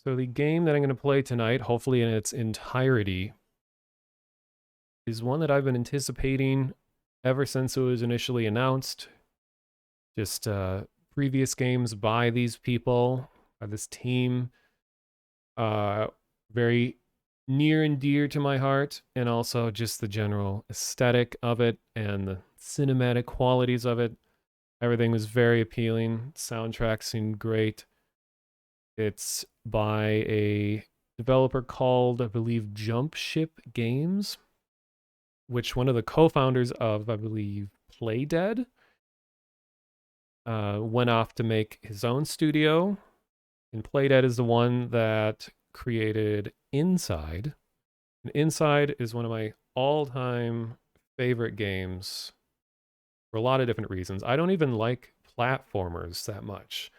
So the game that I'm going to play tonight, hopefully in its entirety, is one that I've been anticipating ever since it was initially announced. Just previous games by these people, by this team, uh, very near and dear to my heart, and also just the general aesthetic of it and the cinematic qualities of it. Everything was very appealing. Soundtrack seemed great. It's by a developer called, I believe, Jump Ship Games, which one of the co-founders of, I believe, Playdead, went off to make his own studio. And Playdead is the one that created Inside. And Inside is one of my all-time favorite games for a lot of different reasons. I don't even like platformers that much.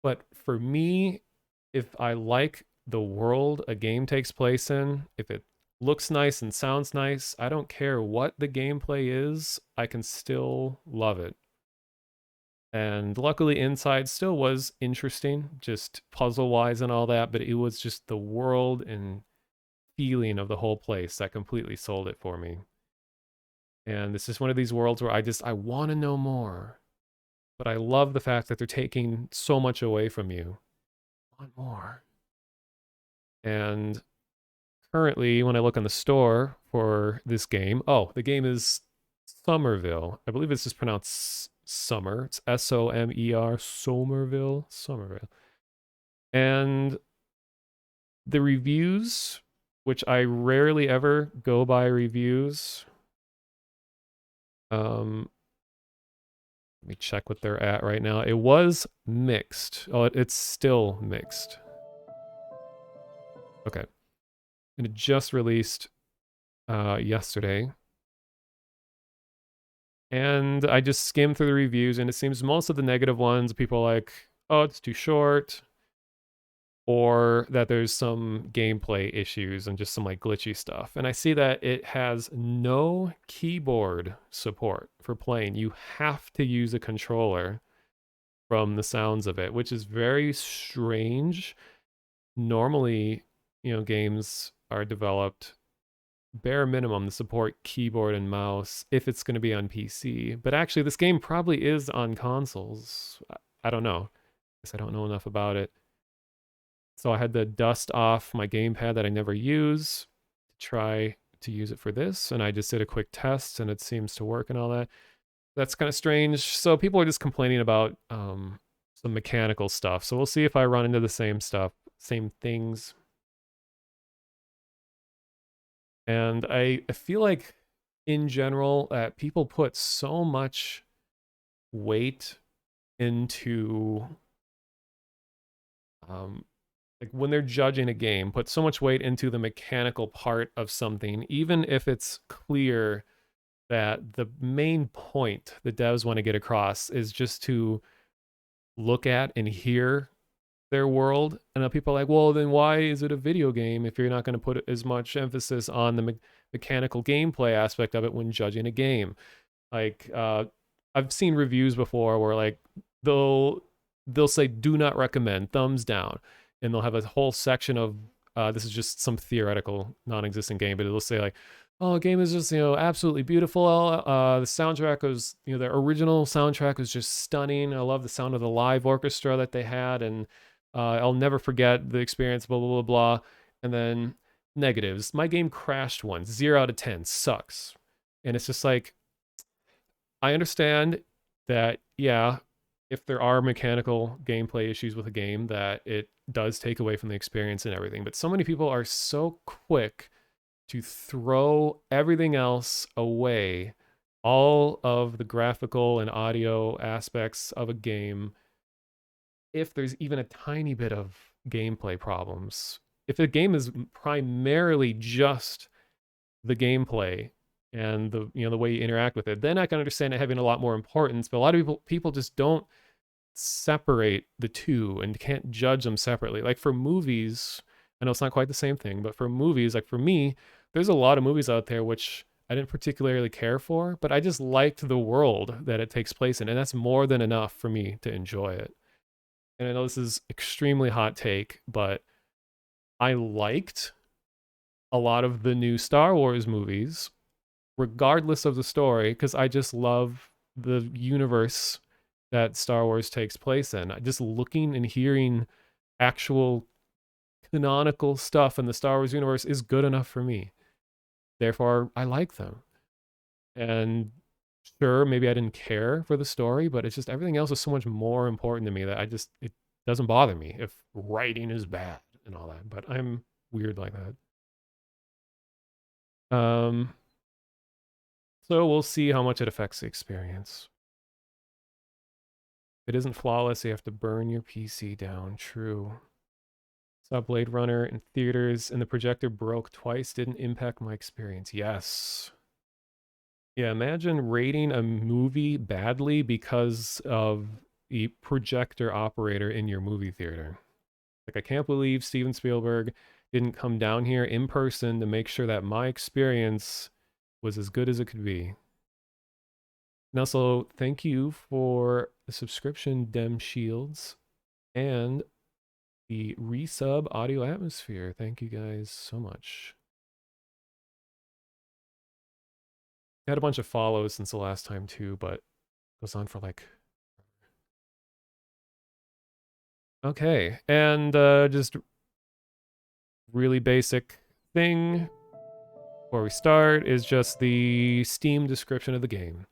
But for me, if I like the world a game takes place in, if it looks nice and sounds nice, I don't care what the gameplay is, I can still love it. And luckily, Inside still was interesting, just puzzle wise and all that, but it was just the world and feeling of the whole place that completely sold it for me. And this is one of these worlds where I want to know more, but I love the fact that they're taking so much away from you. I want more. And currently, when I look on the store for this game, oh, the game is Somerville. I believe it's just pronounced Summer. It's Somer, Somerville, Somerville. And the reviews, which I rarely ever go by reviews. Let me check what they're at right now. It was mixed. Oh, it's still mixed. Okay. And it just released yesterday. And I just skimmed through the reviews, and it seems most of the negative ones, people are like, oh, it's too short, or that there's some gameplay issues and just some like glitchy stuff. And I see that it has no keyboard support for playing. You have to use a controller from the sounds of it, which is very strange. Normally, games are developed bare minimum to support keyboard and mouse if it's going to be on PC. But actually, this game probably is on consoles. I don't know. I guess I don't know enough about it. So I had to dust off my gamepad that I never use to try to use it for this. And I just did a quick test and it seems to work and all that. That's kind of strange. So people are just complaining about some mechanical stuff. So we'll see if I run into the same stuff, same things. And I feel like in general people put so much weight into like when they're judging a game, put so much weight into the mechanical part of something, even if it's clear that the main point the devs want to get across is just to look at and hear their world. And people are like, well, then why is it a video game if you're not going to put as much emphasis on the mechanical gameplay aspect of it when judging a game? Like, I've seen reviews before where like they'll say do not recommend, thumbs down, and they'll have a whole section of this is just some theoretical non-existent game, but it'll say like, oh, a game is just absolutely beautiful. The soundtrack was the original soundtrack was just stunning. I love the sound of the live orchestra that they had, and I'll never forget the experience. Blah blah blah blah. And then negatives. My game crashed once. 0 out of 10 sucks. And it's just like, I understand that, yeah, if there are mechanical gameplay issues with a game, that it does take away from the experience and everything. But so many people are so quick to throw everything else away, all of the graphical and audio aspects of a game, if there's even a tiny bit of gameplay problems. If a game is primarily just the gameplay and the way you interact with it, then I can understand it having a lot more importance. But a lot of people just don't separate the two and can't judge them separately. Like for movies, I know it's not quite the same thing, but for movies, like for me, there's a lot of movies out there which I didn't particularly care for, but I just liked the world that it takes place in, and that's more than enough for me to enjoy it. And I know this is extremely hot take, but I liked a lot of the new Star Wars movies, regardless of the story, because I just love the universe that Star Wars takes place in. Just looking and hearing actual canonical stuff in the Star Wars universe is good enough for me. Therefore, I like them. And sure, maybe I didn't care for the story, but it's just everything else is so much more important to me that it doesn't bother me if writing is bad and all that. But I'm weird like that. So we'll see how much it affects the experience. If it isn't flawless, you have to burn your PC down. True. Saw Blade Runner in theaters and the projector broke twice. Didn't impact my experience. Yes. Yeah, imagine rating a movie badly because of the projector operator in your movie theater. Like, I can't believe Steven Spielberg didn't come down here in person to make sure that my experience was as good as it could be. And also, thank you for the subscription, Dem Shields, and the resub Audio Atmosphere. Thank you guys so much. I had a bunch of follows since the last time too, but it goes on for like... Okay, and just really basic thing before we start is just the Steam description of the game.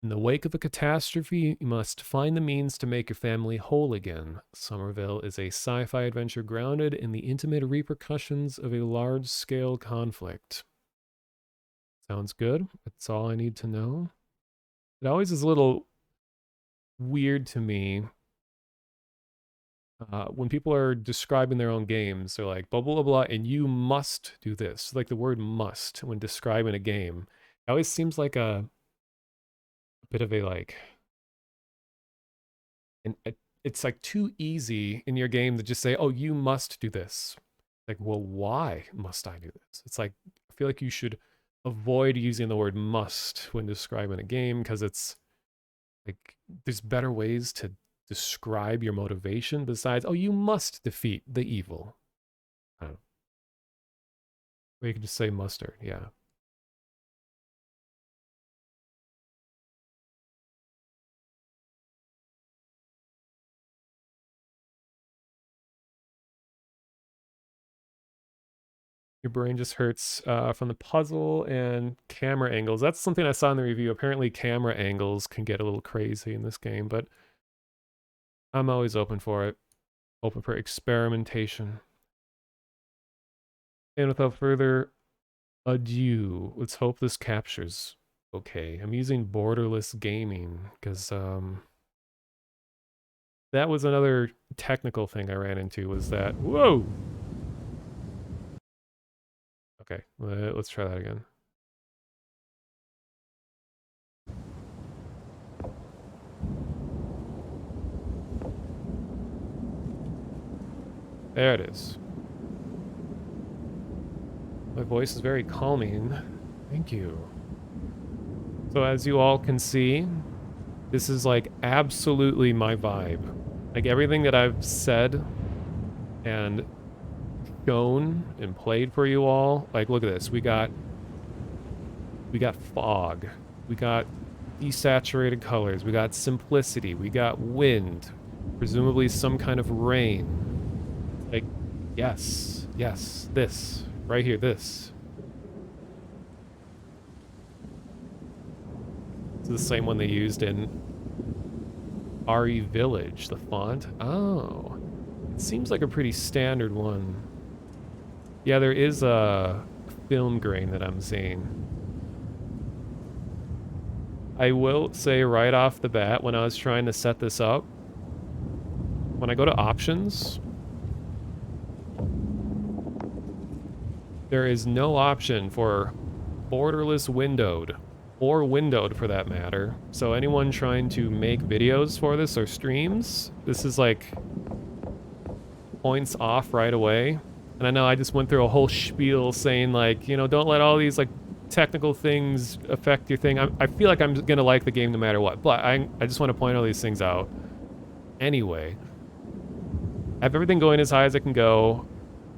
In the wake of a catastrophe, you must find the means to make your family whole again. Somerville is a sci-fi adventure grounded in the intimate repercussions of a large-scale conflict. Sounds good. That's all I need to know. It always is a little weird to me when people are describing their own games. They're like, blah, blah, blah, blah, and you must do this. Like the word must when describing a game. It always seems like a bit of a like... it's like too easy in your game to just say, oh, you must do this. Like, well, why must I do this? It's like, I feel like you should avoid using the word must when describing a game because it's like, there's better ways to describe your motivation besides, oh, you must defeat the evil. I don't know. Or you can just say mustard, yeah. Your brain just hurts from the puzzle and camera angles. That's something I saw in the review. Apparently camera angles can get a little crazy in this game, but I'm always open for it. Open for experimentation. And without further ado, let's hope this captures okay. I'm using borderless gaming because that was another technical thing I ran into was that, whoa! Okay, let's try that again. There it is. My voice is very calming. Thank you. So as you all can see, this is like absolutely my vibe. Like everything that I've said and shown and played for you all, like look at this. We got fog. We got desaturated colors. We got simplicity. We got wind. Presumably some kind of rain. Like, yes, yes, this. Right here, this. It's the same one they used in RE Village, the font. Oh. It seems like a pretty standard one. Yeah, there is a film grain that I'm seeing. I will say right off the bat, when I was trying to set this up, when I go to options, there is no option for borderless windowed, or windowed for that matter. So anyone trying to make videos for this or streams, this is like points off right away. And I know I just went through a whole spiel saying like, you know, don't let all these like technical things affect your thing. I feel like I'm gonna like the game no matter what, but I just want to point all these things out. Anyway, I have everything going as high as it can go.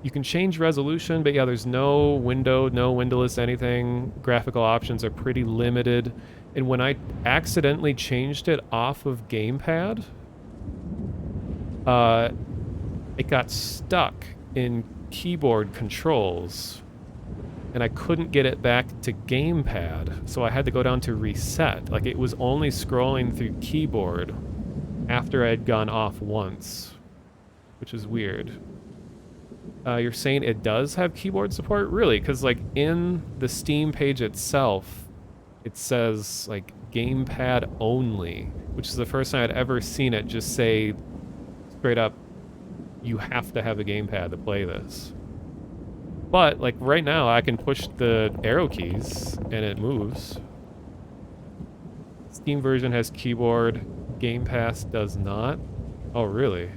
You can change resolution, but yeah, there's no window, no windowless anything. Graphical options are pretty limited. And when I accidentally changed it off of gamepad, it got stuck in keyboard controls. And I couldn't get it back to gamepad, so I had to go down to reset. Like, it was only scrolling through keyboard after I had gone off once, which is weird. You're saying it does have keyboard support? Really? Because, like, in the Steam page itself, it says, like, gamepad only, which is the first time I'd ever seen it just say straight up, you have to have a gamepad to play this. But, like, right now, I can push the arrow keys, and it moves. Steam version has keyboard. Game Pass does not. Oh, really?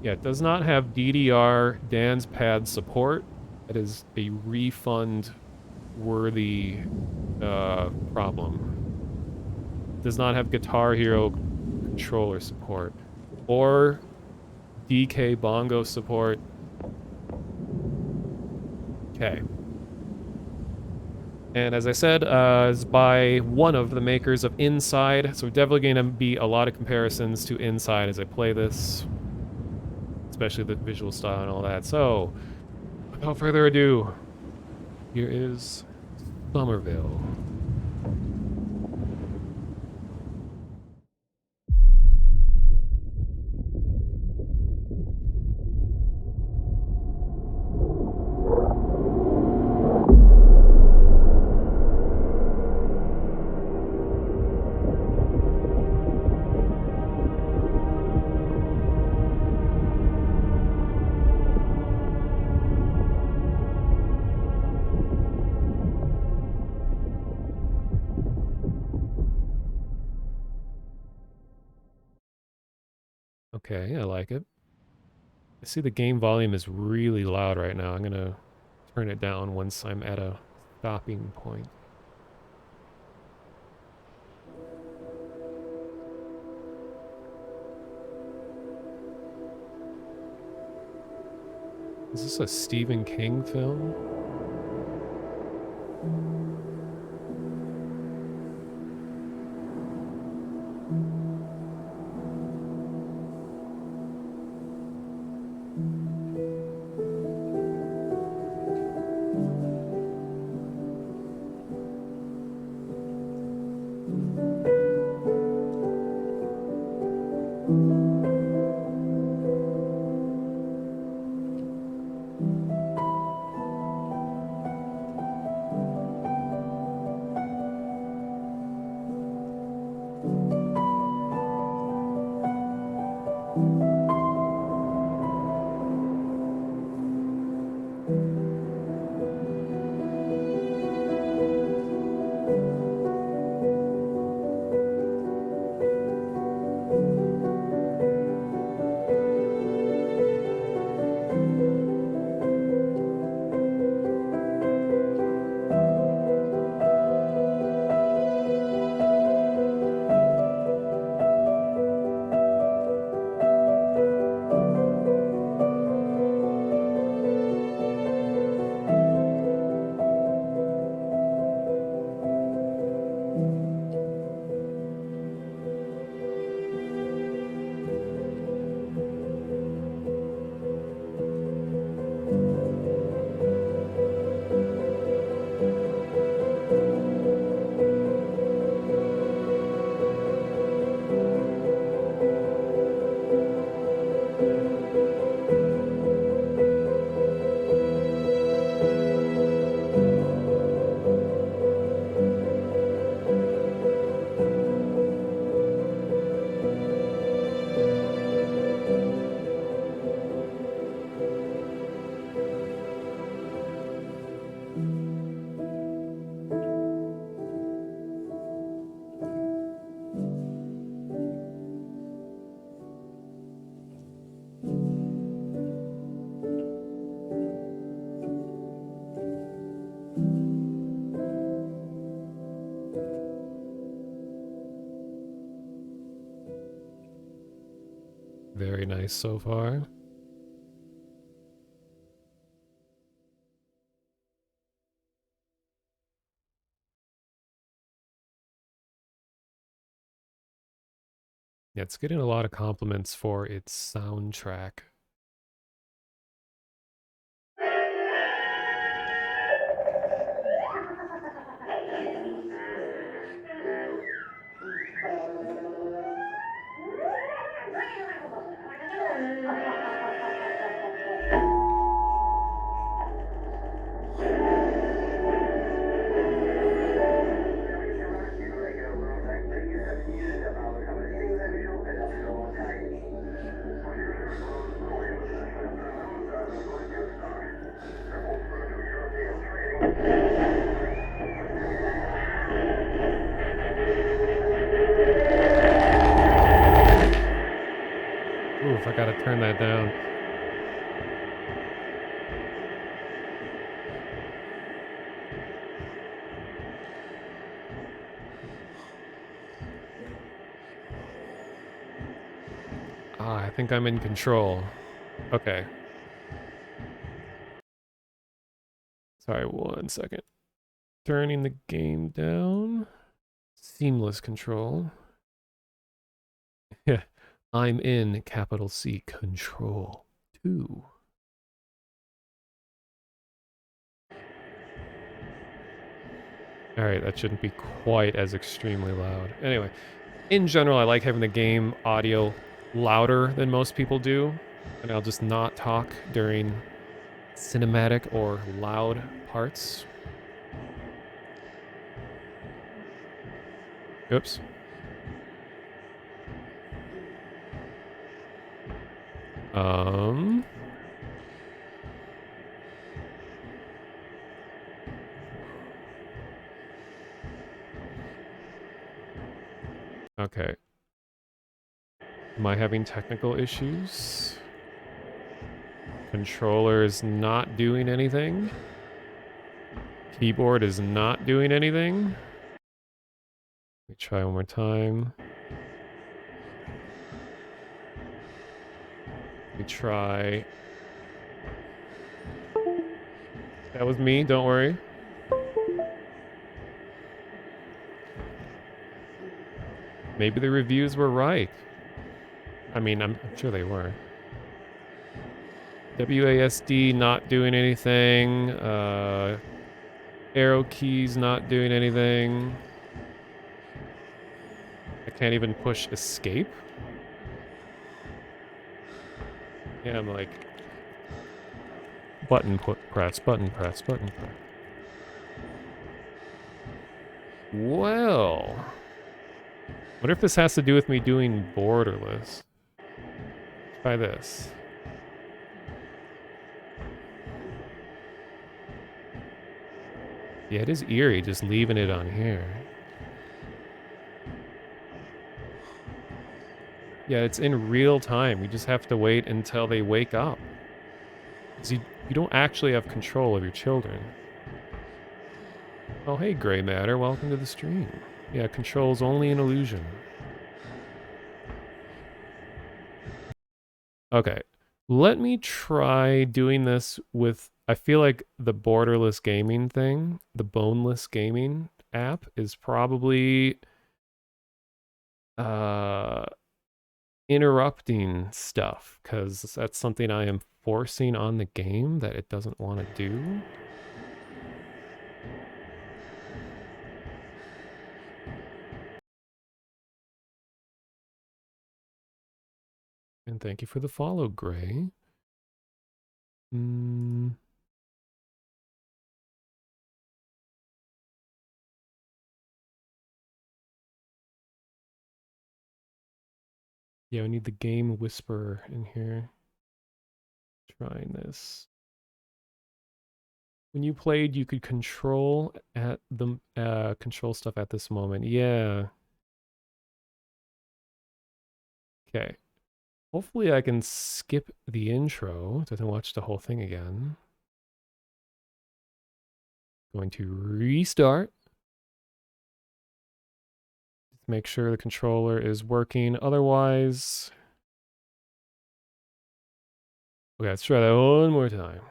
Yeah, it does not have DDR Dan's Pad support. That is a refund-worthy problem. It does not have Guitar Hero controller support. Or DK Bongo support. Okay. And as I said, is by one of the makers of Inside, so definitely going to be a lot of comparisons to Inside as I play this, especially the visual style and all that. So, without further ado, here is Somerville. Okay, I like it. I see the game volume is really loud right now. I'm going to turn it down once I'm at a stopping point. Is this a Stephen King film? Very nice so far. Yeah, it's getting a lot of compliments for its soundtrack. Oof, I gotta turn that down. Ah, I think I'm in control. Okay. Sorry, 1 second. Turning the game down. Seamless control. Yeah. I'm in capital C control 2. Alright, that shouldn't be quite as extremely loud. Anyway, in general, I like having the game audio louder than most people do. And I'll just not talk during cinematic or loud parts. Oops. Okay. Am I having technical issues? Controller is not doing anything. Keyboard is not doing anything. Let me try one more time. Let me try. That was me, don't worry. Maybe the reviews were right. I mean, I'm sure they were. WASD not doing anything. Arrow keys not doing anything. I can't even push escape. Yeah, I'm like... Button press, button press, button press. Well... What if this has to do with me doing borderless? Try this. Yeah, it is eerie just leaving it on here. Yeah, it's in real time. We just have to wait until they wake up. You don't actually have control of your children. Oh, hey, Gray Matter. Welcome to the stream. Yeah, control's only an illusion. Okay. Let me try doing this with... I feel like the borderless gaming thing, the boneless gaming app, is probably... interrupting stuff, because that's something I am forcing on the game that it doesn't want to do. And thank you for the follow, Gray. Yeah, we need the game whisperer in here. Trying this. When you played, you could control at the control stuff at this moment. Yeah. Okay. Hopefully I can skip the intro to watch the whole thing again. Going to restart. Make sure the controller is working. Otherwise, Okay, let's try that one more time.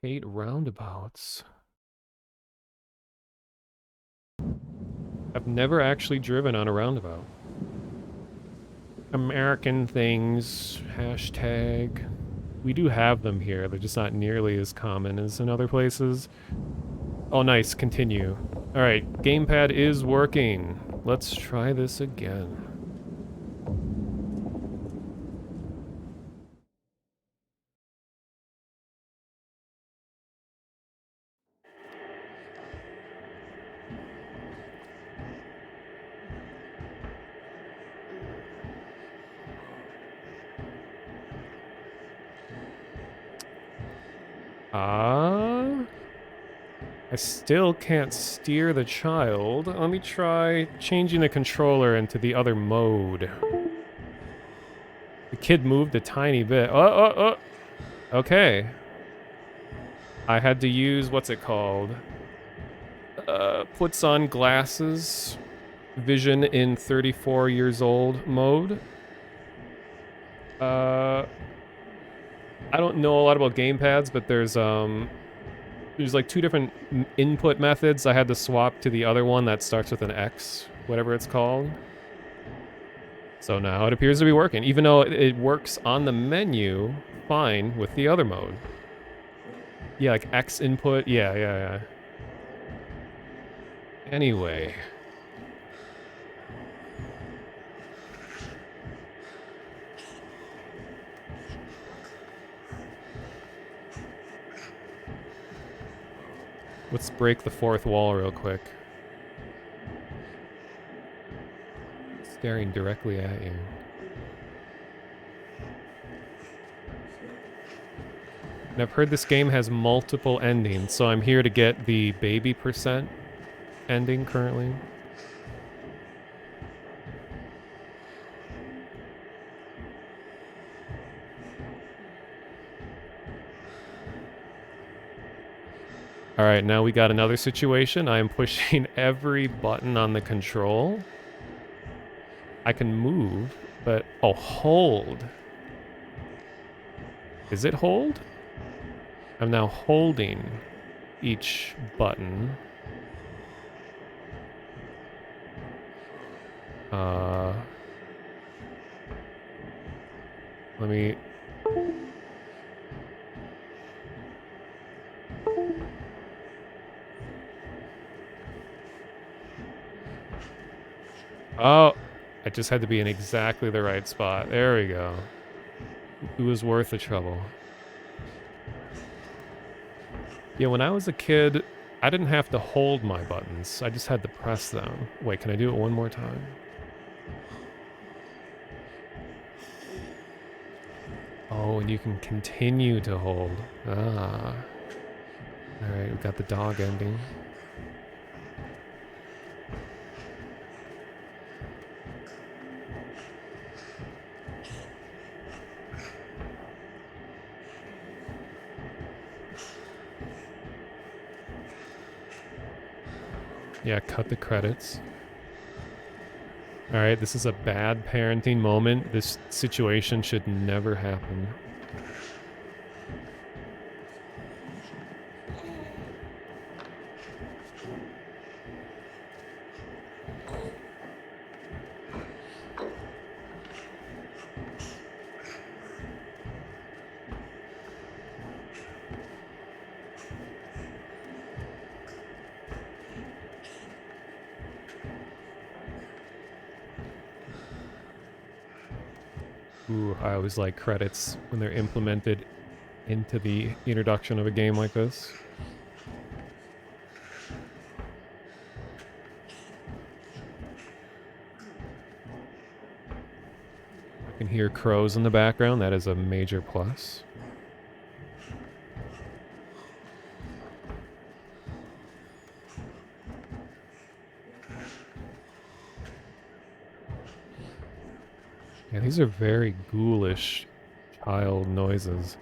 Hate roundabouts. I've never actually driven on a roundabout. American things, hashtag. We do have them here, they're just not nearly as common as in other places. Oh, nice, continue. Alright, gamepad is working. Let's try this again. I still can't steer the child. Let me try changing the controller into the other mode. The kid moved a tiny bit. Oh. Okay. I had to use, what's it called? Puts on glasses. Vision in 34 years old mode. I don't know a lot about gamepads, but there's like two different input methods. I had to swap to the other one that starts with an X, whatever it's called. So now it appears to be working, even though it works on the menu fine with the other mode. Yeah, like X input. Yeah. Anyway. Let's break the fourth wall real quick. Staring directly at you. And I've heard this game has multiple endings, so I'm here to get the baby % ending currently. Alright, now we got another situation. I am pushing every button on the control. I can move, but... Oh, hold. Is it hold? I'm now holding each button. Let me... Oh, I just had to be in exactly the right spot. There we go. It was worth the trouble. Yeah, when I was a kid, I didn't have to hold my buttons. I just had to press them. Wait, can I do it one more time? Oh, and you can continue to hold. Ah. Alright, we got the dog ending. Yeah, cut the credits. Alright, this is a bad parenting moment. This situation should never happen. Ooh, I always like credits when they're implemented into the introduction of a game like this. I can hear crows in the background. That is a major plus. Yeah, these are very ghoulish child noises.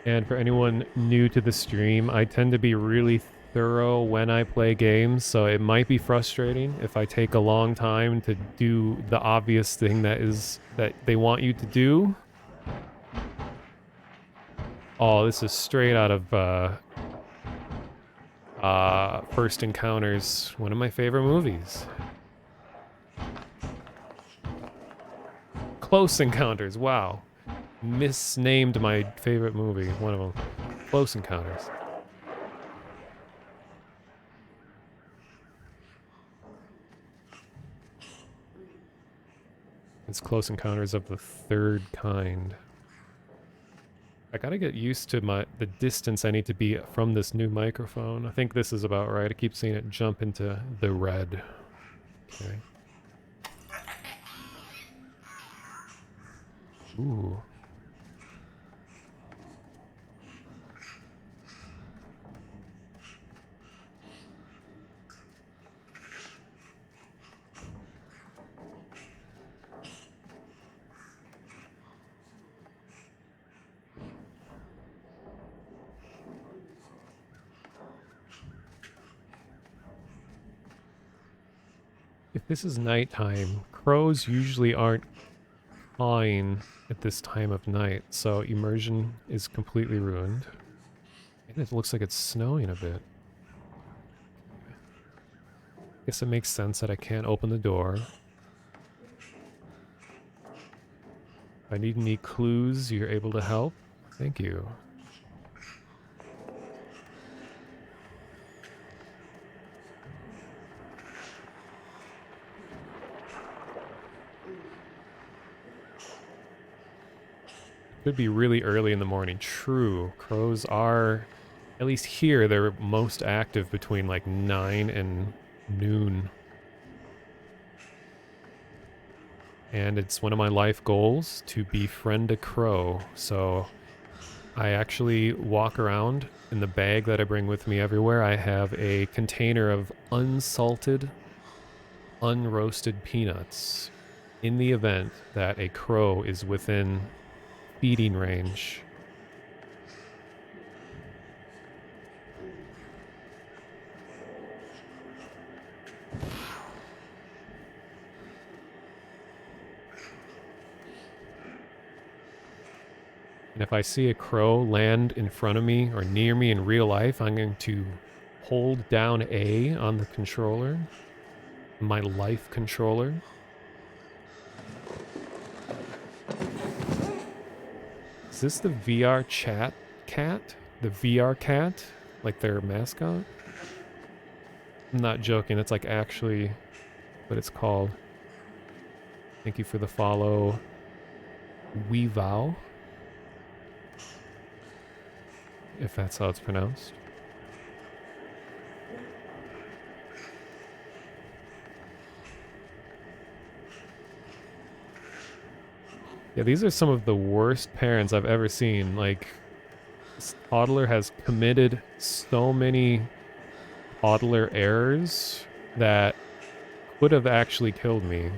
And for anyone new to the stream, I tend to be really thorough when I play games, so it might be frustrating if I take a long time to do the obvious thing that they want you to do. Oh, this is straight out of First Encounters, one of my favorite movies. Close Encounters, wow. Misnamed my favorite movie, one of them. Close Encounters. It's Close Encounters of the Third Kind. I gotta get used to the distance I need to be from this new microphone. I think this is about right. I keep seeing it jump into the red. Okay. Ooh. If this is nighttime, crows usually aren't cawing at this time of night, so immersion is completely ruined. And it looks like it's snowing a bit. Guess it makes sense that I can't open the door. If I need any clues, you're able to help. Thank you. Could be really early in the morning. True. Crows are, at least here, they're most active between like 9 and noon. And it's one of my life goals to befriend a crow. So I actually walk around in the bag that I bring with me everywhere. I have a container of unsalted, unroasted peanuts in the event that a crow is within feeding range. And if I see a crow land in front of me or near me in real life, I'm going to hold down A on the controller, my life controller. Is this the VR chat cat? The VR cat? Like their mascot? I'm not joking, it's like actually what it's called. Thank you for the follow. Weavow. If that's how it's pronounced. Yeah, these are some of the worst parents I've ever seen. Like, this toddler has committed so many toddler errors that would have actually killed me.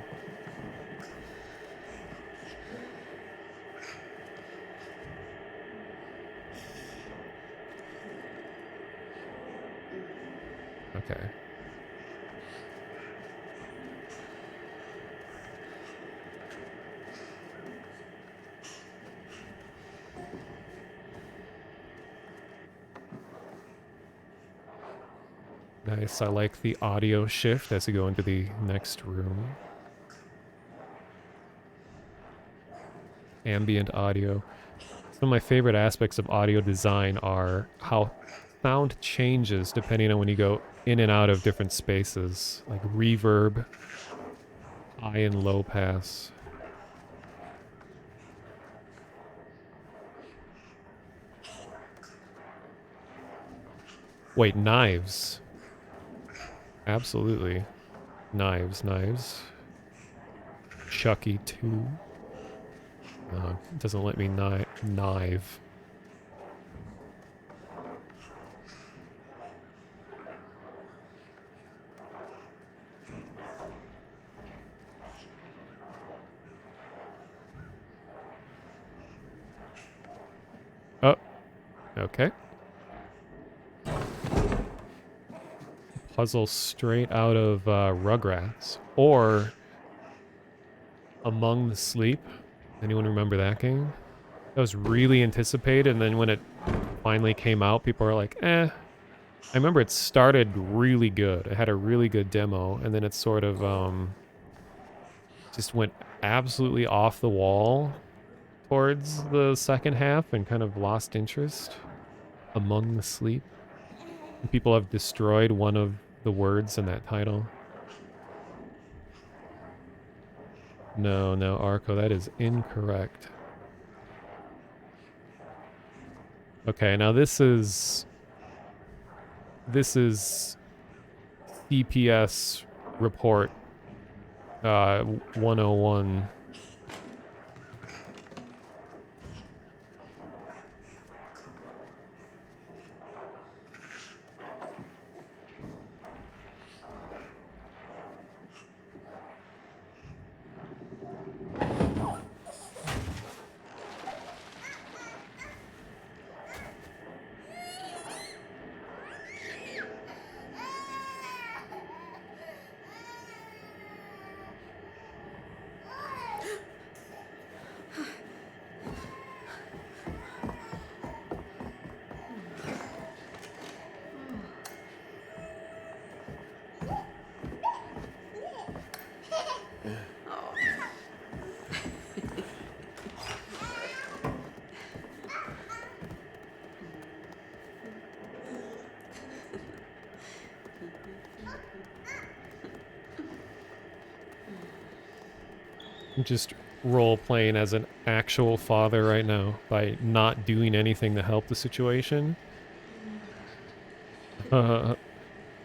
Okay. Nice, I like the audio shift as you go into the next room. Ambient audio. Some of my favorite aspects of audio design are how sound changes depending on when you go in and out of different spaces, like reverb, high and low pass. Wait, knives. Absolutely. Knives. Chucky 2. It doesn't let me knife. Oh, Okay. Puzzle straight out of Rugrats. Or Among the Sleep. Anyone remember that game? That was really anticipated, and then when it finally came out, people were like, eh. I remember it started really good. It had a really good demo, and then it sort of just went absolutely off the wall towards the second half and kind of lost interest. Among the Sleep. People have destroyed one of the words in that title. No, Arco, that is incorrect. Okay, now this is CPS report 101. I'm just role-playing as an actual father right now by not doing anything to help the situation. This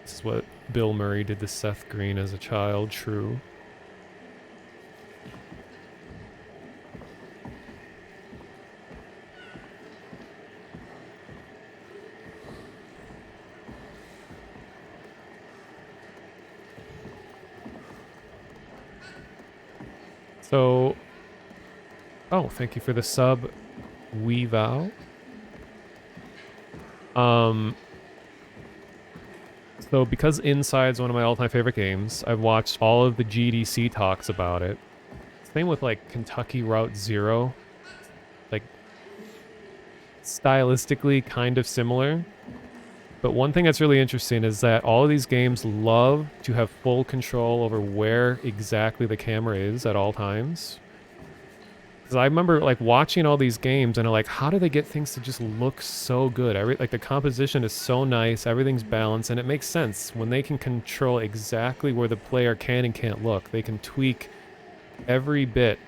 is what Bill Murray did to Seth Green as a child, true. So, oh, thank you for the sub, Weavow. So because Inside's one of my all-time favorite games, I've watched all of the GDC talks about it. Same with like Kentucky Route Zero. Like, stylistically kind of similar. But one thing that's really interesting is that all of these games love to have full control over where exactly the camera is at all times. Because I remember like watching all these games and I'm like, how do they get things to just look so good? Like the composition is so nice, everything's balanced, and it makes sense. When they can control exactly where the player can and can't look, they can tweak every bit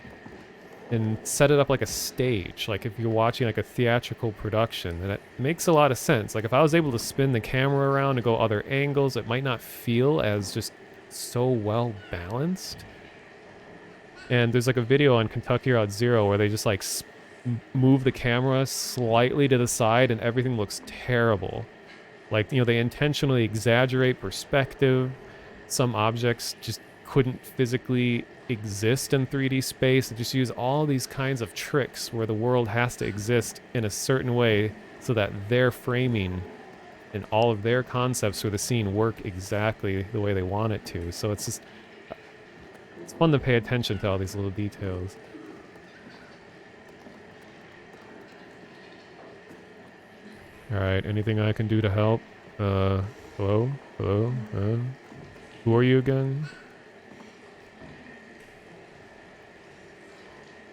and set it up like a stage, like if you're watching like a theatrical production, and it makes a lot of sense. Like if I was able to spin the camera around and go other angles, it might not feel as just so well balanced. And there's like a video on Kentucky Route Zero where they just like move the camera slightly to the side and everything looks terrible. Like, you know, they intentionally exaggerate perspective. Some objects just couldn't physically exist in 3D space. They just use all these kinds of tricks where the world has to exist in a certain way so that their framing and all of their concepts for the scene work exactly the way they want it to. So it's just, it's fun to pay attention to all these little details. Alright, anything I can do to help? Hello? Hello? Who are you again?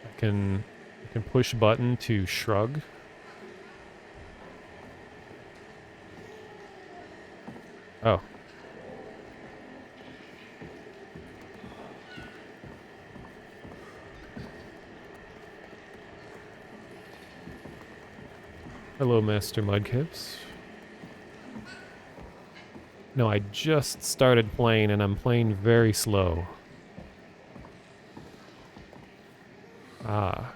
I can push button to shrug. Oh. Hello, Master Mudkips. No, I just started playing and I'm playing very slow. Ah.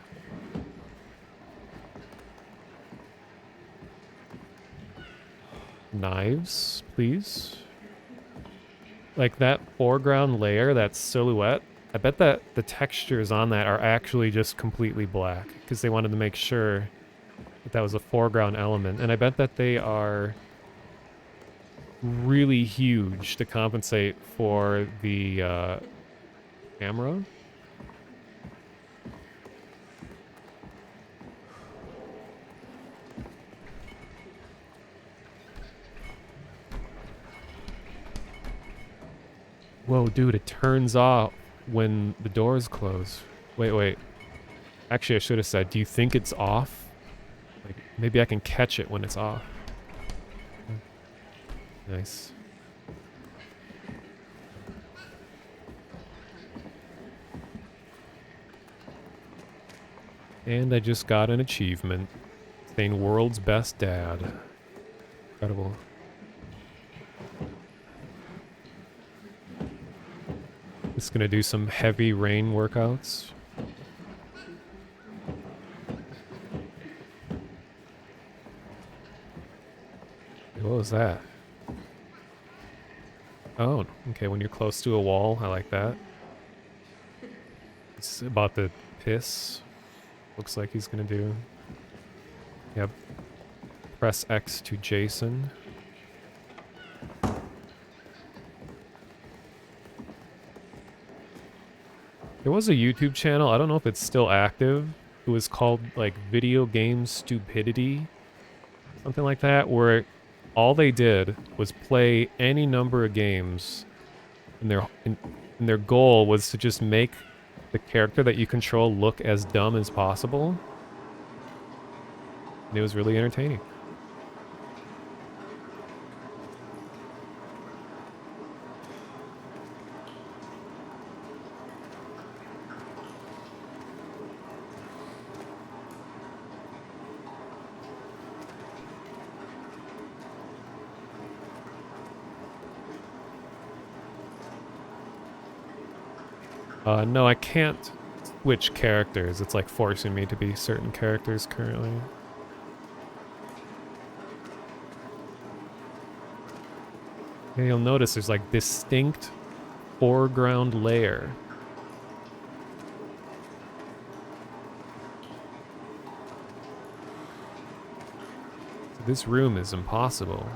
Knives, please. Like that foreground layer, that silhouette, I bet that the textures on that are actually just completely black because they wanted to make sure that was a foreground element. And I bet that they are really huge to compensate for the camera. Whoa, dude, it turns off when the doors close. Wait. Actually, I should have said, do you think it's off? Like, maybe I can catch it when it's off. Nice. And I just got an achievement saying world's best dad. Incredible. Just gonna do some heavy rain workouts. What was that? Oh, okay, when you're close to a wall, I like that. It's about to piss. Looks like he's gonna do. Yep. Press X to Jason. There was a YouTube channel, I don't know if it's still active. It was called like Video Game Stupidity. Something like that, where all they did was play any number of games, and their goal was to just make the character that you control look as dumb as possible. And it was really entertaining. No, I can't switch characters. It's like forcing me to be certain characters currently. Yeah, you'll notice there's like distinct foreground layer. So this room is impossible.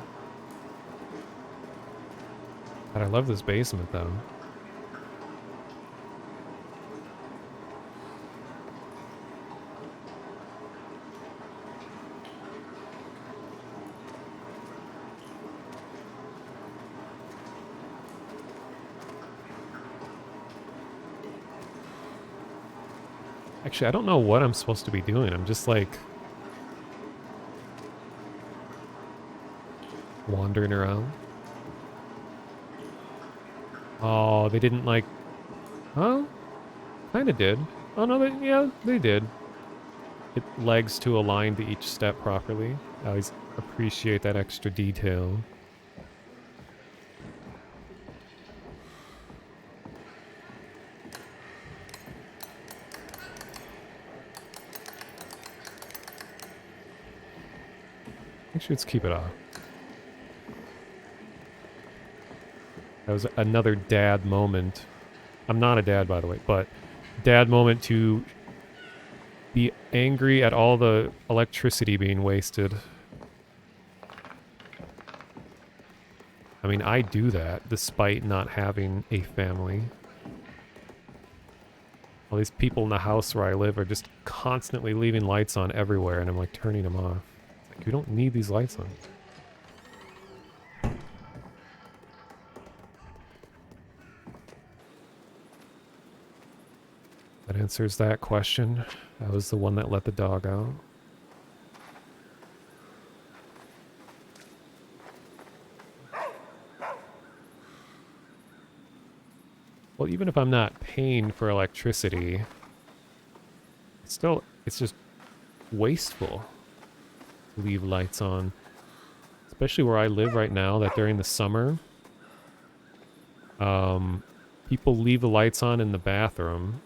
God, I love this basement though. Actually, I don't know what I'm supposed to be doing. I'm just like wandering around. Oh, they didn't like... Oh, kind of did. Oh no, yeah, they did. It legs to align to each step properly. I always appreciate that extra detail. Actually, let's keep it off. That was another dad moment. I'm not a dad, by the way, but dad moment to be angry at all the electricity being wasted. I mean, I do that despite not having a family. All these people in the house where I live are just constantly leaving lights on everywhere, and I'm like turning them off. Like, we don't need these lights on. That answers that question. That was the one that let the dog out. Well, even if I'm not paying for electricity, it's just wasteful to leave lights on. Especially where I live right now, that during the summer, people leave the lights on in the bathroom,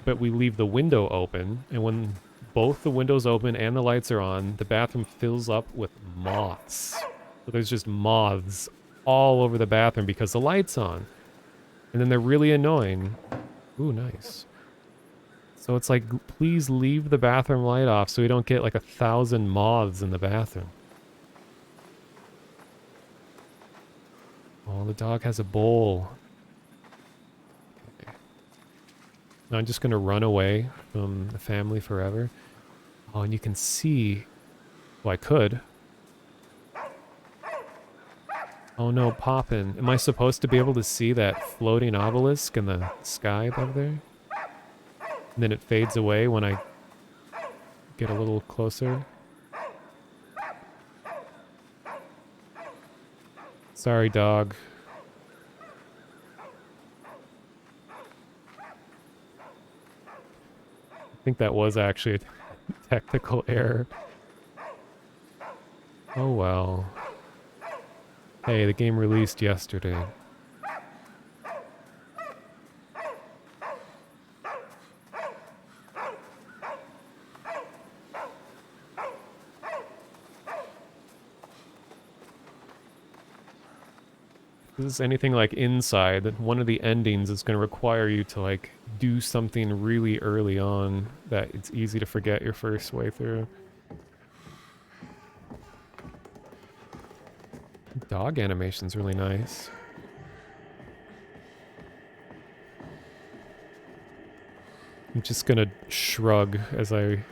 but we leave the window open, and when both the windows open and the lights are on, the bathroom fills up with moths. So there's just moths all over the bathroom because the light's on. And then they're really annoying. Ooh, nice. So it's like, please leave the bathroom light off so we don't get like 1,000 moths in the bathroom. Oh, the dog has a bowl. Okay. Now I'm just gonna run away from the family forever. Oh, and you can see... Well, I could. Oh no, Poppin. Am I supposed to be able to see that floating obelisk in the sky above there? And then it fades away when I get a little closer. Sorry, dog. I think that was actually a technical error. Oh well. Hey, the game released yesterday. If this is anything like Inside, that one of the endings is going to require you to like do something really early on that it's easy to forget your first way through. Dog animation's really nice. I'm just gonna shrug as I...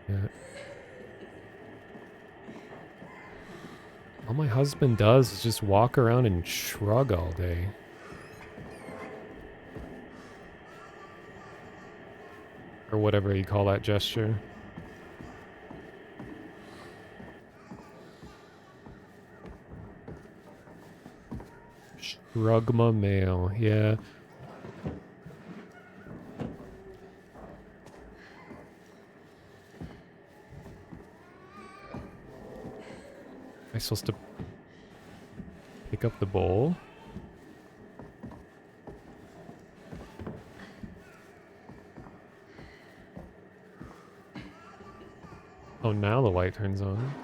Yeah. All my husband does is just walk around and shrug all day. Or whatever you call that gesture. Shrugma male, yeah. Am I supposed to pick up the bowl? Oh, now the light turns on.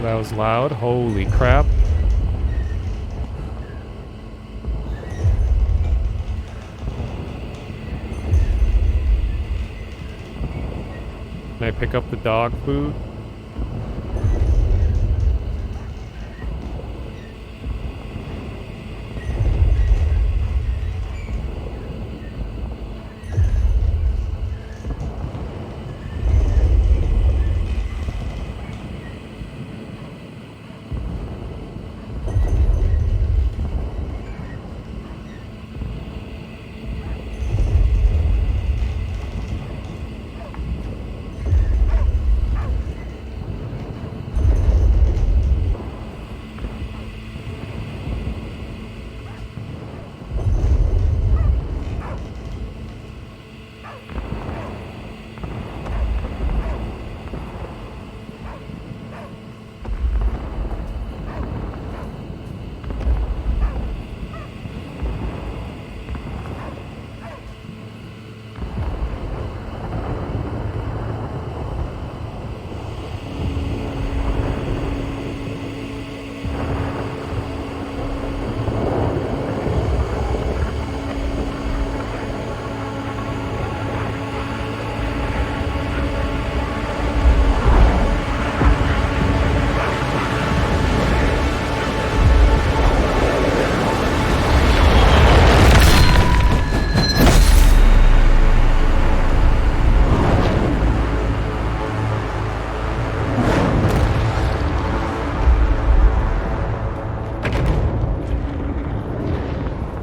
That was loud. Holy crap. Can I pick up the dog food?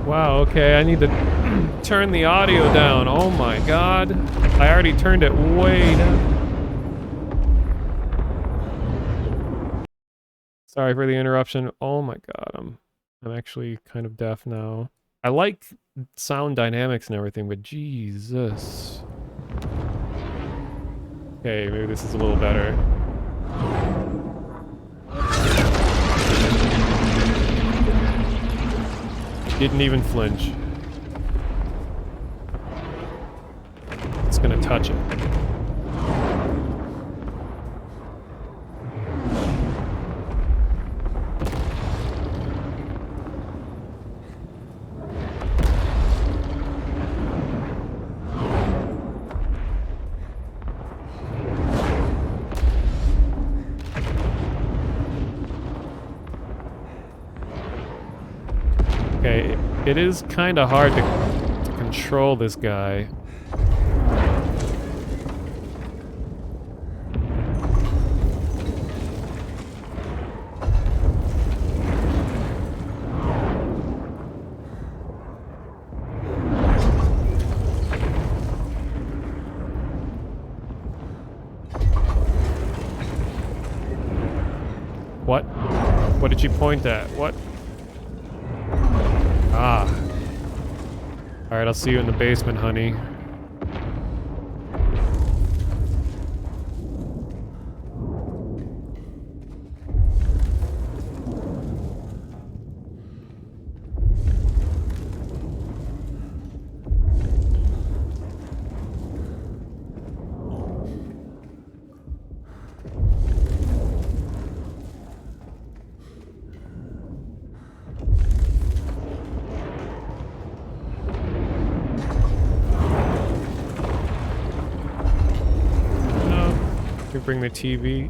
Wow, okay, I need to turn the audio down. Oh my god. I already turned it way down. Sorry for the interruption. Oh my god, I'm actually kind of deaf now. I like sound dynamics and everything, but Jesus. Okay, maybe this is a little better. Didn't even flinch. It's gonna touch it. Okay, it is kind of hard to control this guy. What? What did she point at? What? Ah. Alright, I'll see you in the basement, honey. Bring the TV.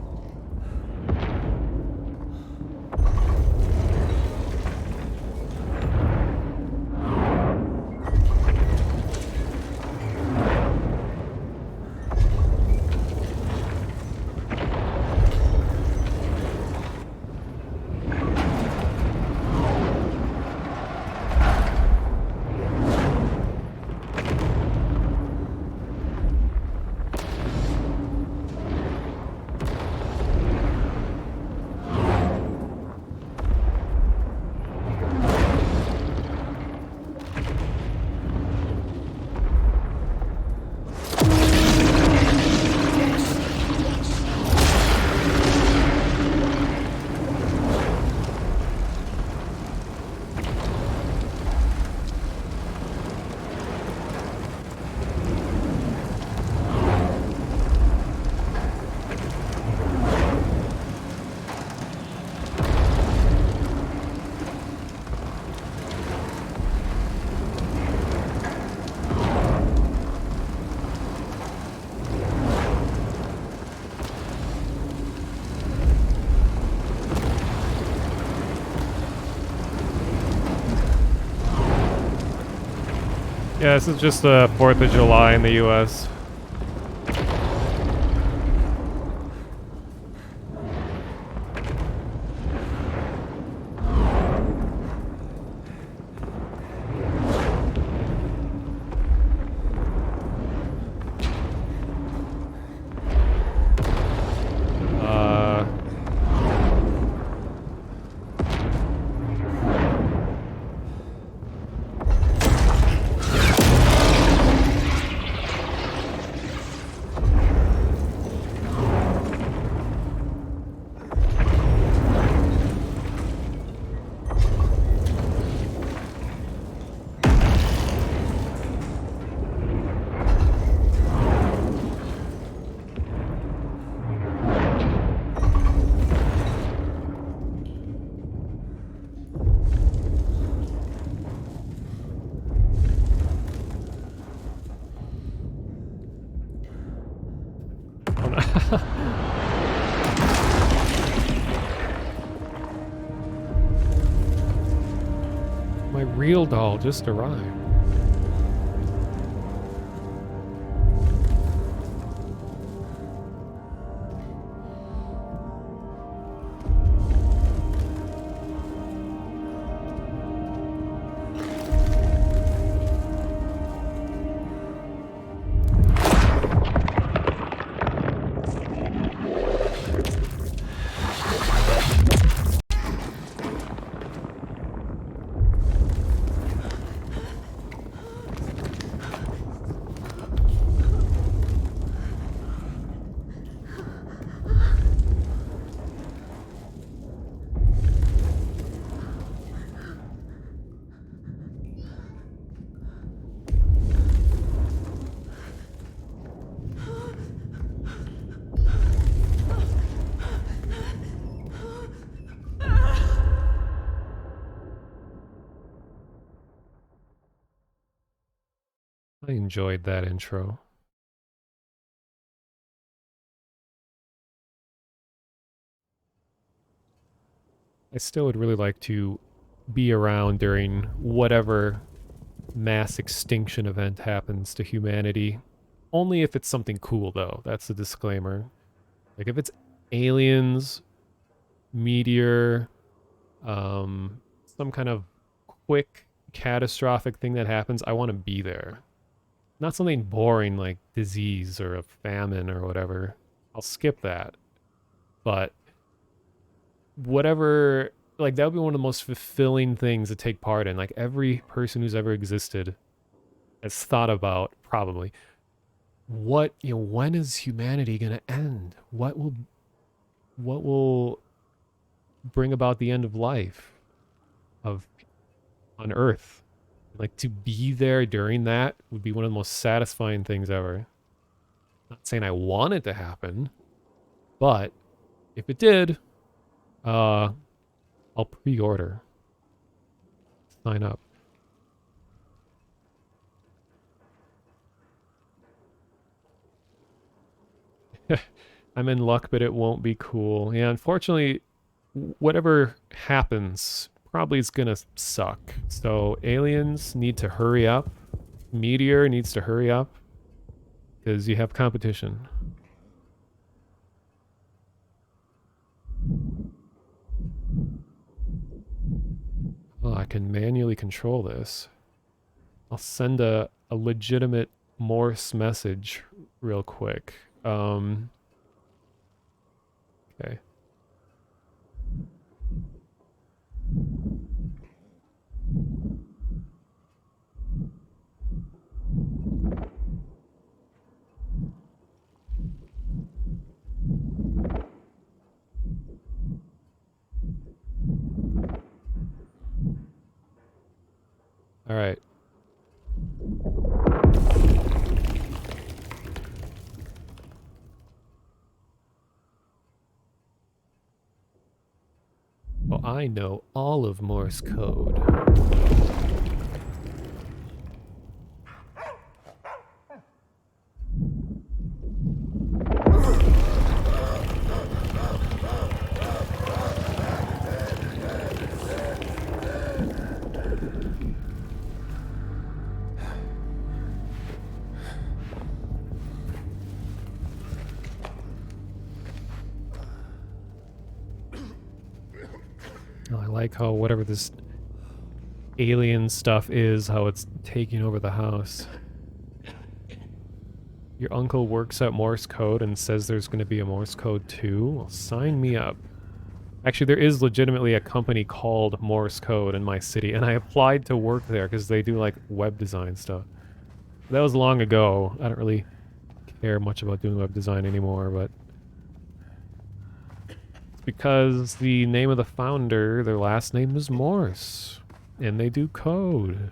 Yeah, this is just the 4th of July in the US. My real doll just arrived. I enjoyed that intro. I still would really like to be around during whatever mass extinction event happens to humanity. Only if it's something cool, though. That's the disclaimer. Like, if it's aliens, meteor, some kind of quick, catastrophic thing that happens, I want to be there. Not something boring like disease or a famine or whatever. I'll skip that. But whatever, like, that would be one of the most fulfilling things to take part in. Like, every person who's ever existed has thought about, probably, when is humanity going to end? What will bring about the end of life of on Earth? Like, to be there during that would be one of the most satisfying things ever. Not saying I want it to happen, but if it did, uh, I'll pre-order. Sign up. I'm in luck, but it won't be cool. Yeah, unfortunately, whatever happens probably is gonna suck. So aliens need to hurry up. Meteor needs to hurry up because you have competition. Oh, I can manually control this. I'll send a legitimate Morse message real quick. Okay. All right. Well, I know all of Morse code. Oh, I like how whatever this alien stuff is, how it's taking over the house. Your uncle works at Morse code and says there's going to be a Morse code too? Well, sign me up. Actually, there is legitimately a company called Morse Code in my city, and I applied to work there because they do, like, web design stuff. That was long ago. I don't really care much about doing web design anymore, but it's because the name of the founder, their last name is Morse, and they do code.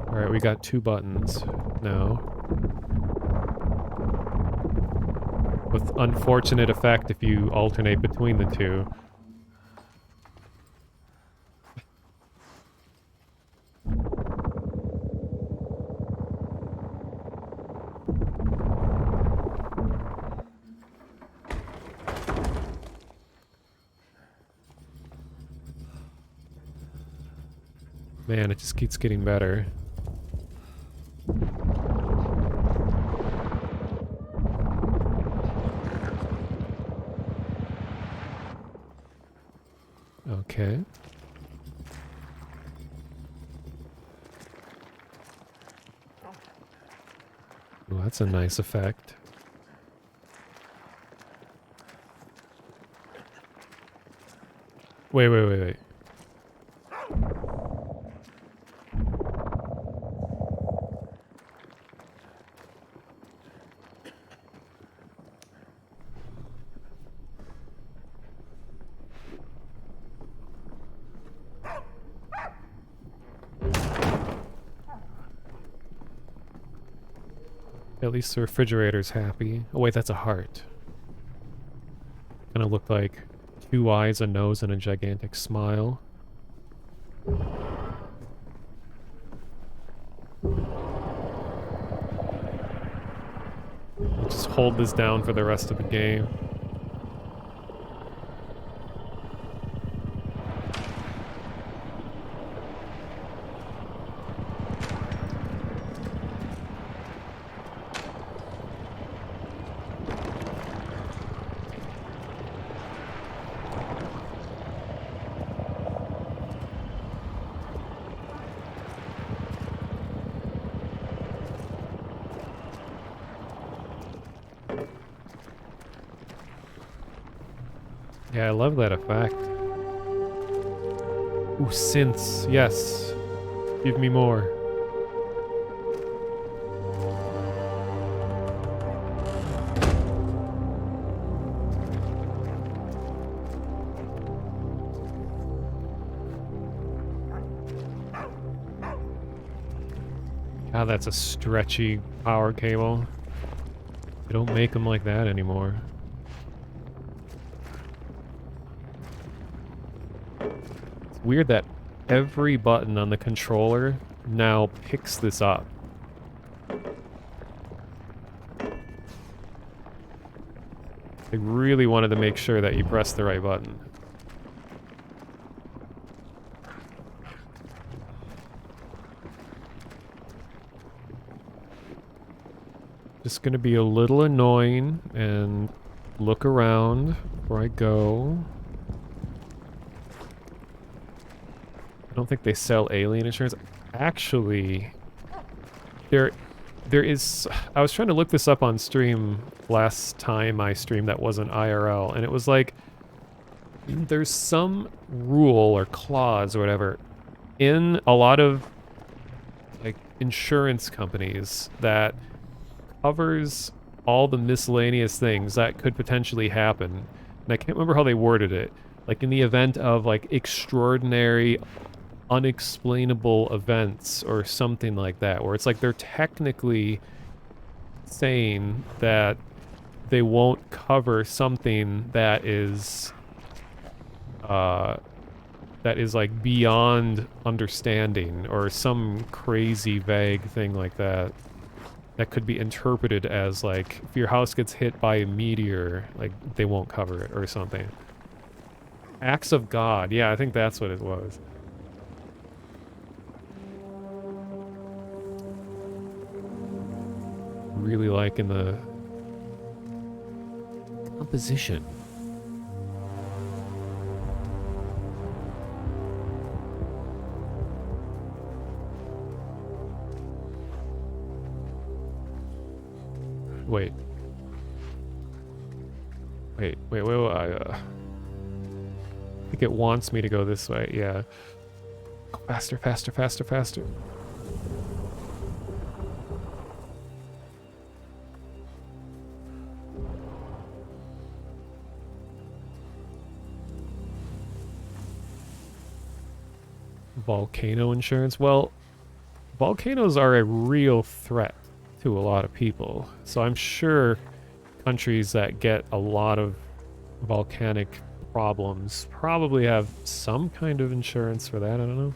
Alright, we got 2 buttons now. With unfortunate effect if you alternate between the two. Man, it just keeps getting better. Okay. Well, that's a nice effect. Wait. At least the refrigerator's happy. Oh wait, that's a heart. Kinda looked like 2 eyes, a nose, and a gigantic smile. We'll just hold this down for the rest of the game. Yeah, I love that effect. Ooh, synths. Yes. Give me more. God, that's a stretchy power cable. They don't make them like that anymore. It's weird that every button on the controller now picks this up. They really wanted to make sure that you press the right button. Just gonna be a little annoying and look around before I go. I don't think they sell alien insurance. Actually, there is... I was trying to look this up on stream last time I streamed that wasn't IRL, and it was like, there's some rule or clause or whatever in a lot of like insurance companies that covers all the miscellaneous things that could potentially happen. And I can't remember how they worded it. Like in the event of like extraordinary, unexplainable events or something like that, where it's like they're technically saying that they won't cover something that is like beyond understanding or some crazy vague thing like that. That could be interpreted as, like, if your house gets hit by a meteor, like, they won't cover it or something. Acts of God. Yeah, I think that's what it was. Really liking the composition. Wait. I think it wants me to go this way, yeah. Go faster, faster, faster, faster. Volcano insurance? Well, volcanoes are a real threat to a lot of people. So I'm sure countries that get a lot of volcanic problems probably have some kind of insurance for that. I don't know.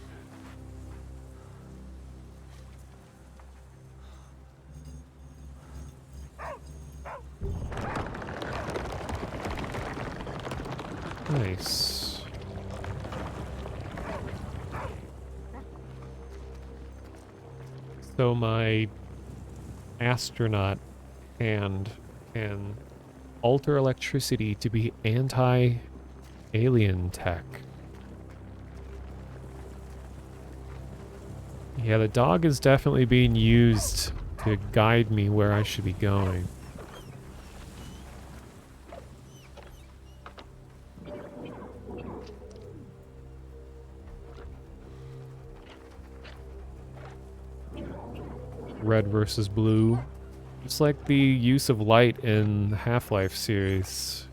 Nice. So my astronaut hand can alter electricity to be anti-alien tech. Yeah, the dog is definitely being used to guide me where I should be going. Red versus blue. It's like the use of light in the Half-Life series.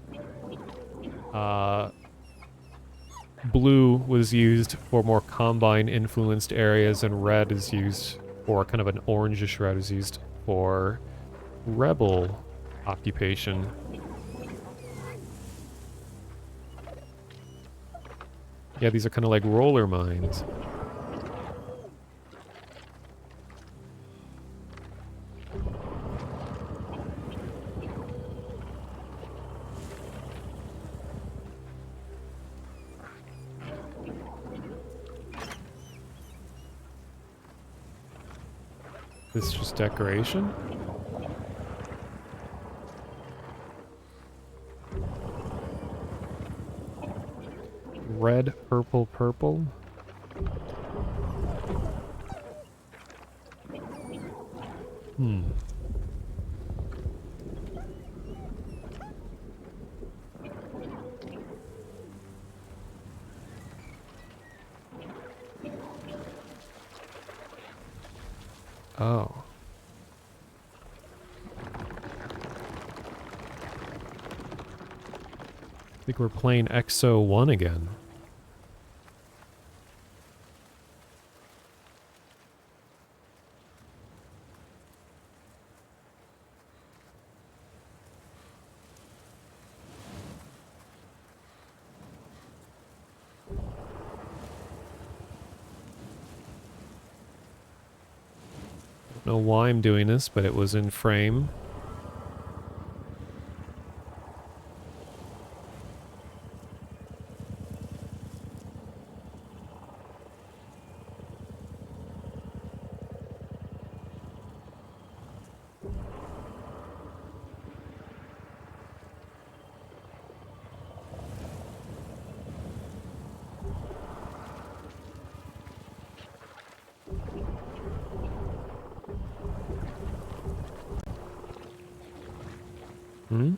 Blue was used for more Combine influenced areas, and red is used for kind of an orangish red is used for Rebel occupation. Yeah, these are kind of like roller mines. This is just decoration? Red, purple, purple. Hmm. Oh. I think we're playing EXO 1 again. Don't know why I'm doing this, but it was in frame. Hmm?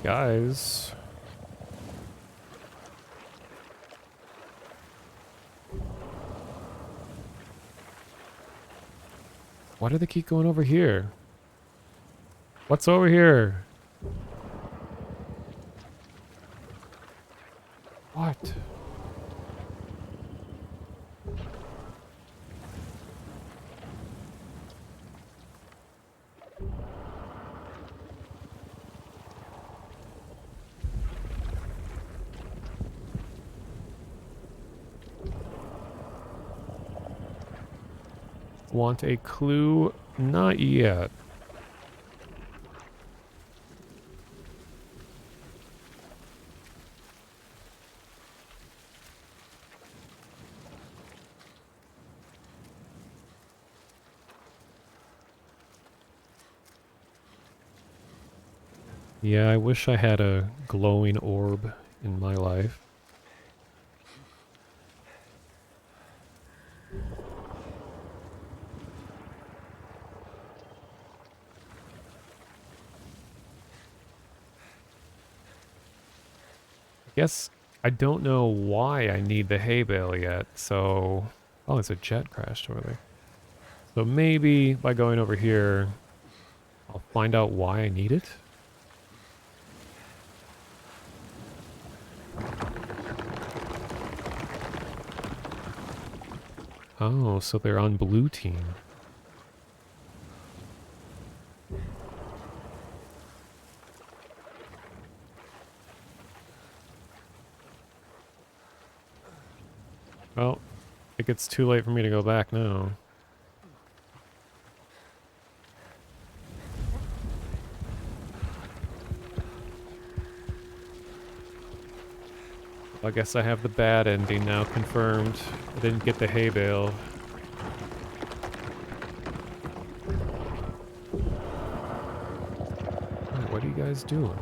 Guys. Why do they keep going over here? What's over here? What? Want a clue? Not yet. Yeah, I wish I had a glowing orb in my life. I guess I don't know why I need the hay bale yet, so... Oh, it's a jet crashed over there. So maybe by going over here, I'll find out why I need it? Oh, so they're on blue team. Well, I think it's too late for me to go back now. I guess I have the bad ending now confirmed. I didn't get the hay bale. Alright, what are you guys doing?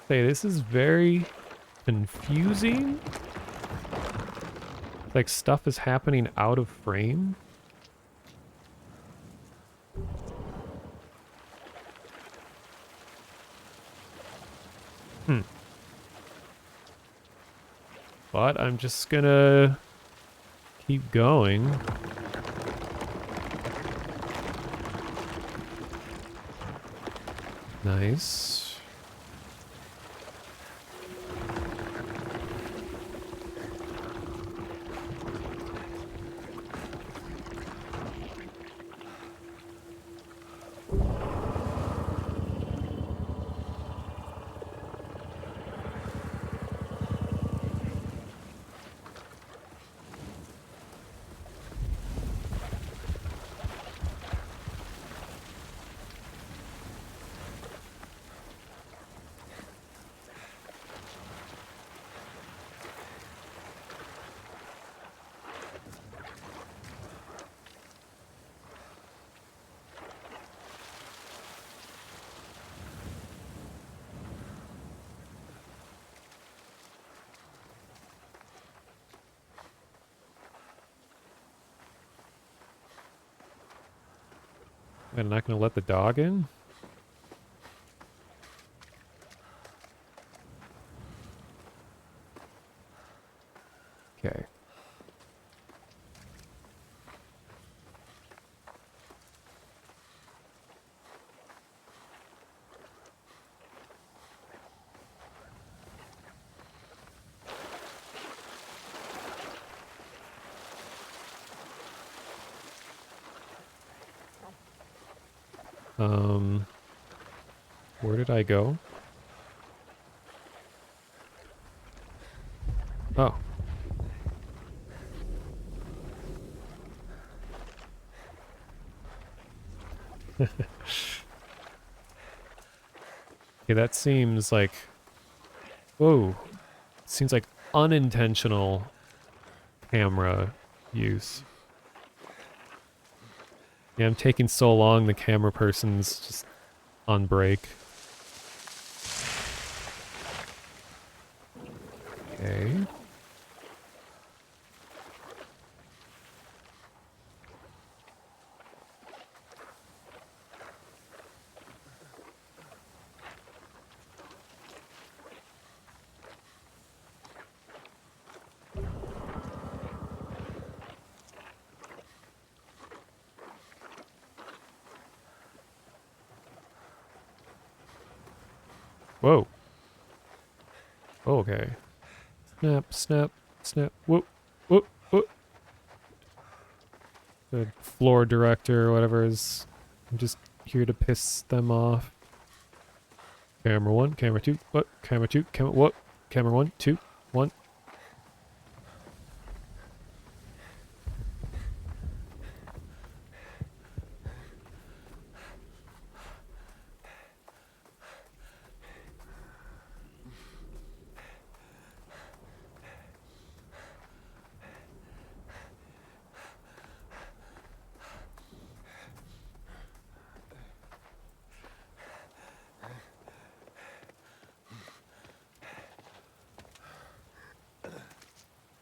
Hey, this is very confusing. Like stuff is happening out of frame. But I'm just gonna keep going. Nice. I'm not gonna let the dog in? Okay. Where did I go? Oh. Okay, that seems like... Whoa. Seems like unintentional camera use. Yeah, I'm taking so long, the camera person's just on break. Okay. Whoa. Okay. Snap, snap, snap. Whoop, whoop, whoop. The floor director or whatever is... I'm just here to piss them off. Camera 1, camera 2, what? Camera 2, camera what? Camera 1, 2, 1.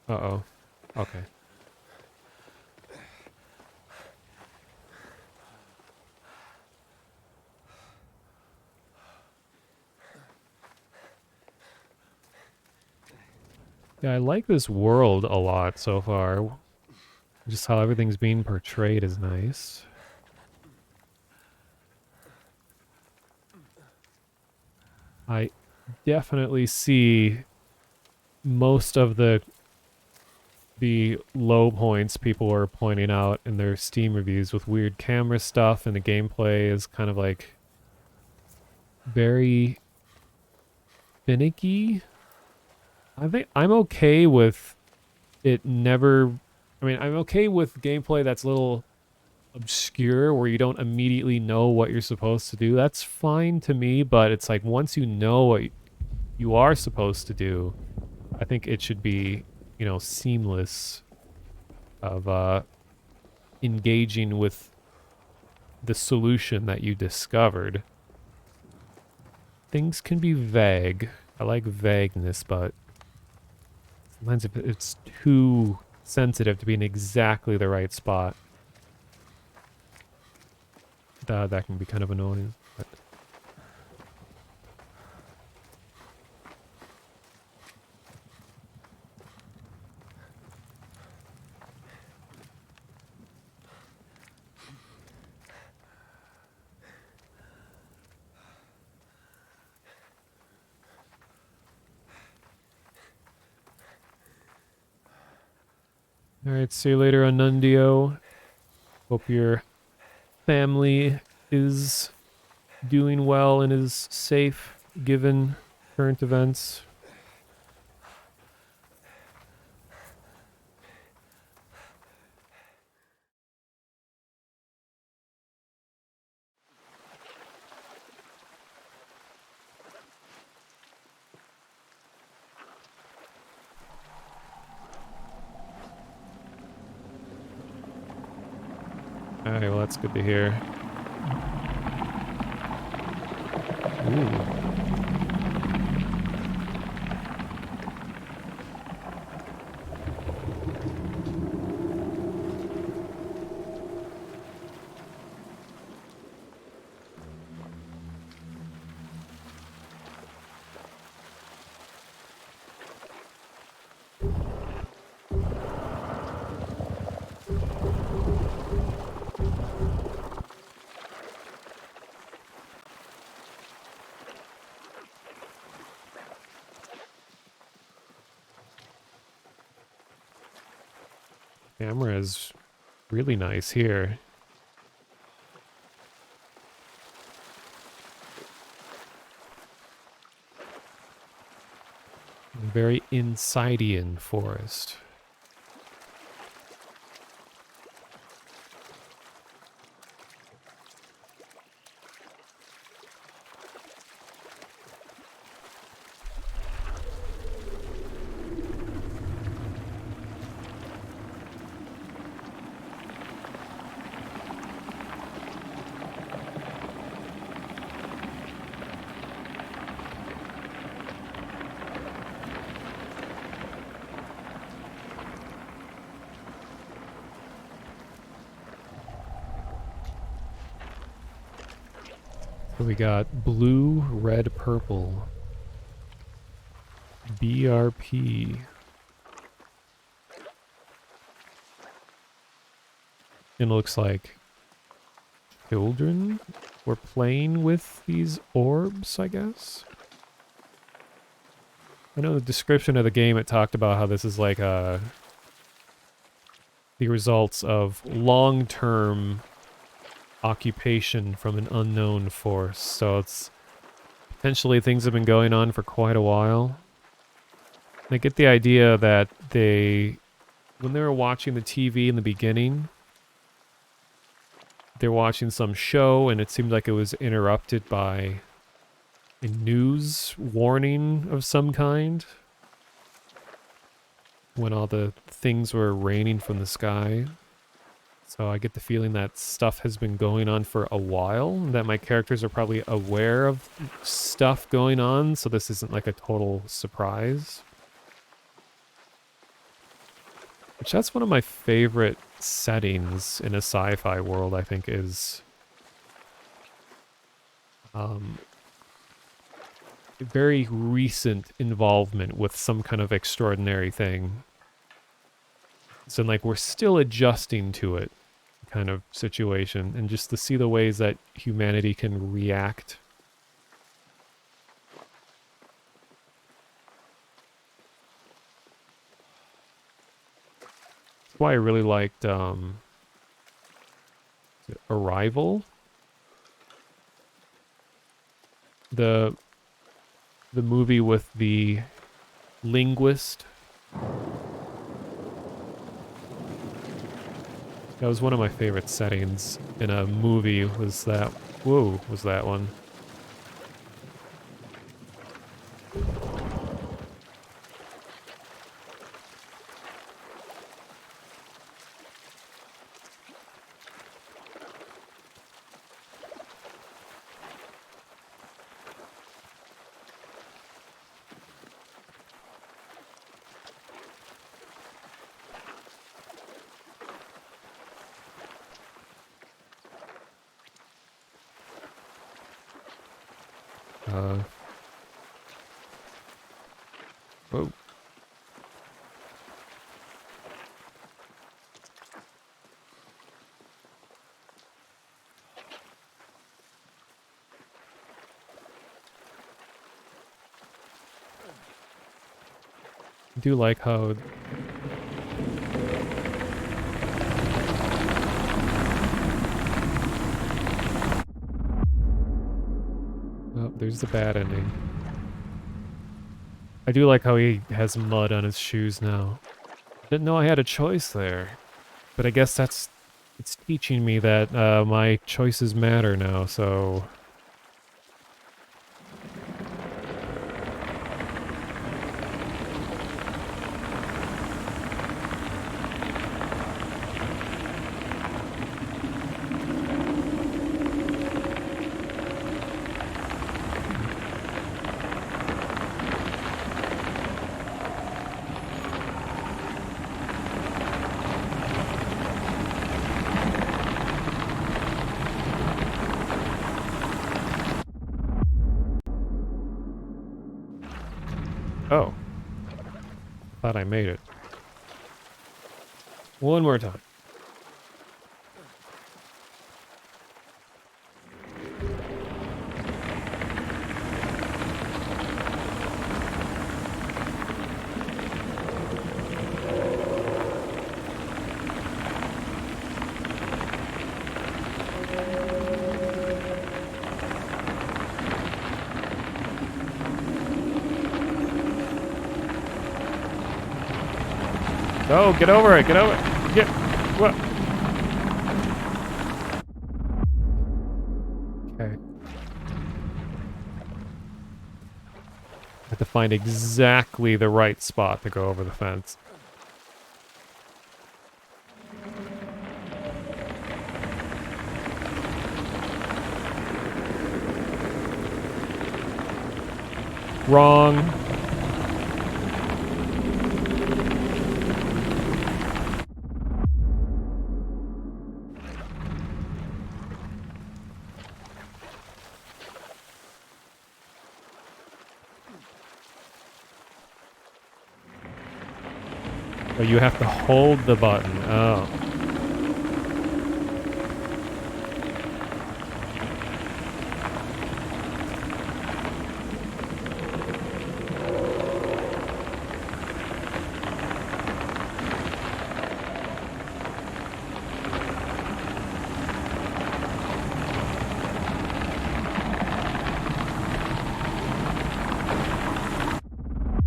Uh-oh. Okay. Yeah, I like this world a lot so far. Just how everything's being portrayed is nice. I definitely see most of the low points people are pointing out in their Steam reviews with weird camera stuff, and the gameplay is kind of like very finicky. I think I'm okay with it never... I mean, I'm okay with gameplay that's a little obscure where you don't immediately know what you're supposed to do. That's fine to me, but it's like once you know you are supposed to do, I think it should be, you know, seamless of engaging with the solution that you discovered. Things can be vague. I like vagueness, but sometimes if it's too sensitive to be in exactly the right spot, that can be kind of annoying. But all right, see you later, Anundio. Hope your family is doing well and is safe given current events. All right, well, that's good to hear. Ooh. Camera is really nice here. Very Insidian forest. So we got blue, red, purple. BRP. It looks like children were playing with these orbs, I guess. I know the description of the game, it talked about how this is like the results of long-term occupation from an unknown force. So it's potentially things have been going on for quite a while. I get the idea that when they were watching the TV in the beginning, they're watching some show and it seemed like it was interrupted by a news warning of some kind when all the things were raining from the sky. So I get the feeling that stuff has been going on for a while, that my characters are probably aware of stuff going on, so this isn't like a total surprise. Which that's one of my favorite settings in a sci-fi world, I think, is very recent involvement with some kind of extraordinary thing. So like we're still adjusting to it kind of situation, and just to see the ways that humanity can react. That's why I really liked Arrival. The movie with the linguist. That was one of my favorite settings in a movie, was that, whoa, was that one. Whoa. I do like how oh, there's the bad ending. I do like how he has mud on his shoes now. Didn't know I had a choice there. But I guess it's teaching me that my choices matter now, so oh, thought I made it. One more time. Oh, get over it, get over it. Get what? Okay. I have to find exactly the right spot to go over the fence. Wrong. Oh, you have to hold the button. Oh.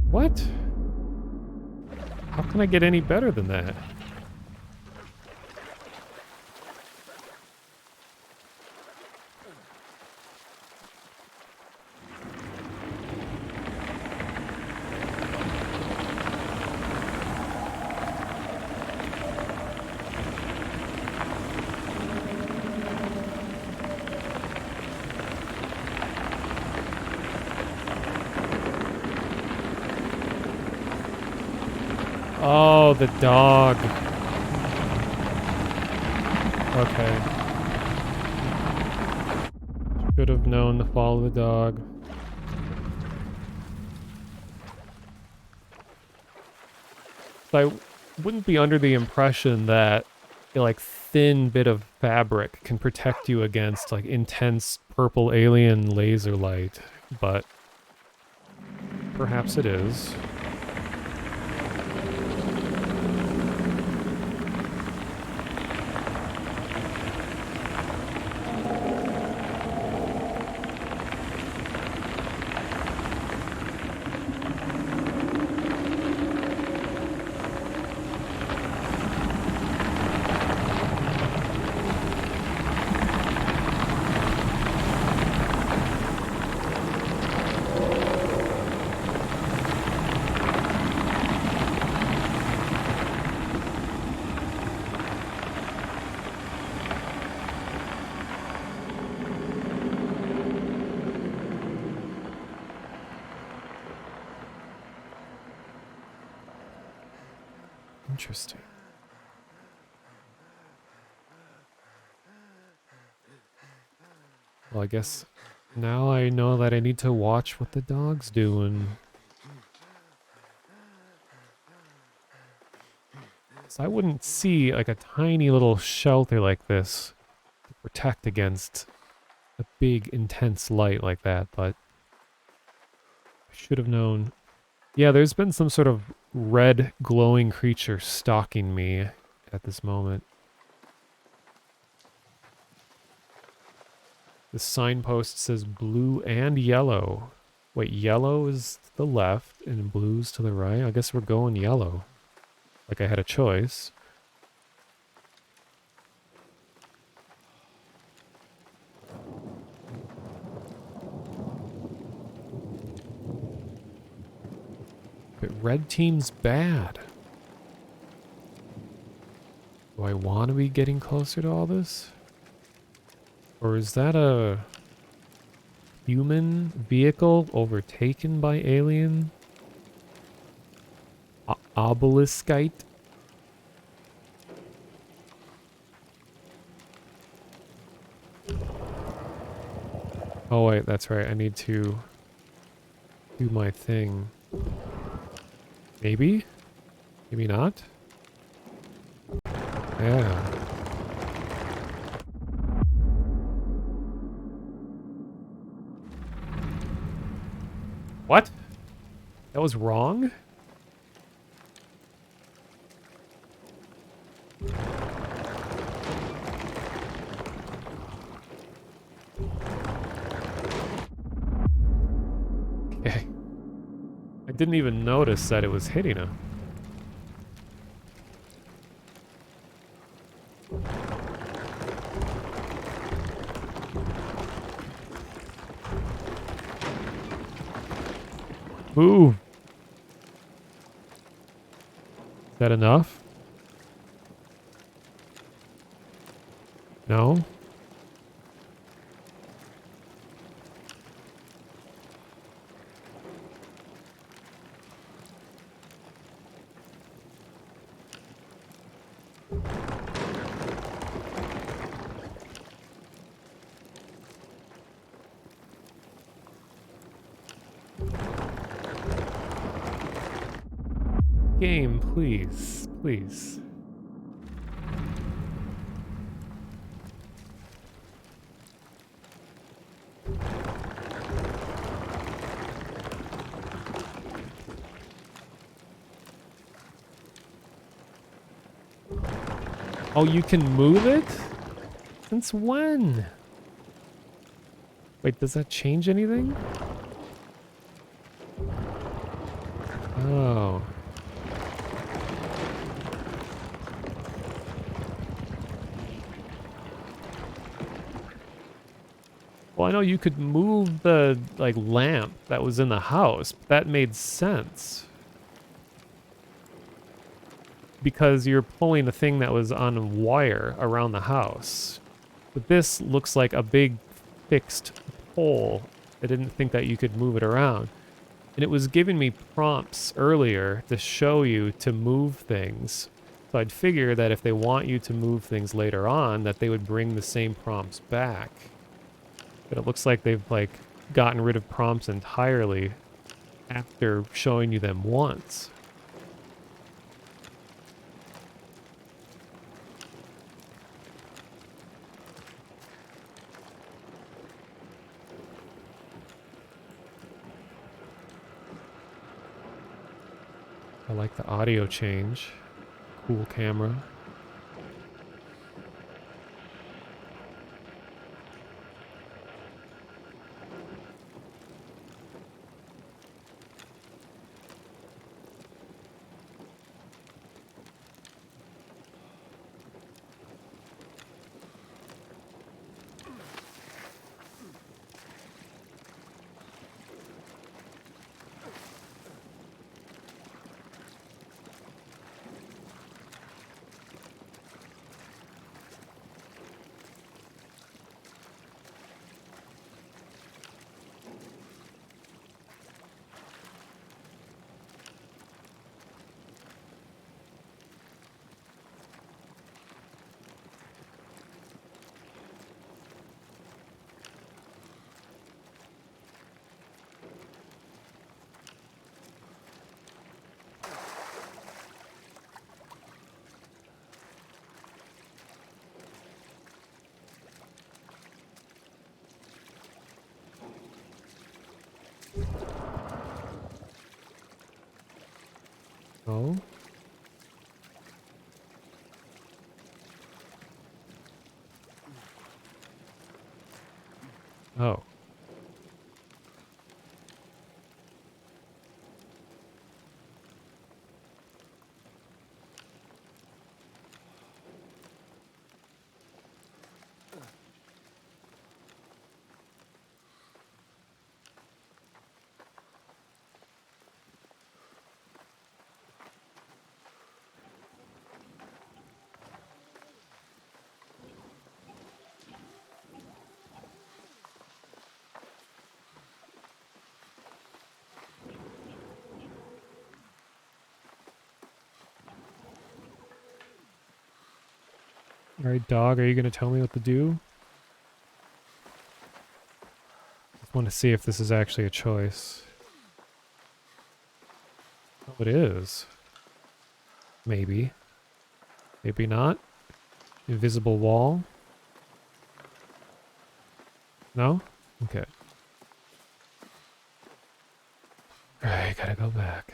What? How can I get any better than that? Oh, the dog. Okay. Should have known to follow the dog. So I wouldn't be under the impression that a like thin bit of fabric can protect you against like intense purple alien laser light, but perhaps it is. Interesting. Well, I guess Now I know that I need to watch what the dog's doing. So I wouldn't see like a tiny little shelter like this to protect against a big intense light like that, but I should have known. Yeah, there's been some sort of red glowing creature stalking me at this moment. The signpost says blue and yellow. Wait, yellow is to the left and blue's to the right? I guess we're going yellow. Like I had a choice. But red team's bad. Do I want to be getting closer to all this? Or is that a human vehicle overtaken by alien? Obeliskite? Oh wait, that's right. I need to do my thing. Maybe? Maybe not? Yeah. What? That was wrong? Okay. I didn't even notice that it was hitting him. Move! Is that enough? No? Game, please. Please. Oh, you can move it? Since when? Wait, does that change anything? Oh. Well, I know you could move the, like, lamp that was in the house. But that made sense. Because you're pulling a thing that was on a wire around the house. But this looks like a big fixed pole. I didn't think that you could move it around. And it was giving me prompts earlier to show you to move things. So I'd figure that if they want you to move things later on, that they would bring the same prompts back. But it looks like they've, like, gotten rid of prompts entirely after showing you them once. I like the audio change. Cool camera. Oh. Oh. Alright, dog, are you gonna tell me what to do? Just want to see if this is actually a choice. Oh, it is. Maybe. Maybe not. Invisible wall. No? Okay. Alright, gotta go back.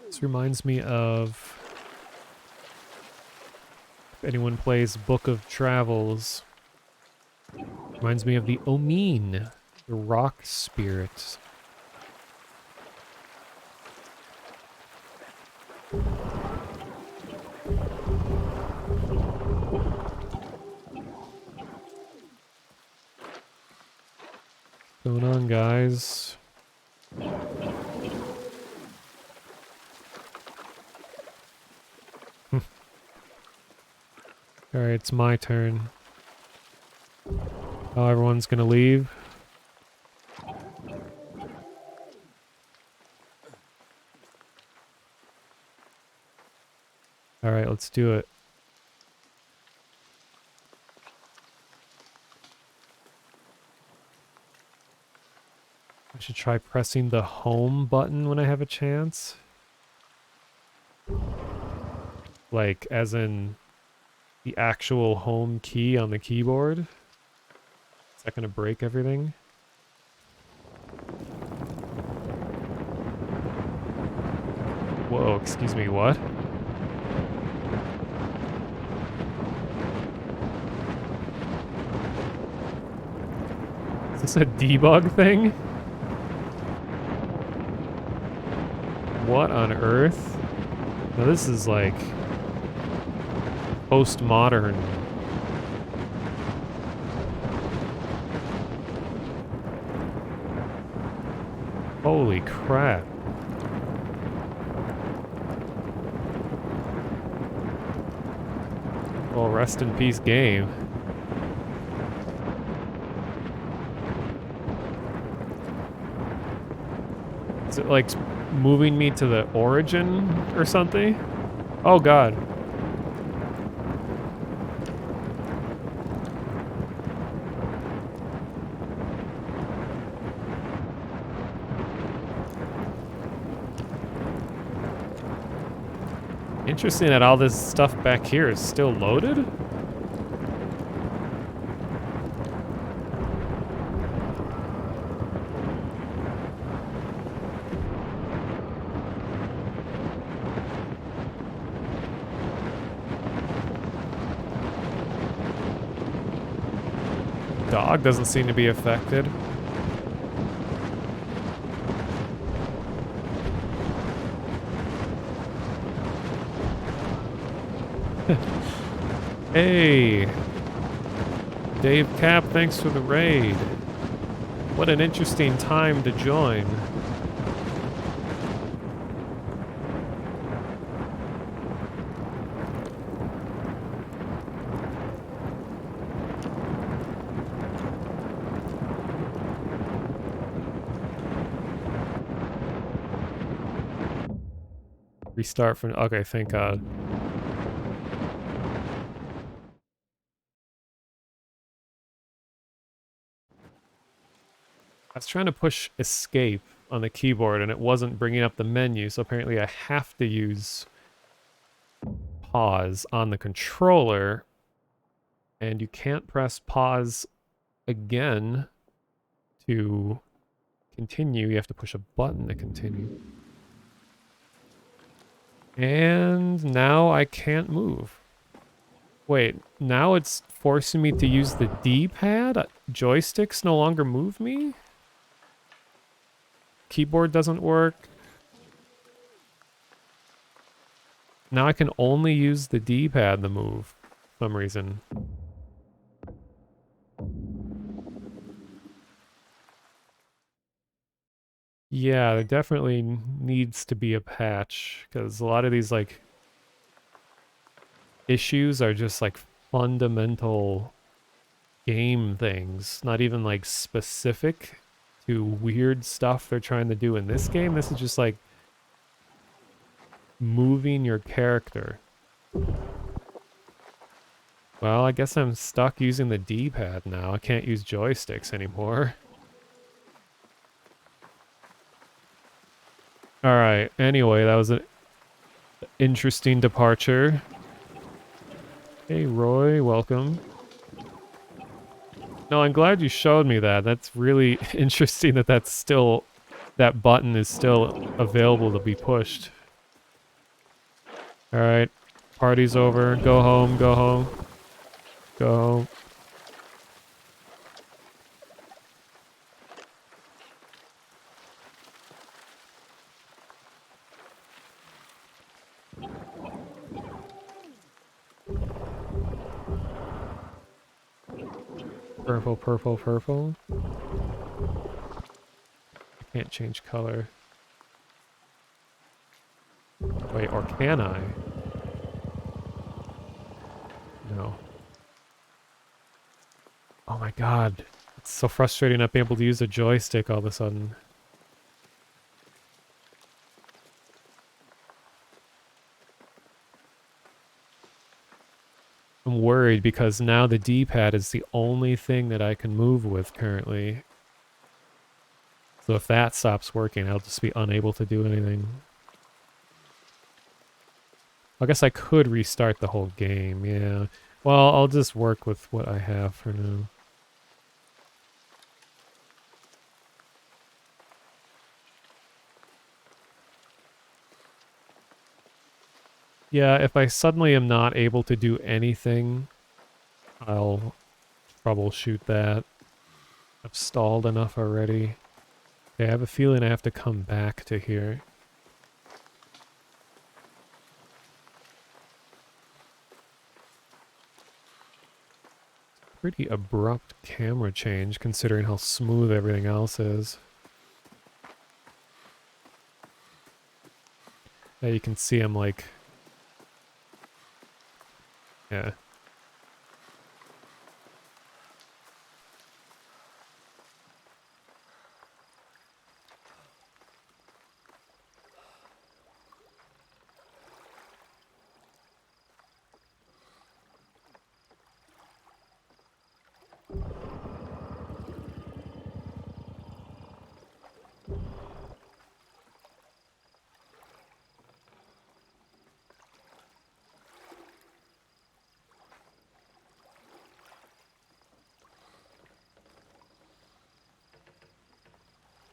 This reminds me of... If anyone plays Book of Travels, reminds me of the Omeen, the rock spirits. What's going on, guys? Alright, it's my turn. Oh, everyone's gonna leave. Alright, let's do it. I should try pressing the home button when I have a chance. Like, as in the actual home key on the keyboard. Is that gonna break everything? Whoa, excuse me, what? Is this a debug thing? What on earth? Now this is like postmodern. Holy crap. Well, rest in peace, game. Is it like moving me to the origin or something? Oh god. Interesting that all this stuff back here is still loaded? Dog doesn't seem to be affected. Hey! Dave Cap, thanks for the raid. What an interesting time to join. Restart from... Okay, thank God. I was trying to push escape on the keyboard and it wasn't bringing up the menu, so apparently I have to use pause on the controller, and you can't press pause again to continue. You have to push a button to continue. And now I can't move. Wait, now it's forcing me to use the D-pad? Joysticks no longer move me? Keyboard doesn't work. Now I can only use the D-pad to move for some reason. Yeah, there definitely needs to be a patch, because a lot of these, like, issues are just, like, fundamental game things, not even, like, specific to weird stuff they're trying to do in this game. This is just, like, moving your character. Well, I guess I'm stuck using the D-pad now. I can't use joysticks anymore. Alright, anyway, that was an interesting departure. Hey, Roy, welcome. No, I'm glad you showed me that. That's really interesting that that's still... that button is still available to be pushed. Alright, party's over. Go home, go home. Go home. Purple, purple, purple. I can't change color. Wait, or can I? No. Oh my god. It's so frustrating not being able to use a joystick all of a sudden. I'm worried because now the D-pad is the only thing that I can move with currently. So if that stops working, I'll just be unable to do anything. I guess I could restart the whole game, yeah. Well, I'll just work with what I have for now. Yeah, if I suddenly am not able to do anything, I'll troubleshoot that. I've stalled enough already. Okay, I have a feeling I have to come back to here. Pretty abrupt camera change considering how smooth everything else is. Yeah, you can see I'm like... yeah.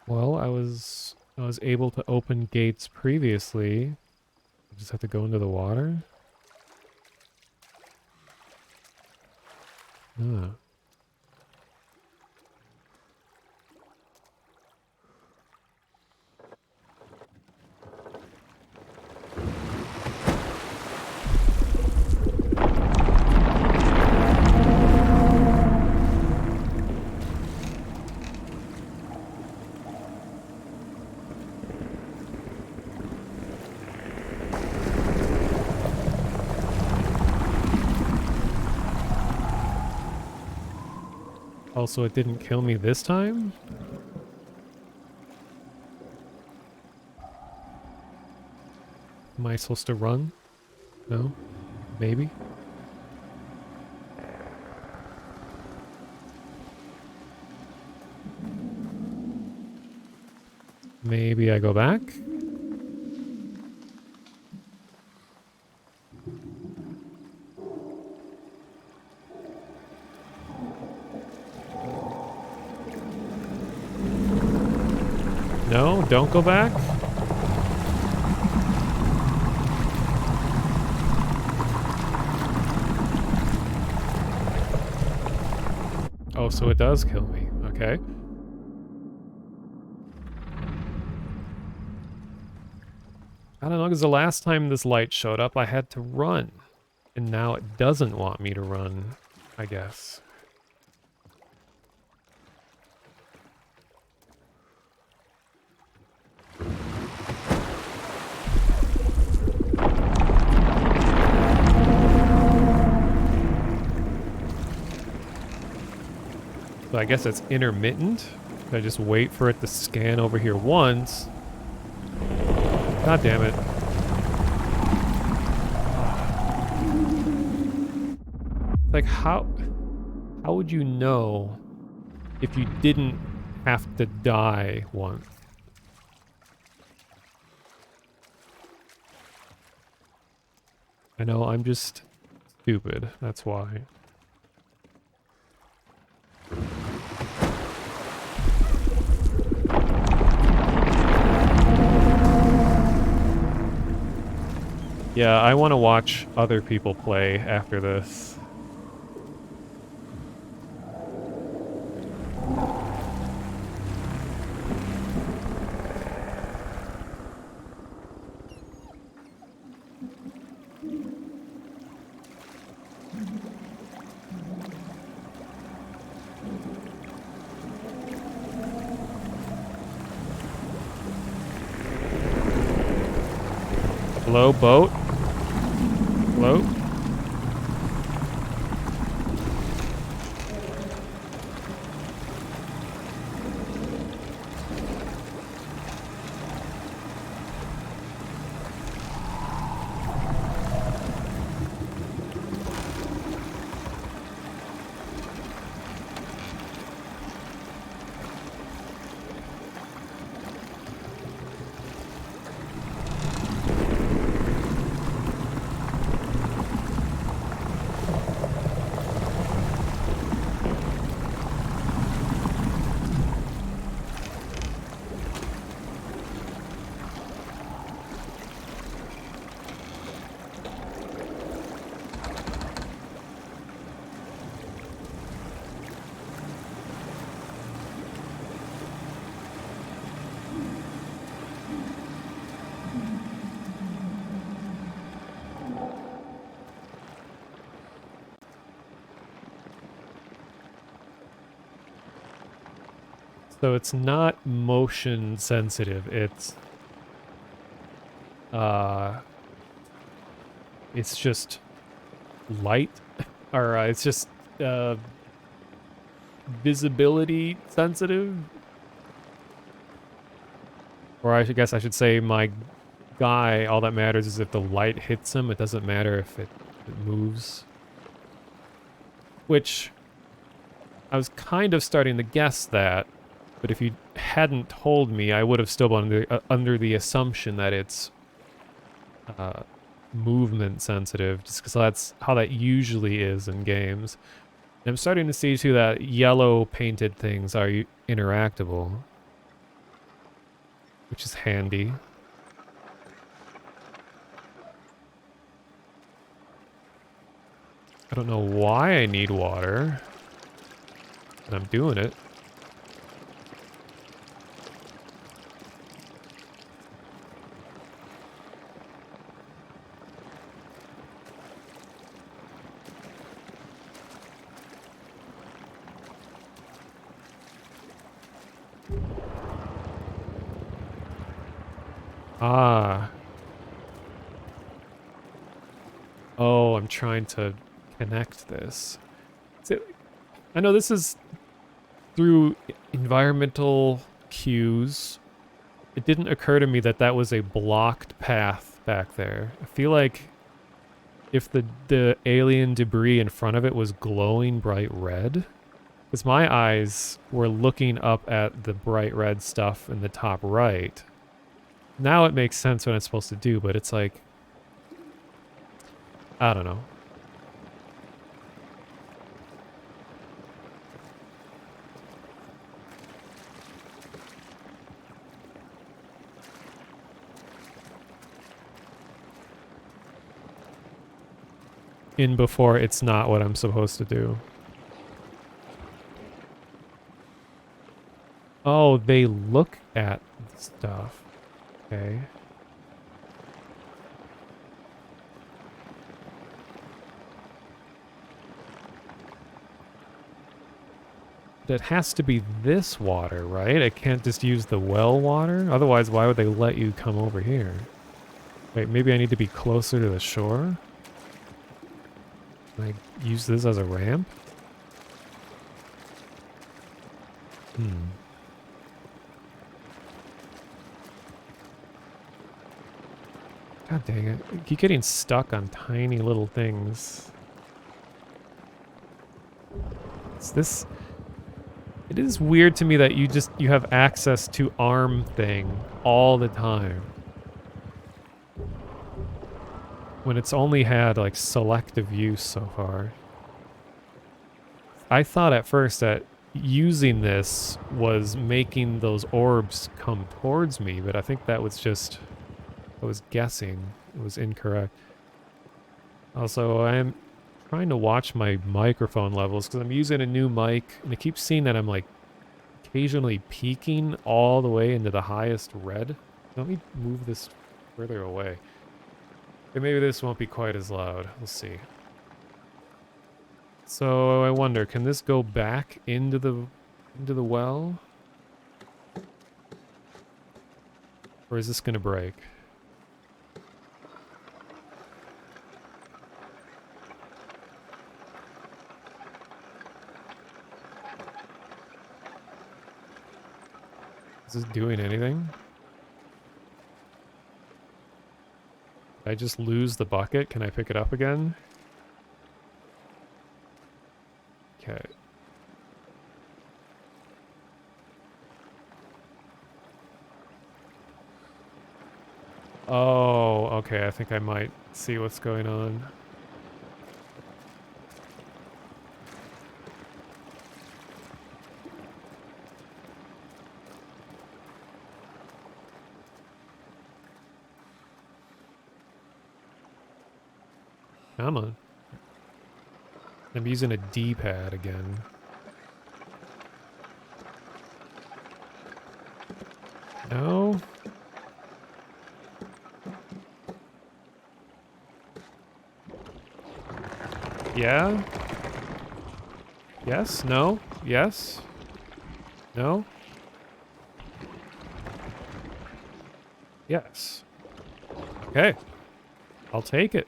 Well, I was able to open gates previously. I just have to go into the water? Ah. Also, it didn't kill me this time? Am I supposed to run? No? Maybe? Maybe I go back? No, don't go back? Oh, so it does kill me. Okay. I don't know, because the last time this light showed up, I had to run. And now it doesn't want me to run, I guess. So I guess it's intermittent. I just wait for it to scan over here once. God damn it. Like, how would you know if you didn't have to die once? I know, I'm just stupid. That's why. Yeah, I want to watch other people play after this. Hello, boat? Hello? So it's not motion sensitive, it's just light, or it's just visibility sensitive? Or I guess I should say my guy, all that matters is if the light hits him, it doesn't matter if it moves. Which, I was kind of starting to guess that, but if you hadn't told me, I would have still been under the assumption that it's movement sensitive, just because that's how that usually is in games. And I'm starting to see too that yellow painted things are interactable, which is handy. I don't know why I need water, and I'm doing it. Ah. Oh, I'm trying to connect this. So, I know this is through environmental cues. It didn't occur to me that that was a blocked path back there. I feel like if the alien debris in front of it was glowing bright red, because my eyes were looking up at the bright red stuff in the top right. Now it makes sense what I'm supposed to do, but it's like, I don't know. In before it's not what I'm supposed to do. Oh, they look at stuff. Okay. It has to be this water, right? It can't just use the well water? Otherwise, why would they let you come over here? Wait, maybe I need to be closer to the shore? Can I use this as a ramp? God dang it. I keep getting stuck on tiny little things. It's this... It is weird to me that you have access to arm thing all the time. When it's only had, like, selective use so far. I thought at first that using this was making those orbs come towards me, but I think that was just... I was guessing. It was incorrect. Also, I'm trying to watch my microphone levels because I'm using a new mic, and I keep seeing that I'm, like, occasionally peaking all the way into the highest red. Let me move this further away. Okay, maybe this won't be quite as loud. We'll see. So I wonder, can this go back into the well? Or is this gonna break? Is this doing anything? Did I just lose the bucket? Can I pick it up again? Okay. Oh, okay. I think I might see what's going on. Come on. I'm using a D-pad again. No? Yeah? Yes? No? Yes? No? Yes. Okay. I'll take it.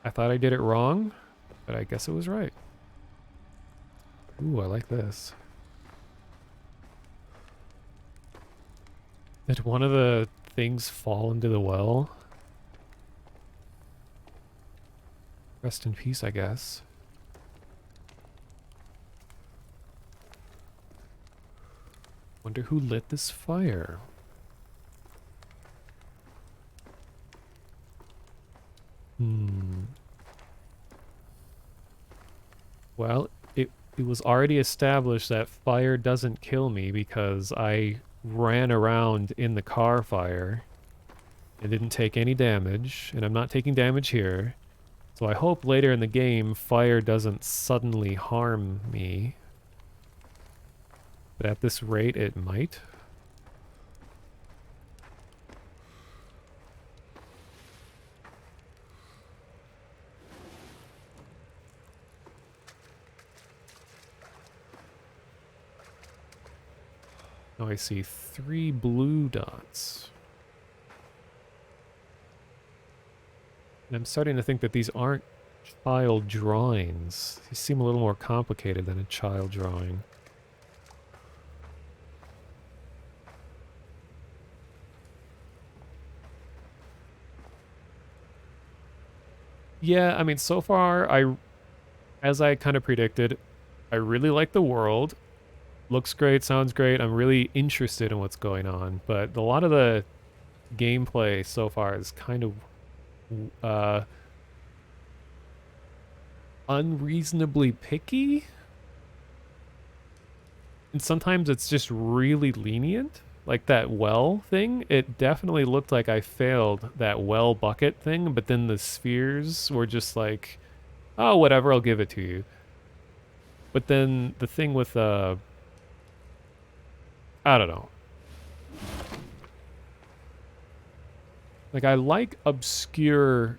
I thought I did it wrong, but I guess it was right. Ooh, I like this. Did one of the things fall into the well? Rest in peace, I guess. Wonder who lit this fire? Well, it was already established that fire doesn't kill me because I ran around in the car fire and didn't take any damage, and I'm not taking damage here. So I hope later in the game fire doesn't suddenly harm me. But at this rate, it might. Oh, I see 3 blue dots. And I'm starting to think that these aren't child drawings. These seem a little more complicated than a child drawing. Yeah, I mean, so far, as I kind of predicted, I really like the world. Looks great, sounds great. I'm really interested in what's going on, but a lot of the gameplay so far is kind of uh, unreasonably picky, and sometimes it's just really lenient. Like that well thing, it definitely looked like I failed that well bucket thing, but then the spheres were just like, oh, whatever, I'll give it to you. But then the thing with I don't know. Like I like obscure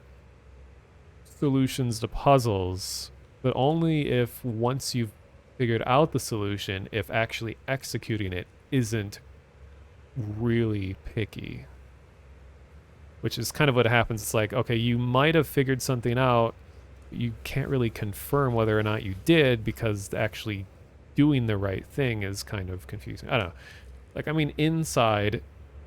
solutions to puzzles, but only if once you've figured out the solution, if actually executing it isn't really picky. Which is kind of what happens. It's like, okay, you might have figured something out. You can't really confirm whether or not you did because actually doing the right thing is kind of confusing. I don't know. Like, I mean, Inside,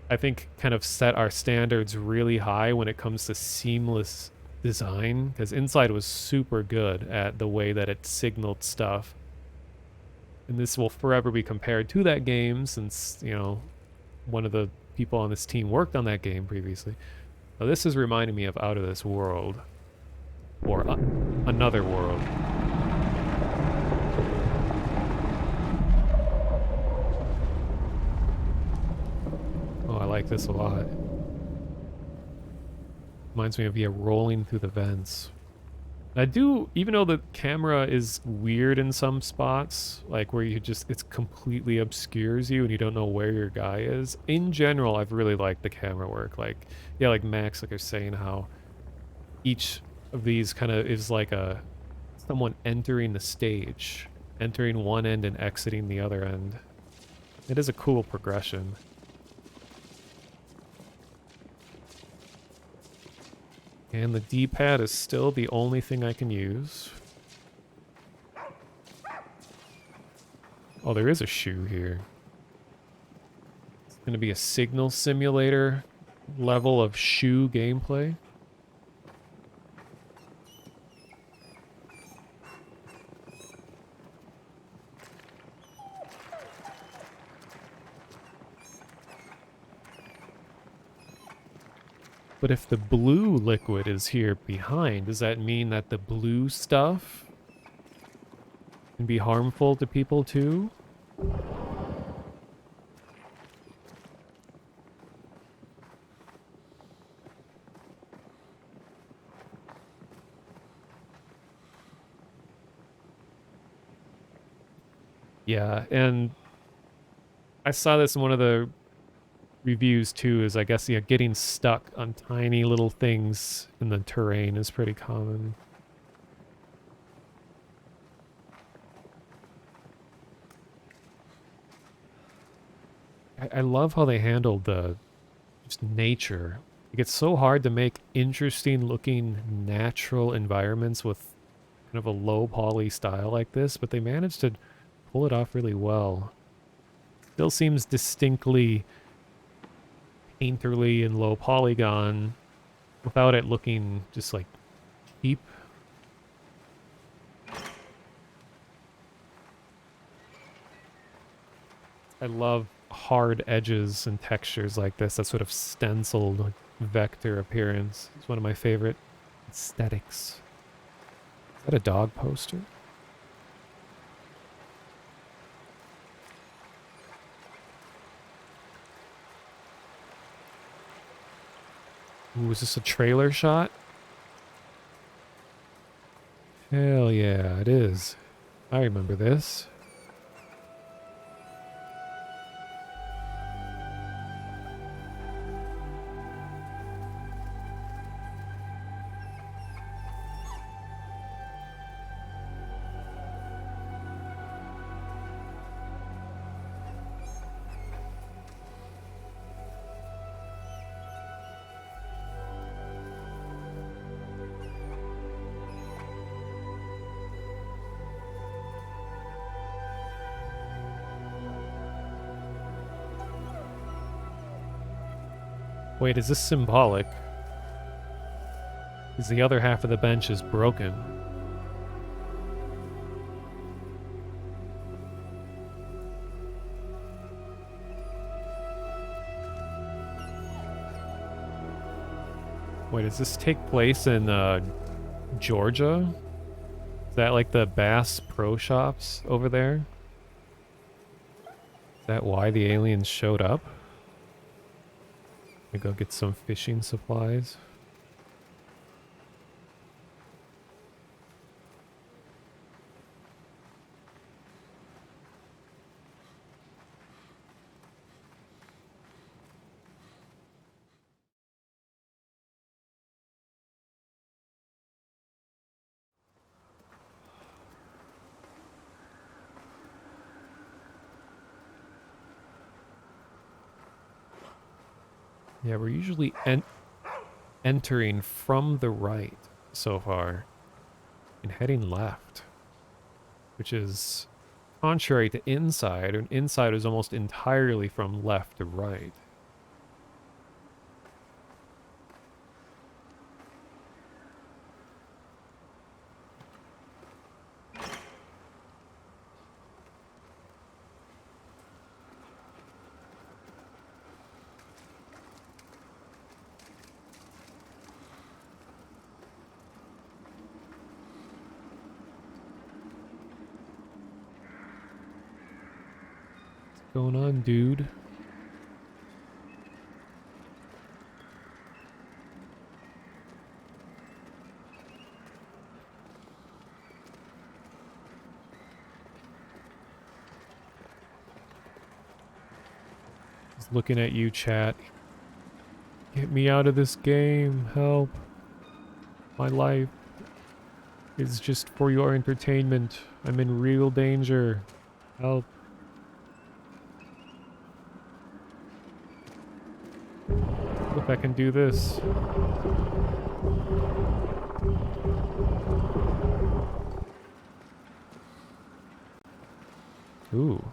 I think, kind of set our standards really high when it comes to seamless design, because Inside was super good at the way that it signaled stuff. And this will forever be compared to that game since, you know, one of the people on this team worked on that game previously. Now, this is reminding me of Out of This World, or Another World. Oh, I like this a lot. Reminds me of, yeah, rolling through the vents. I do, even though the camera is weird in some spots, like where you just, it's completely obscures you and you don't know where your guy is. In general, I've really liked the camera work. Like, yeah, like Max, like I was saying, how each of these kind of is like someone entering the stage, entering one end and exiting the other end. It is a cool progression. And the D-pad is still the only thing I can use. Oh, there is a shoe here. It's going to be a signal simulator level of shoe gameplay. But if the blue liquid is here behind, does that mean that the blue stuff can be harmful to people too? Yeah, and I saw this in one of the reviews too, is I guess, yeah, getting stuck on tiny little things in the terrain is pretty common. I love how they handled the just nature. Like, it's so hard to make interesting looking natural environments with kind of a low poly style like this, but they managed to pull it off really well. Still seems distinctly painterly and low polygon without it looking just like cheap. I love hard edges and textures like this, that sort of stenciled like, vector appearance. It's one of my favorite aesthetics. Is that a dog poster? Ooh, is this a trailer shot? Hell yeah, it is. I remember this. Wait, is this symbolic? Because the other half of the bench is broken. Wait, does this take place in Georgia? Is that like the Bass Pro Shops over there? Is that why the aliens showed up? I go get some fishing supplies. Yeah, we're usually entering from the right so far and heading left, which is contrary to inside, and inside is almost entirely from left to right. What's going on, dude? Just looking at you, chat. Get me out of this game. Help. My life is just for your entertainment. I'm in real danger. Help. What if I can do this? Ooh.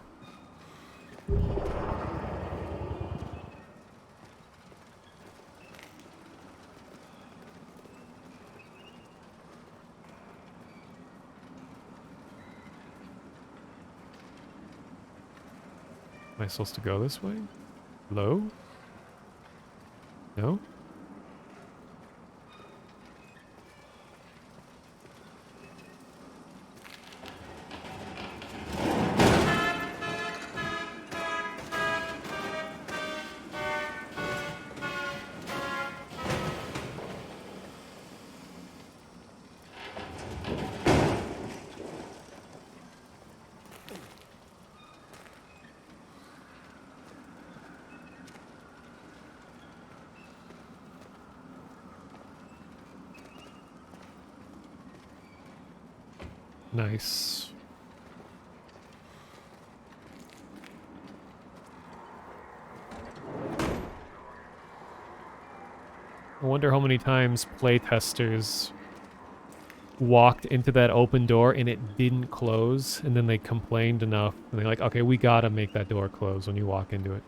Am I supposed to go this way? Hello? No? Nice. I wonder how many times playtesters walked into that open door and it didn't close, and then they complained enough, and they're like, okay, we gotta make that door close when you walk into it.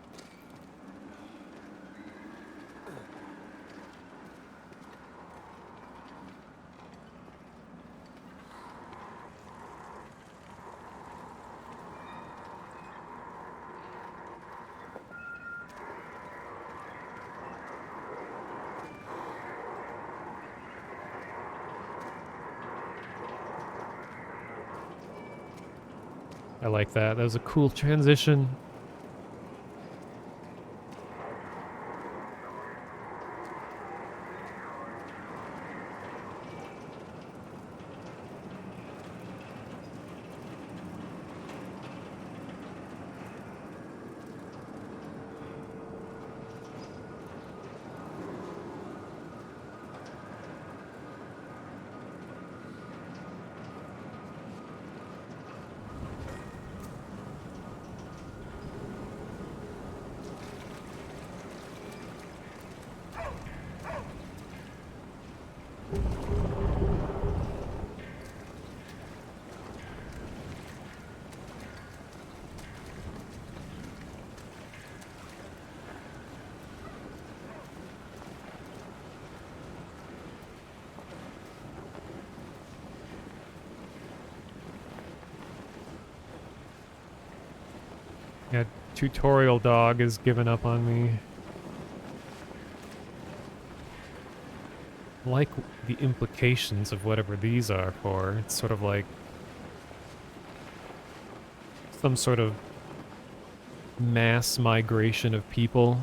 I like that. That was a cool transition. Yeah, tutorial dog is giving up on me. Like the implications of whatever these are for. It's sort of like some sort of mass migration of people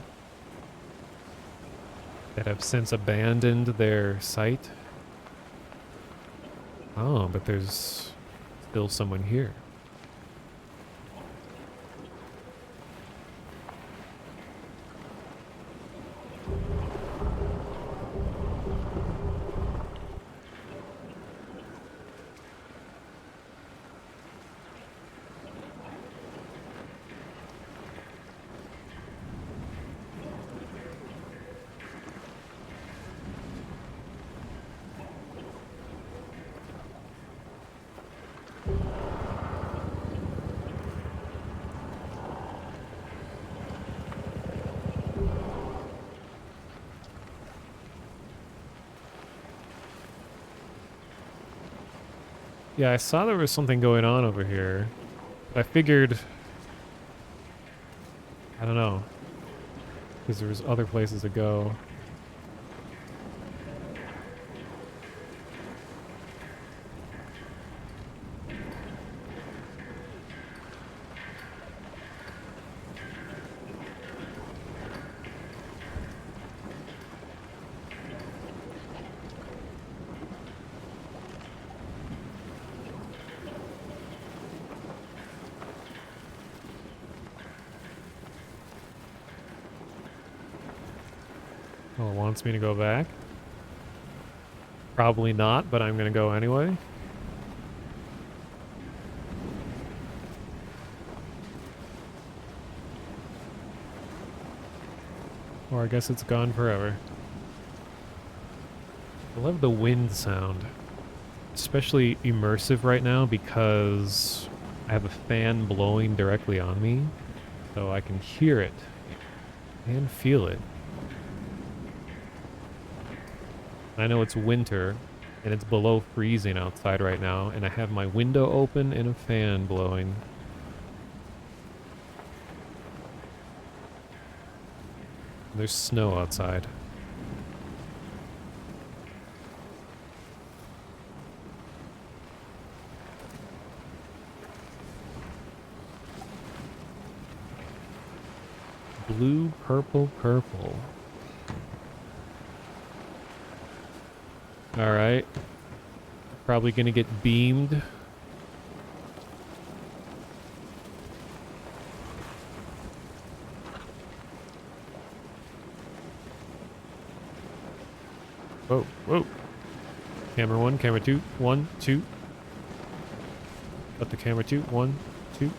that have since abandoned their site. Oh, but there's still someone here. Yeah, I saw there was something going on over here. I figured... I don't know. Because there was other places to go. Oh, it wants me to go back? Probably not, but I'm gonna go anyway. Or I guess it's gone forever. I love the wind sound. Especially immersive right now because I have a fan blowing directly on me. So I can hear it and feel it. I know it's winter and it's below freezing outside right now, and I have my window open and a fan blowing. There's snow outside. Blue, purple, purple. Alright. Probably gonna get beamed. Whoa, whoa. Camera 1, camera 2, 1, 2. Got the camera 2, 1, 2.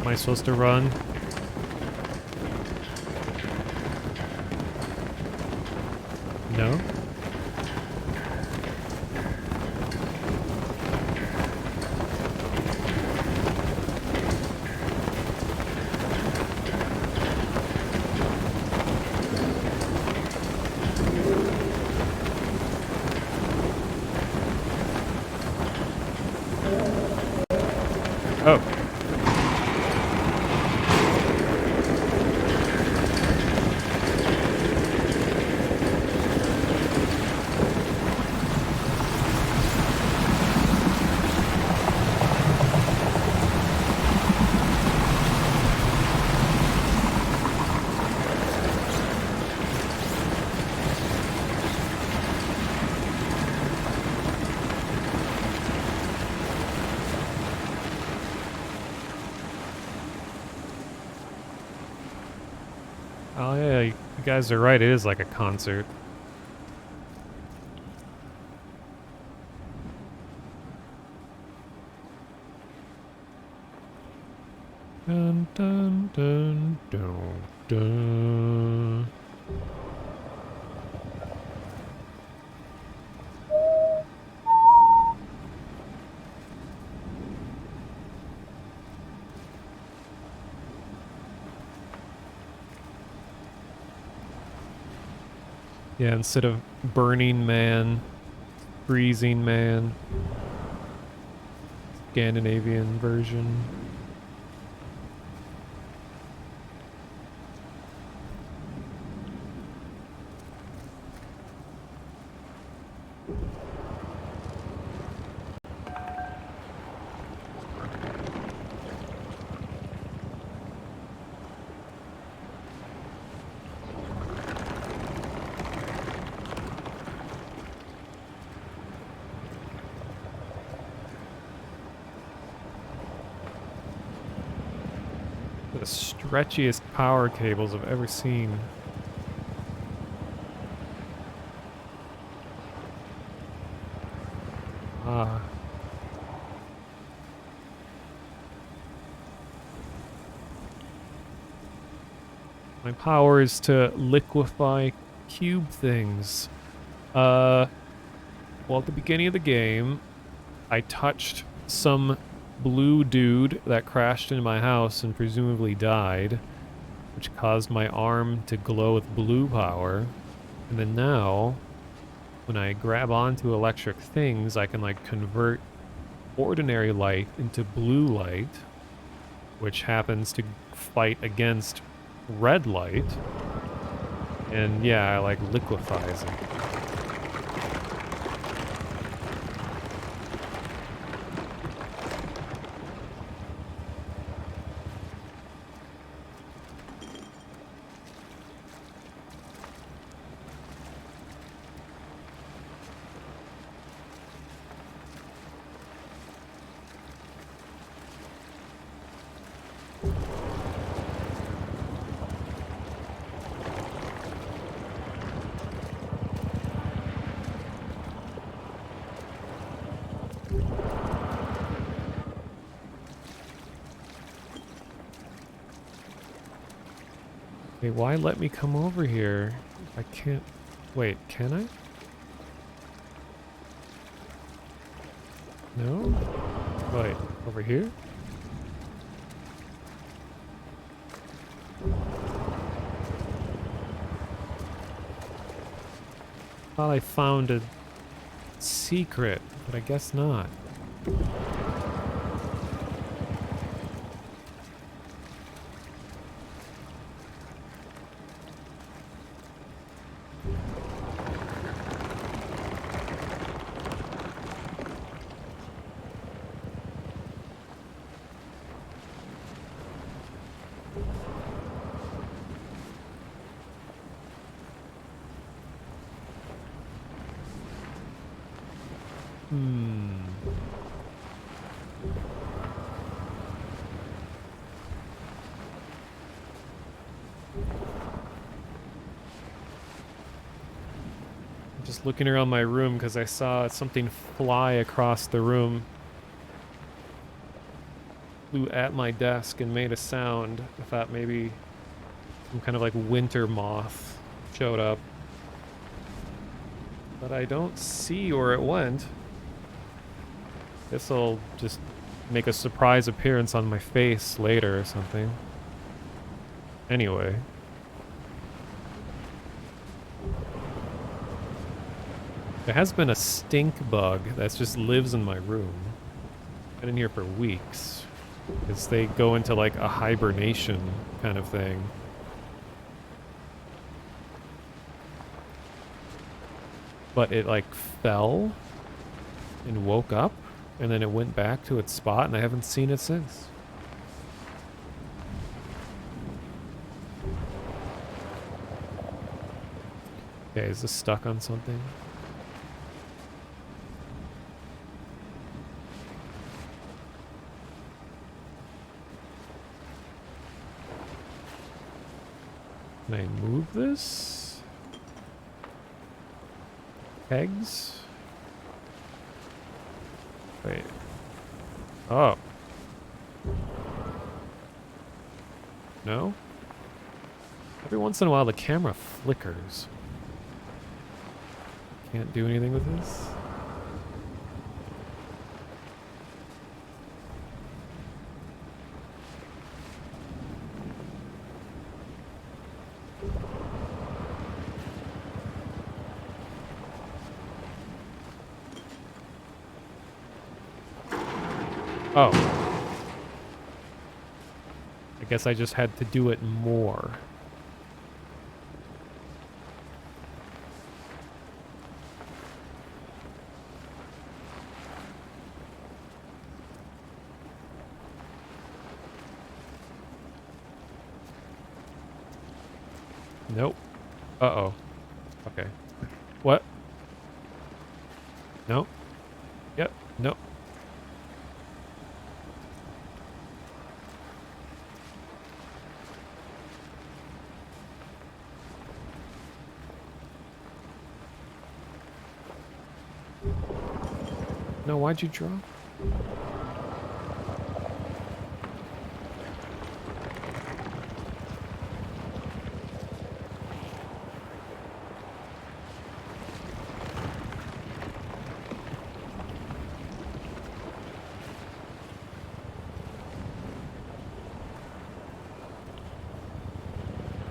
Am I supposed to run? No? Oh. Oh yeah, you guys are right. It is like a concert. Dun dun dun dun dun. Yeah, instead of Burning Man, Freezing Man, Scandinavian version. The stretchiest power cables I've ever seen. Ah. My power is to liquefy cube things. Well, at the beginning of the game, I touched some blue dude that crashed into my house and presumably died, which caused my arm to glow with blue power. And then now, when I grab onto electric things, I can like convert ordinary light into blue light, which happens to fight against red light. And yeah, like liquefies it. Wait, why let me come over here? I can't... Wait, can I? No? Wait, over here? Thought I found a secret, but I guess not. Just looking around my room because I saw something fly across the room. Flew at my desk and made a sound. I thought maybe some kind of like winter moth showed up. But I don't see where it went. Guess I'll just make a surprise appearance on my face later or something. Anyway. There has been a stink bug that just lives in my room. Been in here for weeks. Because they go into like a hibernation kind of thing. But it like fell and woke up and then it went back to its spot and I haven't seen it since. Okay, is this stuck on something? Can I move this? Eggs? Wait. Oh. No? Every once in a while the camera flickers. Can't do anything with this? Oh. I guess I just had to do it more. Nope. Uh-oh. Okay. What? No. Yep. Nope. No, why'd you drop?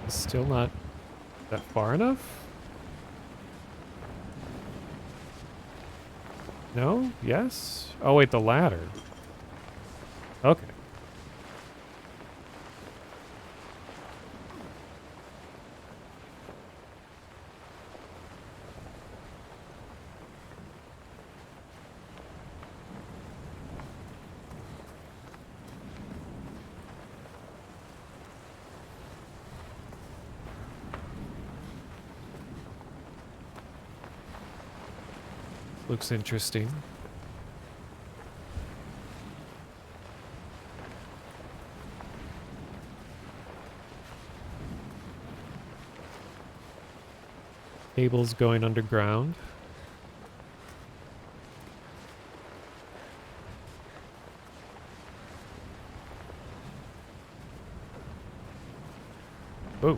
Still not that far enough? No? Yes? Oh wait, the ladder. Okay. Looks interesting. Cables going underground. Oh.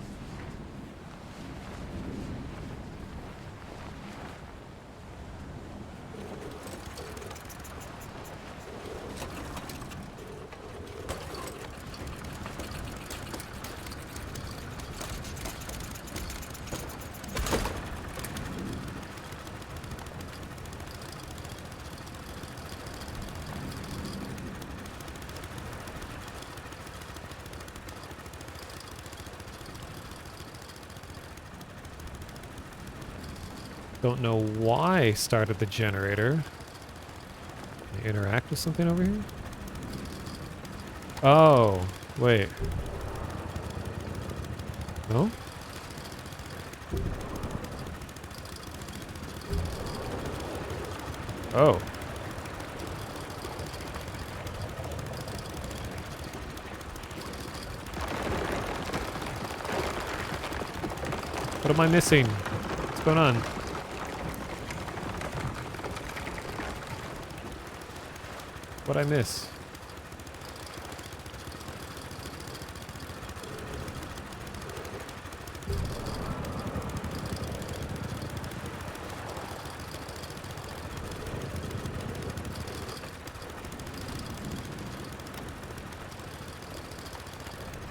Don't know why I started the generator. Can I interact with something over here? Oh, wait. No? Oh. What am I missing? What's going on? What'd I miss?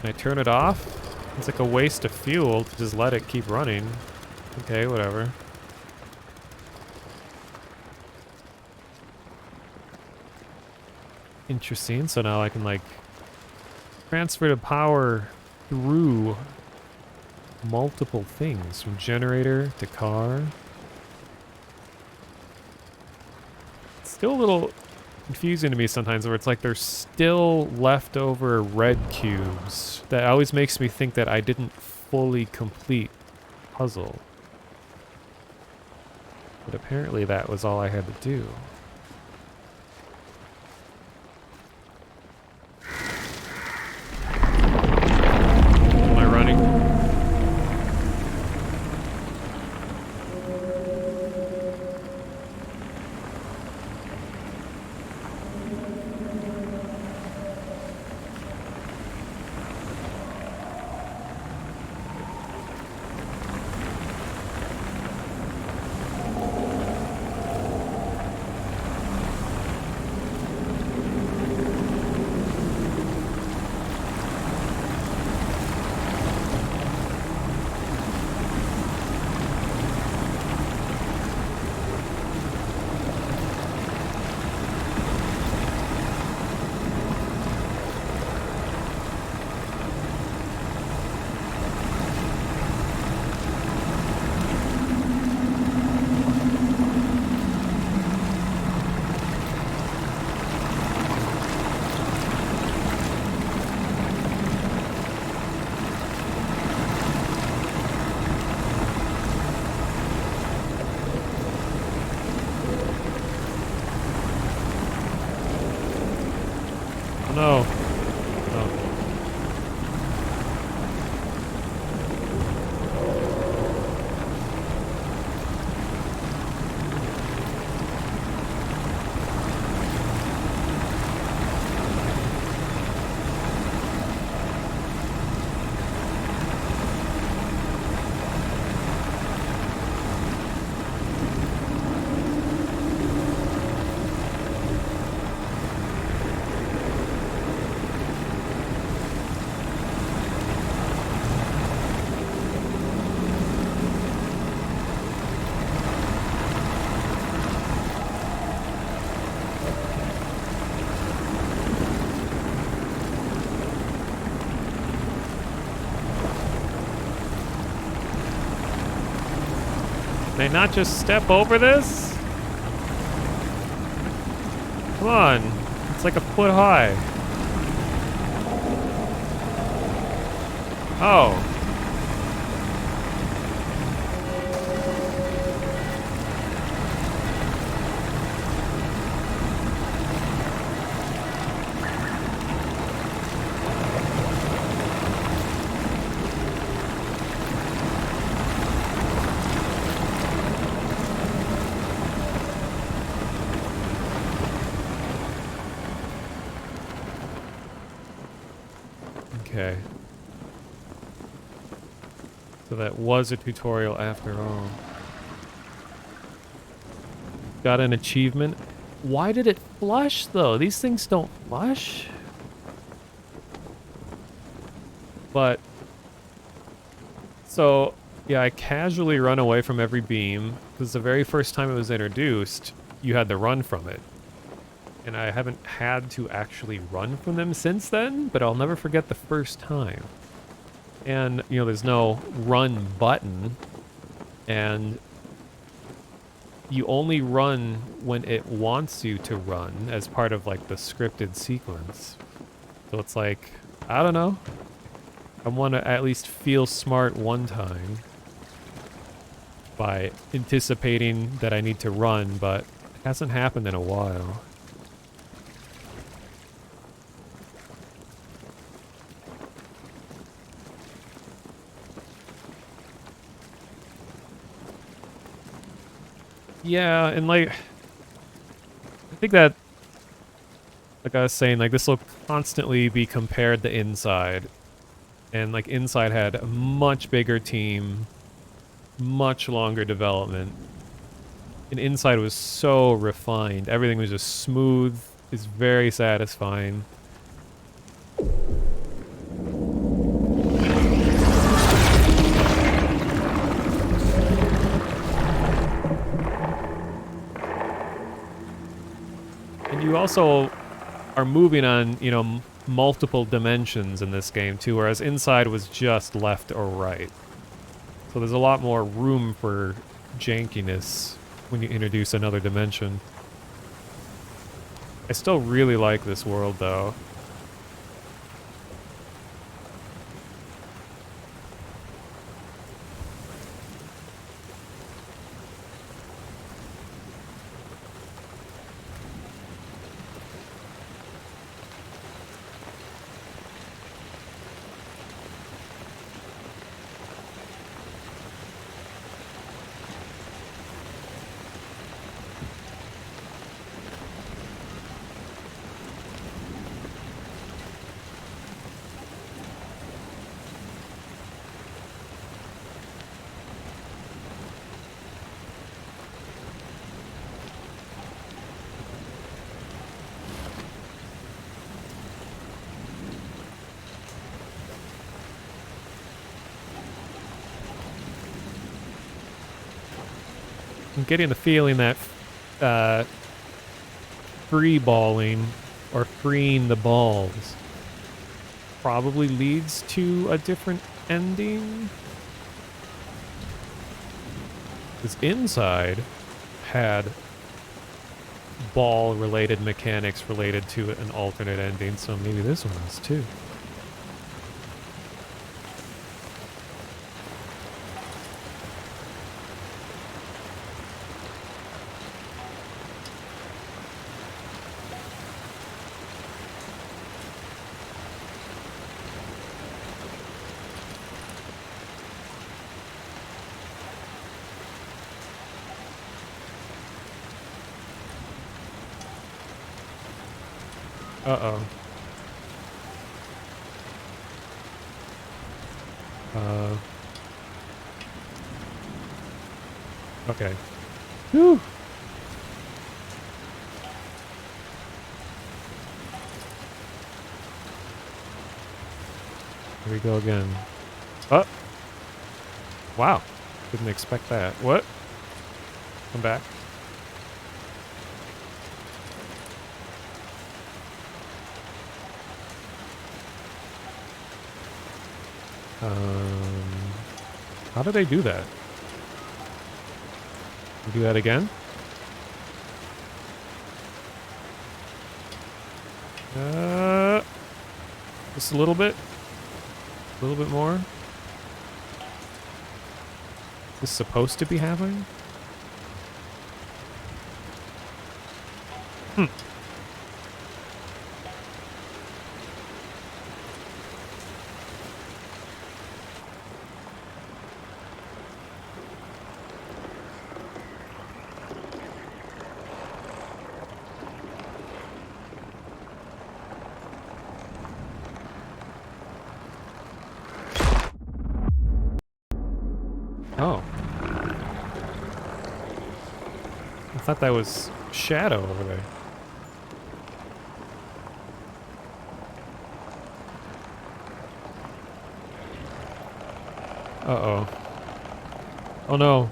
Can I turn it off? It's like a waste of fuel to just let it keep running. Okay, whatever. Interesting. So now I can like transfer the power through multiple things, from generator to car. It's still a little confusing to me sometimes, where it's like there's still leftover red cubes. That always makes me think that I didn't fully complete the puzzle. But apparently that was all I had to do. Am I running? no. Oh. Can I not just step over this? Come on. It's like a foot high. Oh. Okay. So that was a tutorial after all. Got an achievement. Why did it flush though? These things don't flush. But so yeah, I casually run away from every beam because the very first time it was introduced, you had to run from it. And I haven't had to actually run from them since then, but I'll never forget the first time. And, you know, there's no run button, and you only run when it wants you to run as part of, like, the scripted sequence. So it's like, I don't know. I want to at least feel smart one time by anticipating that I need to run, but it hasn't happened in a while. Yeah, and like, I think that, like I was saying, like this will constantly be compared to Inside. And like Inside had a much bigger team, much longer development. And Inside was so refined. Everything was just smooth. It's very satisfying. And you also are moving on, you know, multiple dimensions in this game too, whereas Inside was just left or right. So there's a lot more room for jankiness when you introduce another dimension. I still really like this world though. I'm getting the feeling that free balling or freeing the balls probably leads to a different ending. Because Inside had ball-related mechanics related to an alternate ending, so maybe this one is too. Uh-oh. Okay. Whew. Here we go again. Oh! Wow. Didn't expect that. What? Come back. How do they do that? Do that again? Just a little bit? A little bit more? Is this supposed to be happening? Oh. I thought that was shadow over there. Uh-oh. Oh no.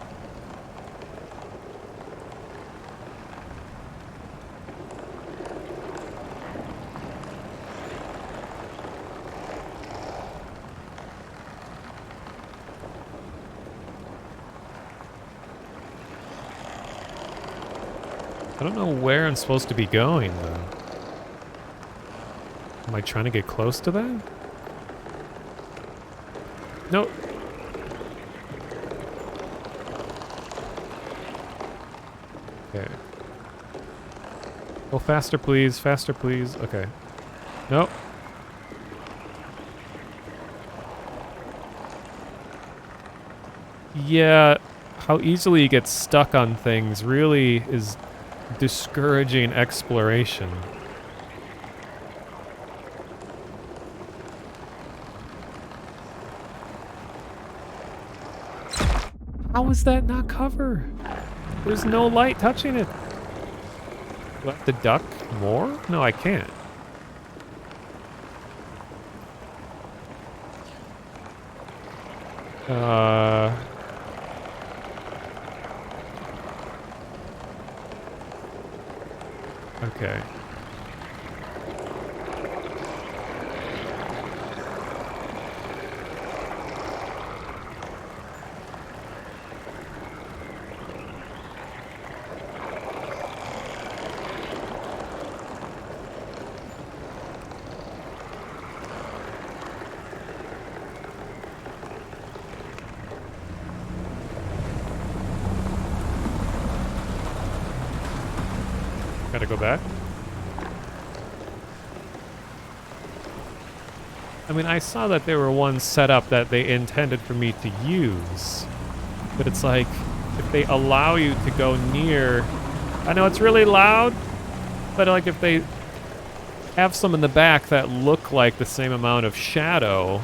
I don't know where I'm supposed to be going, though. Am I trying to get close to that? Nope. Okay. Go faster, please. Faster, please. Okay. Nope. Yeah, how easily you get stuck on things really is discouraging exploration. How is that not cover? There's no light touching it. Do I have to duck more? No, I can't. Okay. Gotta go back. I mean, I saw that there were ones set up that they intended for me to use. But it's like, if they allow you to go near... I know it's really loud, but like if they have some in the back that look like the same amount of shadow,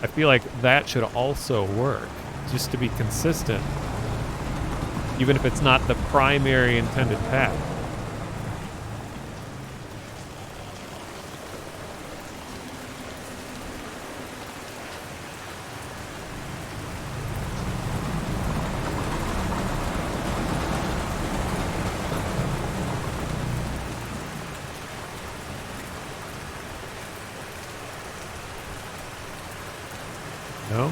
I feel like that should also work, just to be consistent. Even if it's not the primary intended path. No?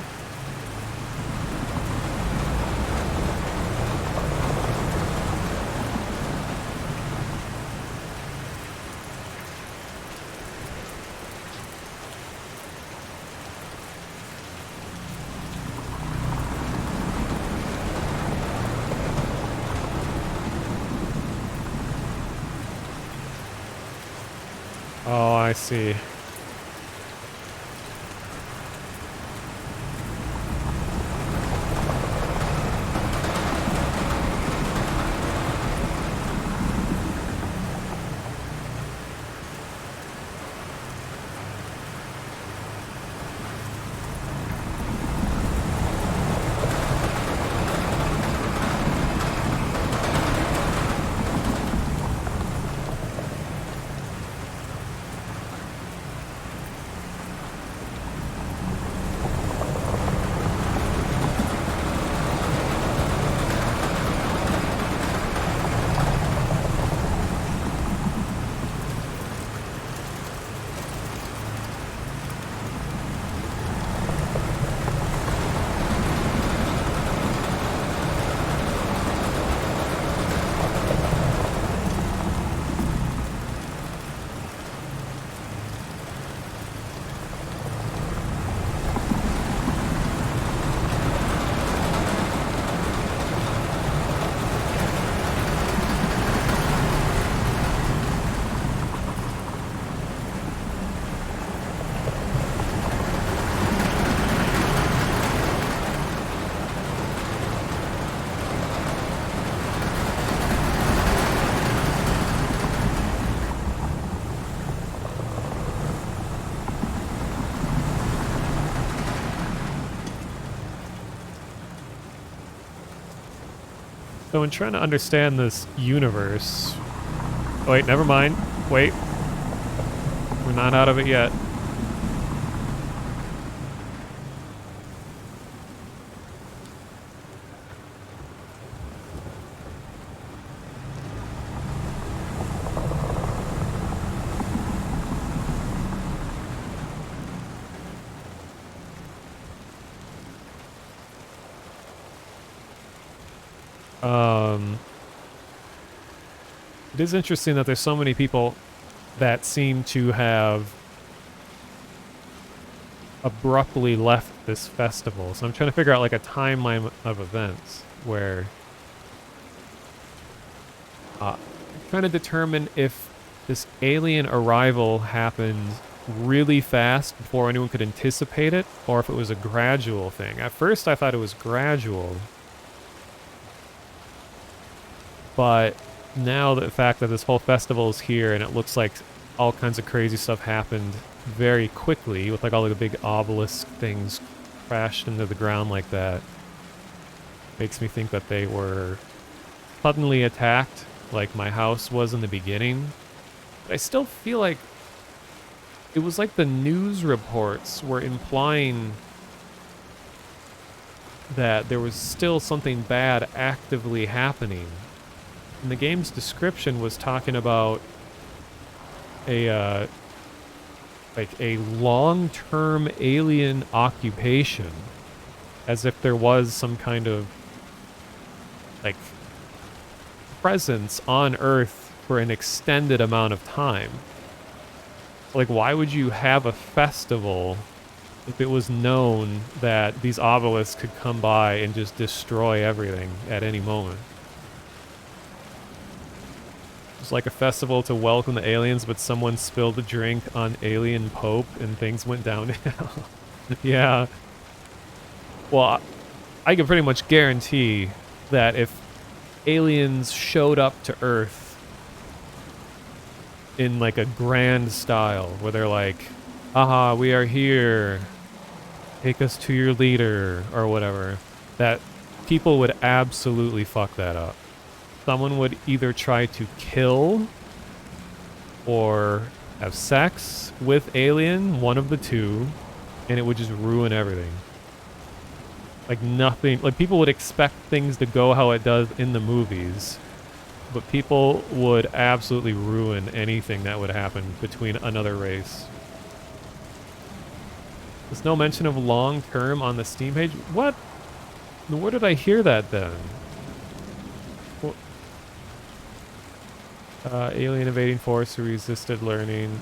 Oh, I see. So in trying to understand this universe... Oh, wait, never mind. Wait. We're not out of it yet. It is interesting that there's so many people that seem to have abruptly left this festival. So I'm trying to figure out like a timeline of events where trying to determine if this alien arrival happened really fast before anyone could anticipate it, or if it was a gradual thing. At first I thought it was gradual, but now the fact that this whole festival is here and it looks like all kinds of crazy stuff happened very quickly with like all the big obelisk things crashed into the ground like that, makes me think that they were suddenly attacked like my house was in the beginning. But I still feel like it was like the news reports were implying that there was still something bad actively happening. And the game's description was talking about a like a long-term alien occupation, as if there was some kind of like presence on Earth for an extended amount of time. Like, why would you have a festival if it was known that these obelisks could come by and just destroy everything at any moment? It's like a festival to welcome the aliens, but someone spilled a drink on Alien Pope and things went downhill. Yeah. Well, I can pretty much guarantee that if aliens showed up to Earth in like a grand style, where they're like, aha, we are here, take us to your leader, or whatever, that people would absolutely fuck that up. Someone would either try to kill or have sex with alien, one of the two, and it would just ruin everything. Like nothing, like people would expect things to go how it does in the movies, but people would absolutely ruin anything that would happen between another race. There's no mention of long term on the Steam page. What? Where did I hear that then? Alien invading force who resisted learning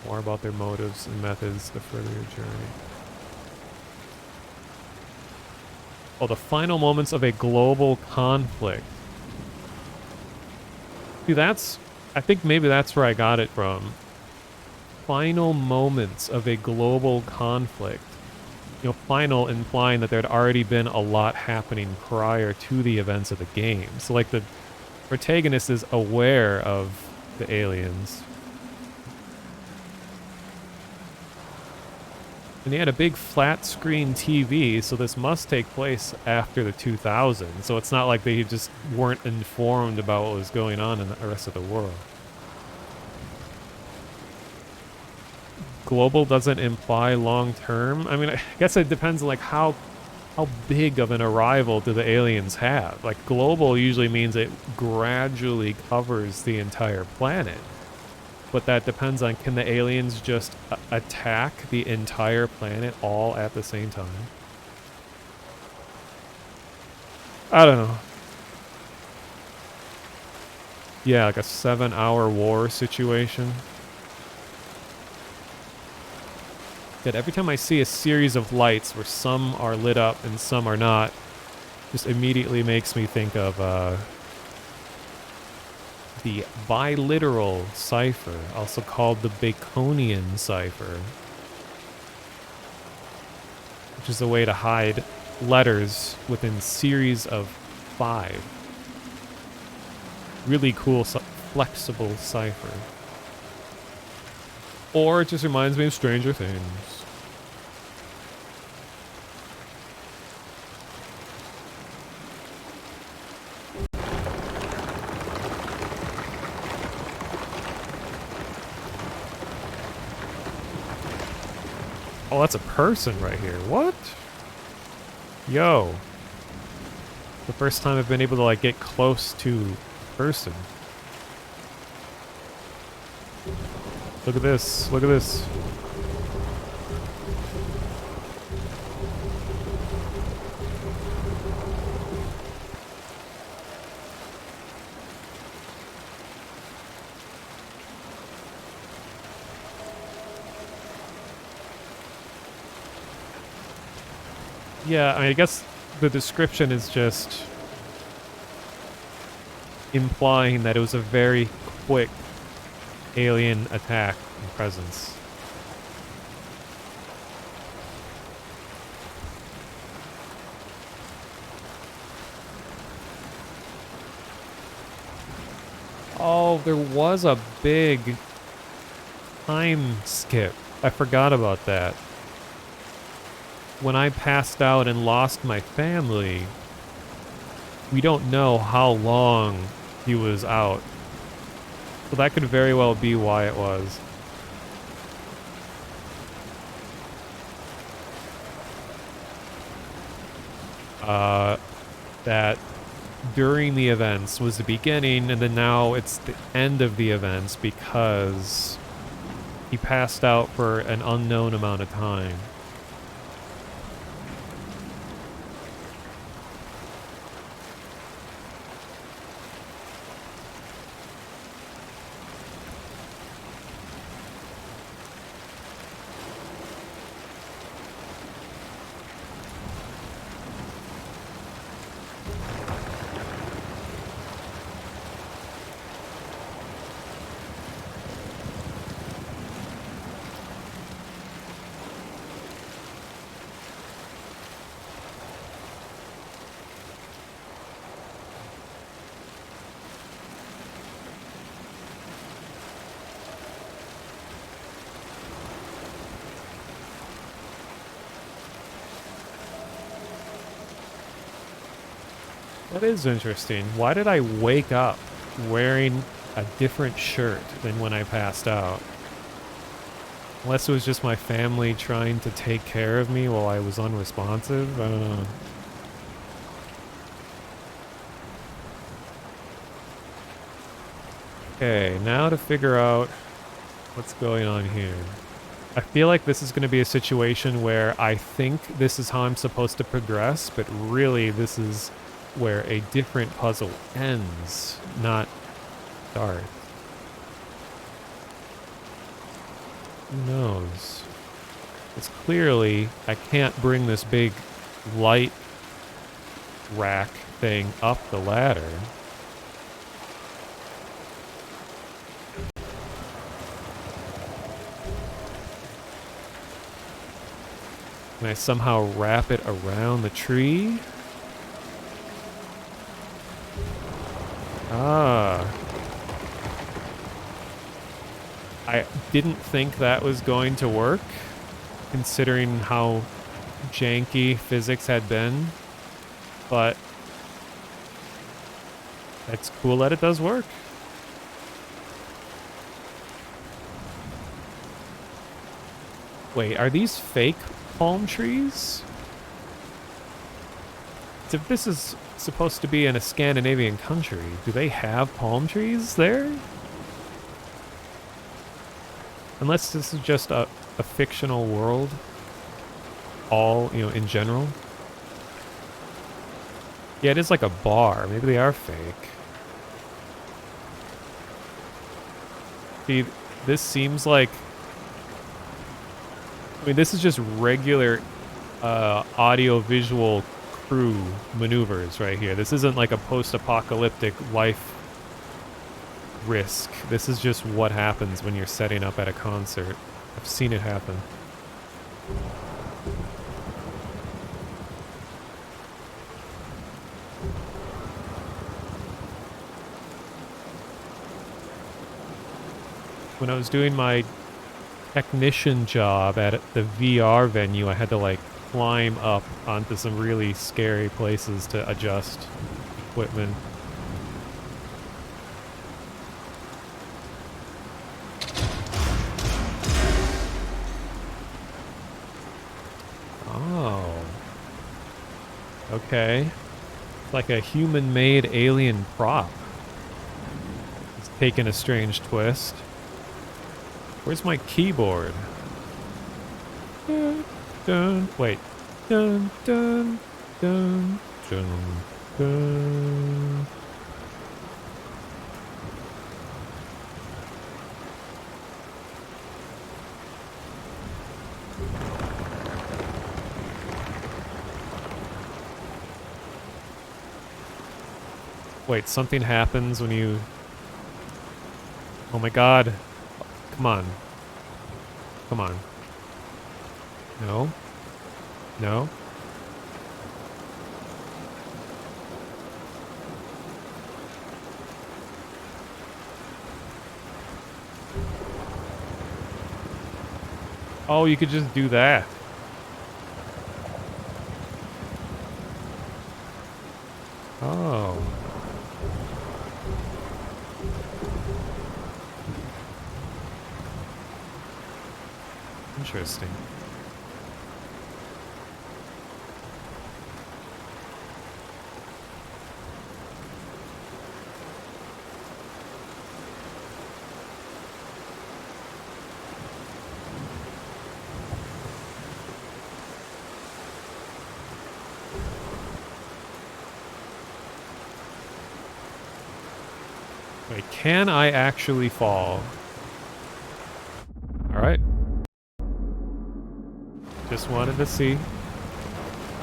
more about their motives and methods to further your journey. Oh, the final moments of a global conflict. See, I think maybe that's where I got it from. Final moments of a global conflict. You know, final implying that there had already been a lot happening prior to the events of the game. So like the protagonist is aware of the aliens. And he had a big flat screen TV, so this must take place after the 2000s. So it's not like they just weren't informed about what was going on in the rest of the world. Global doesn't imply long term. I mean, I guess it depends on like how big of an arrival do the aliens have? Like, global usually means it gradually covers the entire planet. But that depends on, can the aliens just attack the entire planet all at the same time? I don't know. Yeah, like a 7-hour war situation. That every time I see a series of lights where some are lit up and some are not, just immediately makes me think of the biliteral cipher, also called the Baconian cipher, which is a way to hide letters within series of 5. Really cool, flexible cipher. Or it just reminds me of Stranger Things. Oh, that's a person right here. What? Yo. The first time I've been able to, like, get close to a person. Look at this. Look at this. Yeah, I guess the description is just implying that it was a very quick alien attack and presence. Oh, there was a big time skip. I forgot about that. When I passed out and lost my family, we don't know how long he was out. So that could very well be why it was. That during the events was the beginning, and then now it's the end of the events because he passed out for an unknown amount of time. That is interesting. Why did I wake up wearing a different shirt than when I passed out? Unless it was just my family trying to take care of me while I was unresponsive? I don't know. Okay, now to figure out what's going on here. I feel like this is going to be a situation where I think this is how I'm supposed to progress, but really this is where a different puzzle ends, not starts. Who knows? It's clearly I can't bring this big light rack thing up the ladder. Can I somehow wrap it around the tree? Ah. I didn't think that was going to work, considering how janky physics had been, but it's cool that it does work. Wait, are these fake palm trees? If this is supposed to be in a Scandinavian country, do they have palm trees there? Unless this is just a fictional world, all, you know, in general. Yeah, it is like a bar. Maybe they are fake. See, this seems like... I mean, this is just regular audio-visual crew maneuvers right here. This isn't like a post-apocalyptic life risk. This is just what happens when you're setting up at a concert. I've seen it happen. When I was doing my technician job at the VR venue, I had to like climb up onto some really scary places to adjust equipment. Okay. It's like a human-made alien prop. It's taking a strange twist. Where's my keyboard? Dun, dun, wait. Dun, dun, dun, dun, dun. Wait, something happens when you... Oh my god. Come on. Come on. No. No. Oh, you could just do that. Oh. Interesting. Wait, can I actually fall? Alright. Just wanted to see.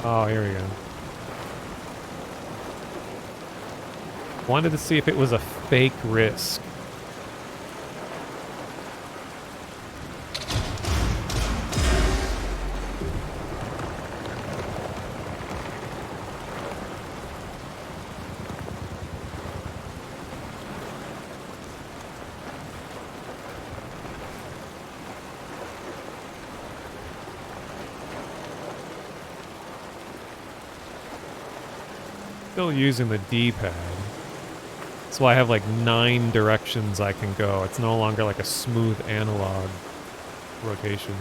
Oh, here we go. Wanted to see if it was a fake risk. Still using the D-pad. That's why I have like 9 directions I can go. It's no longer like a smooth analog rotation.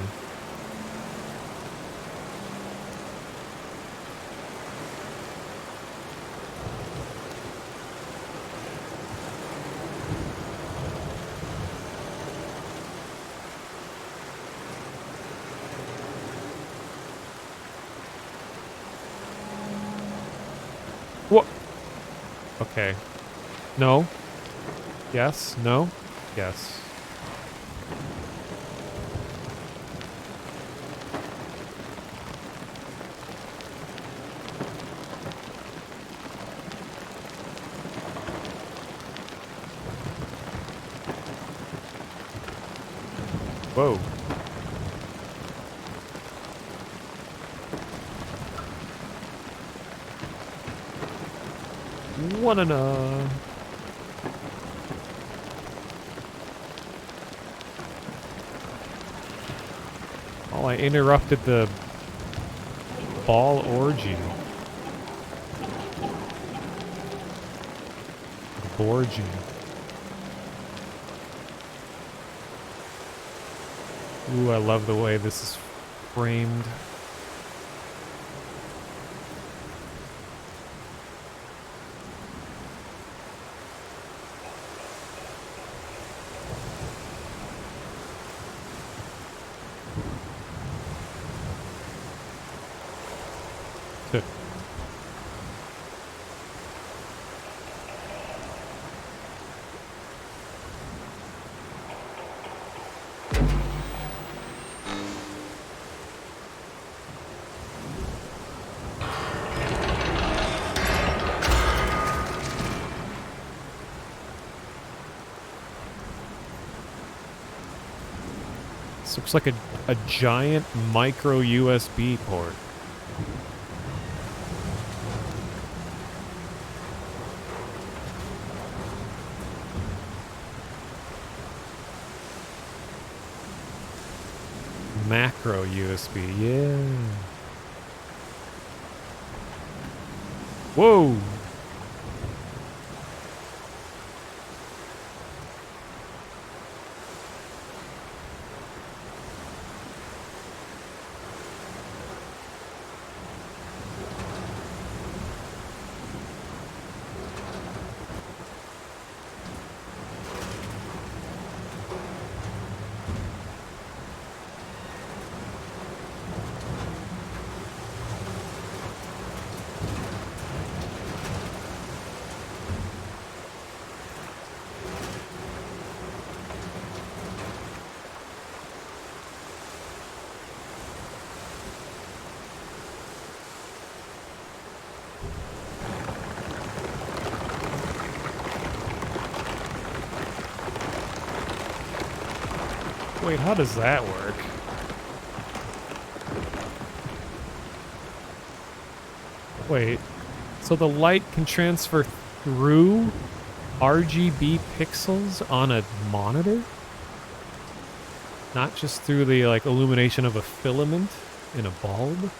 What? Okay. No. Yes. No. Yes. Whoa. Wanna. Oh, I interrupted the ball orgy. Orgy. Ooh, I love the way this is framed. This looks like a giant micro USB port. Macro USB, yeah. Whoa! Wait, how does that work? Wait, so the light can transfer through RGB pixels on a monitor? Not just through the, like, illumination of a filament in a bulb?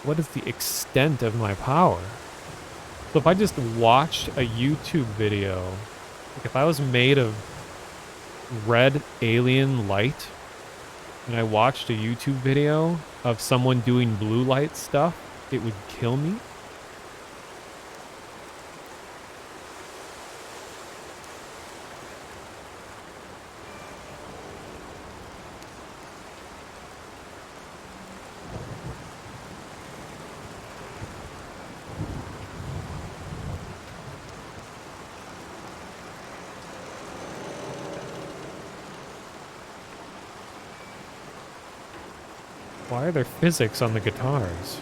What is the extent of my power? So if I just watched a YouTube video, like if I was made of red alien light, and I watched a YouTube video of someone doing blue light stuff, it would kill me? Why are there physics on the guitars?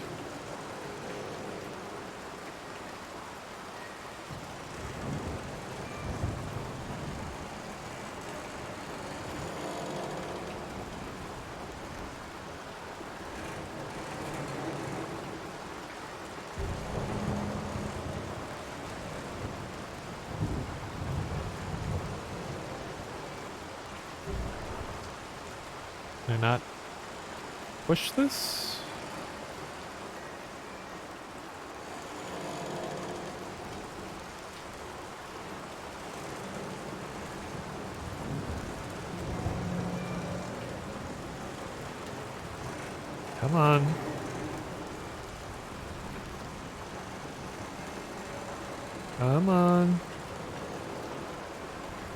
Can I not push this? Come on. Come on.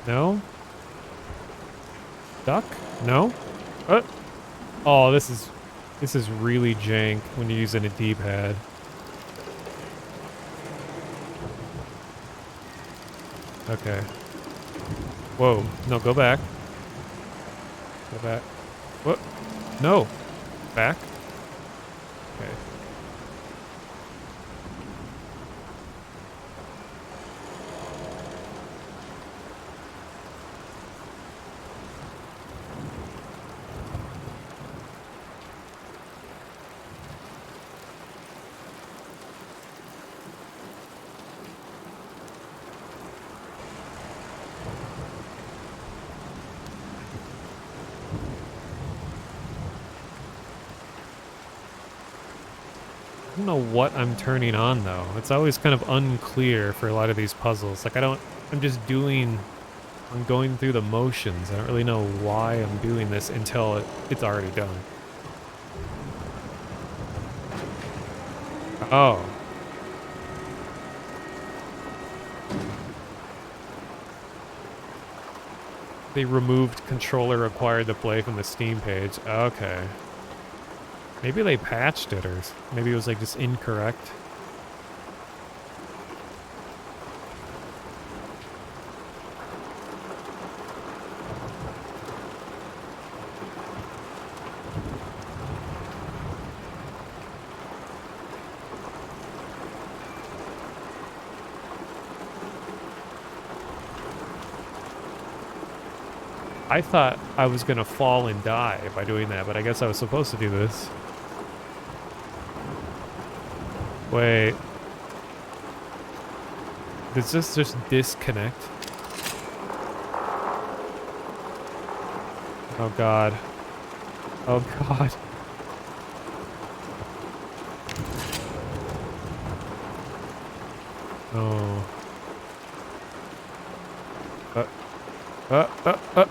No? Duck? No? Oh, this is really jank when you're using a D-pad. Okay. Whoa. No, go back. Go back. What? No. Back. Okay. I don't know what I'm turning on though. It's always kind of unclear for a lot of these puzzles. Like I'm going through the motions. I don't really know why I'm doing this until it's already done. Oh. They removed controller required to play from the Steam page. Okay. Maybe they patched it, or maybe it was like just incorrect. I thought I was gonna fall and die by doing that, but I guess I was supposed to do this. Wait. Does this just disconnect? Oh god. Oh god. Oh. Uh.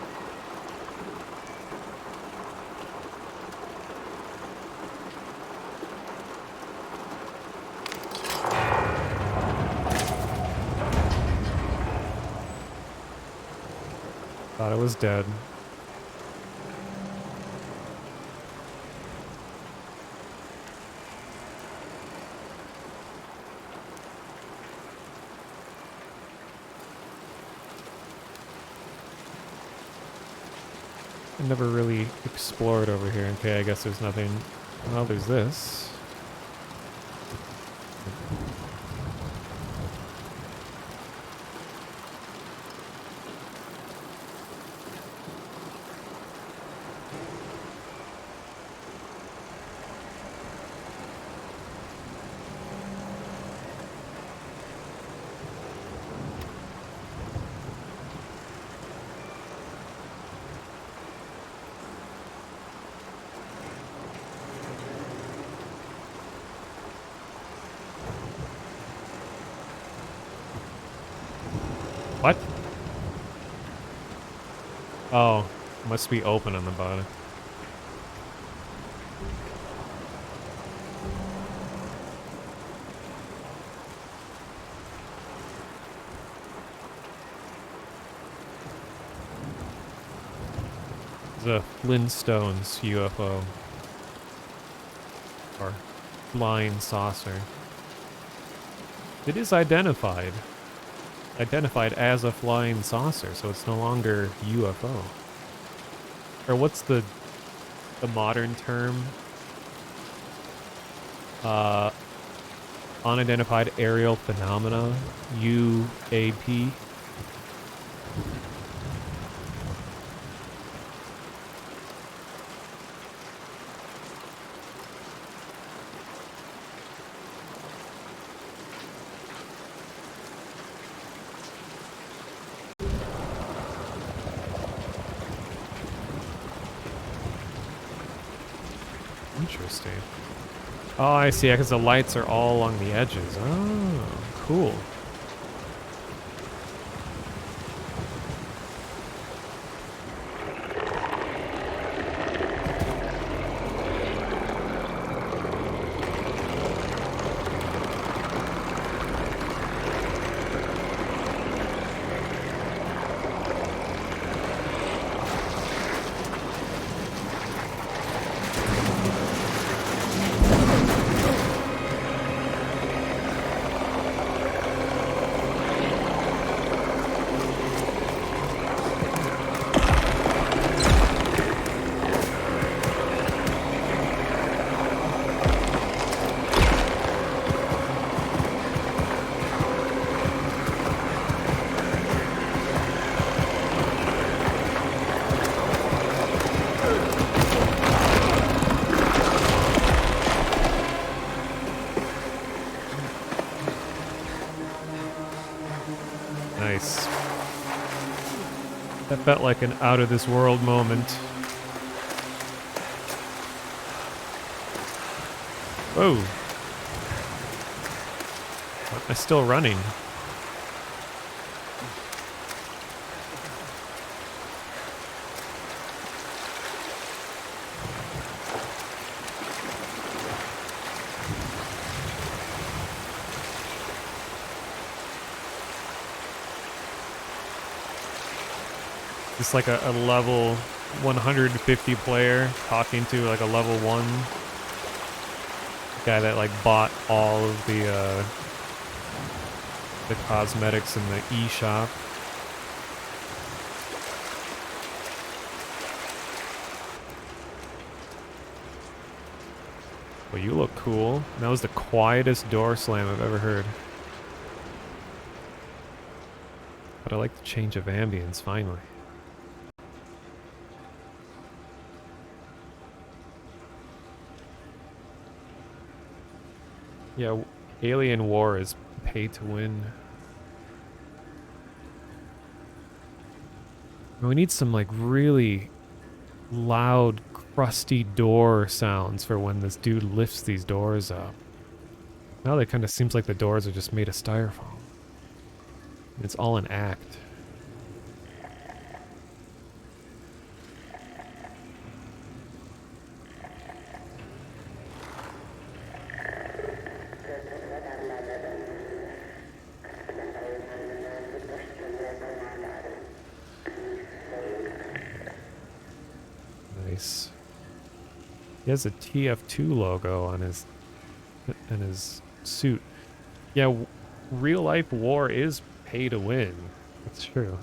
Thought I was dead. I never really explored over here. Okay, I guess there's nothing. Well, there's this. Oh, must be open on the bottom. The Flintstones UFO. Or flying saucer. It is identified. Identified as a flying saucer, so it's no longer UFO. Or what's the modern term? Unidentified aerial phenomena, UAP. Interesting. Oh, I see, because the lights are all along the edges. Oh, cool. Nice. That felt like an out-of-this-world moment. Whoa. Am I still running? It's like a level 150 player talking to like a level 1 guy that like bought all of the cosmetics in the eShop. Well, you look cool. That was the quietest door slam I've ever heard. But I like the change of ambience, finally. Yeah, Alien War is pay to win. We need some like really loud, crusty door sounds for when this dude lifts these doors up. Now it kind of seems like the doors are just made of styrofoam. It's all an act. Nice. He has a TF2 logo on his suit. Yeah, real life war is pay to win. That's true.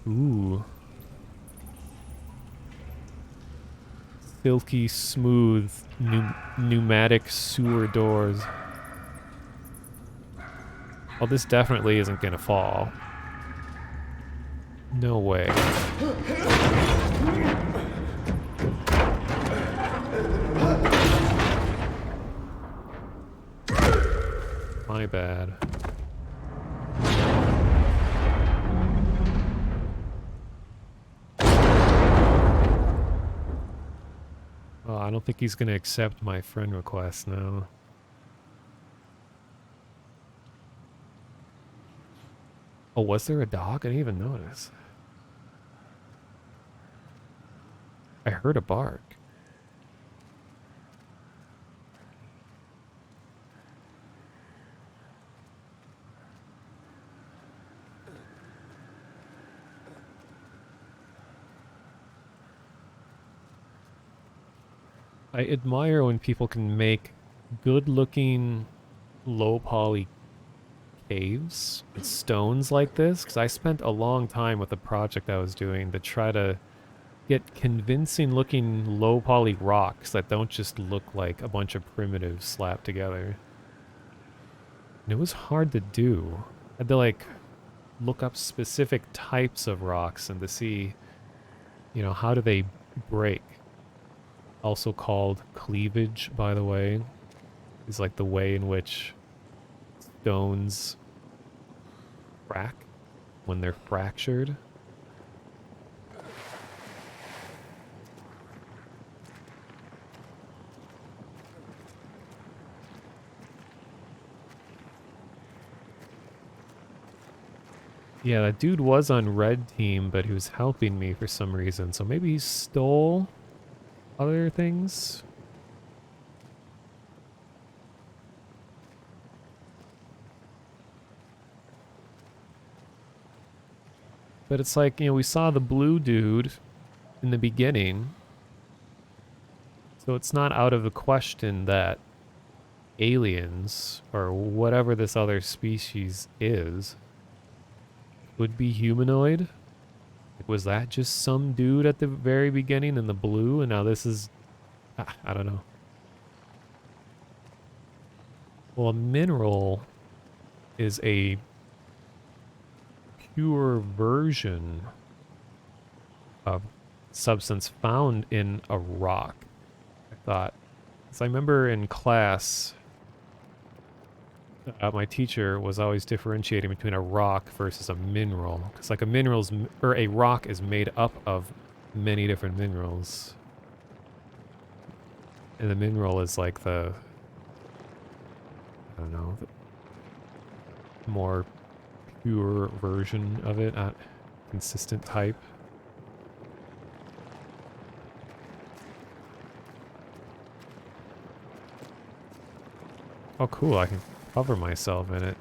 Ooh. Silky smooth pneumatic sewer doors. Well, this definitely isn't gonna fall. No way. My bad. Oh, I don't think he's gonna accept my friend request now. Oh, was there a dog? I didn't even notice. I heard a bark. I admire when people can make good-looking, low-poly caves with stones like this, because I spent a long time with a project I was doing to try to get convincing-looking low-poly rocks that don't just look like a bunch of primitives slapped together. And it was hard to do. I had to, like, look up specific types of rocks and to see, you know, how do they break. Also called cleavage, by the way, is like the way in which stones crack when they're fractured. Yeah, that dude was on red team, but he was helping me for some reason, so maybe he stole other things? But it's like, you know, we saw the blue dude in the beginning, so it's not out of the question that aliens, or whatever this other species is, would be humanoid. Like, was that just some dude at the very beginning in the blue, and now this is... I don't know. Well, a mineral is a pure version of substance found in a rock, I thought. Because I remember in class, my teacher was always differentiating between a rock versus a mineral. Because like a rock is made up of many different minerals. And the mineral is like the, I don't know, the more pure version of it, consistent type. Oh cool, I can cover myself in it.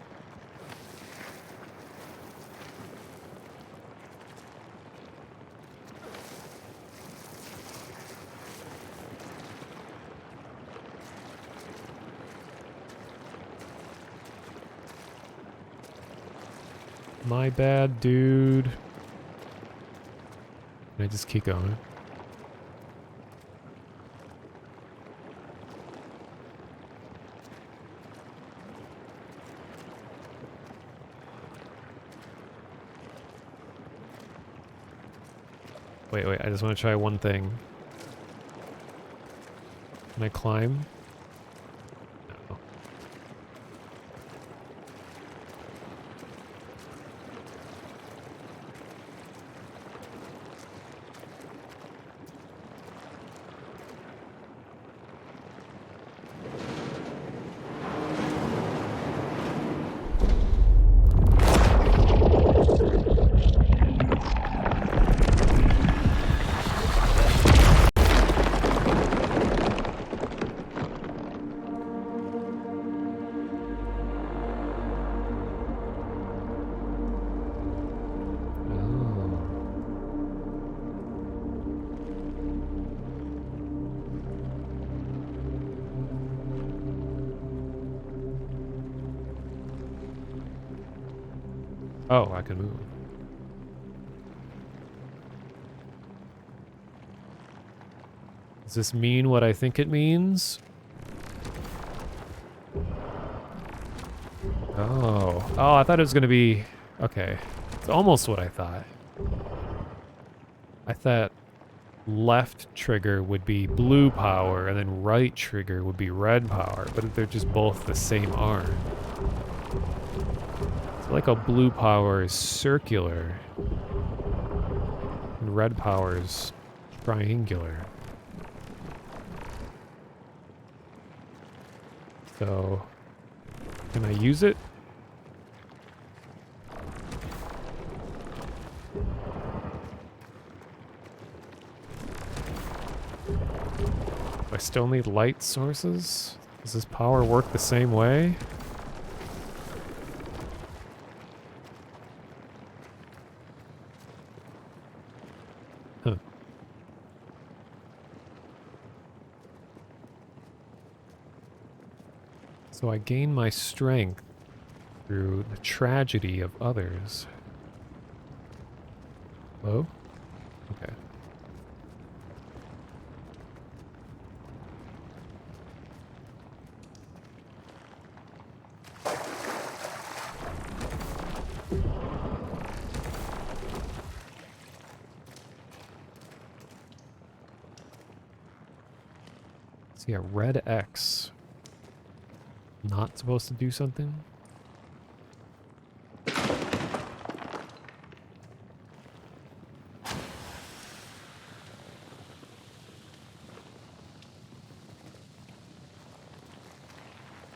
My bad, dude. Can I just keep going? Wait, I just want to try one thing. Can I climb? No. Oh, I can move. Does this mean what I think it means? Oh. Oh, I thought it was going to be... Okay. It's almost what I thought. I thought left trigger would be blue power, and then right trigger would be red power, but they're just both the same arm. So like a blue power is circular, and red power is triangular. So, can I use it? Still need light sources? Does this power work the same way? Huh. So I gain my strength through the tragedy of others. Oh? Okay. See a red X. Not supposed to do something?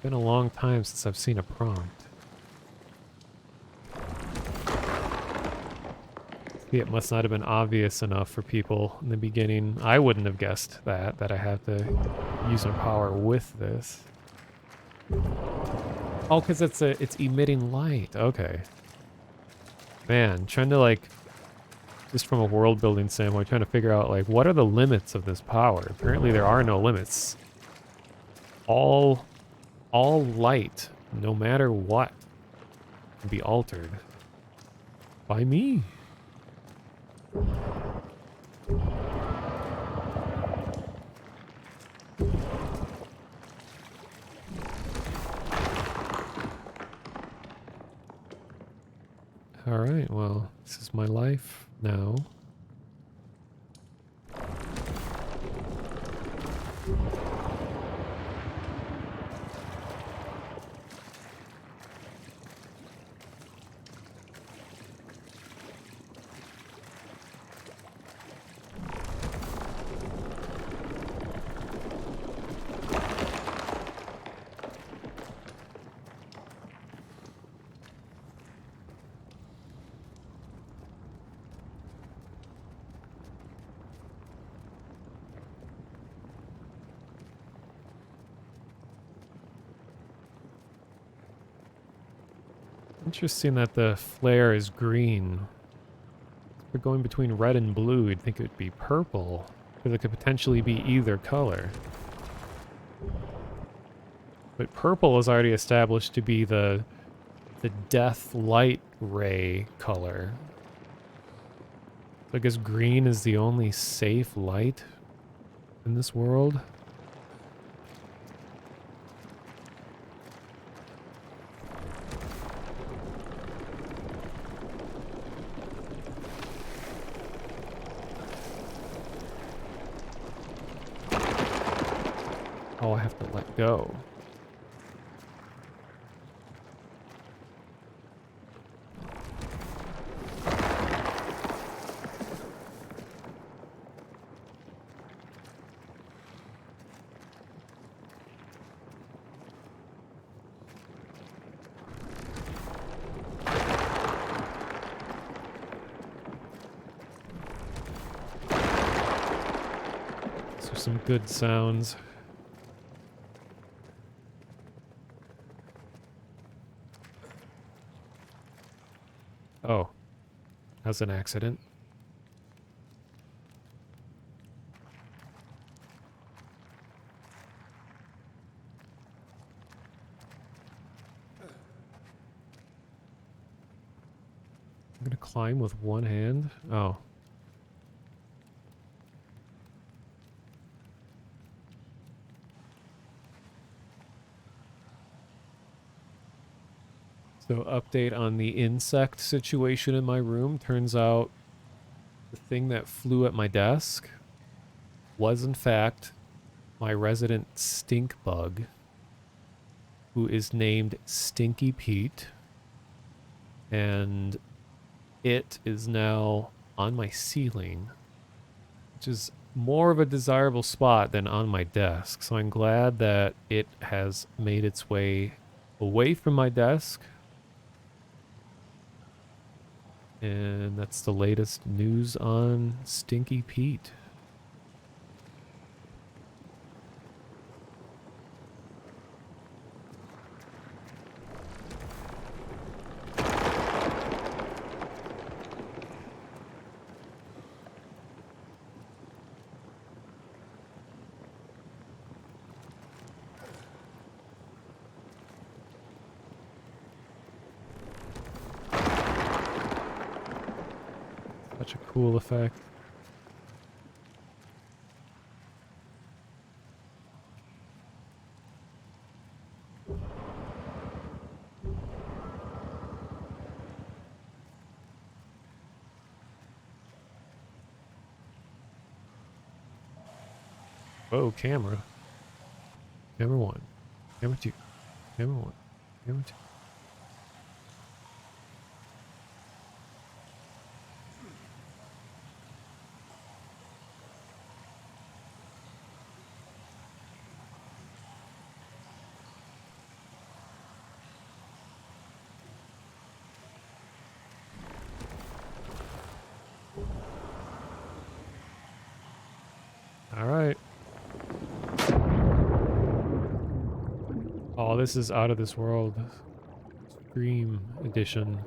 Been a long time since I've seen a prompt. See, it must not have been obvious enough for people in the beginning. I wouldn't have guessed that I have to use my power with this. Oh, because it's emitting light. Okay. Man, trying to like, just from a world building standpoint, trying to figure out like, what are the limits of this power? Apparently there are no limits. All light, no matter what, can be altered by me. Alright, well, this is my life now. Interesting that the flare is green. If we're going between red and blue, you'd think it would be purple, because it could potentially be either color. But purple is already established to be the death light ray color. So I guess green is the only safe light in this world. Oh, I have to let go. These are some good sounds. Oh, that's an accident. I'm gonna climb with one hand. Oh. So update on the insect situation in my room. Turns out the thing that flew at my desk was in fact my resident stink bug, who is named Stinky Pete. And it is now on my ceiling, which is more of a desirable spot than on my desk. So I'm glad that it has made its way away from my desk. And that's the latest news on Stinky Pete. cool effect. Oh, camera. Camera 1. Camera 2. Camera 1. Camera 2. All right. Oh, this is out of this world. Scream edition.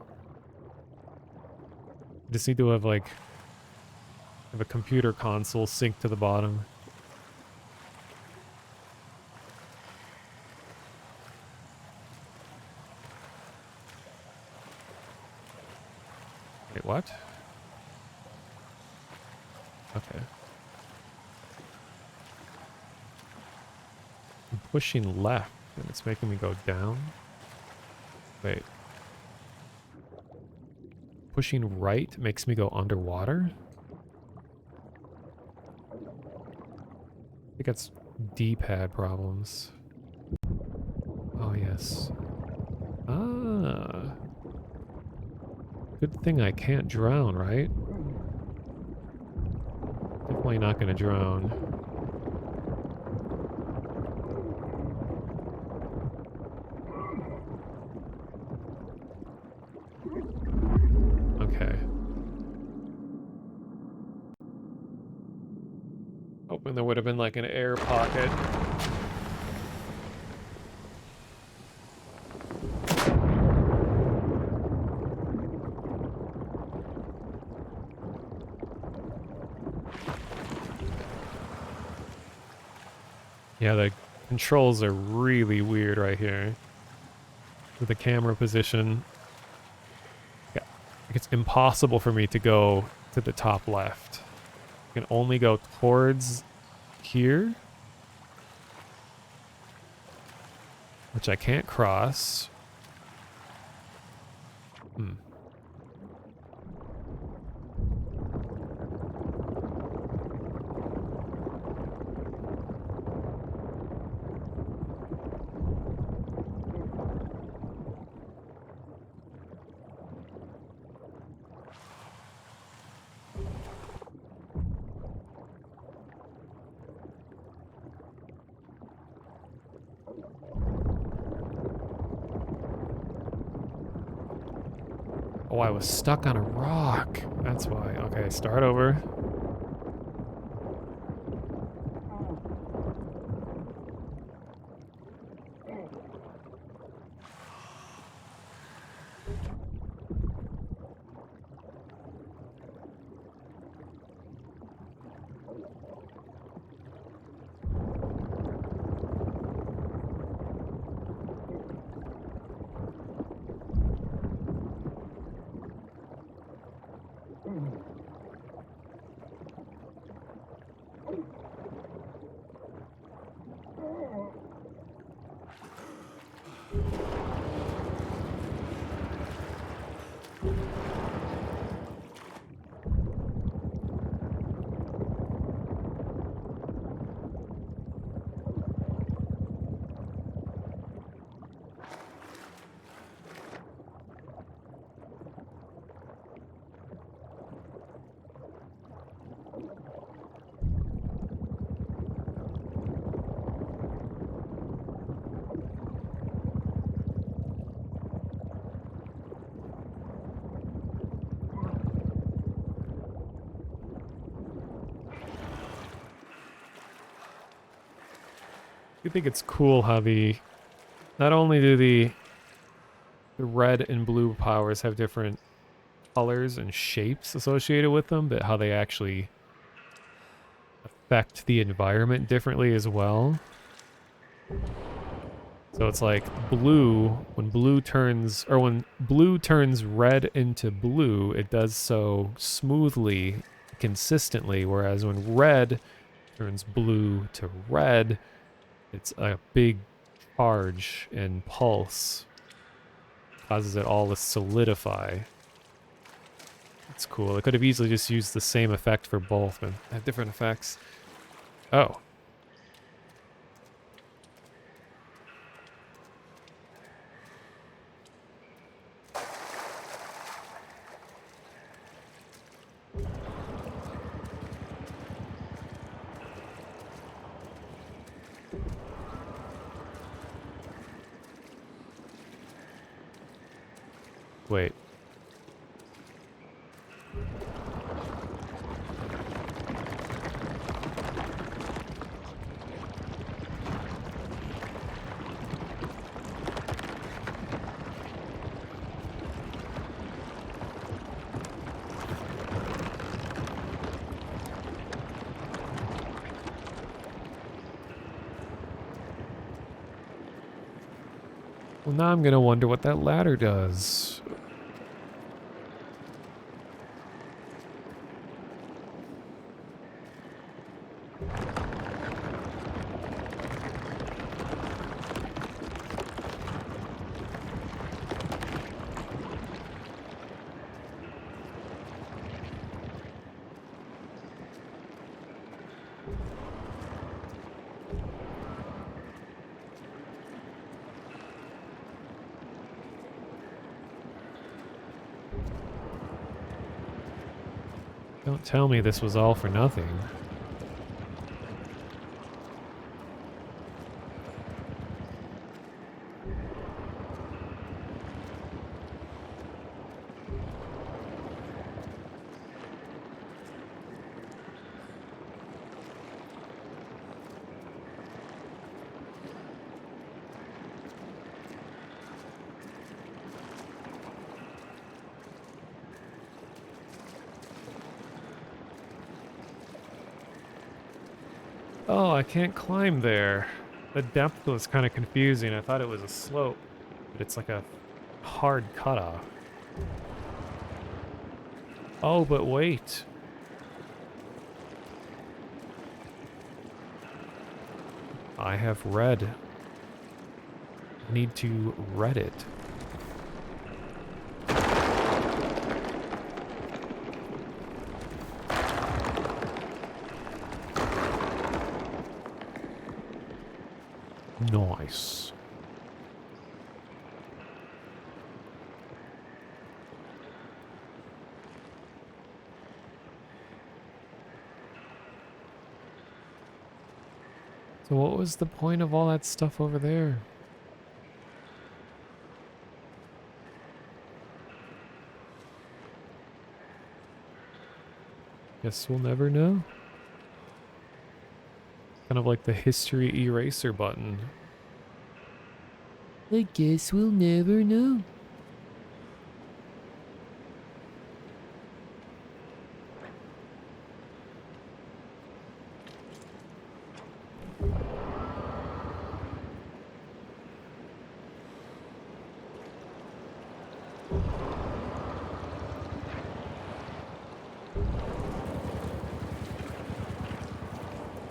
Just need to have like have a computer console sync to the bottom. Wait, what? Okay. I'm pushing left and it's making me go down. Wait. Pushing right makes me go underwater? I think it's D-pad problems. Oh, yes. Ah. Good thing I can't drown, right? Definitely not gonna drown. Okay. Hoping there would have been like an air pocket. Yeah, the controls are really weird right here. With the camera position. Yeah, it's impossible for me to go to the top left. I can only go towards here. Which I can't cross. Hmm. Oh, I was stuck on a rock. That's why. Okay, start over. I think it's cool how not only do the red and blue powers have different colors and shapes associated with them, but how they actually affect the environment differently as well. So it's like blue, when blue turns, or when blue turns red into blue, it does so smoothly, consistently, whereas when red turns blue to red, it's a big charge and pulse. Causes it all to solidify. It's cool. They could have easily just used the same effect for both, but have different effects. Oh. Wait. Well, now I'm gonna wonder what that ladder does. Don't tell me this was all for nothing. Oh, I can't climb there. The depth was kind of confusing. I thought it was a slope, but it's like a hard cutoff. Oh, but wait. I have read. I need to read it. Nice. So what was the point of all that stuff over there? Guess we'll never know. Kind of like the history eraser button. I guess we'll never know.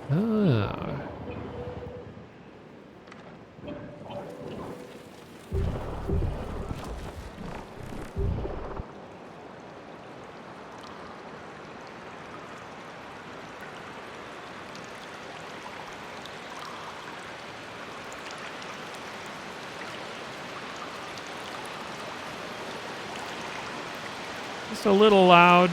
Ah. Just a little loud.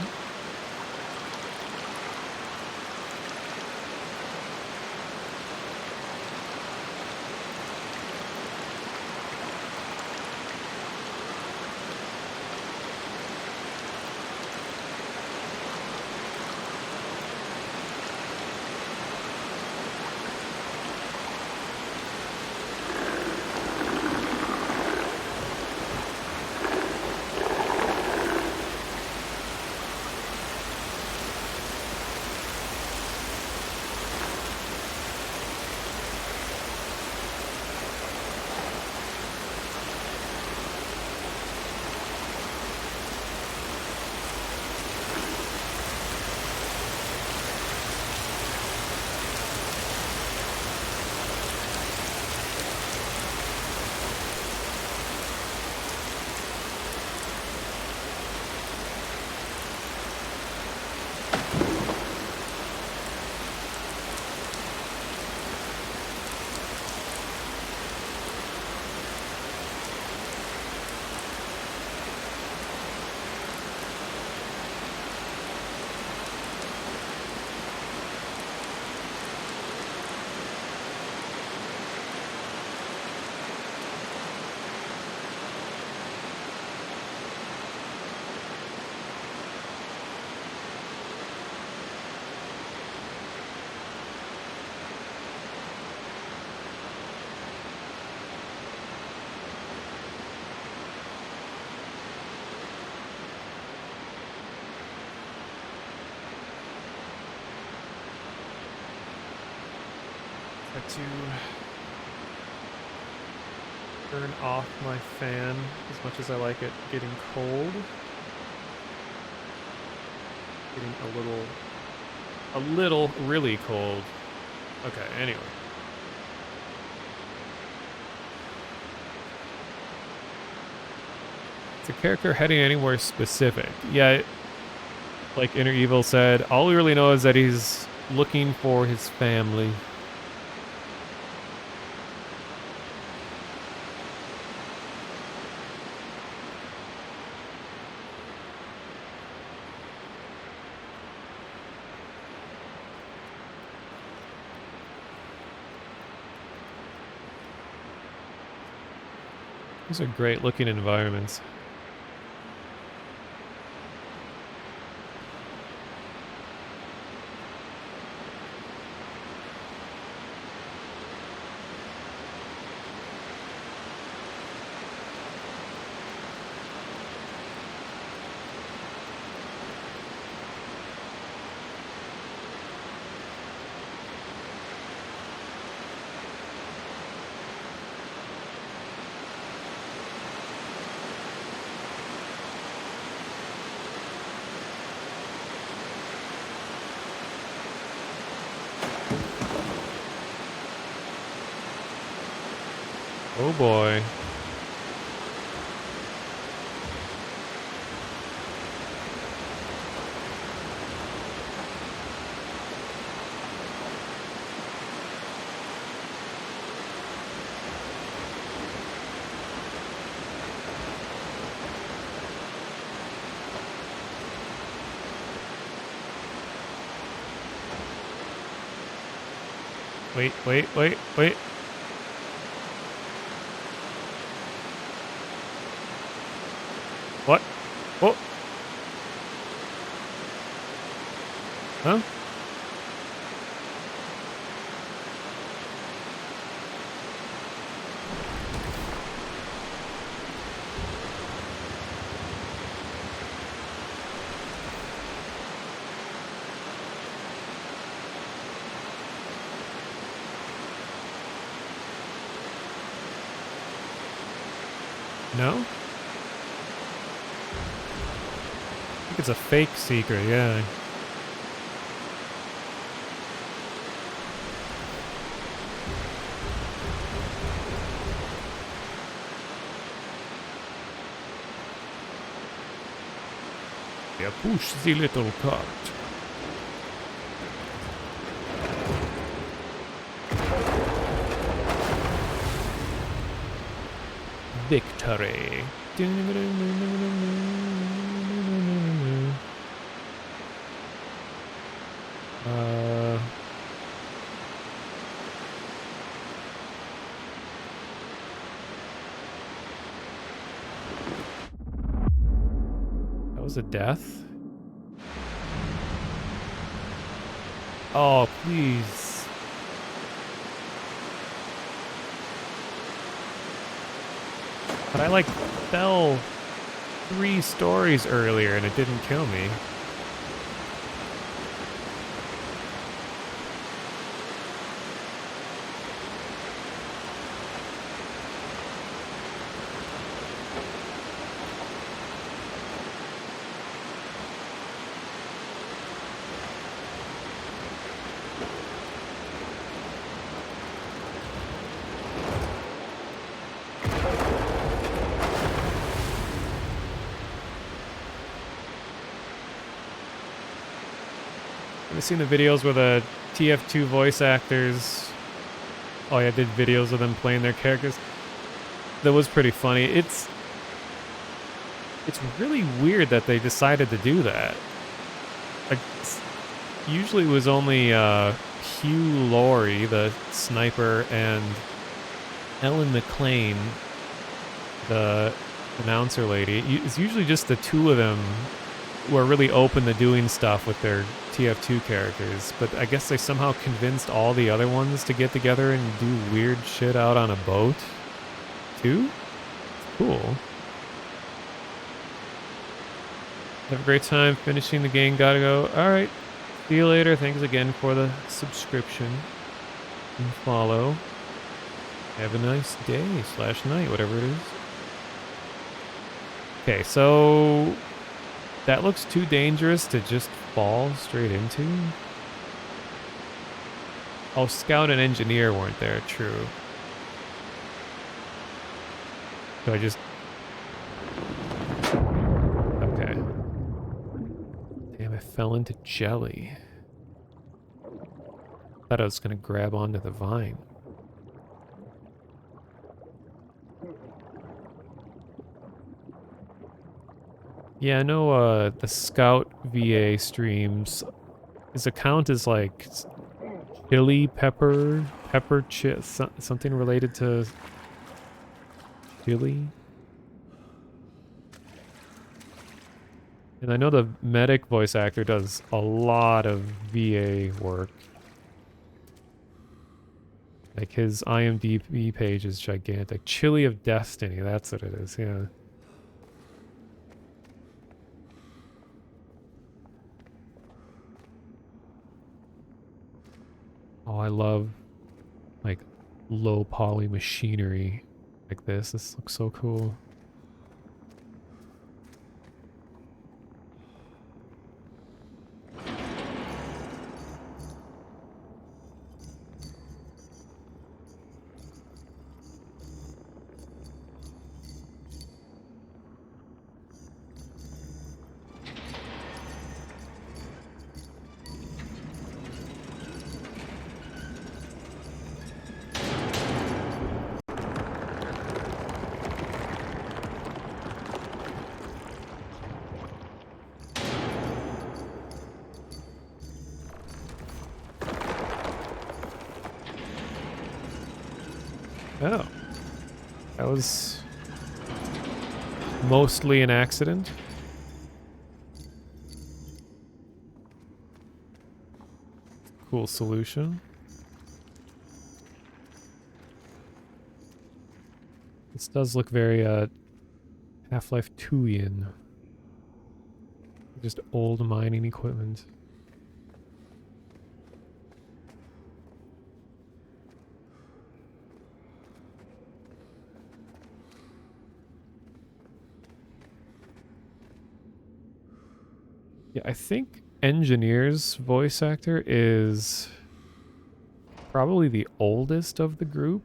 to turn off my fan as much as I like it getting cold. Getting a little really cold. Okay, anyway. Is the character heading anywhere specific? Yeah, like Inner Evil said, all we really know is that he's looking for his family. These are great looking environments. Oh boy. Wait. What? Oh. Huh? No? I think it's a fake secret, yeah. Yeah, push the little cart. Victory. That was a death? Oh, please. But I like fell 3 stories earlier and it didn't kill me. I've seen the videos where the TF2 voice actors, oh yeah, did videos of them playing their characters. That was pretty funny. It's really weird that they decided to do that. Like, usually it was only Hugh Laurie, the sniper, and Ellen McLean, the announcer lady. It's usually just the two of them who are really open to doing stuff with their TF2 characters, but I guess they somehow convinced all the other ones to get together and do weird shit out on a boat, too? Cool. Have a great time finishing the game, gotta go. Alright, see you later, thanks again for the subscription. and follow. Have a nice day / night, whatever it is. Okay, so that looks too dangerous to just fall straight into. Oh, scout and engineer weren't there, true. Do I just... Okay. Damn, I fell into jelly. Thought I was gonna grab onto the vine. Yeah, I know the Scout VA streams, his account is like chili pepper, something related to chili. And I know the medic voice actor does a lot of VA work. Like his IMDb page is gigantic. Chili of Destiny, that's what it is, yeah. Oh, I love like low poly machinery like this. This looks so cool. Oh, that was mostly an accident. Cool solution. This does look very Half-Life 2-ian. Just old mining equipment. Yeah, I think Engineer's voice actor is probably the oldest of the group.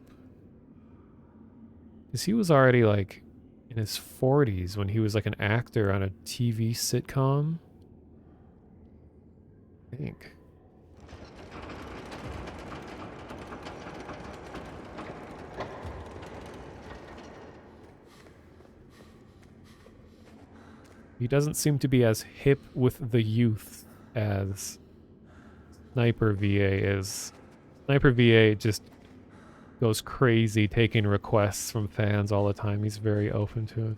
Because he was already like in his 40s when he was like an actor on a TV sitcom. I think. He doesn't seem to be as hip with the youth as Sniper VA is. Sniper VA just goes crazy taking requests from fans all the time. He's very open to it.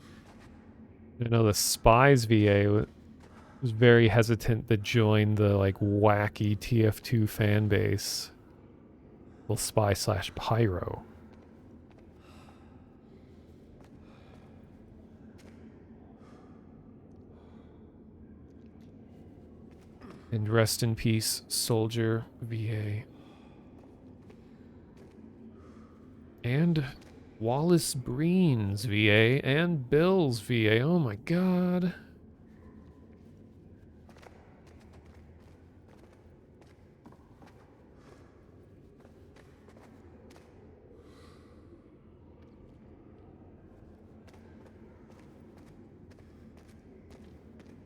I know the Spies VA was very hesitant to join the like wacky TF2 fan base. Well, Spy / Pyro. And rest in peace, Soldier VA. And Wallace Breen's VA and Bill's VA. Oh my god.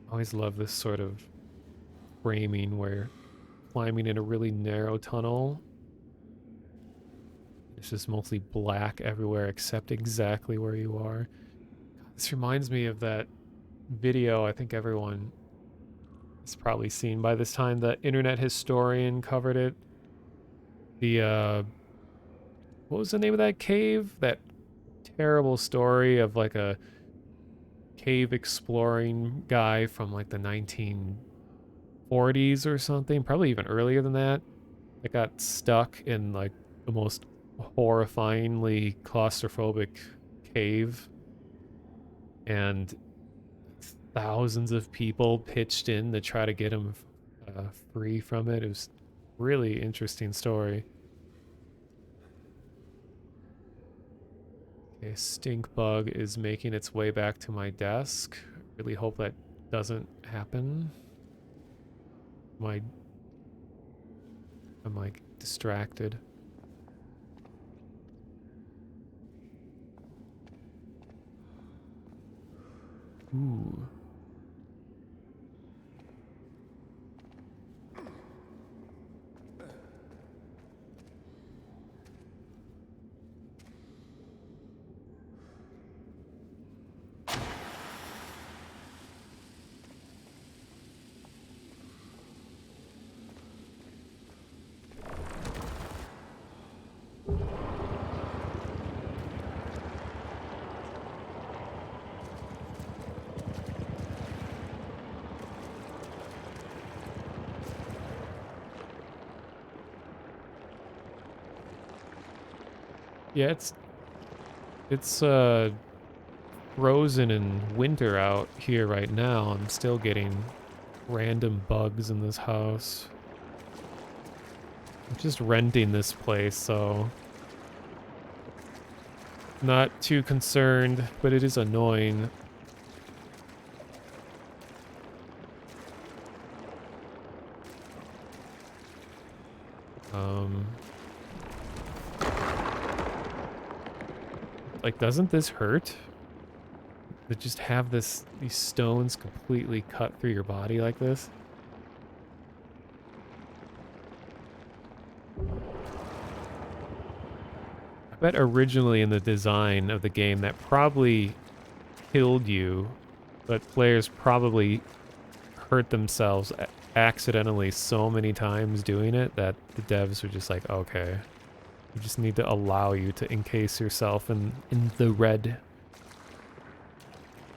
I always love this sort of framing where climbing in a really narrow tunnel. It's just mostly black everywhere except exactly where you are. This reminds me of that video I think everyone has probably seen by this time. The Internet Historian covered it. The, what was the name of that cave? That terrible story of like a cave exploring guy from like the 1940s or something, probably even earlier than that. That got stuck in like the most horrifyingly claustrophobic cave, and thousands of people pitched in to try to get him free from it. It was a really interesting story. A stink bug is making its way back to my desk. Really hope that doesn't happen. I'm like distracted. Ooh. Yeah, it's frozen in winter out here right now. I'm still getting random bugs in this house. I'm just renting this place, so not too concerned, but it is annoying. Like, doesn't this hurt? To just have these stones completely cut through your body like this? I bet originally in the design of the game that probably killed you, but players probably hurt themselves accidentally so many times doing it that the devs were just like, okay, we just need to allow you to encase yourself in the red.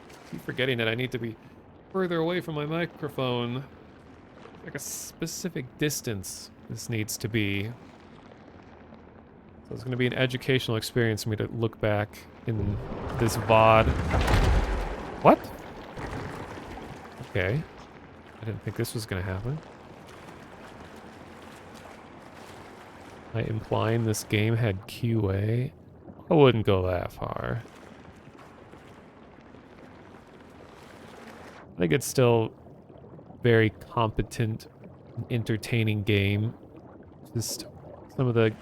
I keep forgetting that I need to be further away from my microphone. Like a specific distance this needs to be. So it's going to be an educational experience for me to look back in this VOD. What? Okay. I didn't think this was going to happen. Am I implying this game had QA? I wouldn't go that far. I think it's still very competent, entertaining game. Just some of the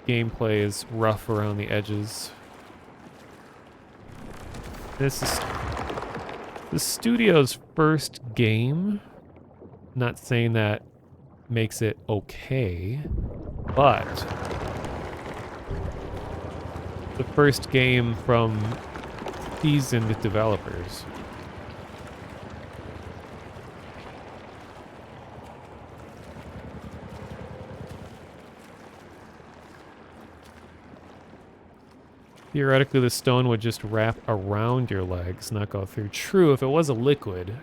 gameplay is rough around the edges. This is the studio's first game. Not saying that makes it okay, but the first game from seasoned developers. Theoretically, the stone would just wrap around your legs, not go through. True, if it was a liquid,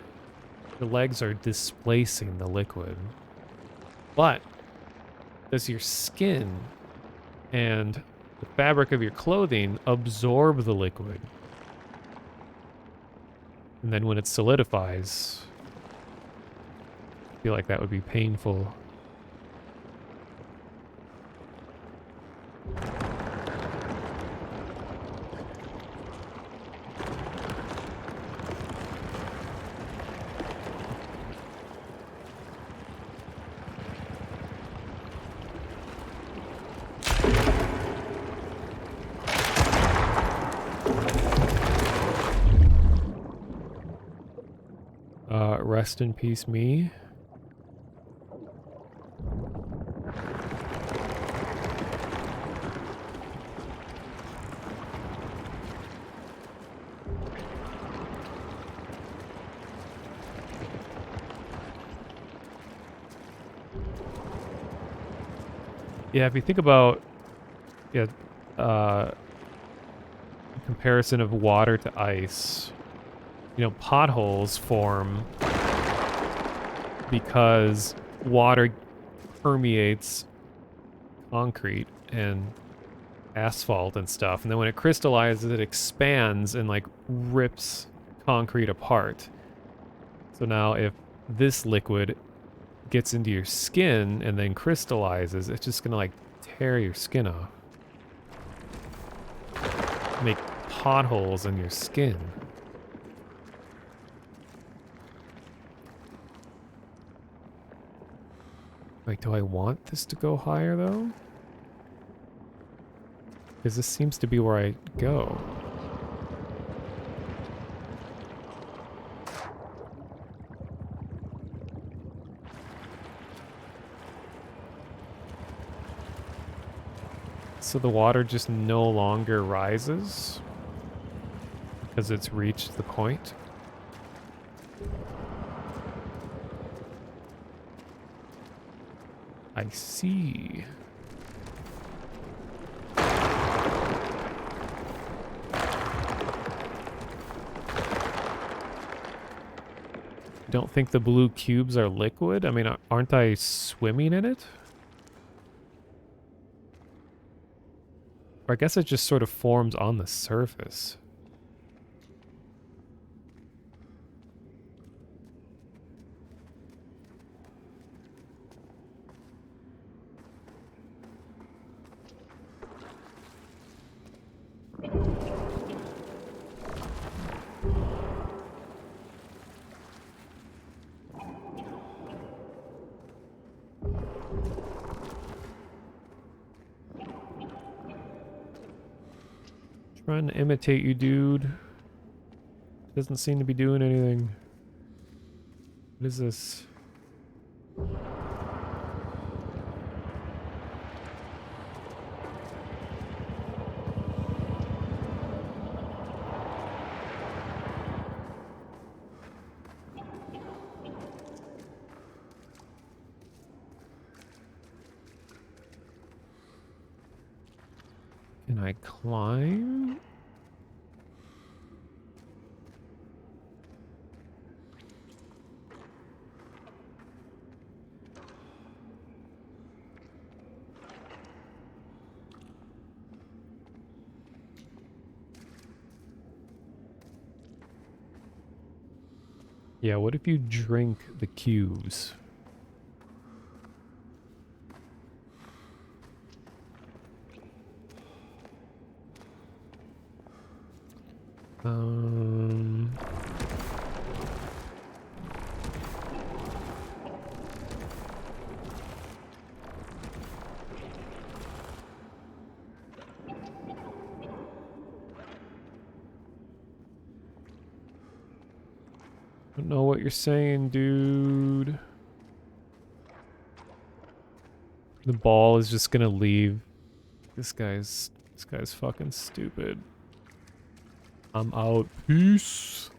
the legs are displacing the liquid. But does your skin and the fabric of your clothing absorb the liquid? And then when it solidifies, I feel like that would be painful. Rest in peace, me. Yeah, if you think about comparison of water to ice, you know, potholes form because water permeates concrete and asphalt and stuff, and then when it crystallizes, it expands and like rips concrete apart. So now if this liquid gets into your skin and then crystallizes, it's just gonna like tear your skin off. make potholes in your skin. Like, do I want this to go higher, though? Because this seems to be where I go. So the water just no longer rises because it's reached the point. I see. Don't think the blue cubes are liquid? I mean, aren't I swimming in it? Or I guess it just sort of forms on the surface. Trying to imitate you, dude. Doesn't seem to be doing anything. What is this? Can I climb? Yeah, what if you drink the cubes? Don't know what you're saying, dude. The ball is just gonna leave. This guy's fucking stupid. I'm out. Peace.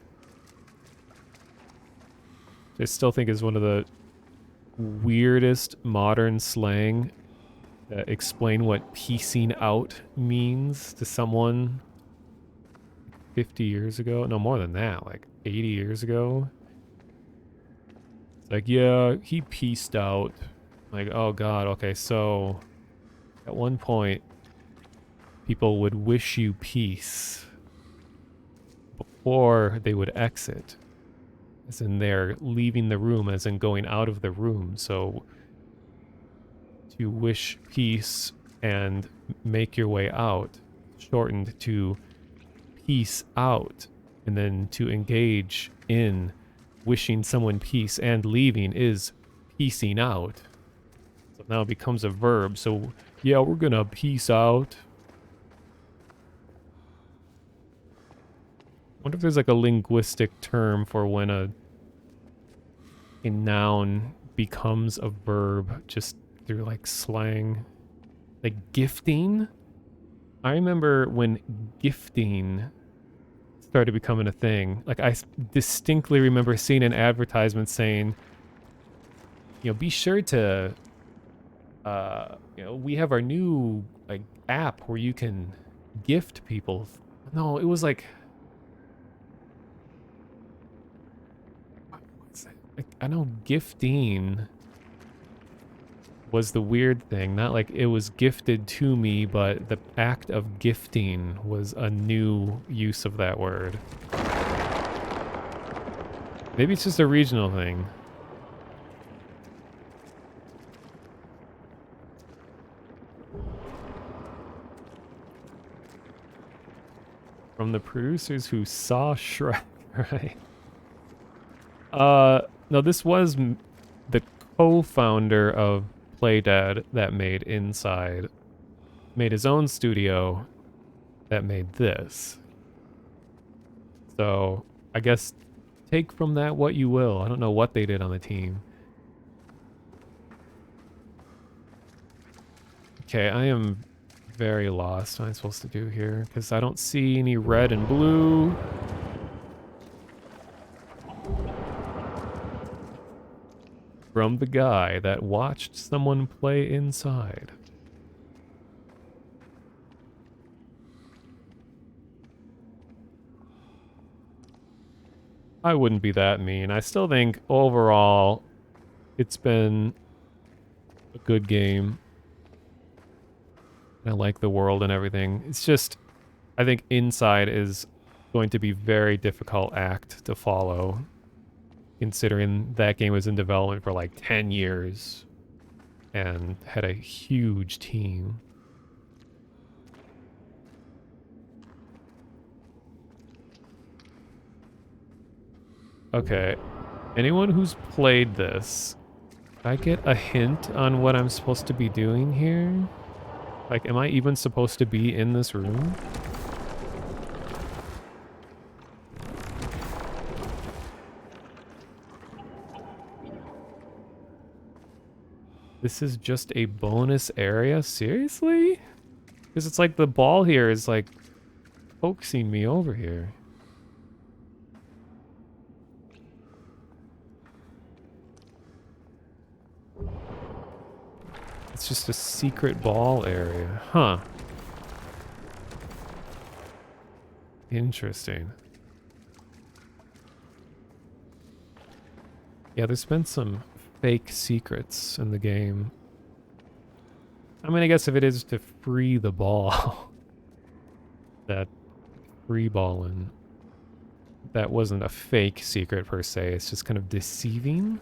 I still think is one of the weirdest modern slang that explain what piecing out means to someone 50 years ago. No, more than that, like 80 years ago. It's like, yeah, he pieced out. Like, oh god, okay, so at one point, people would wish you peace before they would exit. As in they're leaving the room, as in going out of the room. So to wish peace and make your way out, shortened to peace out. And then to engage in wishing someone peace and leaving is piecing out. So now it becomes a verb. So yeah, we're gonna peace out. I wonder if there's like a linguistic term for when a noun becomes a verb just through like slang. Like gifting? I remember when gifting started becoming a thing. Like I distinctly remember seeing an advertisement saying, you know, be sure to, you know, we have our new like app where you can gift people. No, it was like, I know gifting was the weird thing. Not like it was gifted to me, but the act of gifting was a new use of that word. Maybe it's just a regional thing. from the producers who saw Shrek, right? No, this was the co-founder of Playdead that made Inside, made his own studio that made this. So I guess take from that what you will. I don't know what they did on the team. Okay, I am very lost. What am I supposed to do here? Because I don't see any red and blue. From the guy that watched someone play Inside. I wouldn't be that mean. I still think overall it's been a good game. I like the world and everything. It's just, I think Inside is going to be very difficult act to follow, considering that game was in development for like 10 years and had a huge team. Okay, anyone who's played this, can I get a hint on what I'm supposed to be doing here? Like, am I even supposed to be in this room? This is just a bonus area? Seriously? Because it's like the ball here is like coaxing me over here. It's just a secret ball area. Huh. Interesting. Yeah, there's been some fake secrets in the game. I mean, I guess if it is to free the ball, that free balling, that wasn't a fake secret per se. It's just kind of deceiving.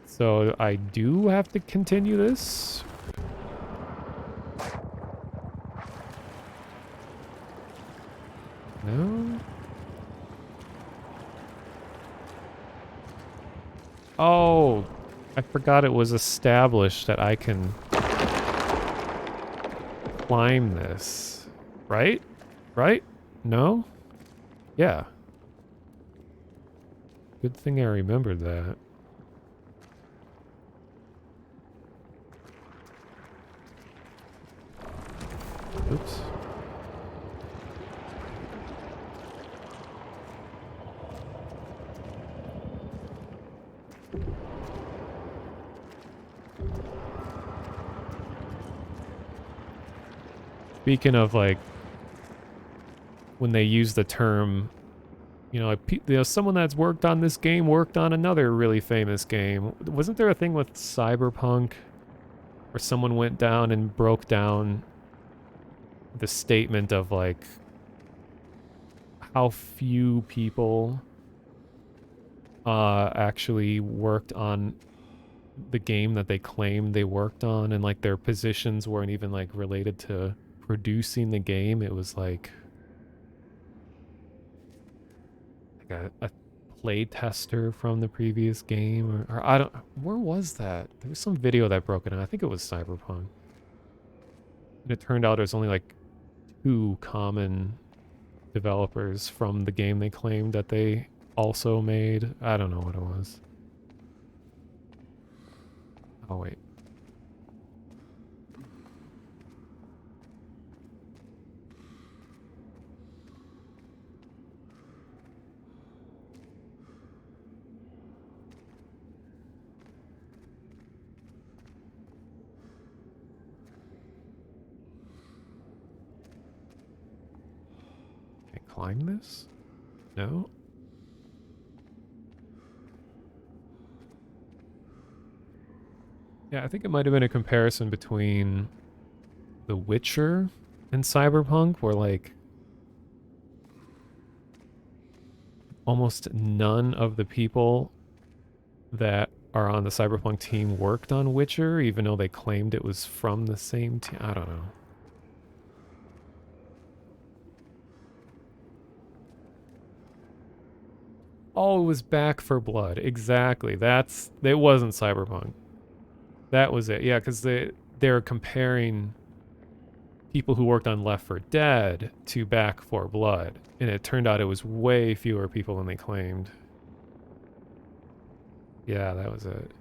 So I do have to continue this. No? Oh, I forgot it was established that I can climb this. Right? Right? No? Yeah. Good thing I remembered that. Oops. Speaking of, like, when they use the term, you know, like, someone that's worked on this game worked on another really famous game. Wasn't there a thing with Cyberpunk where someone went down and broke down the statement of, like, how few people actually worked on the game that they claimed they worked on, and, like, their positions weren't even, like, related to producing the game. It was like a play tester from the previous game, or I don't, where was that? There was some video that broke it, and I think it was Cyberpunk. And it turned out there's only like 2 common developers from the game they claimed that they also made. I don't know what it was. Oh wait. Climb this? No? Yeah, I think it might have been a comparison between The Witcher and Cyberpunk, where, like, almost none of the people that are on the Cyberpunk team worked on Witcher, even though they claimed it was from the same team. I don't know. Oh, it was Back for Blood. Exactly. It wasn't Cyberpunk. That was it. Yeah, because they're comparing people who worked on Left 4 Dead to Back 4 Blood, and it turned out it was way fewer people than they claimed. Yeah, that was it.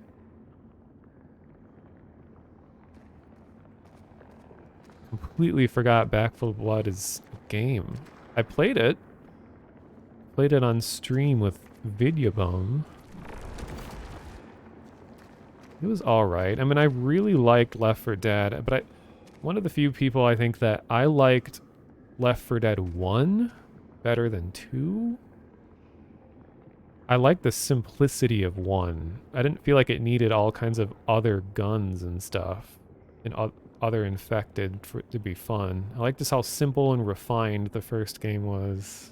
Completely forgot Back 4 Blood is a game. I played it. Played it on stream with Videobone. It was alright. I mean, I really liked Left 4 Dead, but one of the few people I think that I liked Left 4 Dead 1 better than 2. I like the simplicity of 1. I didn't feel like it needed all kinds of other guns and stuff and other infected for it to be fun. I like just how simple and refined the first game was.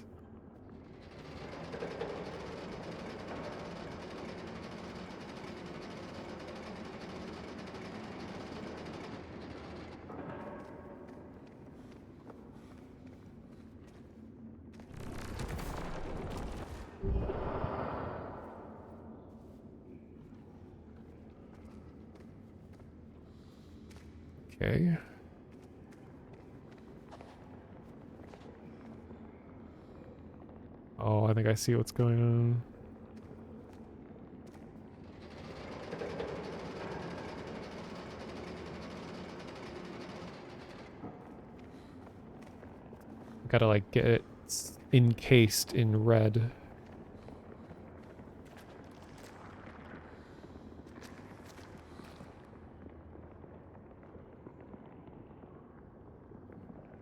Okay. Oh, I think I see what's going on. Gotta like get it encased in red.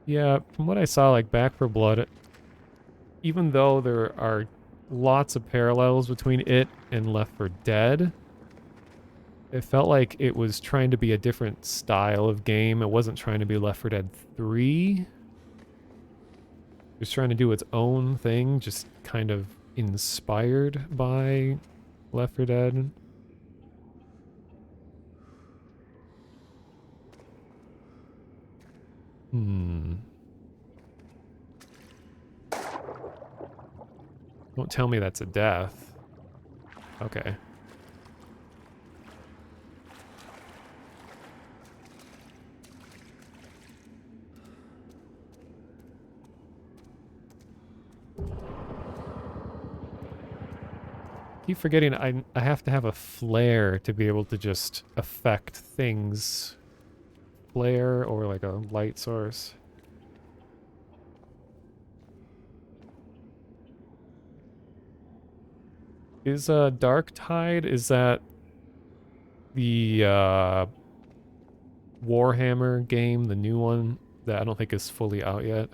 Yeah, from what I saw, like Back 4 Blood, even though there are lots of parallels between it and Left 4 Dead, it felt like it was trying to be a different style of game. It wasn't trying to be Left 4 Dead 3. It was trying to do its own thing, just kind of inspired by Left 4 Dead. Don't tell me that's a death. Okay. Keep forgetting I have to have a flare to be able to just affect things. Flare or like a light source. Is Dark Tide, is that the Warhammer game, the new one that I don't think is fully out yet?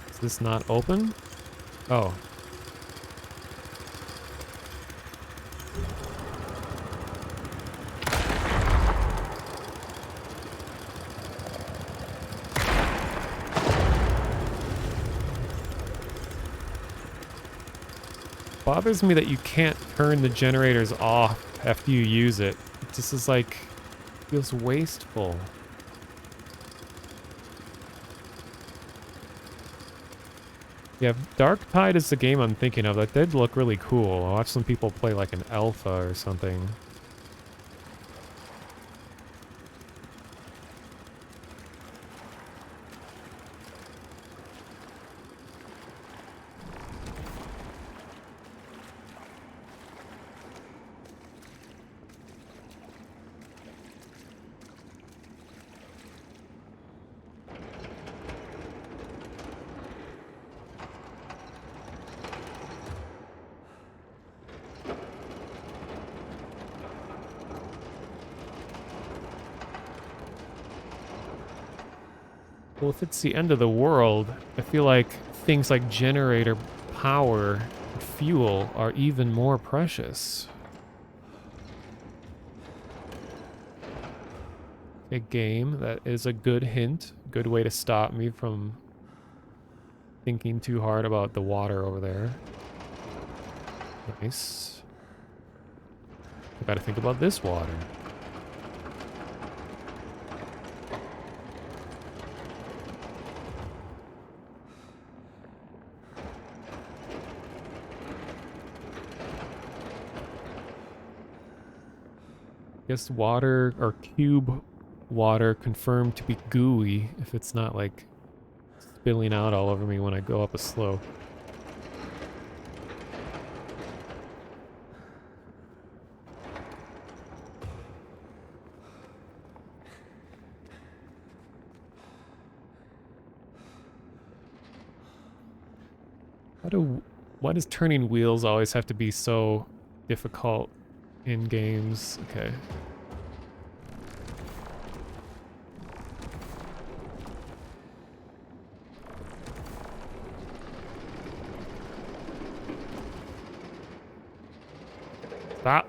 Is this not open? Oh. Bothers me that you can't turn the generators off after you use it. It just is like, feels wasteful. Yeah, Dark Tide is the game I'm thinking of. That did look really cool. I watched some people play like an alpha or something. Well, if it's the end of the world, I feel like things like generator power, fuel are even more precious. A game, that is a good hint, good way to stop me from thinking too hard about the water over there. Nice. I gotta think about this water. Guess water, or cube water, confirmed to be gooey if it's not like spilling out all over me when I go up a slope. Why does turning wheels always have to be so difficult in games? Okay. Stop.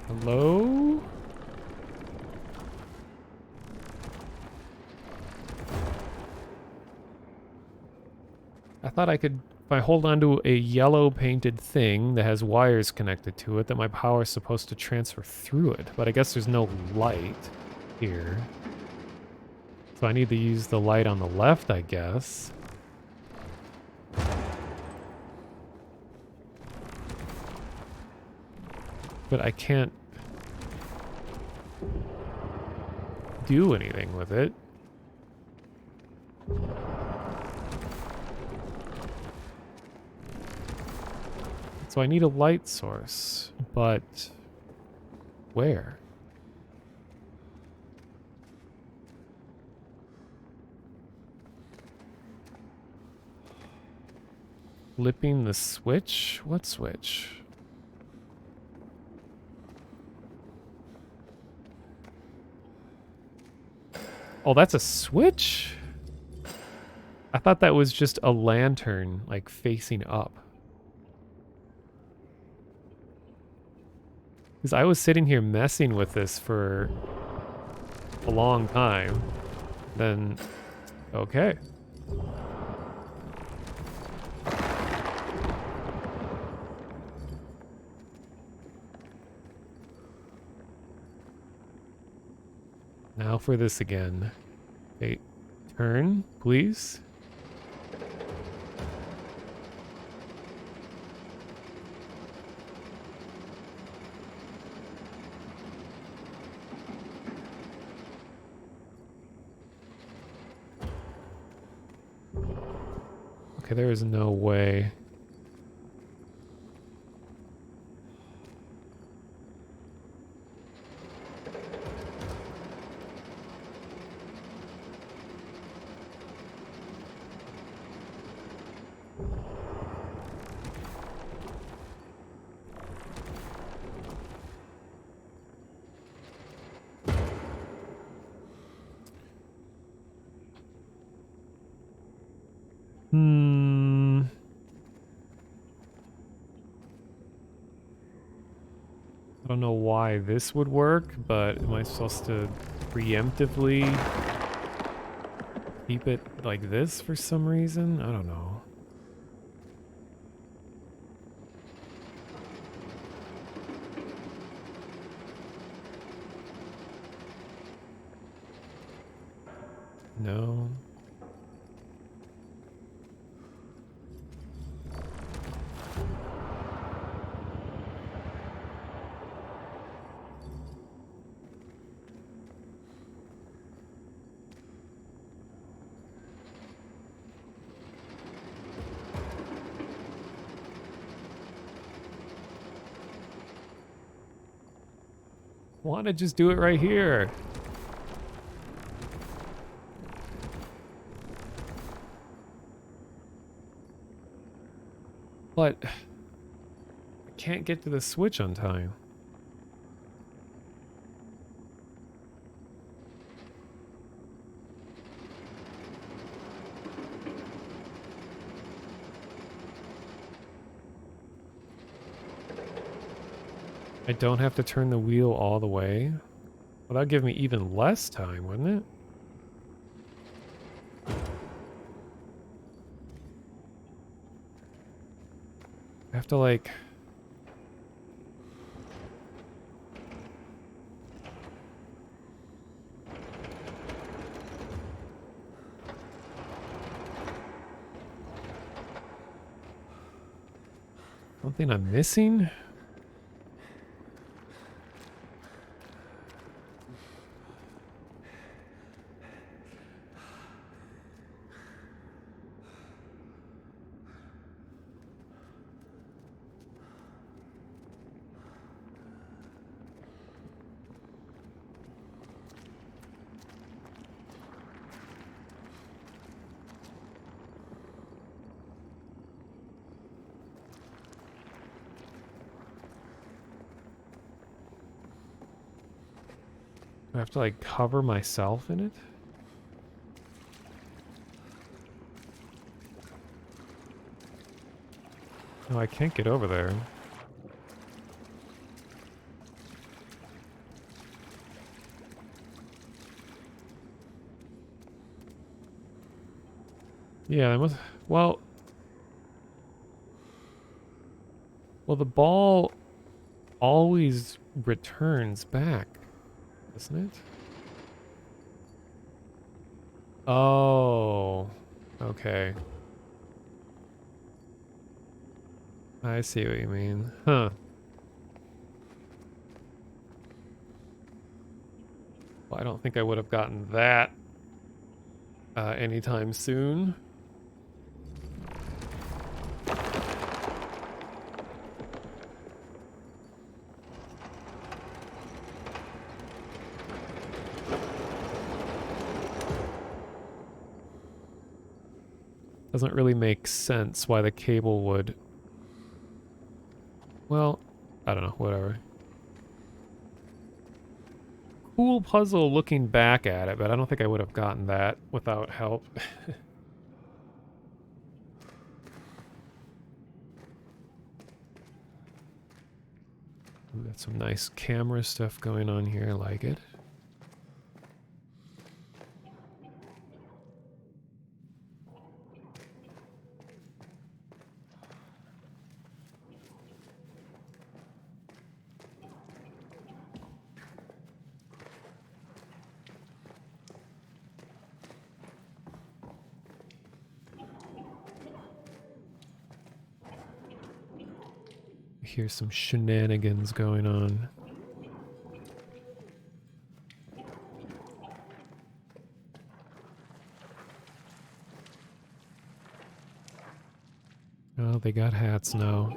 Hello? I thought I could, if I hold onto a yellow painted thing that has wires connected to it, that my power is supposed to transfer through it. But I guess there's no light here. So I need to use the light on the left, I guess. But I can't do anything with it. So I need a light source, but where? Flipping the switch? What switch? Oh, that's a switch? I thought that was just a lantern, like, facing up. Because I was sitting here messing with this for a long time. Then, okay. Now for this again. Okay, turn, please. Okay, there is no way. I don't know why this would work, but am I supposed to preemptively keep it like this for some reason? I don't know. No. Want to just do it right here. But I can't get to the switch on time. I don't have to turn the wheel all the way. Well, that'd give me even less time, wouldn't it? I have to, like... Something I'm missing? Do I have to, like, cover myself in it? No, I can't get over there. Yeah, I must... Well... Well, the ball always returns back, doesn't it? Oh... Okay. I see what you mean. Huh. Well, I don't think I would have gotten that anytime soon. Doesn't really make sense why the cable would... Well, I don't know, whatever. Cool puzzle looking back at it, but I don't think I would have gotten that without help. Ooh, got some nice camera stuff going on here, I like it. Here's some shenanigans going on. Oh, they got hats now.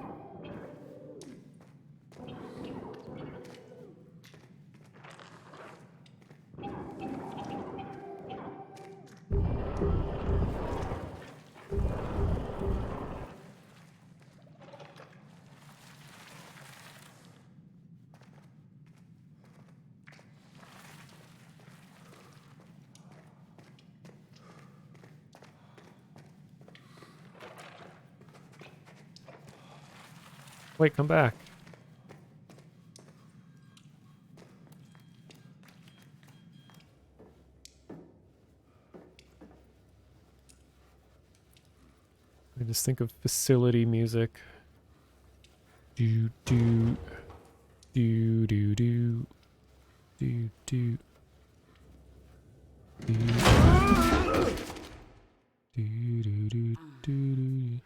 Wait, come back. I just think of facility music. Do do do do do do do do do do do do.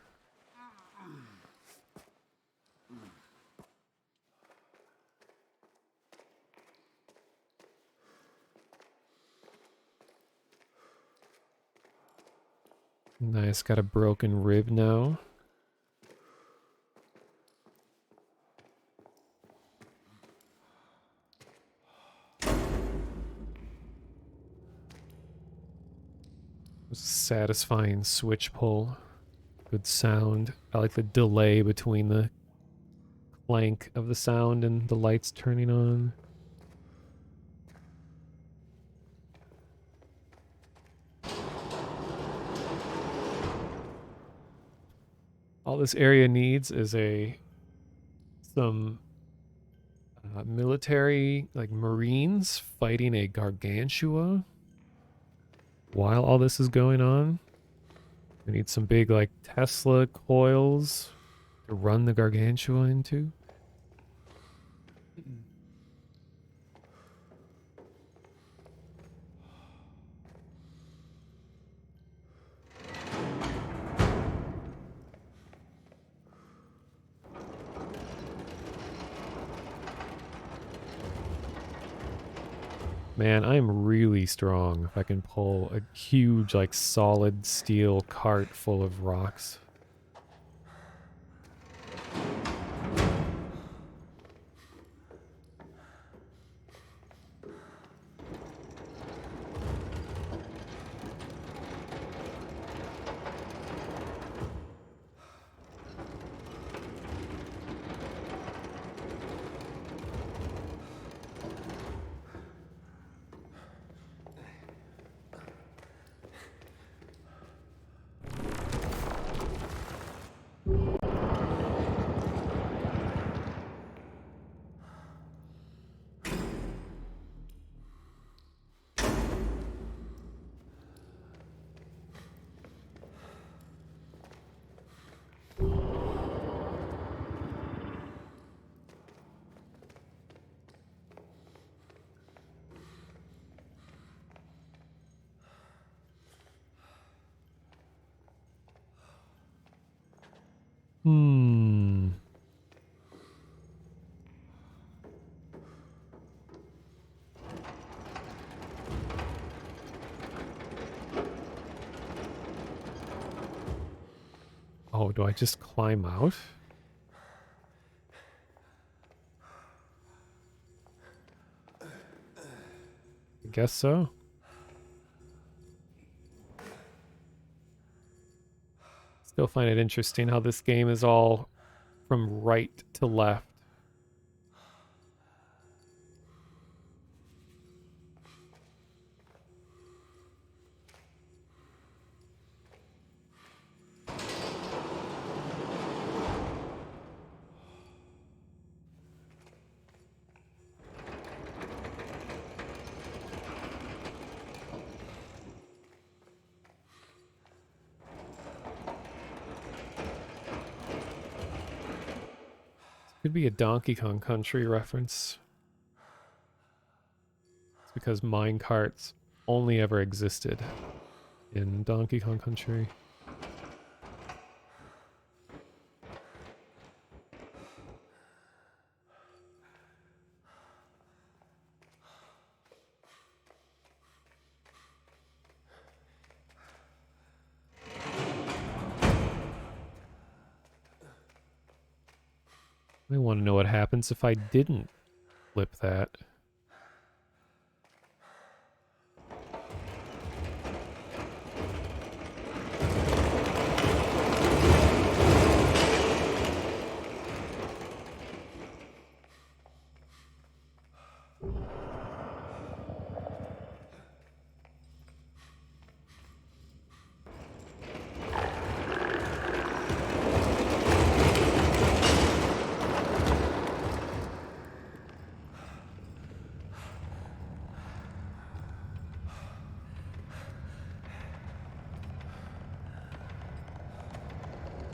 Nice, got a broken rib now. Satisfying switch pull. Good sound. I like the delay between the clank of the sound and the lights turning on. All this area needs is some military, like Marines, fighting a gargantua while all this is going on. We need some big, like, Tesla coils to run the gargantua into. Man, I'm really strong if I can pull a huge, like, solid steel cart full of rocks. Oh, do I just climb out? I guess so. Still find it interesting how this game is all from right to left. Could be a Donkey Kong Country reference. It's because minecarts only ever existed in Donkey Kong Country. I want to know what happens if I didn't flip that.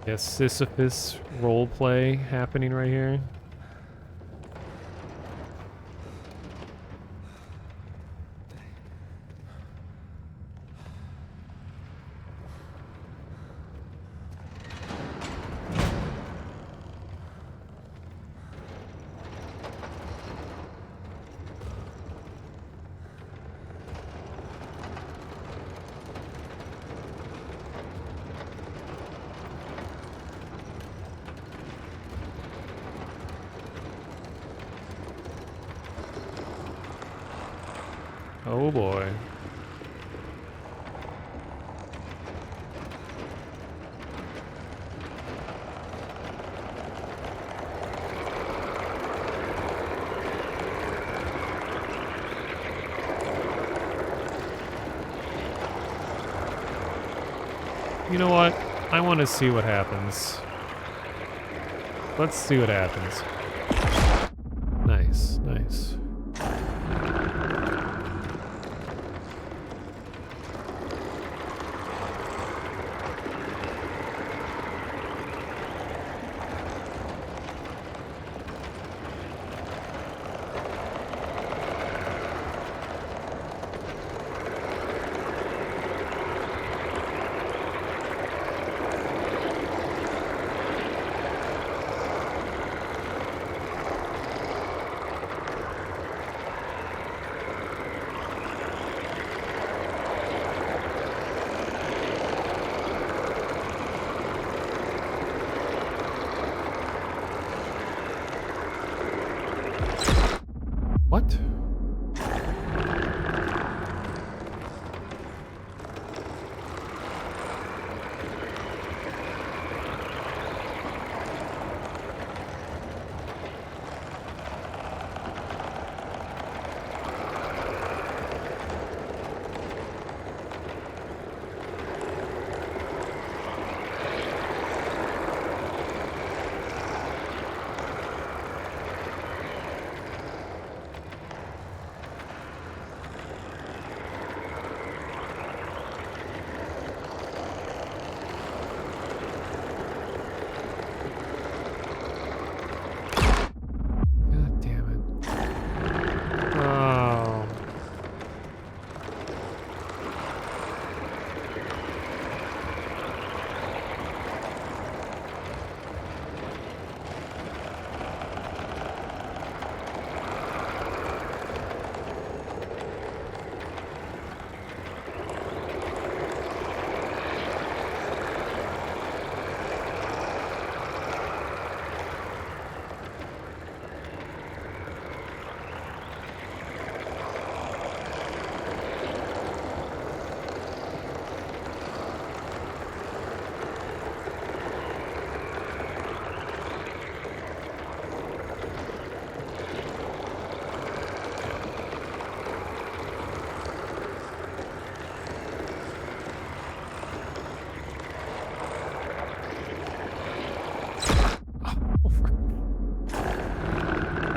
Yes, Sisyphus roleplay happening right here. Oh boy. You know what? I want to see what happens. Let's see what happens. Nice, nice. What? God damn it. Oh.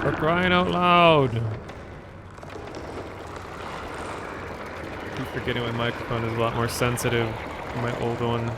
For crying out loud. I keep forgetting my microphone is a lot more sensitive than my old one.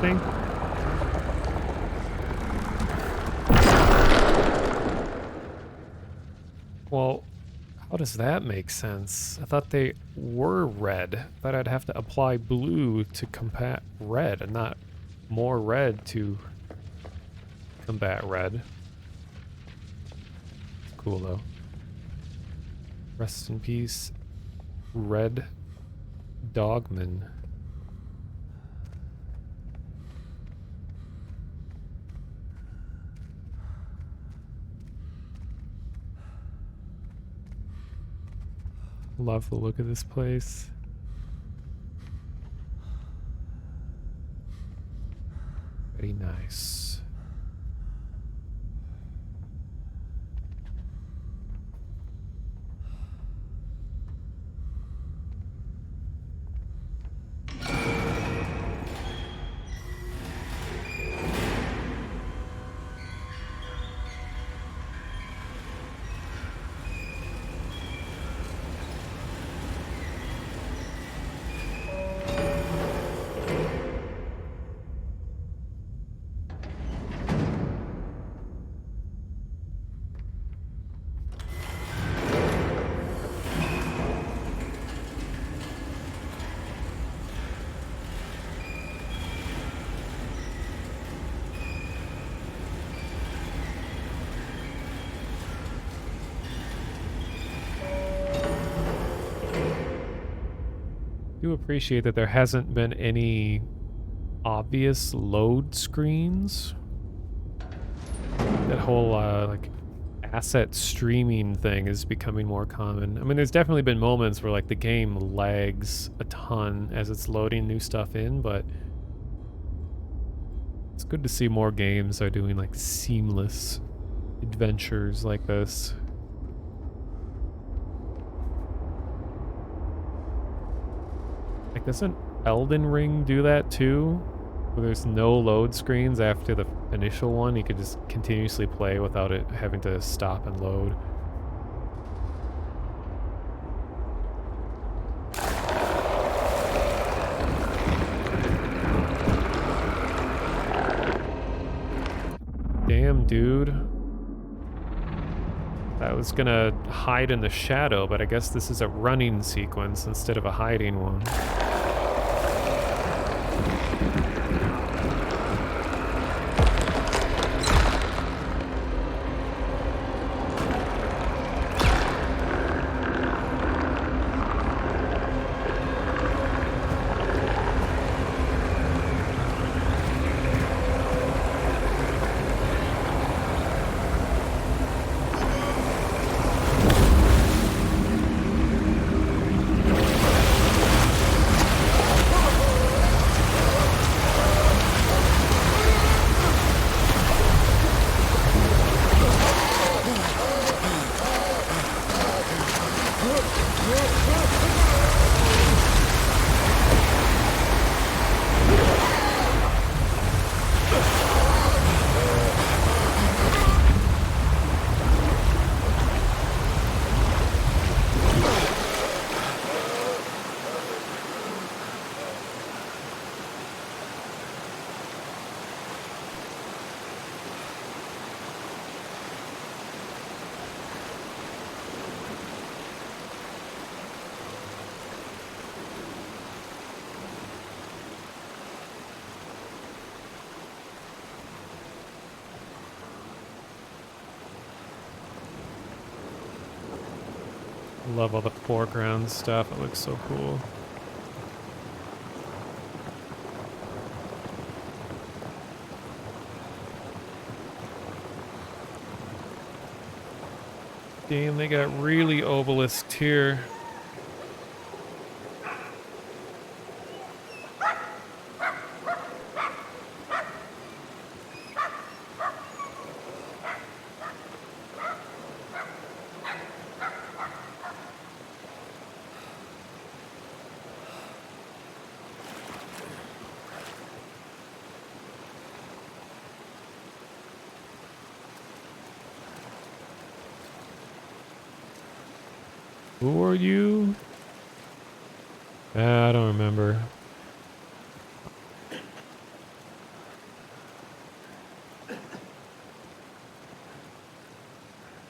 anything? Well, how does that make sense? I thought they were red. I thought I'd have to apply blue to combat red and not more red to combat red. Cool though. Rest in peace, Red Dogman. Love the look of this place. Very nice. Do appreciate that there hasn't been any obvious load screens. That whole like asset streaming thing is becoming more common. I mean, there's definitely been moments where like the game lags a ton as it's loading new stuff in, but it's good to see more games are doing like seamless adventures like this. Like, doesn't Elden Ring do that too? Where there's no load screens after the initial one, you could just continuously play without it having to stop and load. Damn, dude. I was gonna hide in the shadow, but I guess this is a running sequence instead of a hiding one. Love all the foreground stuff. It looks so cool. Damn, they got really obelisked here. Who are you? I don't remember.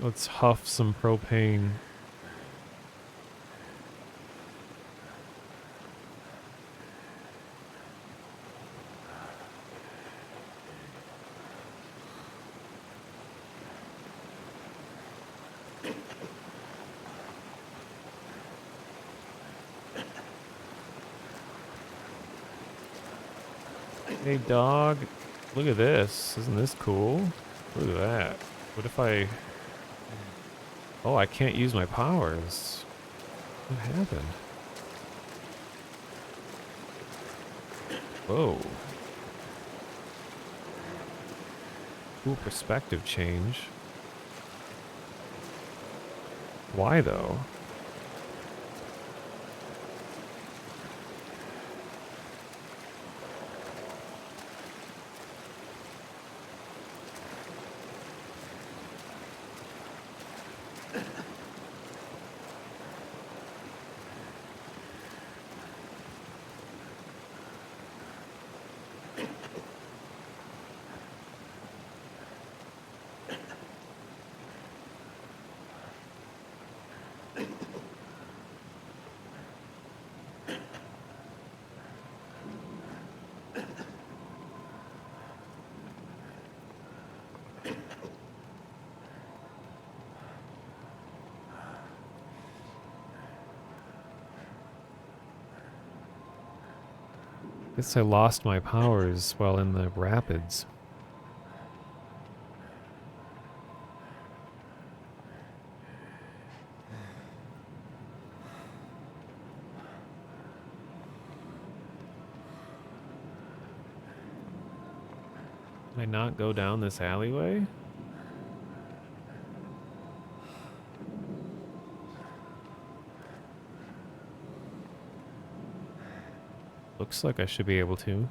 Let's huff some propane. Hey dog, look at this. Isn't this cool? Look at that. What if I... Oh, I can't use my powers. What happened? Whoa. Cool perspective change. Why though? Guess I lost my powers while in the rapids. Can I not go down this alleyway? Looks like I should be able to.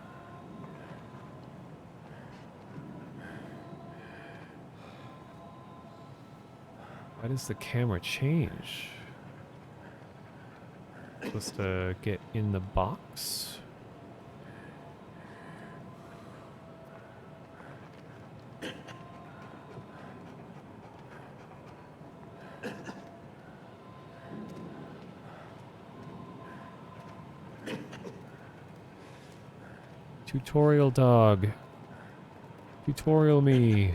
Why does the camera change? Supposed to get in the box? Tutorial dog. Tutorial me.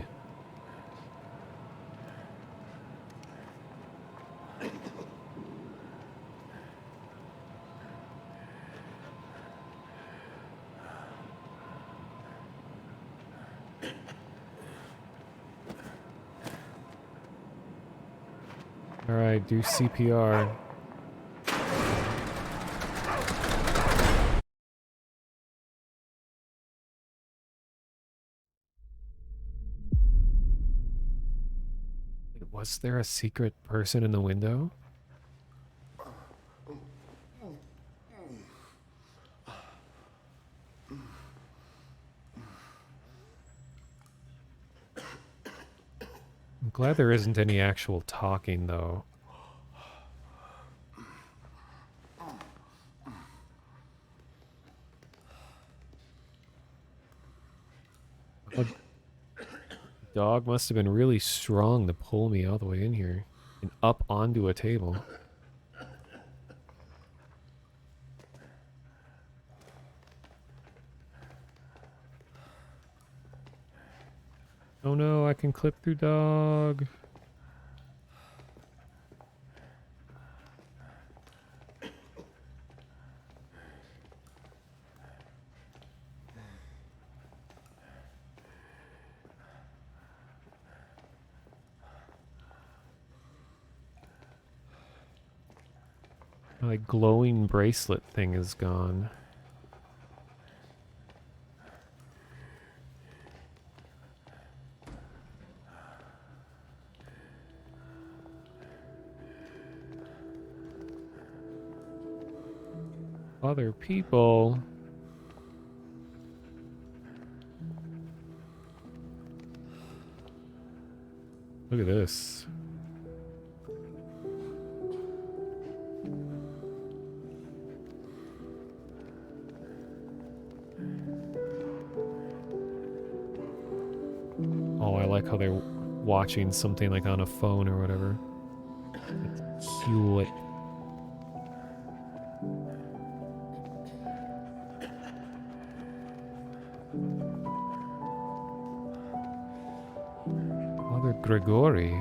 Alright, do CPR. Was there a secret person in the window? I'm glad there isn't any actual talking, though. The dog must have been really strong to pull me all the way in here and up onto a table. Oh no, I can clip through dog. My glowing bracelet thing is gone. Other people. Look at this. Oh, I like how they're watching something like on a phone or whatever. It's cute. Father Gregory.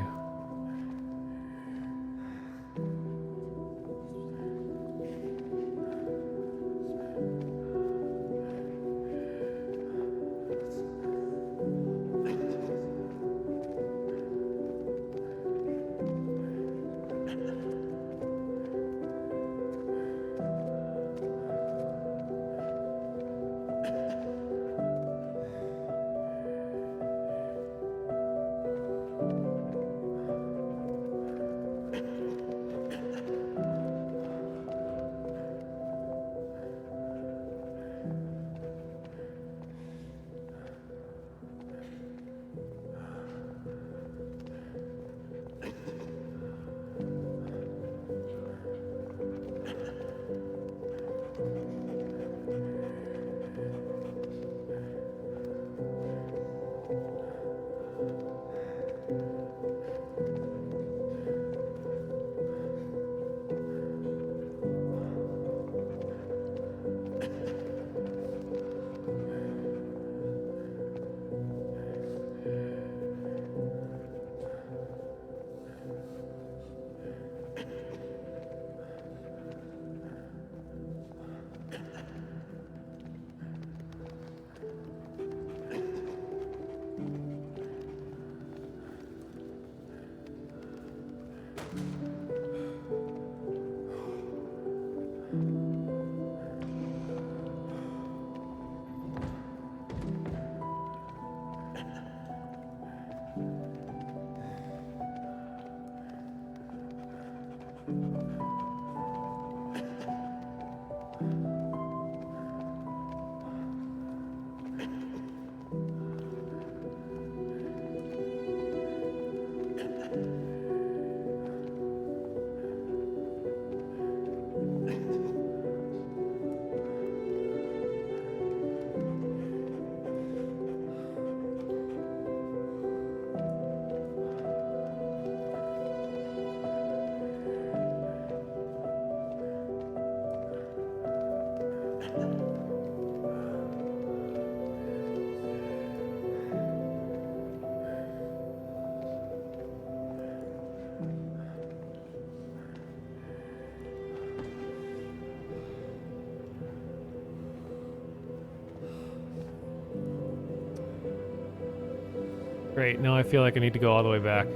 Great, now I feel like I need to go all the way back.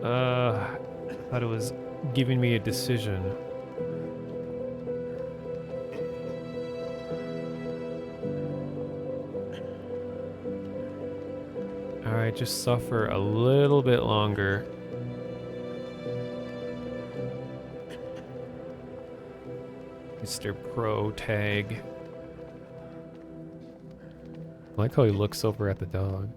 I thought it was giving me a decision. Alright, just suffer a little bit longer. Mr. Pro Tag. I like how he looks over at the dog.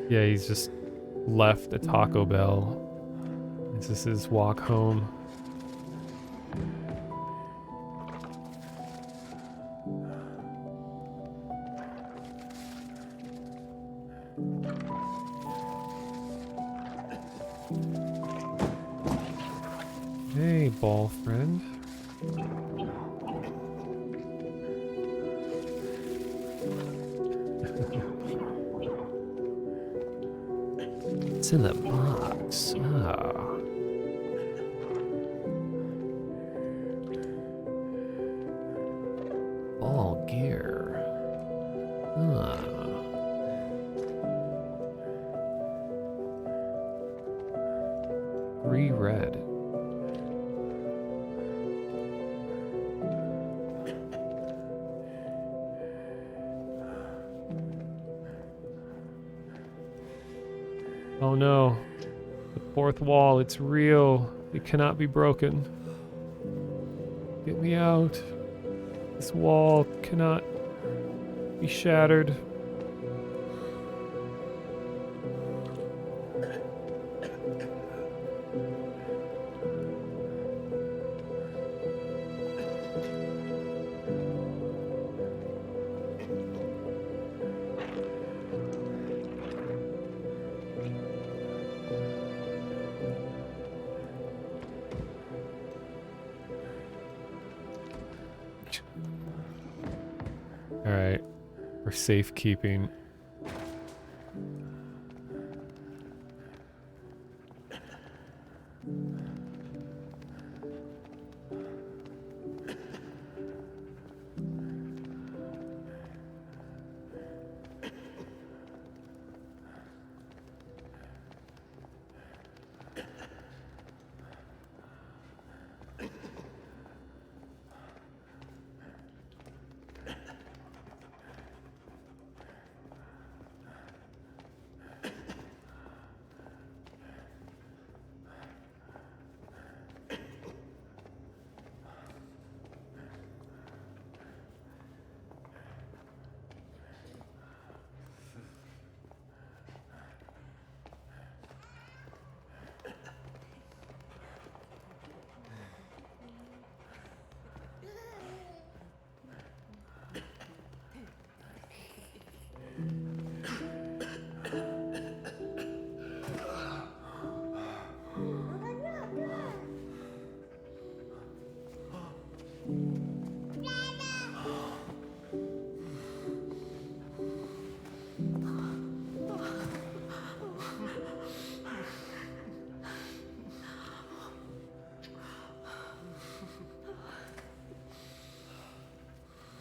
Yeah, he's just left a Taco Bell. This is his walk home. Hey, ball friend. It's in the box. Ah. All gear. Ah. Reread. Oh no. The fourth wall, it's real. It cannot be broken. Get me out. This wall cannot be shattered. for safekeeping.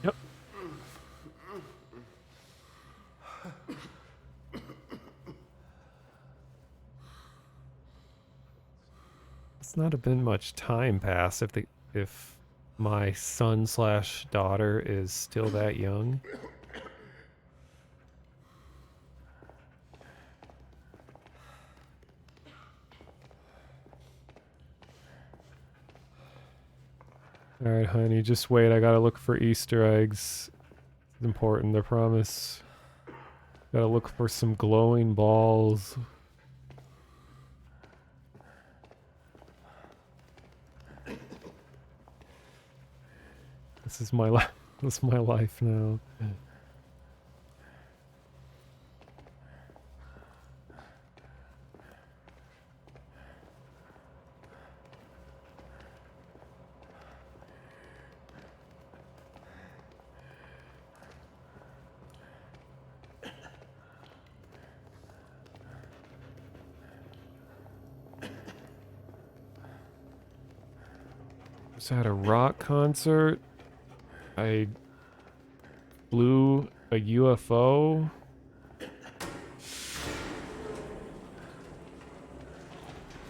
Yep. It's not have been much time passed if my son slash daughter is still that young. Alright, honey, just wait. I gotta look for Easter eggs. It's important, I promise. Gotta look for some glowing balls. This is my life. This is my life now. Was at a rock concert. I flew a UFO.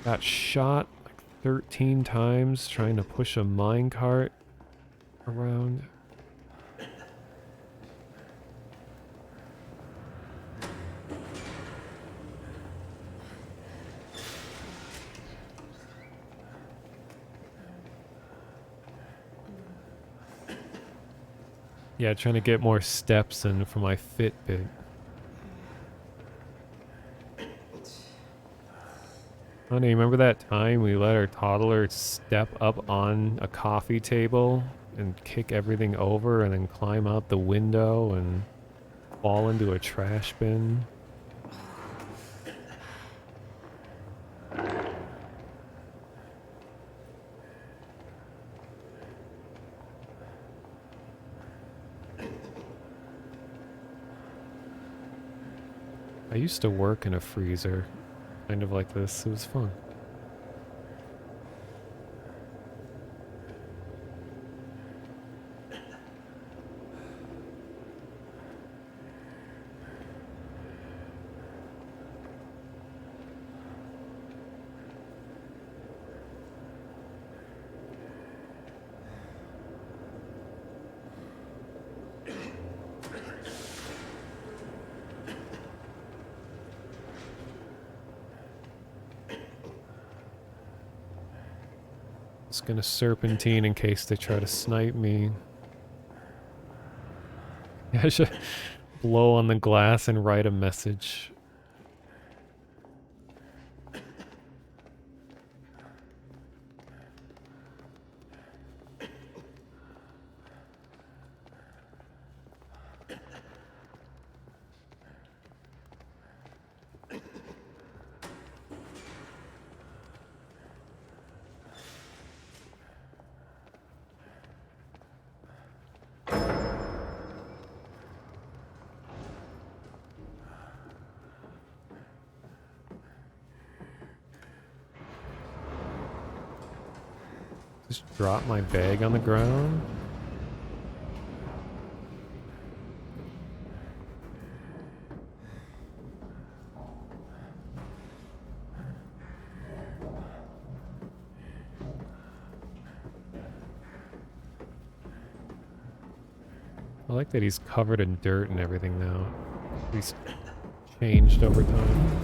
Got shot like 13 times trying to push a minecart around. Yeah, trying to get more steps in for my Fitbit. Honey, remember that time we let our toddler step up on a coffee table and kick everything over and then climb out the window and fall into a trash bin? I used to work in a freezer, kind of like this. It was fun. Just gonna serpentine in case they try to snipe me. I should blow on the glass and write a message. Just drop my bag on the ground. I like that he's covered in dirt and everything now. He's changed over time.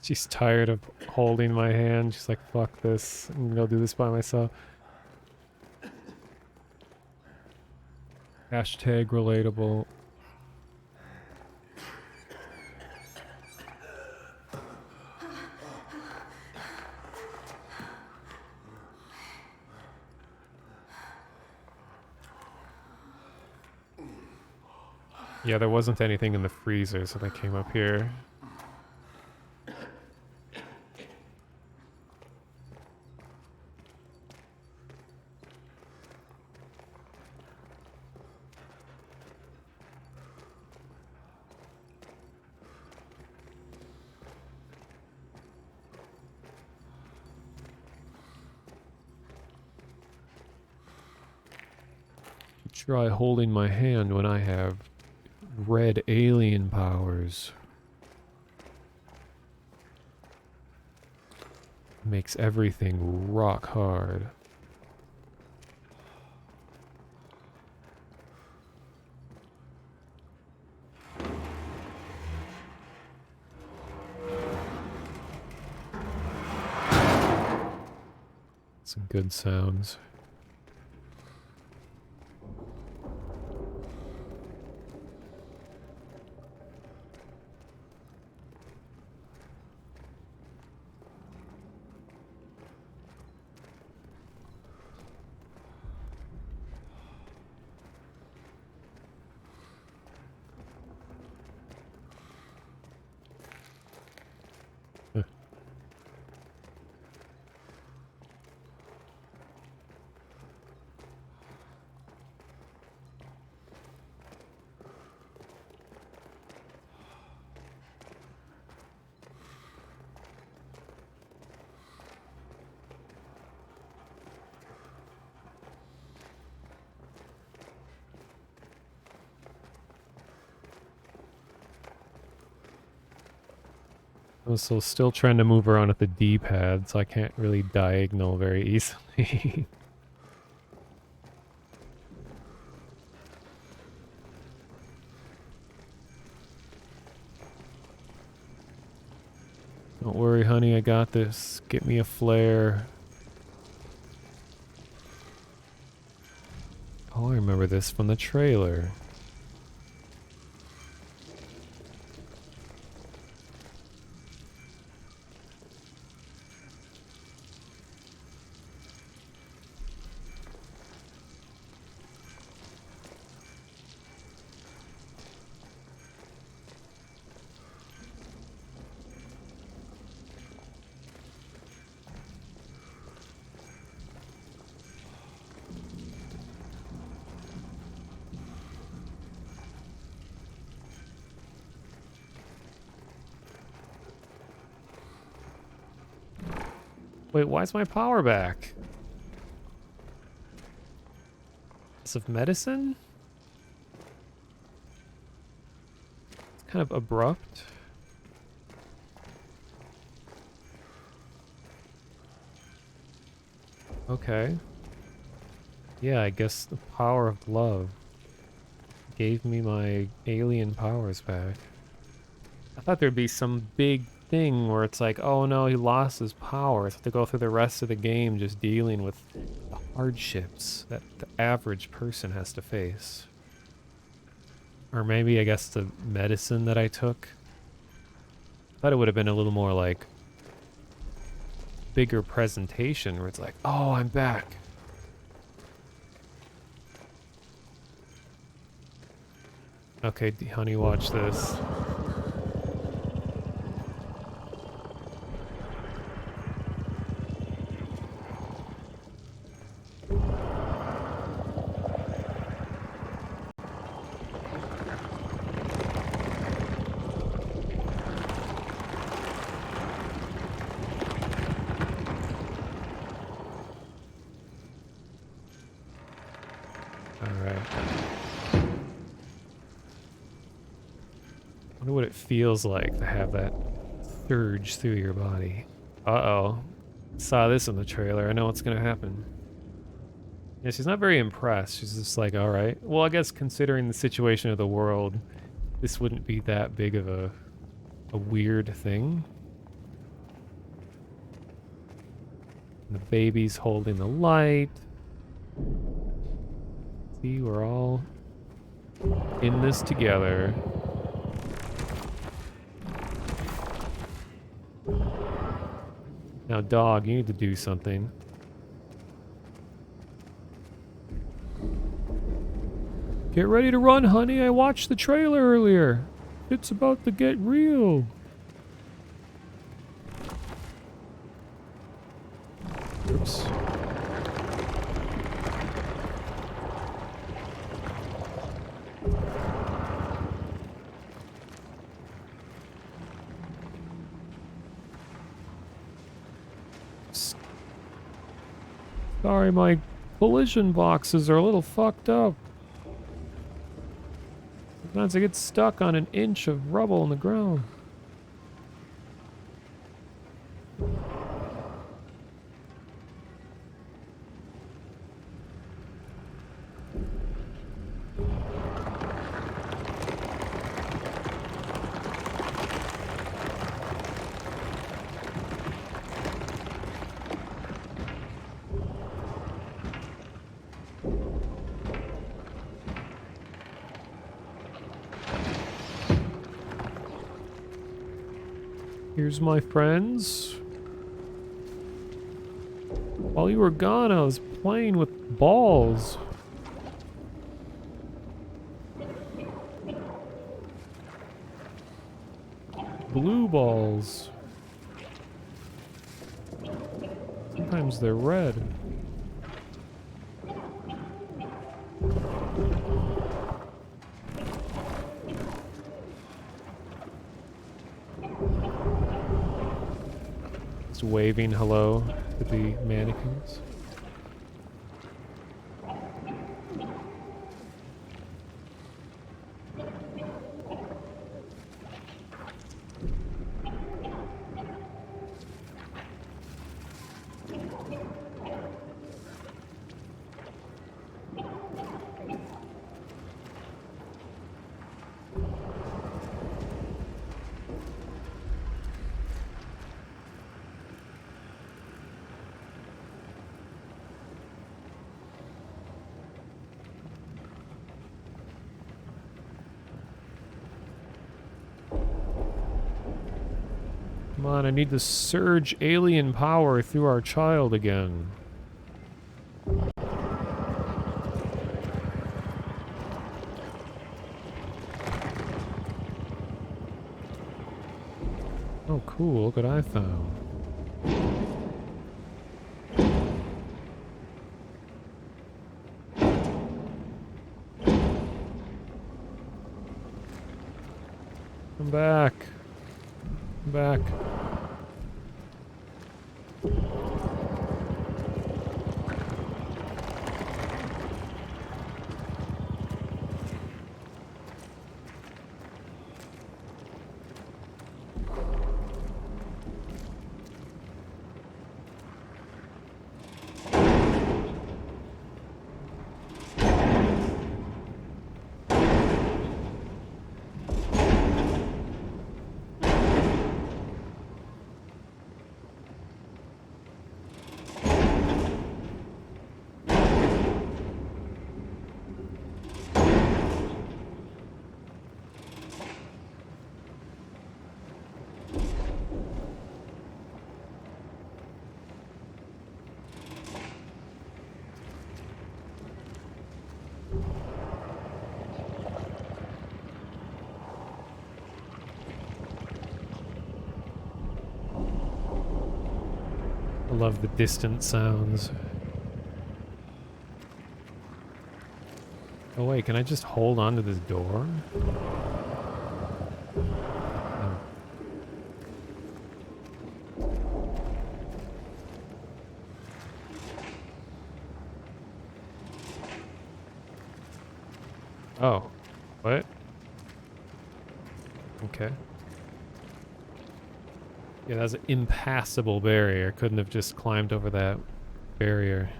She's tired of holding my hand. She's like, fuck this. I'm gonna go do this by myself. Hashtag relatable. Yeah, there wasn't anything in the freezer, so they came up here. Try holding my hand when I have red alien powers. Makes everything rock hard. Some good sounds. I'm so still trying to move around at the D-pad, so I can't really diagonal very easily. Don't worry, honey, I got this. Get me a flare. Oh, I remember this from the trailer. Wait, why is my power back? Loss of medicine? It's kind of abrupt. Okay. Yeah, I guess the power of love gave me my alien powers back. I thought there'd be some big thing where it's like, oh no, he lost his powers. Have to go through the rest of the game just dealing with the hardships that the average person has to face. Or maybe, I guess, the medicine that I took. Thought it would have been a little more like bigger presentation where it's like, oh, I'm back. Okay, honey, watch this. I wonder what it feels like to have that surge through your body. Uh-oh. Saw this in the trailer. I know what's gonna happen. Yeah, she's not very impressed. She's just like, alright. Well, I guess considering the situation of the world, this wouldn't be that big of a weird thing. And the baby's holding the light. See, we're all in this together. Now, dog, you need to do something. Get ready to run, honey. I watched the trailer earlier. It's about to get real. Oops. Sorry, my collision boxes are a little fucked up. Sometimes I get stuck on an inch of rubble in the ground. Here's my friends. While you were gone, I was playing with balls. Blue balls. Sometimes they're red. Waving hello to the mannequins. Come on, I need to surge alien power through our child again. Oh cool, look what I found. Come back. Come back. I love the distant sounds. Oh wait, can I just hold on to this door? Oh, what? Okay. Yeah, that's an impassable barrier. Couldn't have just climbed over that barrier.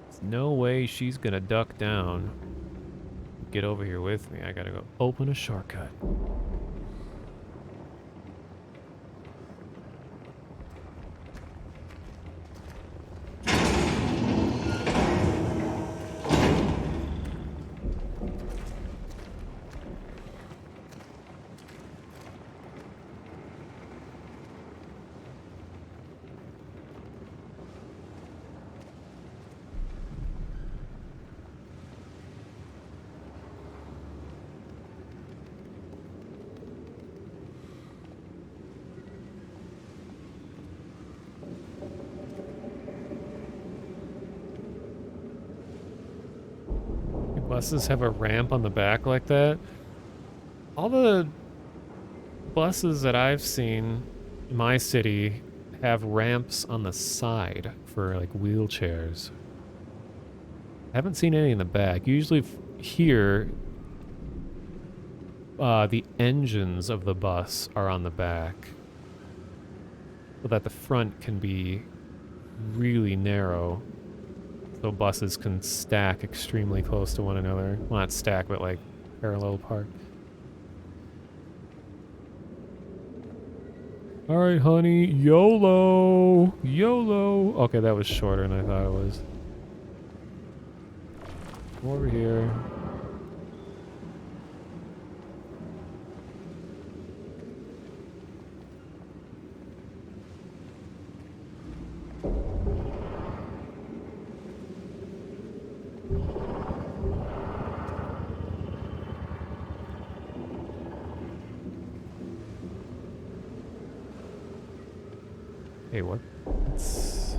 There's no way she's gonna duck down. Get over here with me. I gotta go open a shortcut. Buses have a ramp on the back like that. All the buses that I've seen in my city have ramps on the side for like wheelchairs. I haven't seen any in the back. Usually here, the engines of the bus are on the back, so that the front can be really narrow. So buses can stack extremely close to one another. Well, not stack, but like parallel park. Alright, honey. YOLO! YOLO! Okay, that was shorter than I thought it was. Come over here. Hey, what? It's...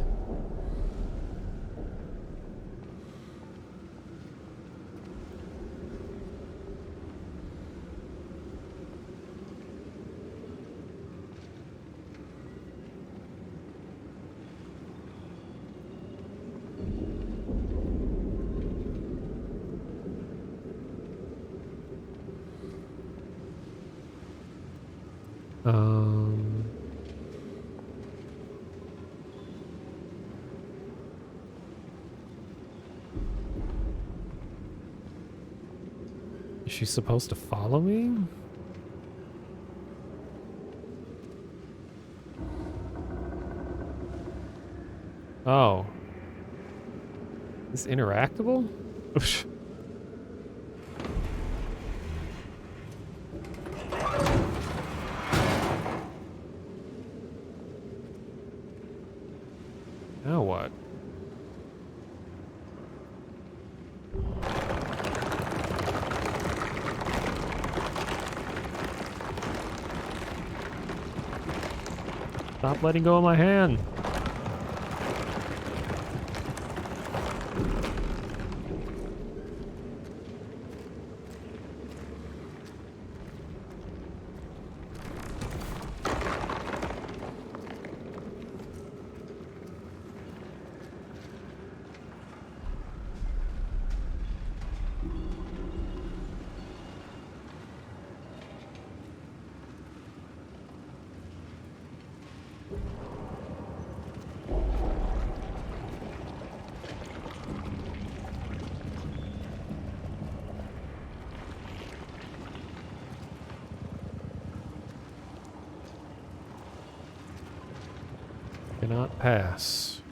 Is she supposed to follow me? Oh. Is interactable? Now what? Stop letting go of my hand. Cannot pass.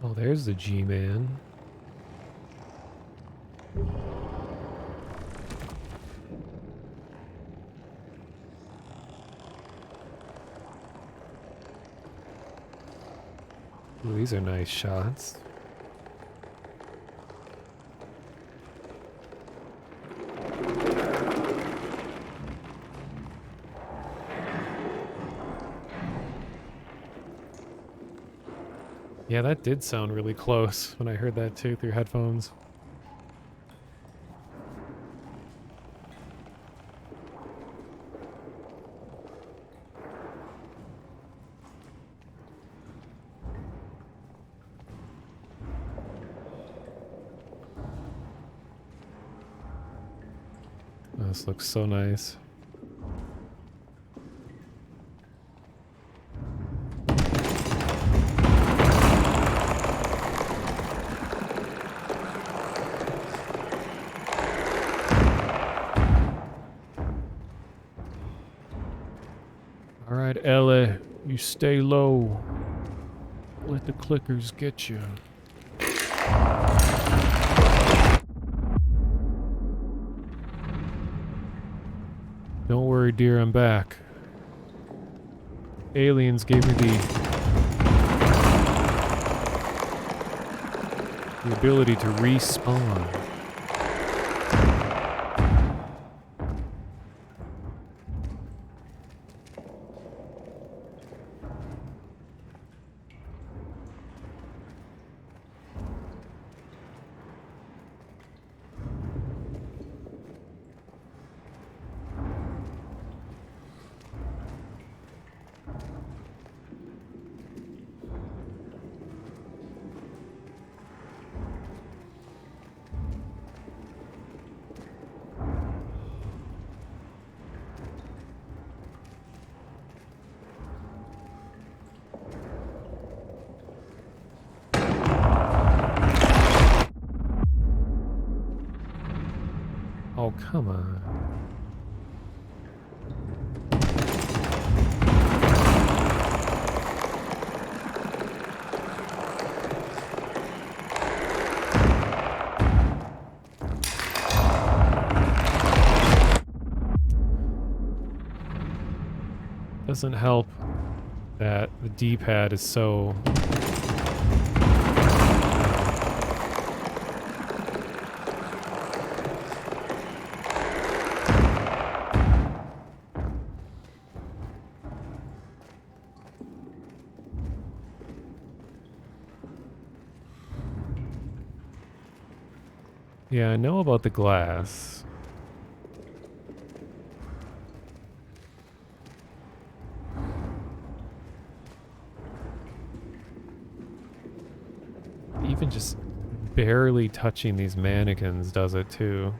Oh, there's the G-Man. Ooh, these are nice shots. Yeah, that did sound really close when I heard that too through headphones. Oh, this looks so nice. All right, Ellie, you stay low. Let the clickers get you. Don't worry, dear, I'm back. Aliens gave me the ability to respawn. Oh, come on. Doesn't help that the D-pad is so... Yeah, I know about the glass. Even just barely touching these mannequins does it too.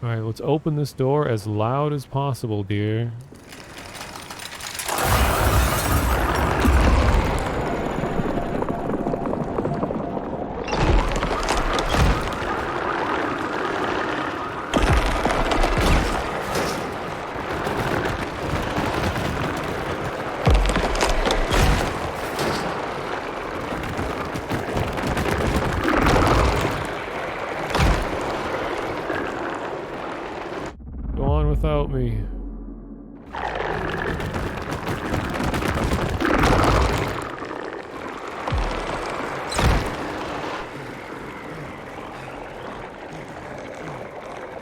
Alright, let's open this door as loud as possible, dear. Without me.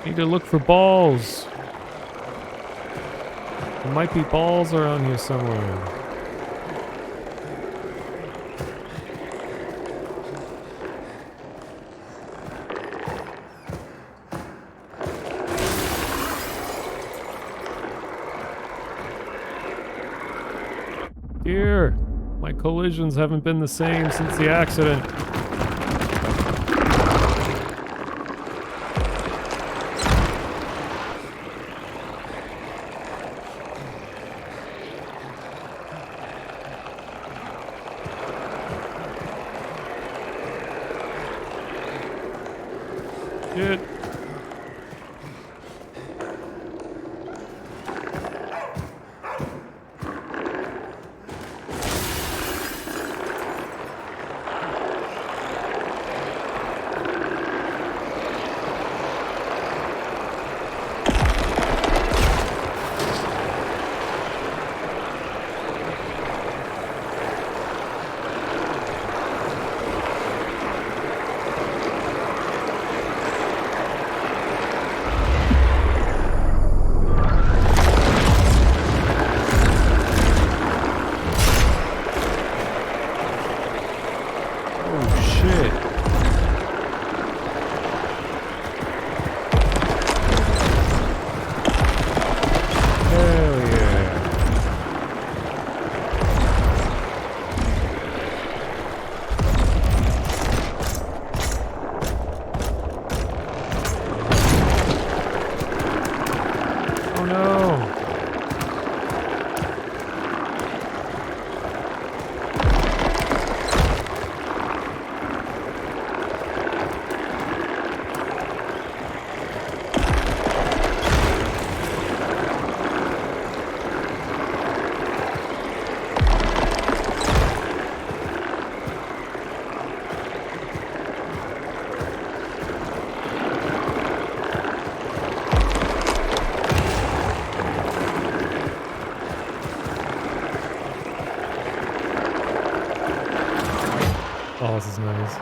Need to look for balls. There might be balls around here somewhere. Here, my collisions haven't been the same since the accident. Shit. Oh, this is nice.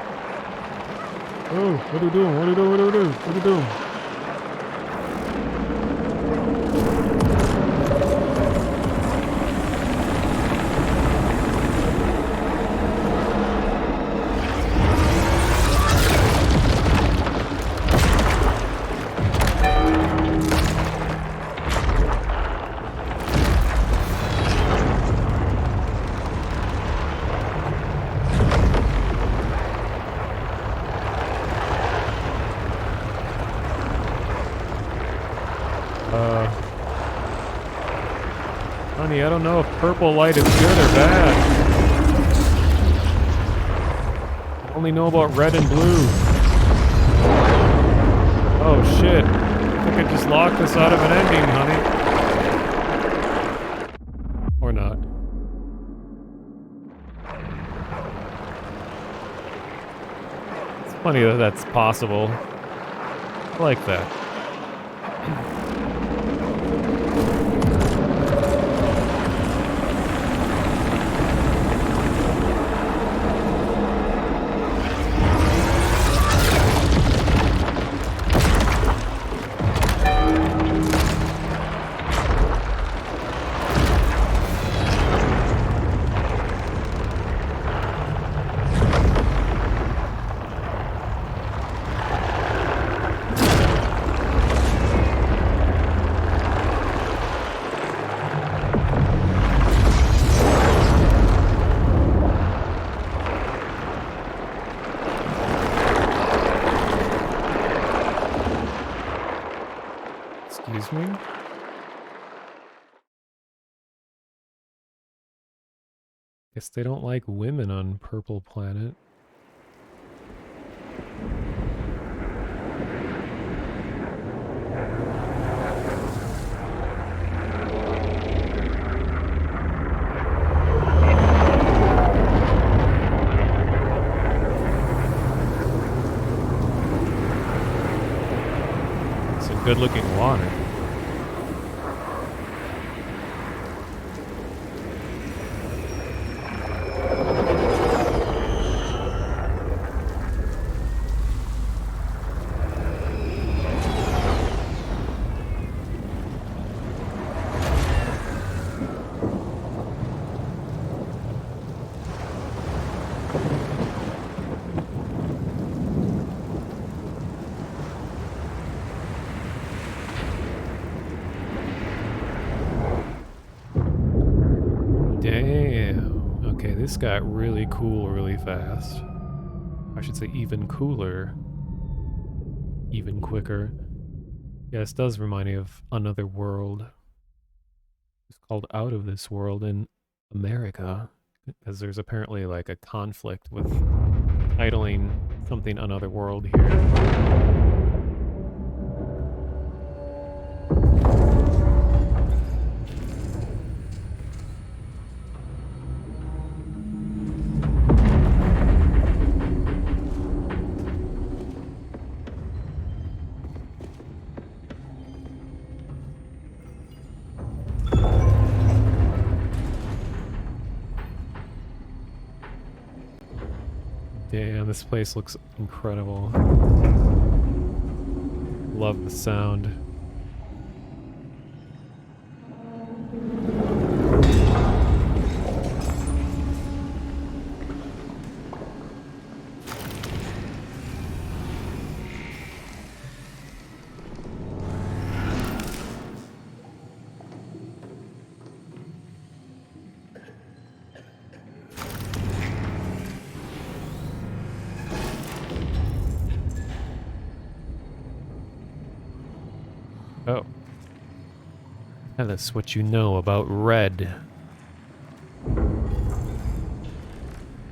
Oh, what are you doing? What are you doing? What are you doing? What are you doing? Honey, I don't know if purple light is good or bad. I only know about red and blue. Oh shit. I think I just locked us out of an ending, honey. Or not. It's funny that that's possible. I like that. Excuse me? Guess they don't like women on Purple Planet. Some good-looking water. Damn. Okay, this got really cool really fast. I should say even cooler. Even quicker. Yeah, this does remind me of Another World. It's called Out of This World in America. Because there's apparently like a conflict with titling something Another World here. Damn, this place looks incredible. Love the sound. Oh. Tell us what you know about red.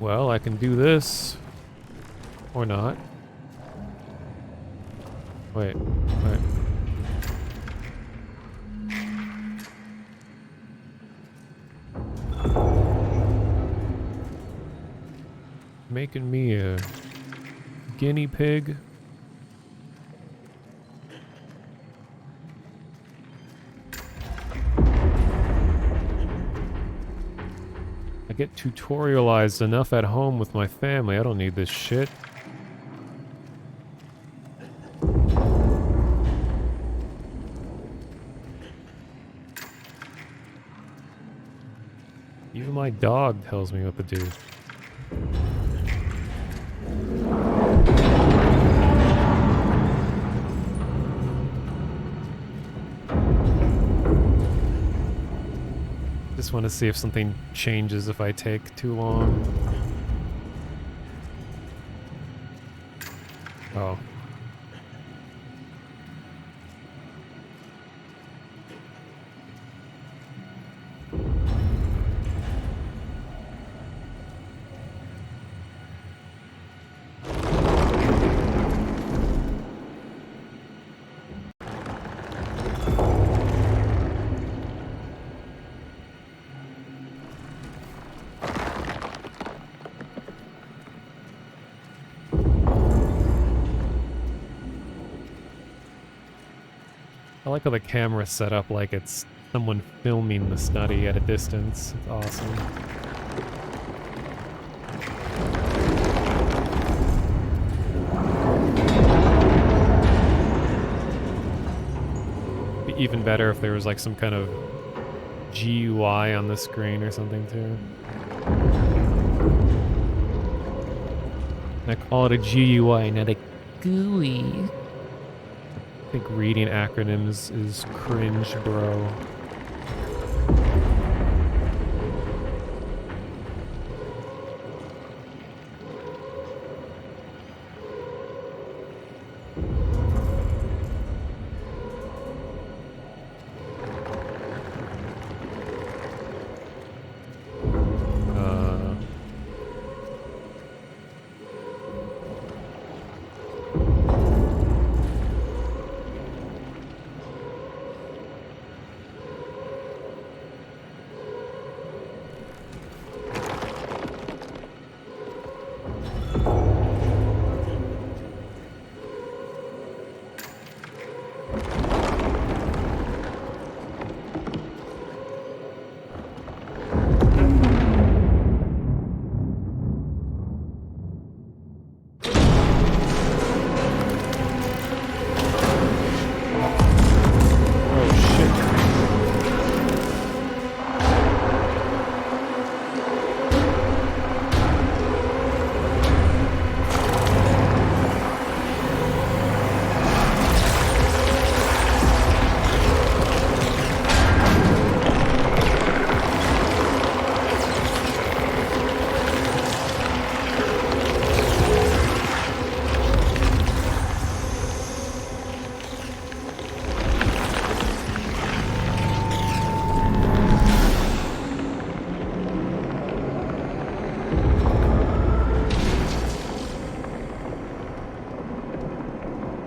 Well, I can do this. Or not. Wait. Making me a guinea pig. I get tutorialized enough at home with my family. I don't need this shit. Even my dog tells me what to do. Just want to see if something changes if I take too long. Oh. I like how the camera's set up like it's someone filming the study at a distance. It's awesome. Be even better if there was like some kind of GUI on the screen or something too. I call it a GUI, not a GUI. I think reading acronyms is cringe, bro.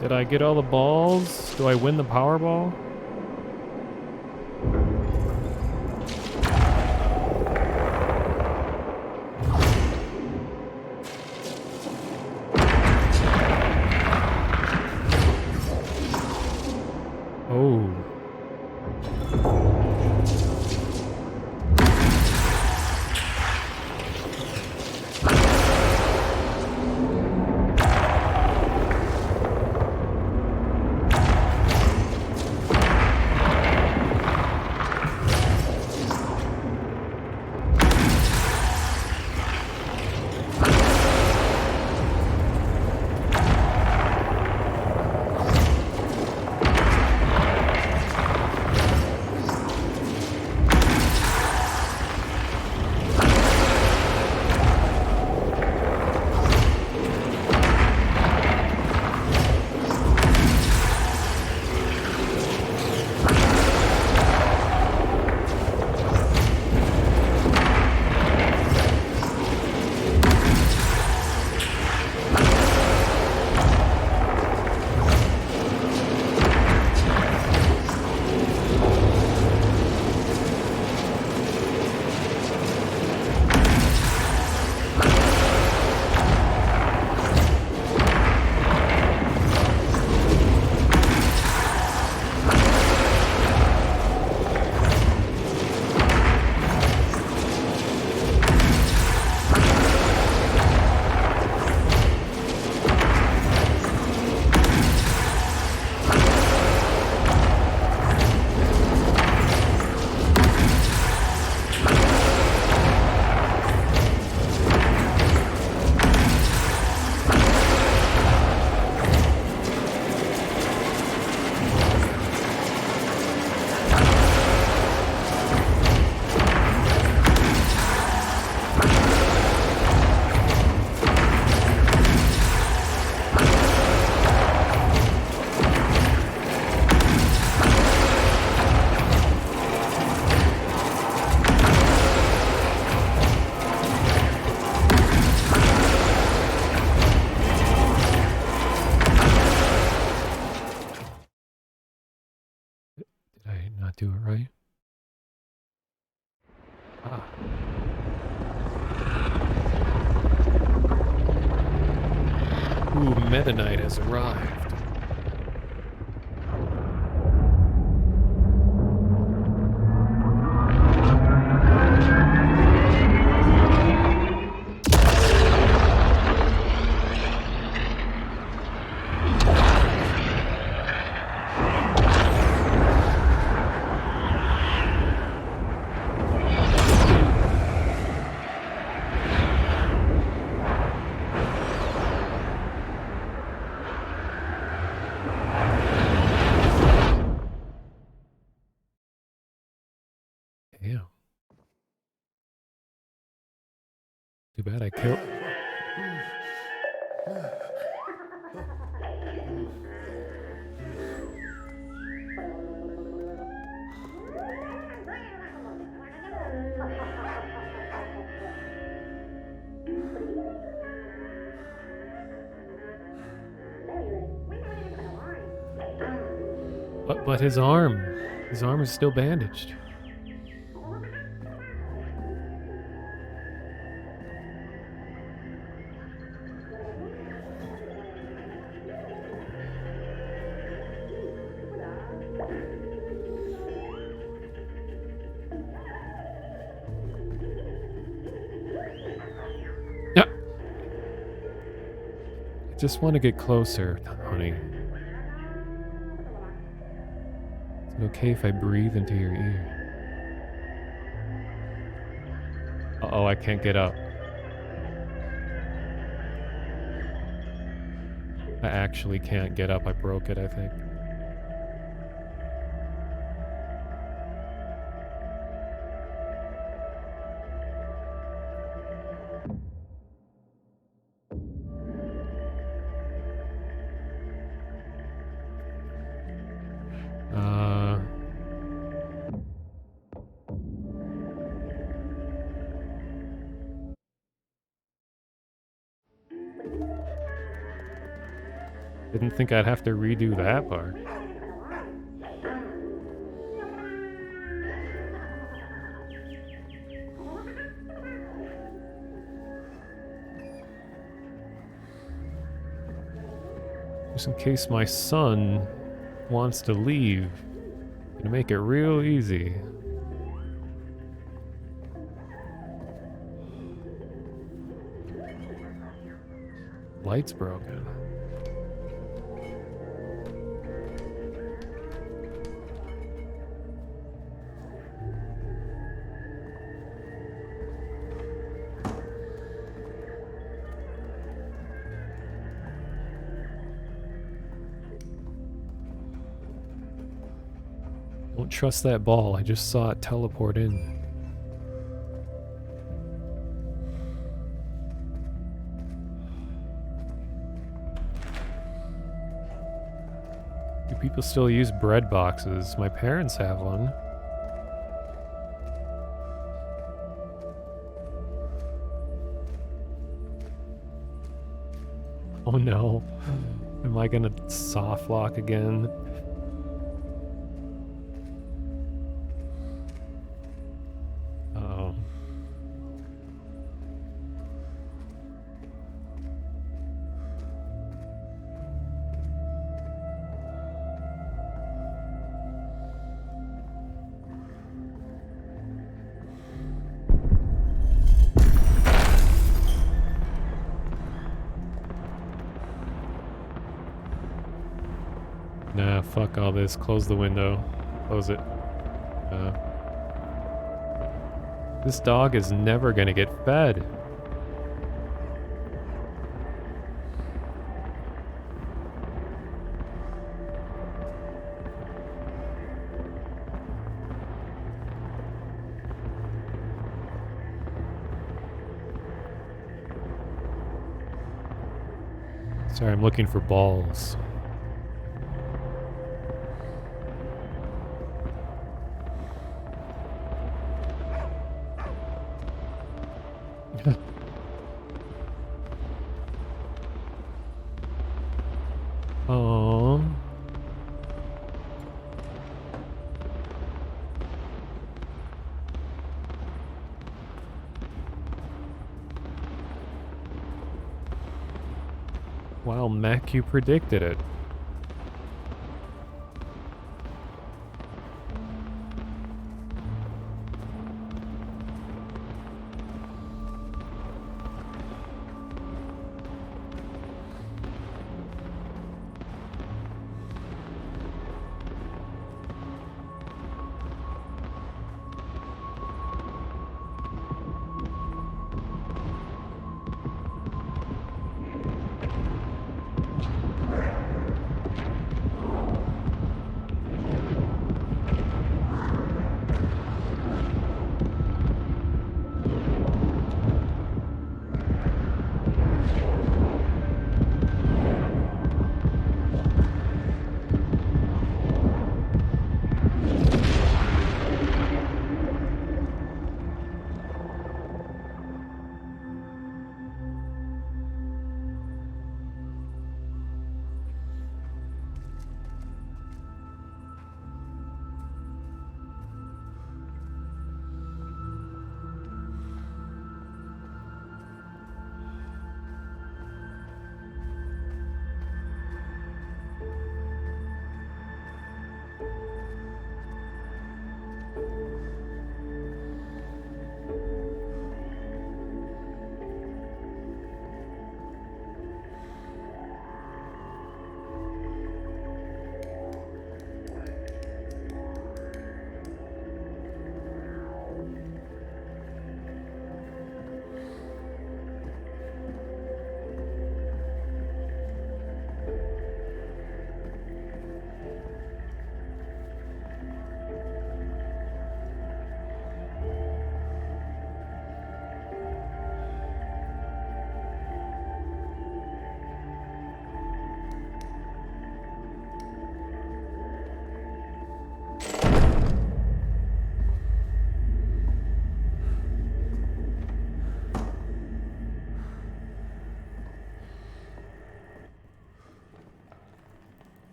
Did I get all the balls? Do I win the Powerball? Oh. do it right. Ah. Ooh, Meta Knight has arrived. Yeah. Too bad I killed. But his arm is still bandaged. Yeah. I just want to get closer, honey. Is it okay if I breathe into your ear? Uh-oh, I can't get up. I actually can't get up. I broke it, I think. Didn't think I'd have to redo that part. Just in case my son wants to leave. Gonna make it real easy. Light's broken. Don't trust that ball. I just saw it teleport in. Do people still use bread boxes? My parents have one. Oh no. Am I gonna soft lock again? Uh-oh. Nah, fuck all this. Close the window. Close it. This dog is never gonna get fed. Sorry, I'm looking for balls. Oh. Wow, Mac, you predicted it.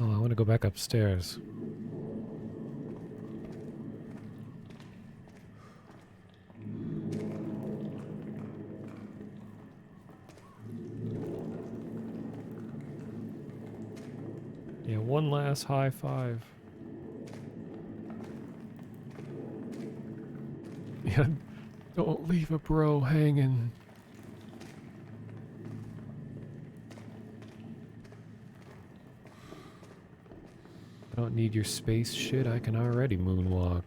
Oh, I want to go back upstairs. Yeah, one last high five. Yeah, don't leave a bro hanging. I don't need your space shit, I can already moonwalk.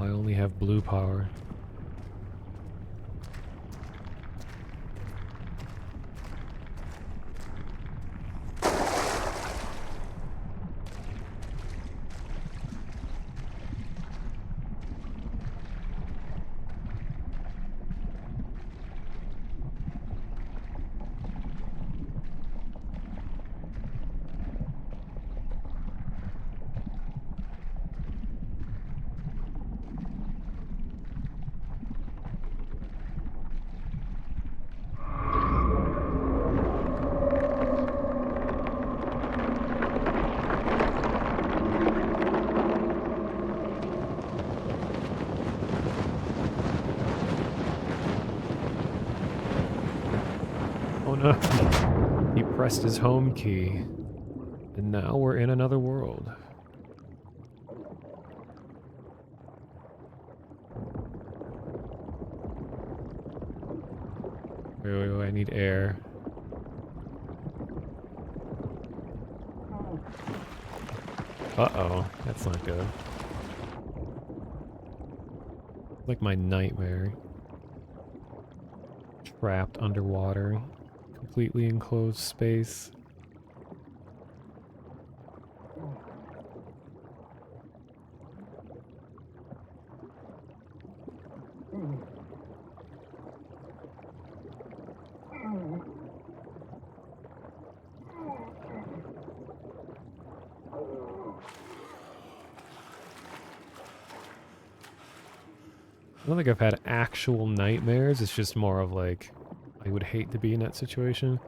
I only have blue power. Oh no, he pressed his home key, and now we're in another world. Wait, I need air. Uh-oh, that's not good. Like my nightmare. Trapped underwater. Completely enclosed space. I don't think I've had actual nightmares. It's just more of like, I would hate to be in that situation.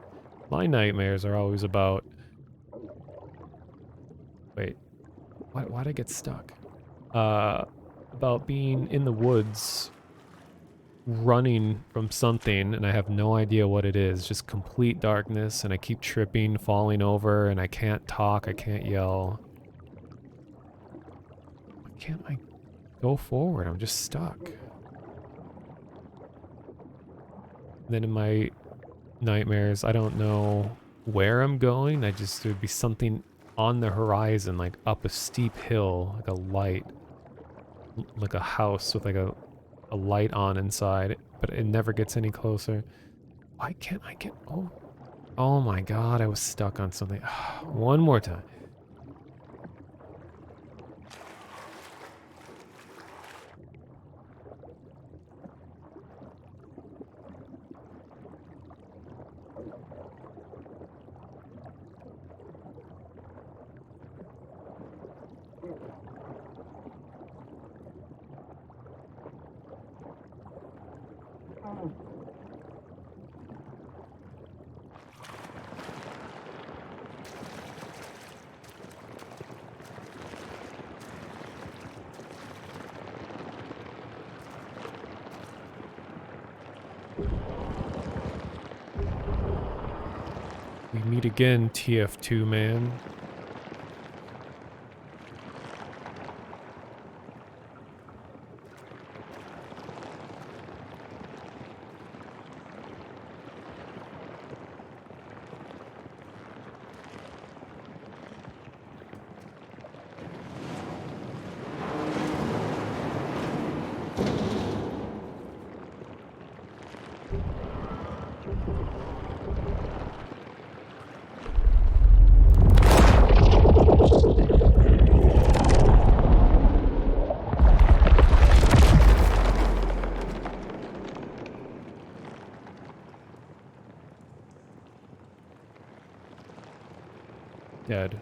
My nightmares are always about... Wait, why'd I get stuck? About being in the woods, running from something, and I have no idea what it is. Just complete darkness, and I keep tripping, falling over, and I can't talk, I can't yell. Why can't I go forward? I'm just stuck. And then in my nightmares, I don't know where I'm going. There'd be something on the horizon, like up a steep hill, like a light, like a house with like a light on inside, but it never gets any closer. Why can't I get... Oh my god, I was stuck on something. One more time. We meet again, TF2 man. Dead.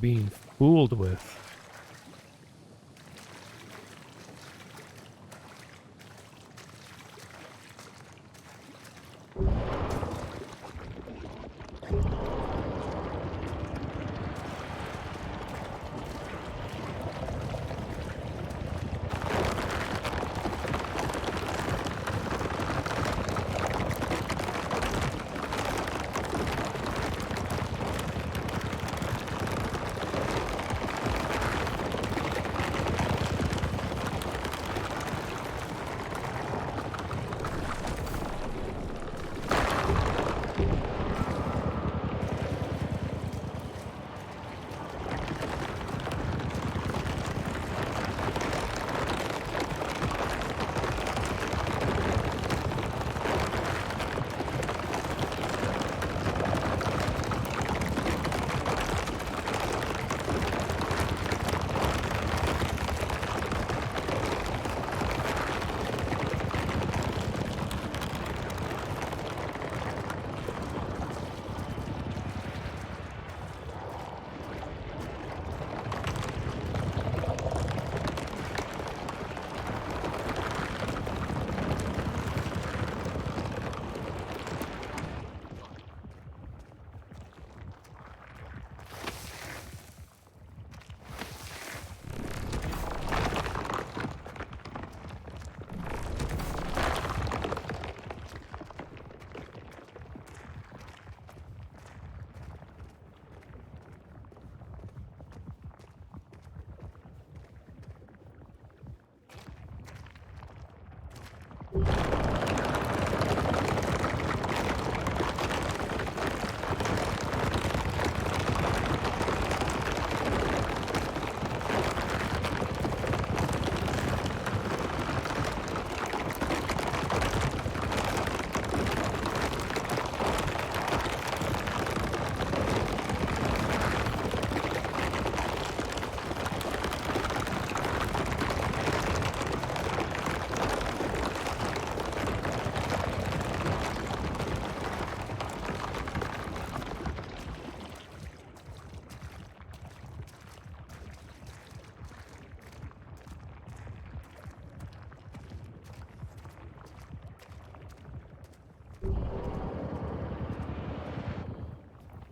being fooled with.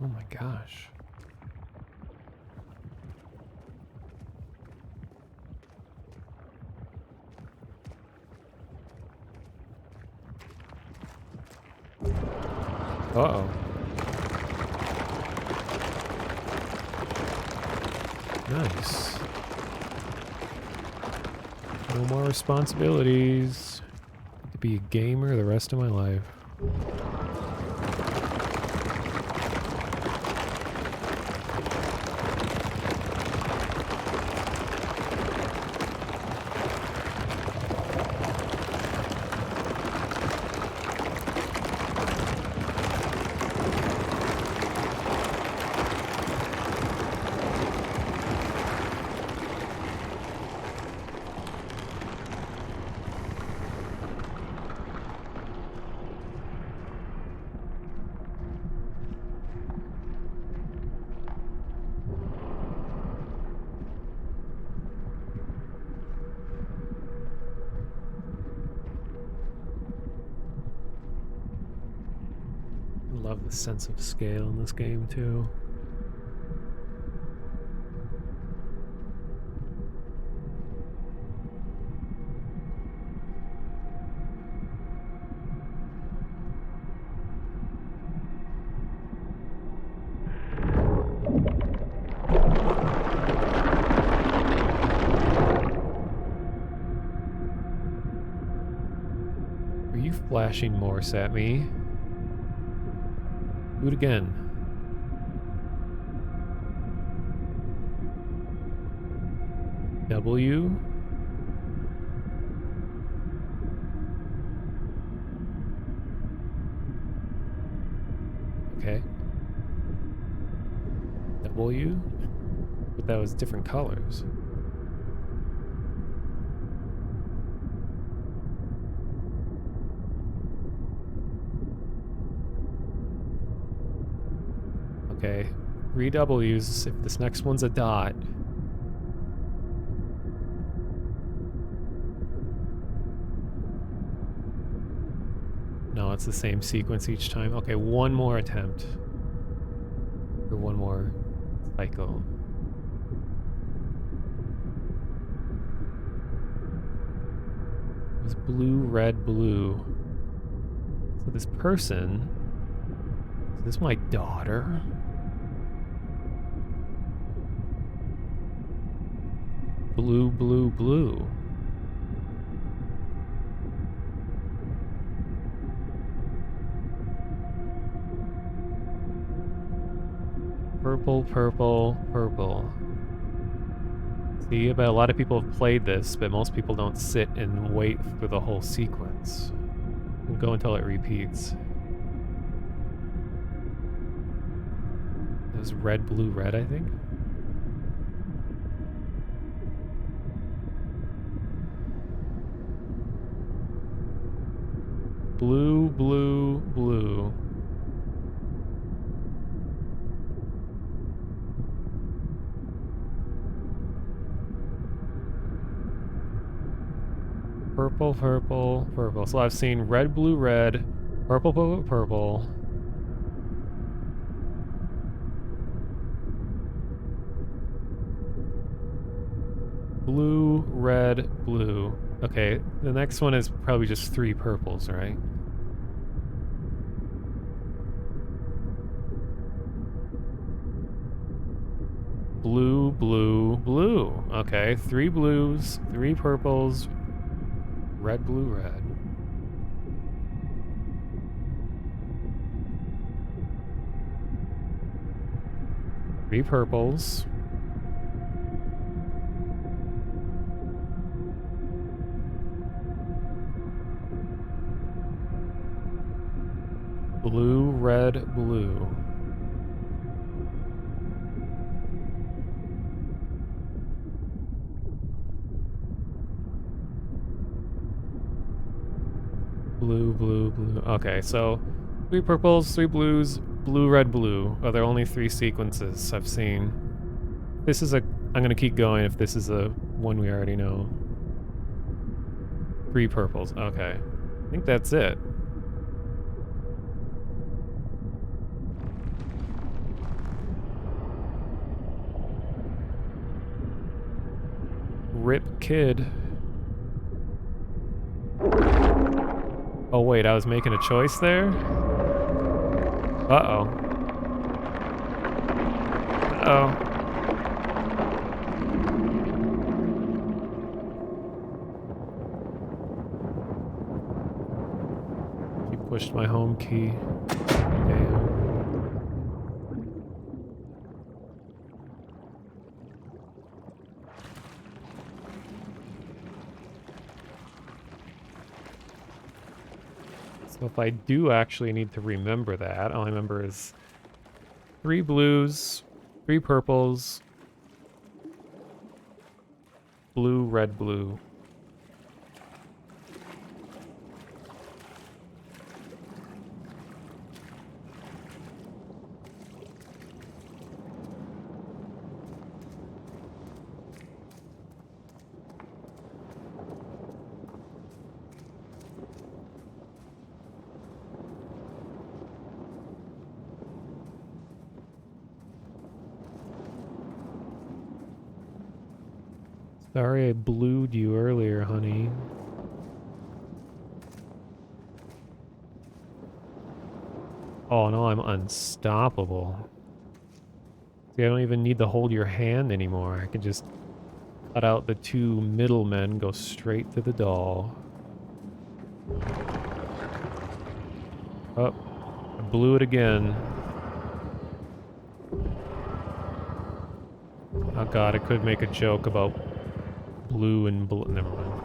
Oh my gosh. Uh-oh. Nice. No more responsibilities. To be a gamer the rest of my life. Love the sense of scale in this game too. Are you flashing Morse at me? Do it again. W. Okay. W. But that was different colors. Okay. 3 W's if this next one's a dot. No, it's the same sequence each time. Okay, one more attempt. Or one more cycle. It was blue, red, blue. So this person... Is this my daughter? Blue, blue, blue. Purple, purple, purple. See, but a lot of people have played this, but most people don't sit and wait for the whole sequence. And go until it repeats. It was red, blue, red, I think. Blue, blue, blue. Purple, purple, purple. So I've seen red, blue, red, purple, purple, purple. Blue, red, blue. Okay, the next one is probably just 3 purples, right? Blue, blue, blue. Okay, 3 blues, 3 purples, red, blue, red. Three purples. Blue, red, blue. Blue, blue, blue. Okay, so 3 purples, 3 blues, blue, red, blue. Are there only 3 sequences I've seen? This is a... I'm gonna keep going if this is a one we already know. 3 purples. Okay. I think that's it. Rip kid. Oh wait, I was making a choice there? Uh-oh. Uh-oh. He pushed my home key. Damn. So if I do actually need to remember that, all I remember is 3 blues, 3 purples, blue, red, blue. Sorry I blued you earlier, honey. Oh no, I'm unstoppable. See, I don't even need to hold your hand anymore. I can just cut out the 2 middlemen, go straight to the doll. Oh, I blew it again. Oh god, I could make a joke about blue and blue. Never mind.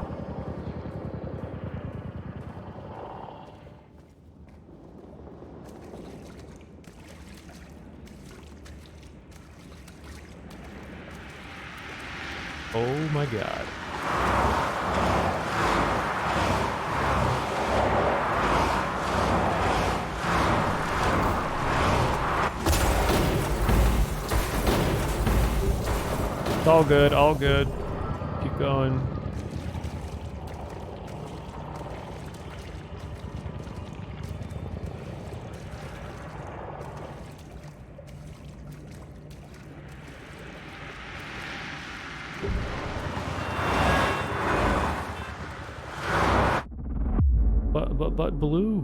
Oh my god. It's all good, all good. Keep going. But blue.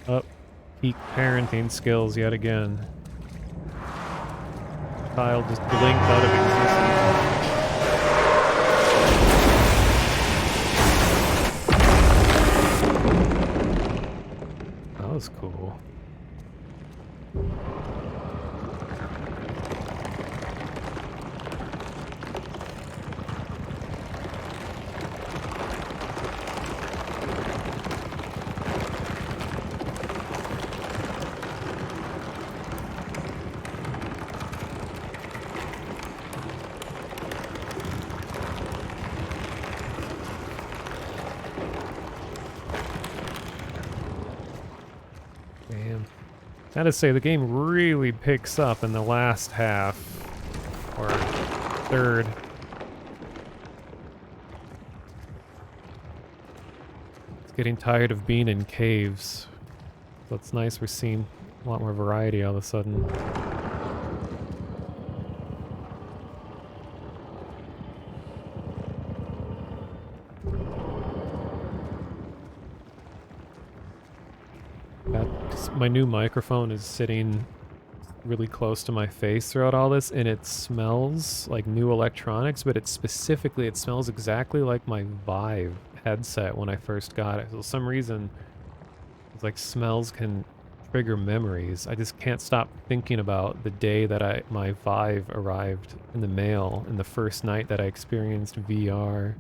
Up. Peak parenting skills yet again. Child just blinked out of existence. That was cool. Gotta say, the game really picks up in the last half, or third. It's getting tired of being in caves. So it's nice we're seeing a lot more variety all of a sudden. My new microphone is sitting really close to my face throughout all this, and it smells like new electronics, but it smells exactly like my Vive headset when I first got it. So for some reason, it's like smells can trigger memories. I just can't stop thinking about the day that my Vive arrived in the mail and the first night that I experienced VR.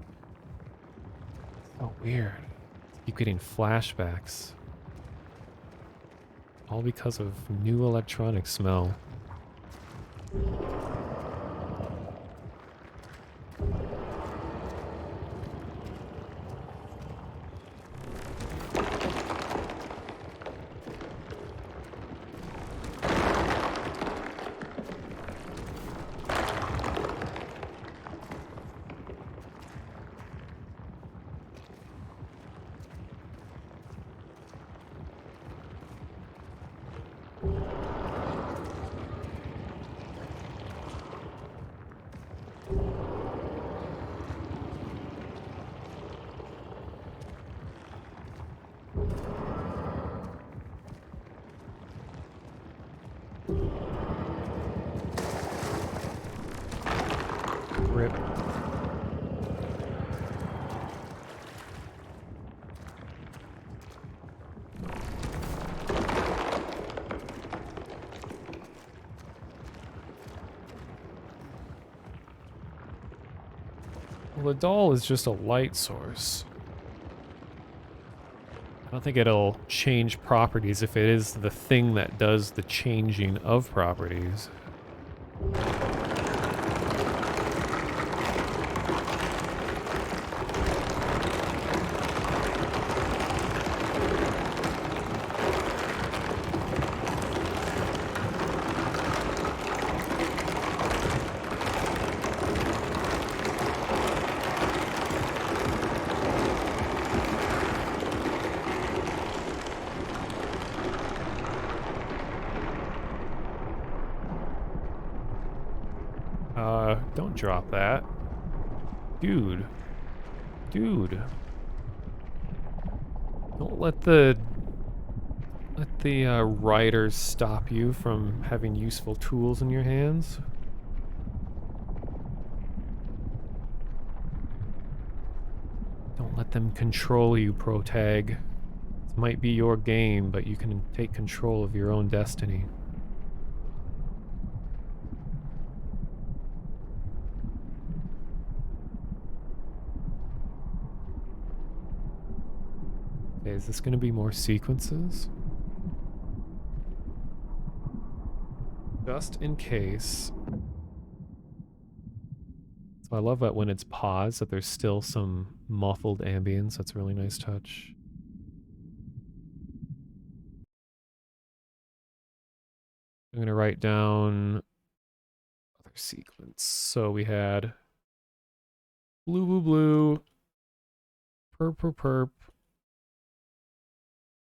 So weird. I keep getting flashbacks. All because of new electronic smell. Rip. Well, the doll is just a light source. I don't think it'll change properties if it is the thing that does the changing of properties. Don't drop that. Dude. Dude. Don't let the writers stop you from having useful tools in your hands. Don't let them control you, protag. This might be your game, but you can take control of your own destiny. Okay, is this going to be more sequences? Just in case. So I love that when it's paused that there's still some muffled ambience. That's a really nice touch. I'm going to write down other sequence. So we had blue, blue, blue, perp, perp, perp,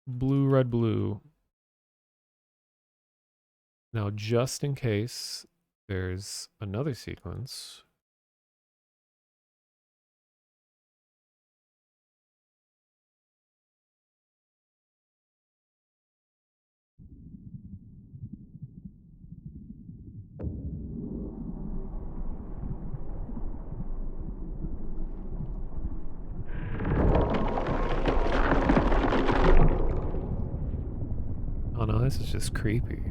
blue, red, blue. Now, just in case there's another sequence. Oh no, this is just creepy.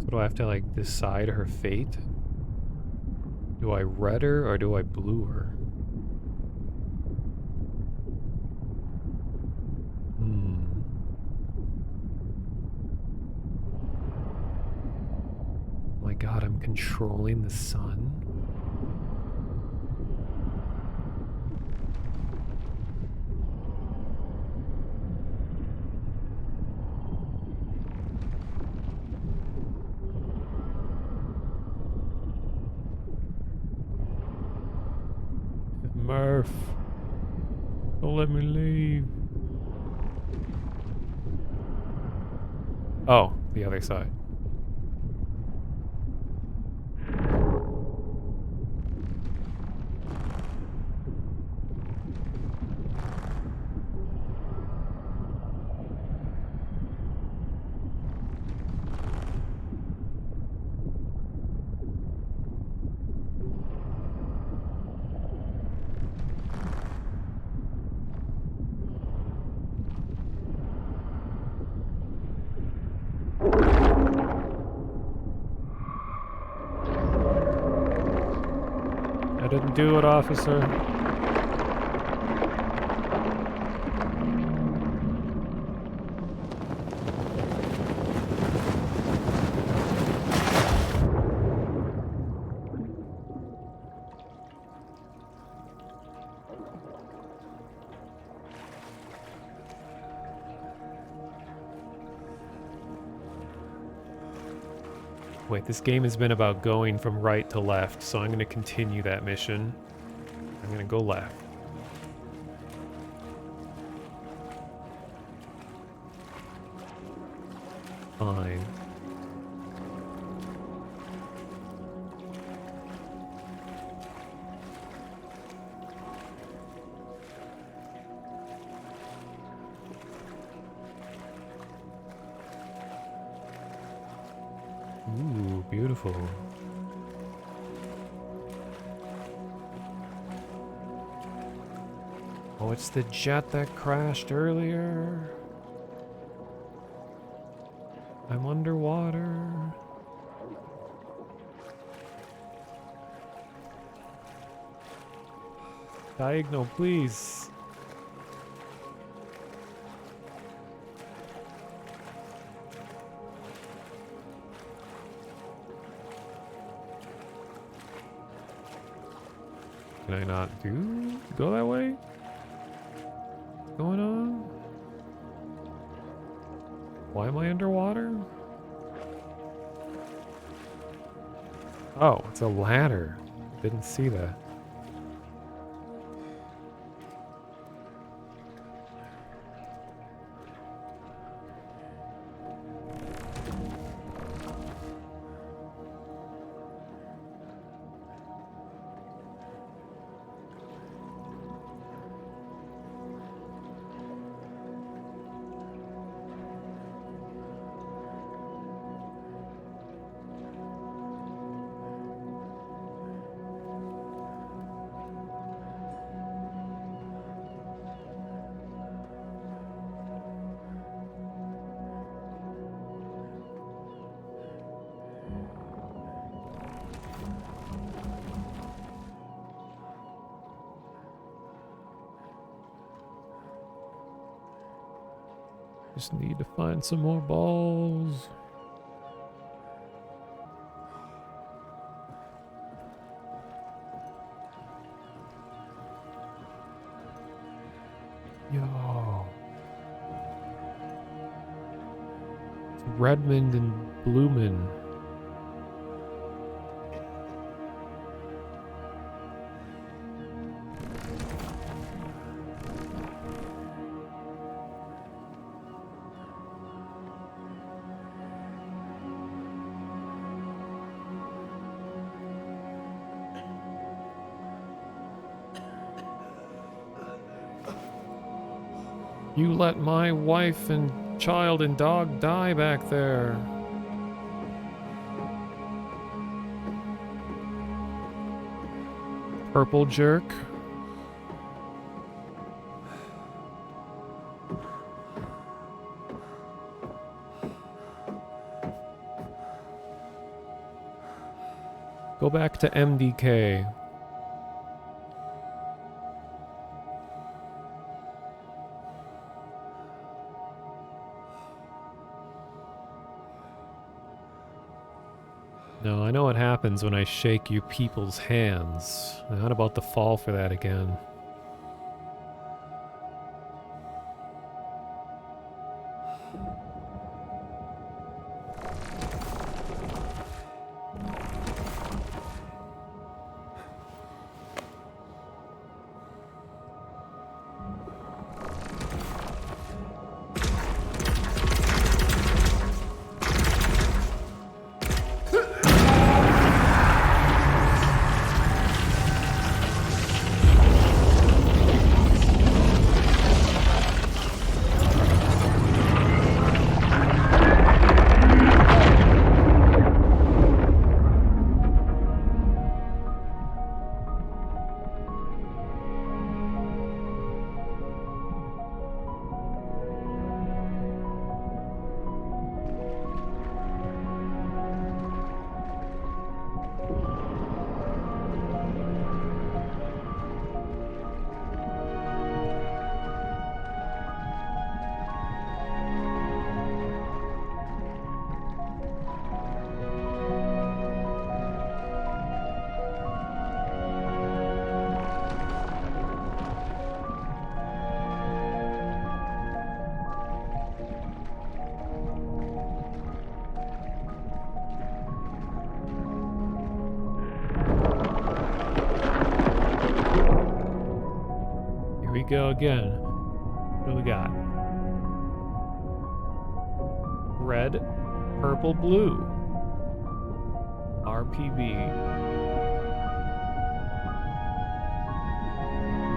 So do I have to like decide her fate? Do I red her or do I blue her? Oh my god, I'm controlling the sun? Murph, don't let me leave. Oh, the other side. I didn't do it, officer. Wait, this game has been about going from right to left, so I'm going to continue that mission. I'm going to go left. Fine. Ooh, beautiful. Oh, it's the jet that crashed earlier. I'm underwater. Diagonal, please. Can I not go that way? What's going on? Why am I underwater? Oh, it's a ladder. Didn't see that. Just need to find some more balls. Yo. It's Redmond and Bloomin'. You let my wife and child and dog die back there. Purple jerk. Go back to MDK. No, I know what happens when I shake you people's hands. I'm not about to fall for that again. Go again. What do we got? Red, purple, blue. RPB.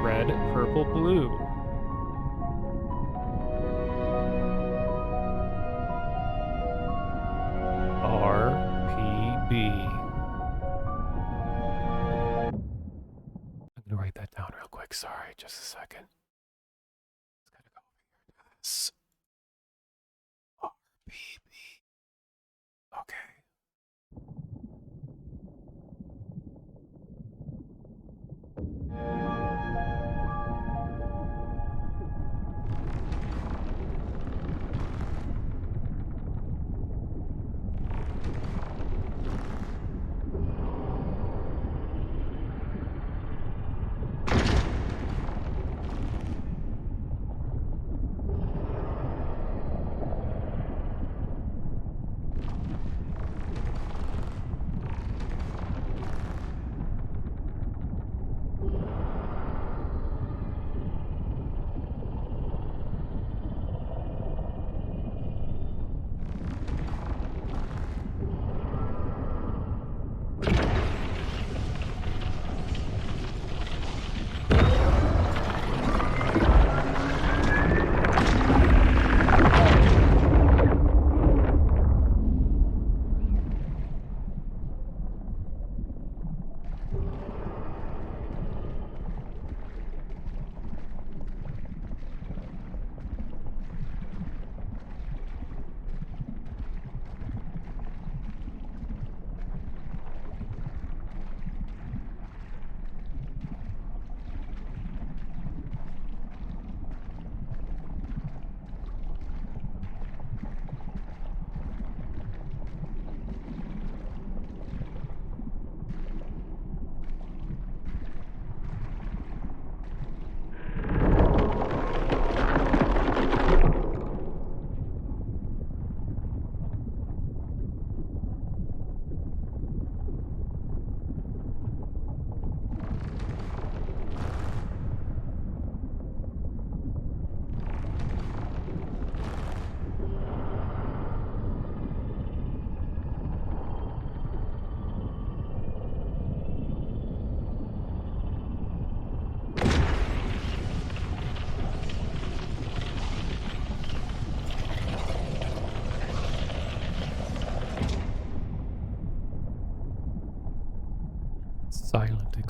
Red, purple, blue. RPB. I'm gonna write that down real quick. Sorry, just a second. It's gotta go over here. Yes. RPB. Okay.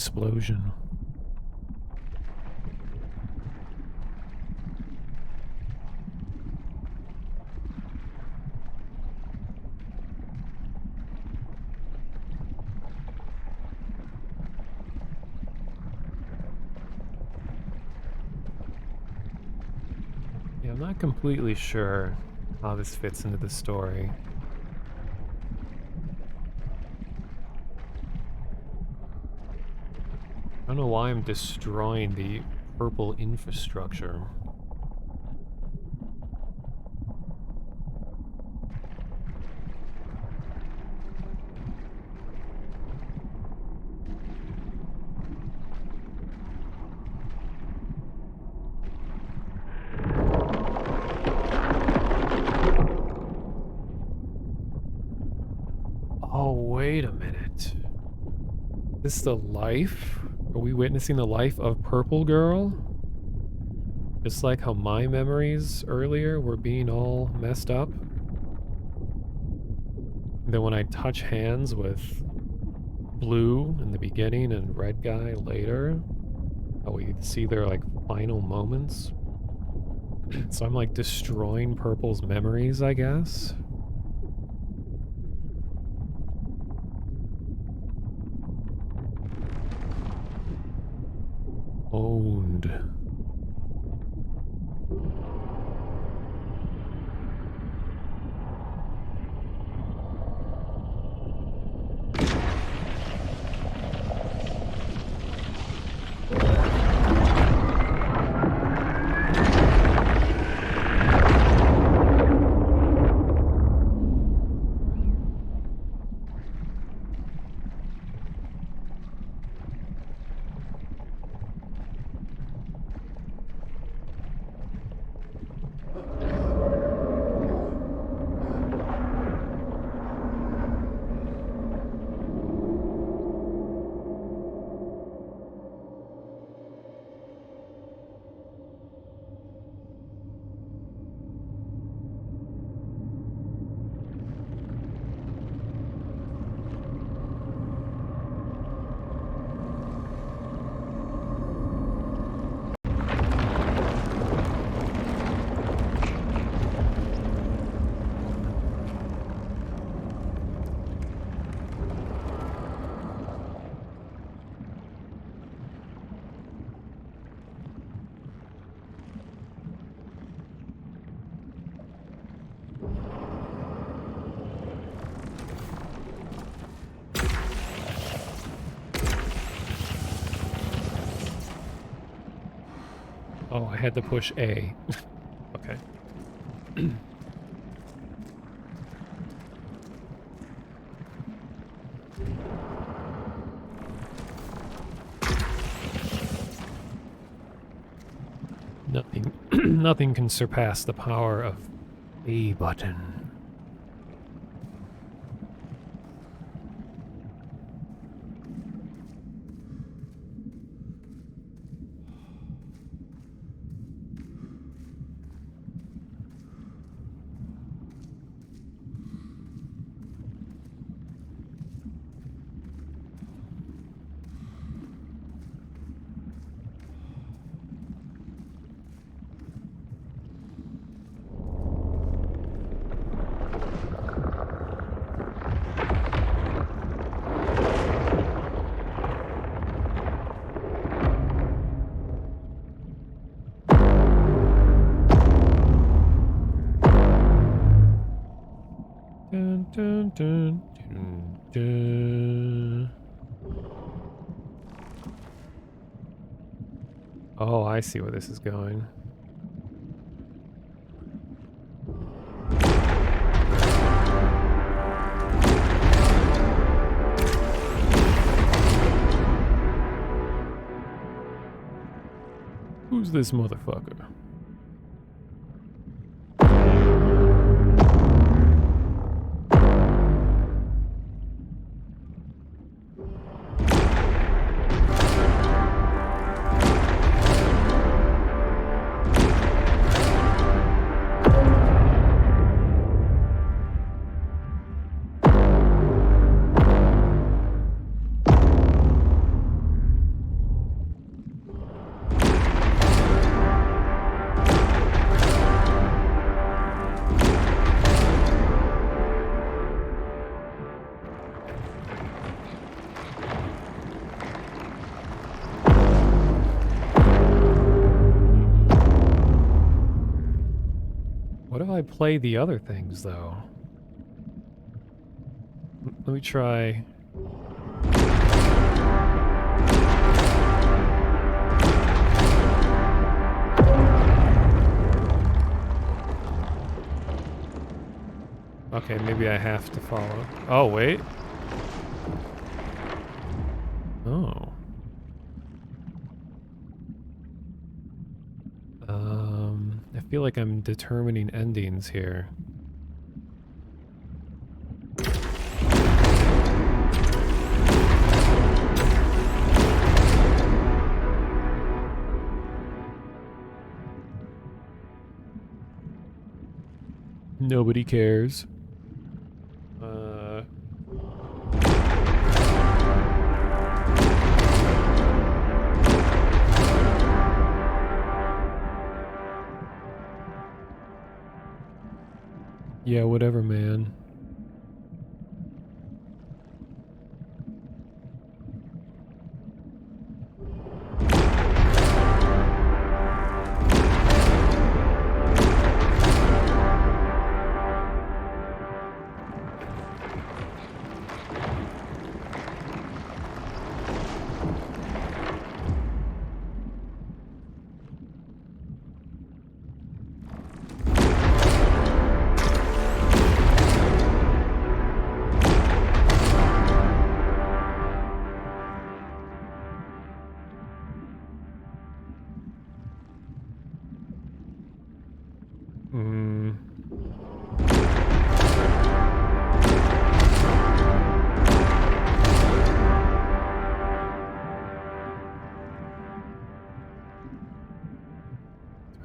explosion. Yeah, I'm not completely sure how this fits into the story. I don't know why I'm destroying the purple infrastructure. Oh, wait a minute. This is the life? Are we witnessing the life of Purple Girl? Just like how my memories earlier were being all messed up? And then when I touch hands with Blue in the beginning and Red Guy later, how we see their like final moments. So I'm like destroying Purple's memories, I guess? Owned. Oh, I had to push A. Okay. Nothing can surpass the power of A button. Dun, dun, dun, dun, dun. Oh, I see where this is going. Who's this motherfucker? I play the other things, though? Let me try. Okay, maybe I have to follow. Oh, wait. Oh. I feel like I'm determining endings here. Nobody cares. Yeah, whatever, man.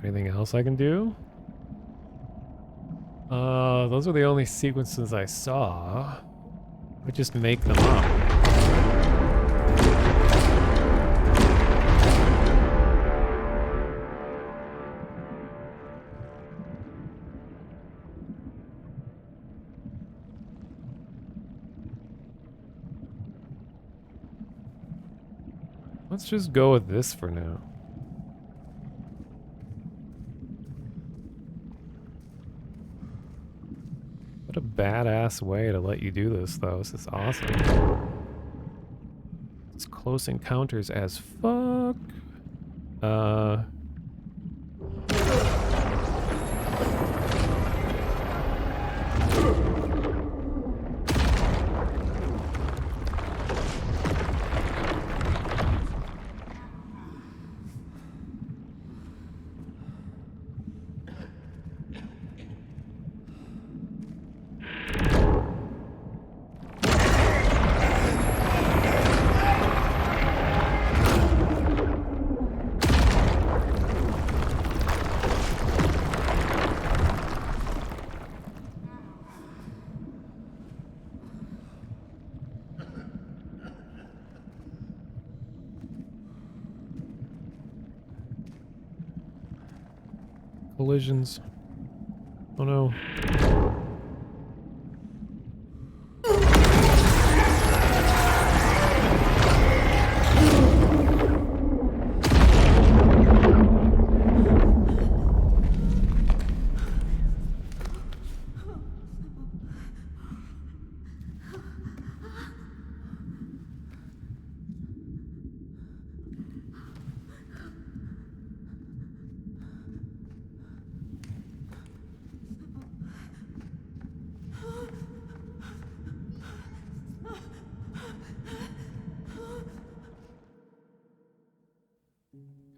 Anything else I can do? Those are the only sequences I saw. I just make them up. Let's just go with this for now. What a badass way to let you do this, though. This is awesome. It's close encounters as fuck. Collisions. Oh no.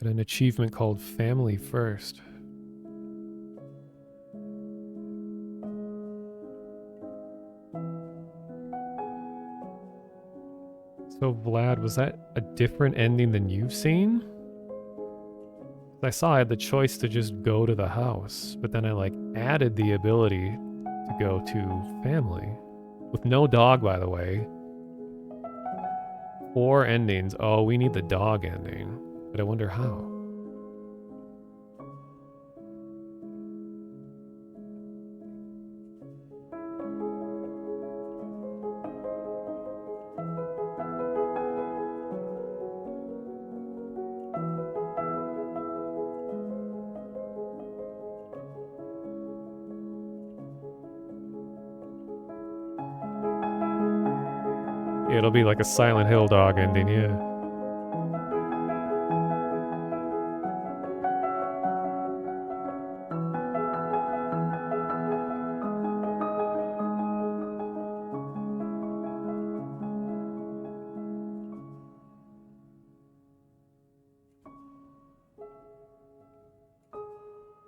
Got an achievement called Family First. So Vlad, was that a different ending than you've seen? I saw I had the choice to just go to the house, but then I like added the ability to go to family. With no dog, by the way. 4 endings. Oh, we need the dog ending. But I wonder how. It'll be like a Silent Hill dog ending, yeah.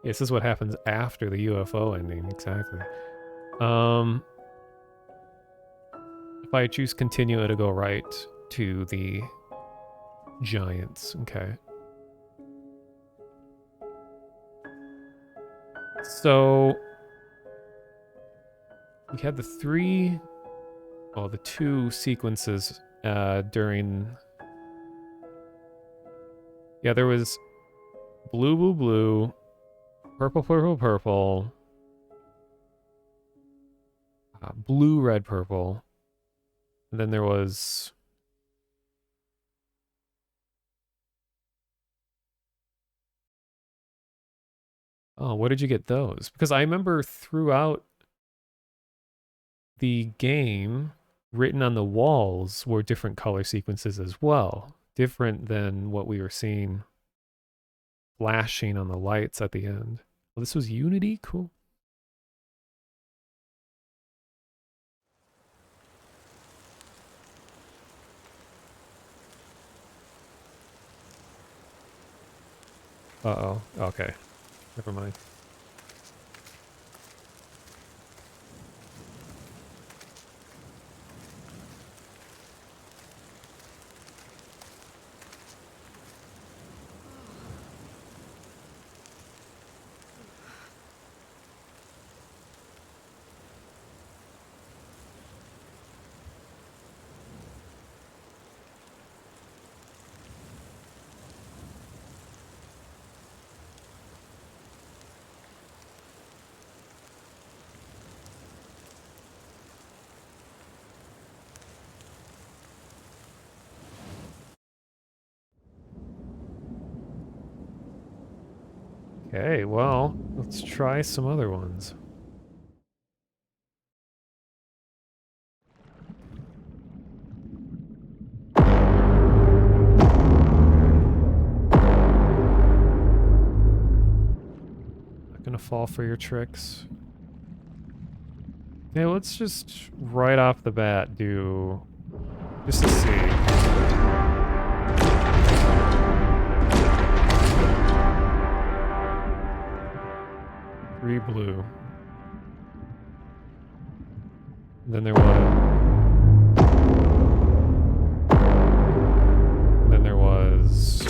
This is what happens after the UFO ending, exactly. If I choose continue, it'll go right to the giants. Okay. So we had the two sequences during. Yeah, there was blue, blue, blue, purple, purple, purple, blue, red, purple. And then there was. Oh, where did you get those? Because I remember throughout the game, written on the walls were different color sequences as well. Different than what we were seeing flashing on the lights at the end. Well, this was Unity? Cool. Uh-oh. Okay. Never mind. Okay, well, let's try some other ones. Not gonna fall for your tricks. Okay, let's just right off the bat do just to see. 3 blue. And then there was. And then there was.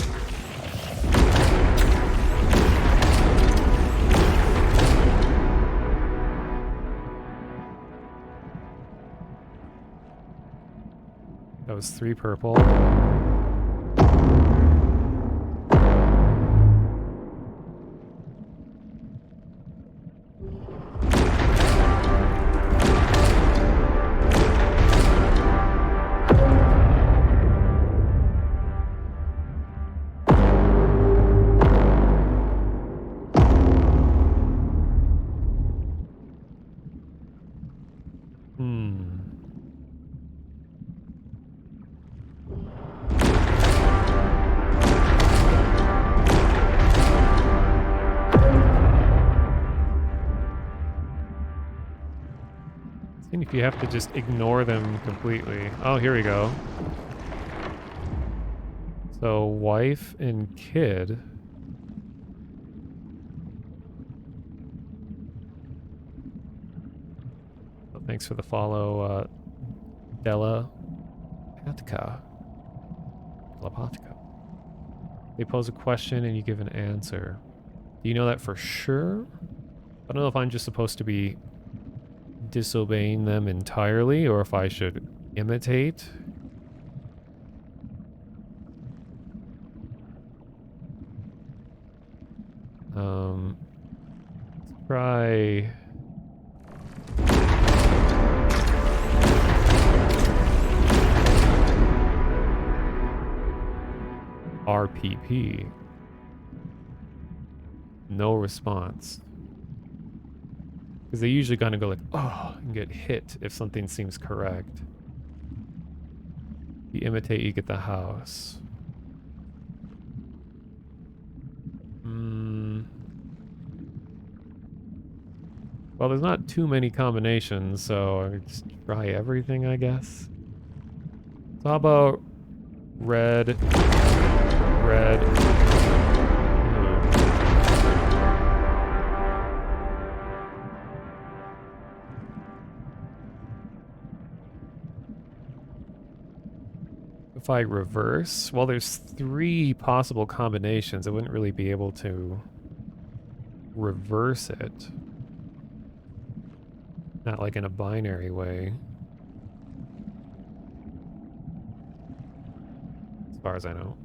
That was 3 purple. If you have to just ignore them completely. Oh, here we go. So, wife and kid. Oh, thanks for the follow, Della Patka. They pose a question and you give an answer. Do you know that for sure? I don't know if I'm just supposed to be disobeying them entirely or if I should imitate. Let's try. RPP. No response. Because they usually kind of go like, oh, and get hit if something seems correct. You imitate, you get the house. Well, there's not too many combinations, so I just try everything, I guess. So how about red, red. If I reverse, well, there's 3 possible combinations. I wouldn't really be able to reverse it. Not like in a binary way. As far as I know.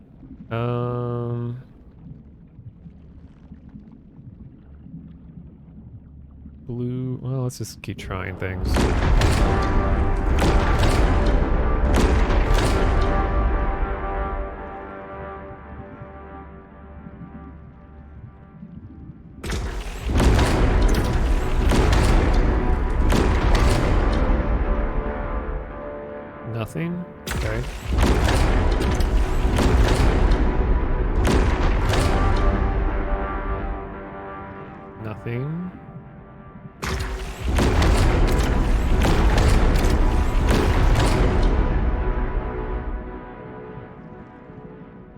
Blue, well, let's just keep trying things. Nothing? Okay. Nothing.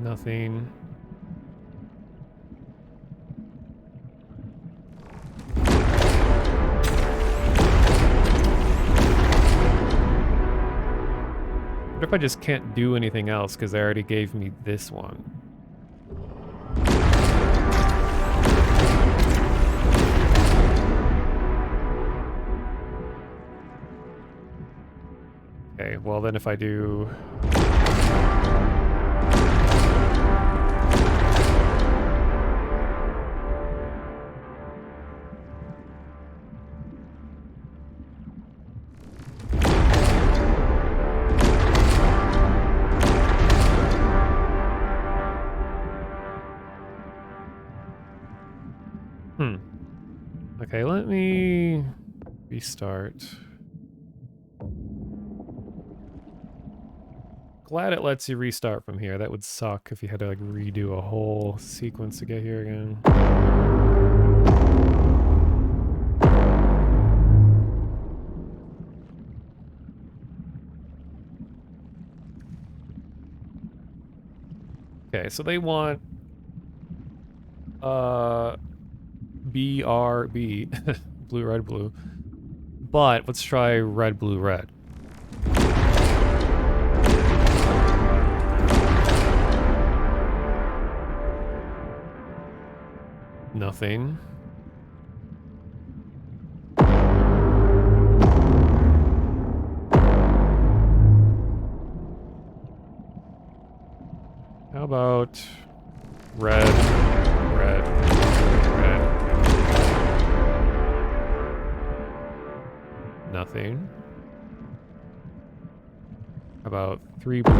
Nothing. What if I just can't do anything else because they already gave me this one? Okay, well then if I do... Okay, let me restart. Glad it lets you restart from here. That would suck if you had to like redo a whole sequence to get here again. Okay, so they want BRB blue red blue. But let's try red blue red. Nothing. How about red, red, red? Nothing. How about 3 blue?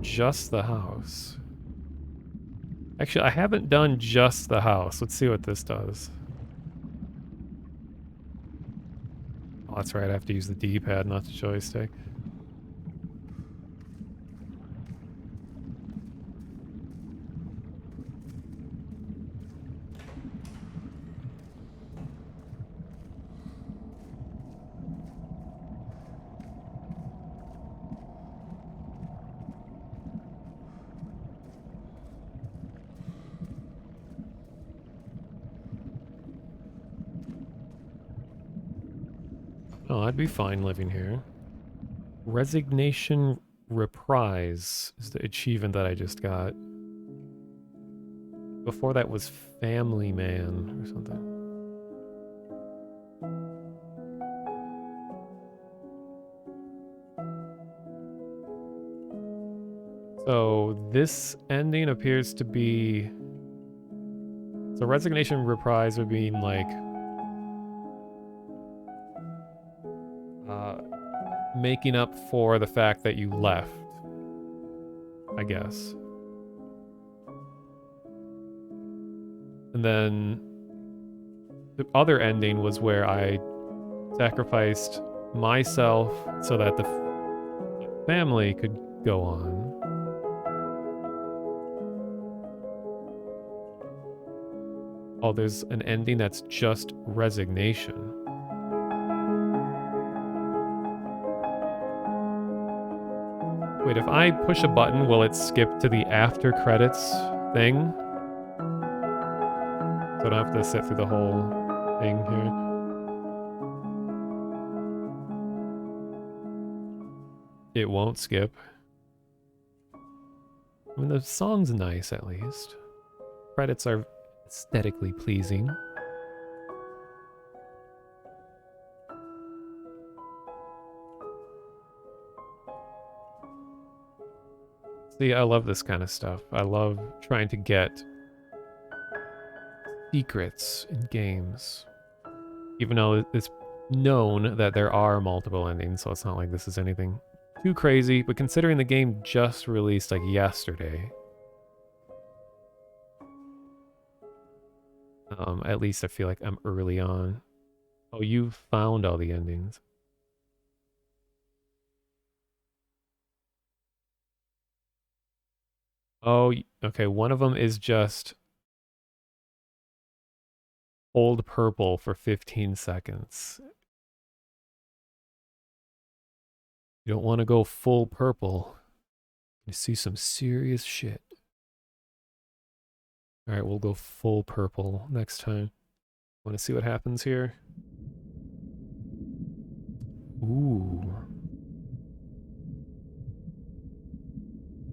Just the house. Actually, I haven't done just the house. Let's see what this does. Oh, that's right. I have to use the D-pad, not the joystick. Oh, I'd be fine living here. Resignation Reprise is the achievement that I just got. Before that was Family Man or something. So this ending appears to be So resignation reprise would mean like making up for the fact that you left, I guess. And then the other ending was where I sacrificed myself so that the family could go on. Oh, there's an ending that's just resignation. Wait, if I push a button, will it skip to the after credits thing? So I don't have to sit through the whole thing here. It won't skip. I mean, the song's nice, at least. Credits are aesthetically pleasing. See, I love this kind of stuff. I love trying to get secrets in games. Even though it's known that there are multiple endings, so it's not like this is anything too crazy, but considering the game just released like yesterday, at least I feel like I'm early on. Oh, you've found all the endings. Oh, okay, one of them is just hold purple for 15 seconds. You don't want to go full purple. You see some serious shit. All right, we'll go full purple next time. Want to see what happens here? Ooh.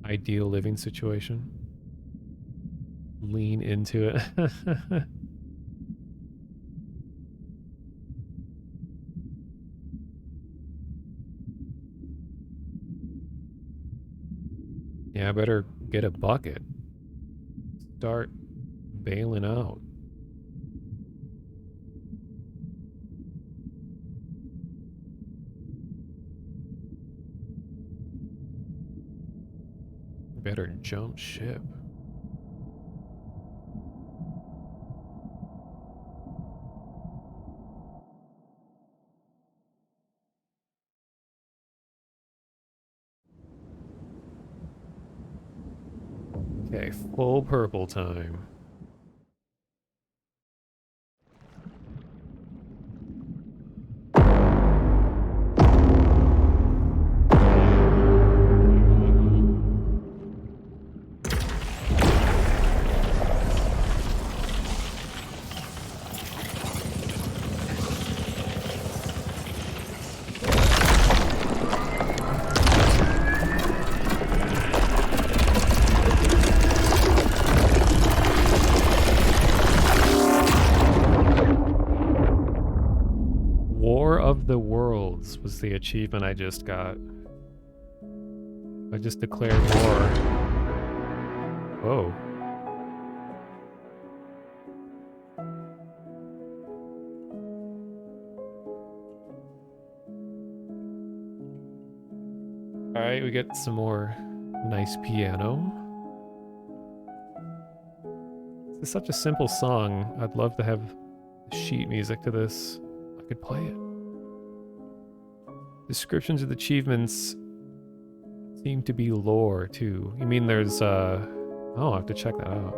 Ideal living situation. Lean into it. Yeah, I better get a bucket. Start bailing out. Better jump ship. Okay, full purple time. The Worlds was the achievement I just got. I just declared war. Whoa. Alright, we get some more nice piano. This is such a simple song. I'd love to have sheet music to this. I could play it. Descriptions of the achievements seem to be lore, too. You mean there's, oh, I'll have to check that out.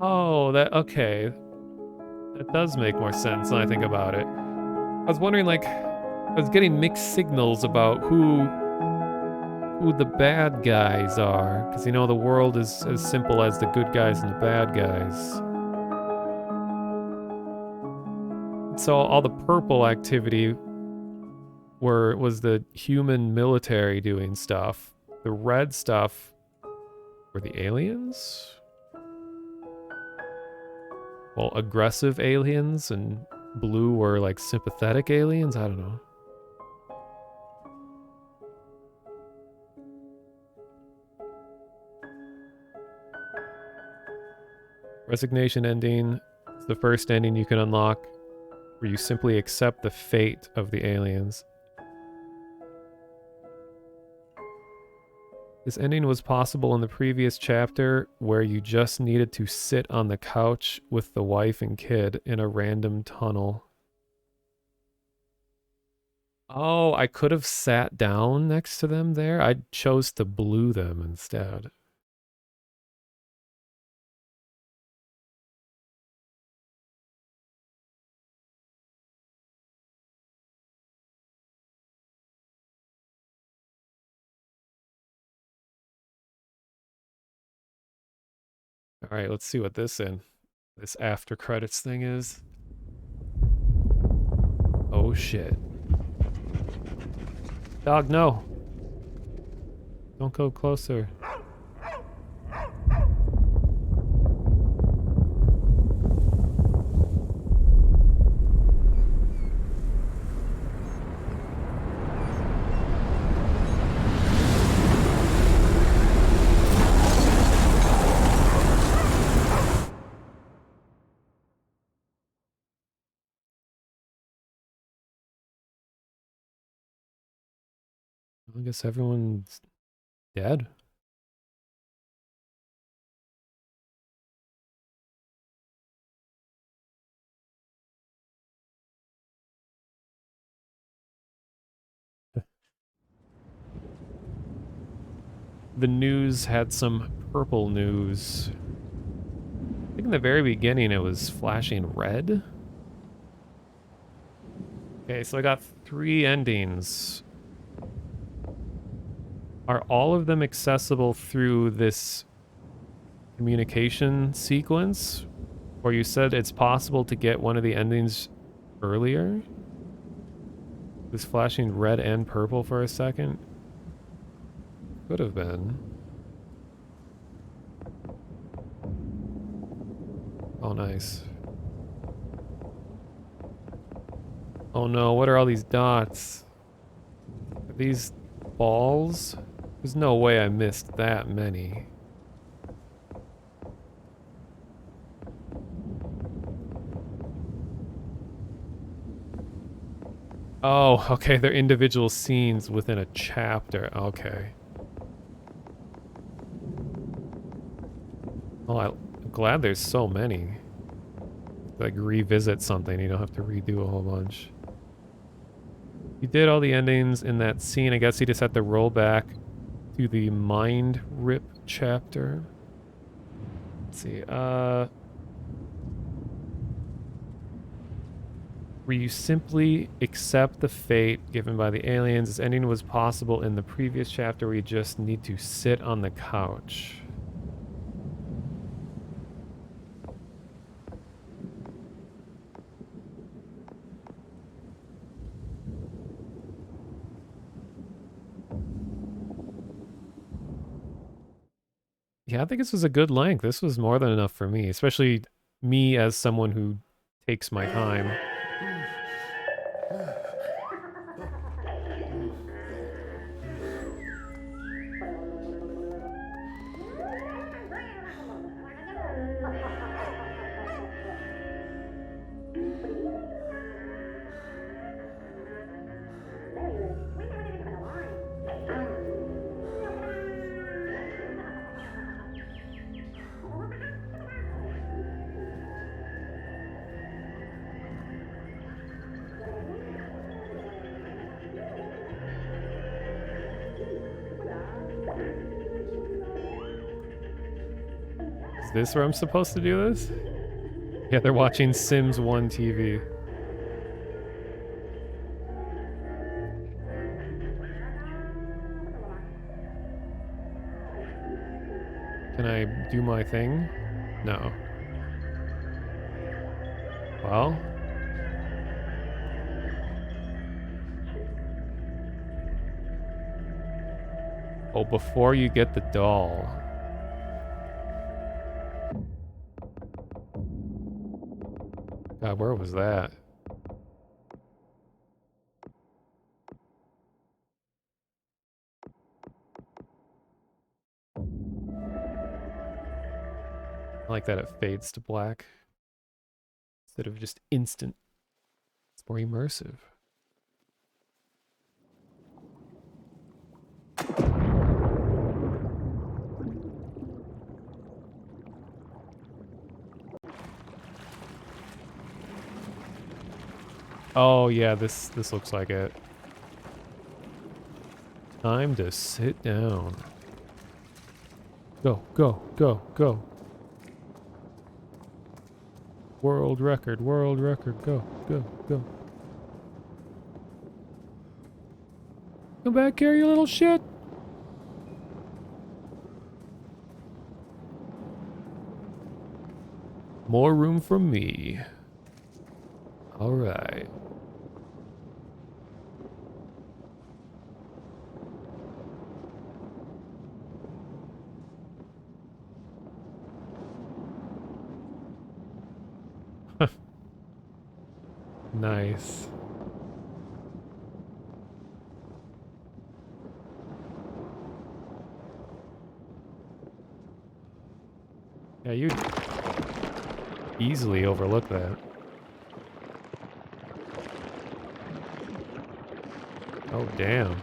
Oh, okay. That does make more sense when I think about it. I was wondering, like, I was getting mixed signals about who the bad guys are, because you know the world is as simple as the good guys and the bad guys. So all the purple activity was the human military doing stuff. The red stuff were the aliens? Well, aggressive aliens and blue were like sympathetic aliens? I don't know. Resignation Ending is the first ending you can unlock where you simply accept the fate of the aliens. This ending was possible in the previous chapter where you just needed to sit on the couch with the wife and kid in a random tunnel. Oh, I could have sat down next to them there. I chose to blue them instead. All right, let's see what this after credits thing is. Oh shit. Dog, no. Don't go closer. I guess everyone's dead. The news had some purple news. I think in the very beginning it was flashing red. Okay, so I got 3 endings. Are all of them accessible through this communication sequence? Or you said it's possible to get one of the endings earlier? It was flashing red and purple for a second? Could have been. Oh, nice. Oh no, what are all these dots? Are these balls? There's no way I missed that many. Oh, okay, they're individual scenes within a chapter. Okay. Oh, I'm glad there's so many. Like, revisit something, you don't have to redo a whole bunch. You did all the endings in that scene. I guess you just have to roll back to the mind rip chapter. Let's see, where you simply accept the fate given by the aliens. This ending was possible in the previous chapter where you just need to sit on the couch. Yeah, I think this was a good length. This was more than enough for me, especially me as someone who takes my time. Is this where I'm supposed to do this? Yeah, they're watching Sims 1 TV. Can I do my thing? No. Well. Oh, before you get the doll. God, where was that? I like that it fades to black instead of just instant. It's more immersive. Oh yeah, this looks like it. Time to sit down. Go, go, go, go. World record, go, go, go. Come back here, you little shit. More room for me. All right. Nice. Yeah, you'd easily overlook that. Oh, damn.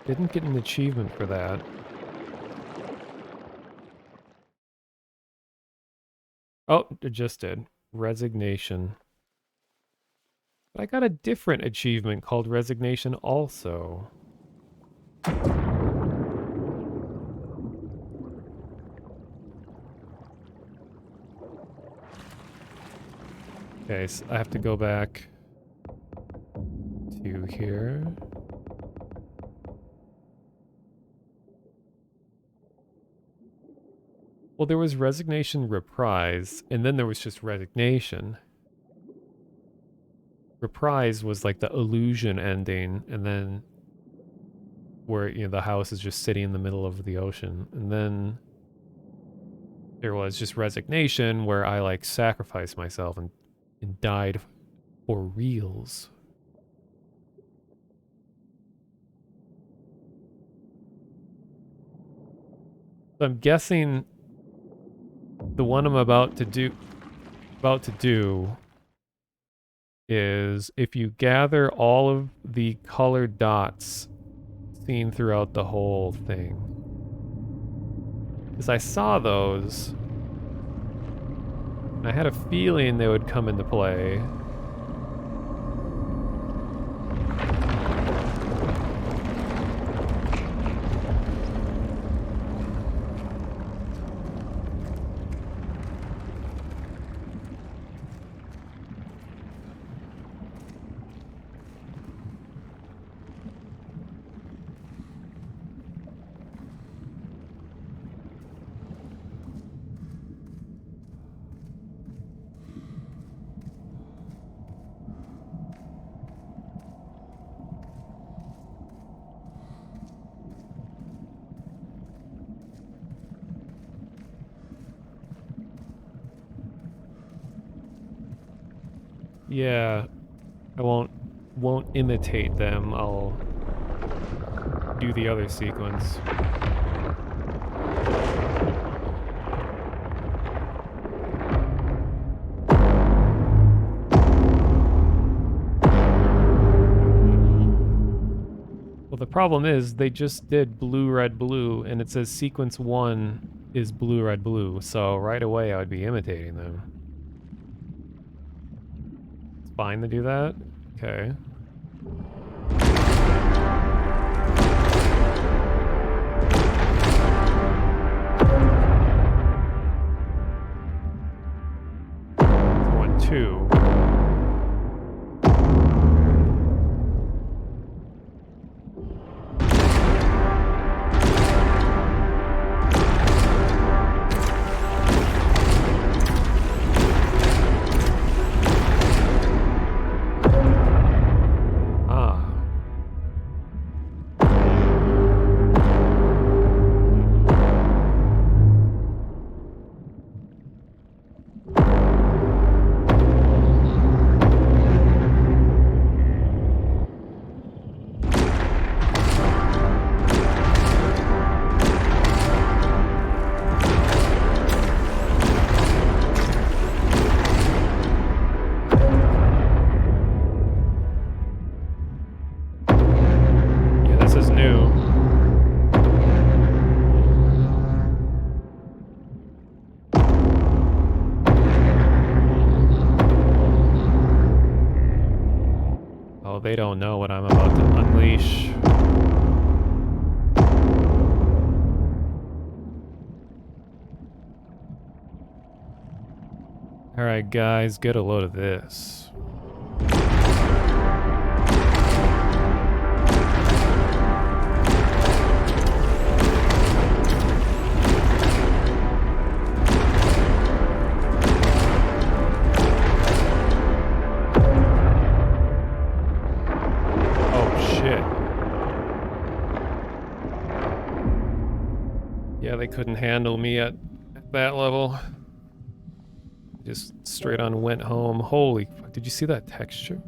Didn't get an achievement for that. Oh, it just did. Resignation. But I got a different achievement called Resignation also. Okay, so I have to go back to here. Well, there was Resignation Reprise, and then there was just Resignation. Reprise was like the illusion ending, and then where, you know, the house is just sitting in the middle of the ocean. And then there was just Resignation, where I like sacrificed myself and died for reals. So I'm guessing the one I'm about to do is if you gather all of the colored dots seen throughout the whole thing. Because I saw those, and I had a feeling they would come into play. Yeah, I won't imitate them. I'll do the other sequence. Well, the problem is they just did blue, red, blue, and it says sequence 1 is blue, red, blue, so right away I would be imitating them. It's fine to do that? Okay. One, two. This is new. Oh, they don't know what I'm about to unleash. Alright, guys, get a load of this. Yeah, they couldn't handle me at that level. Just straight on went home. Holy, did you see that texture?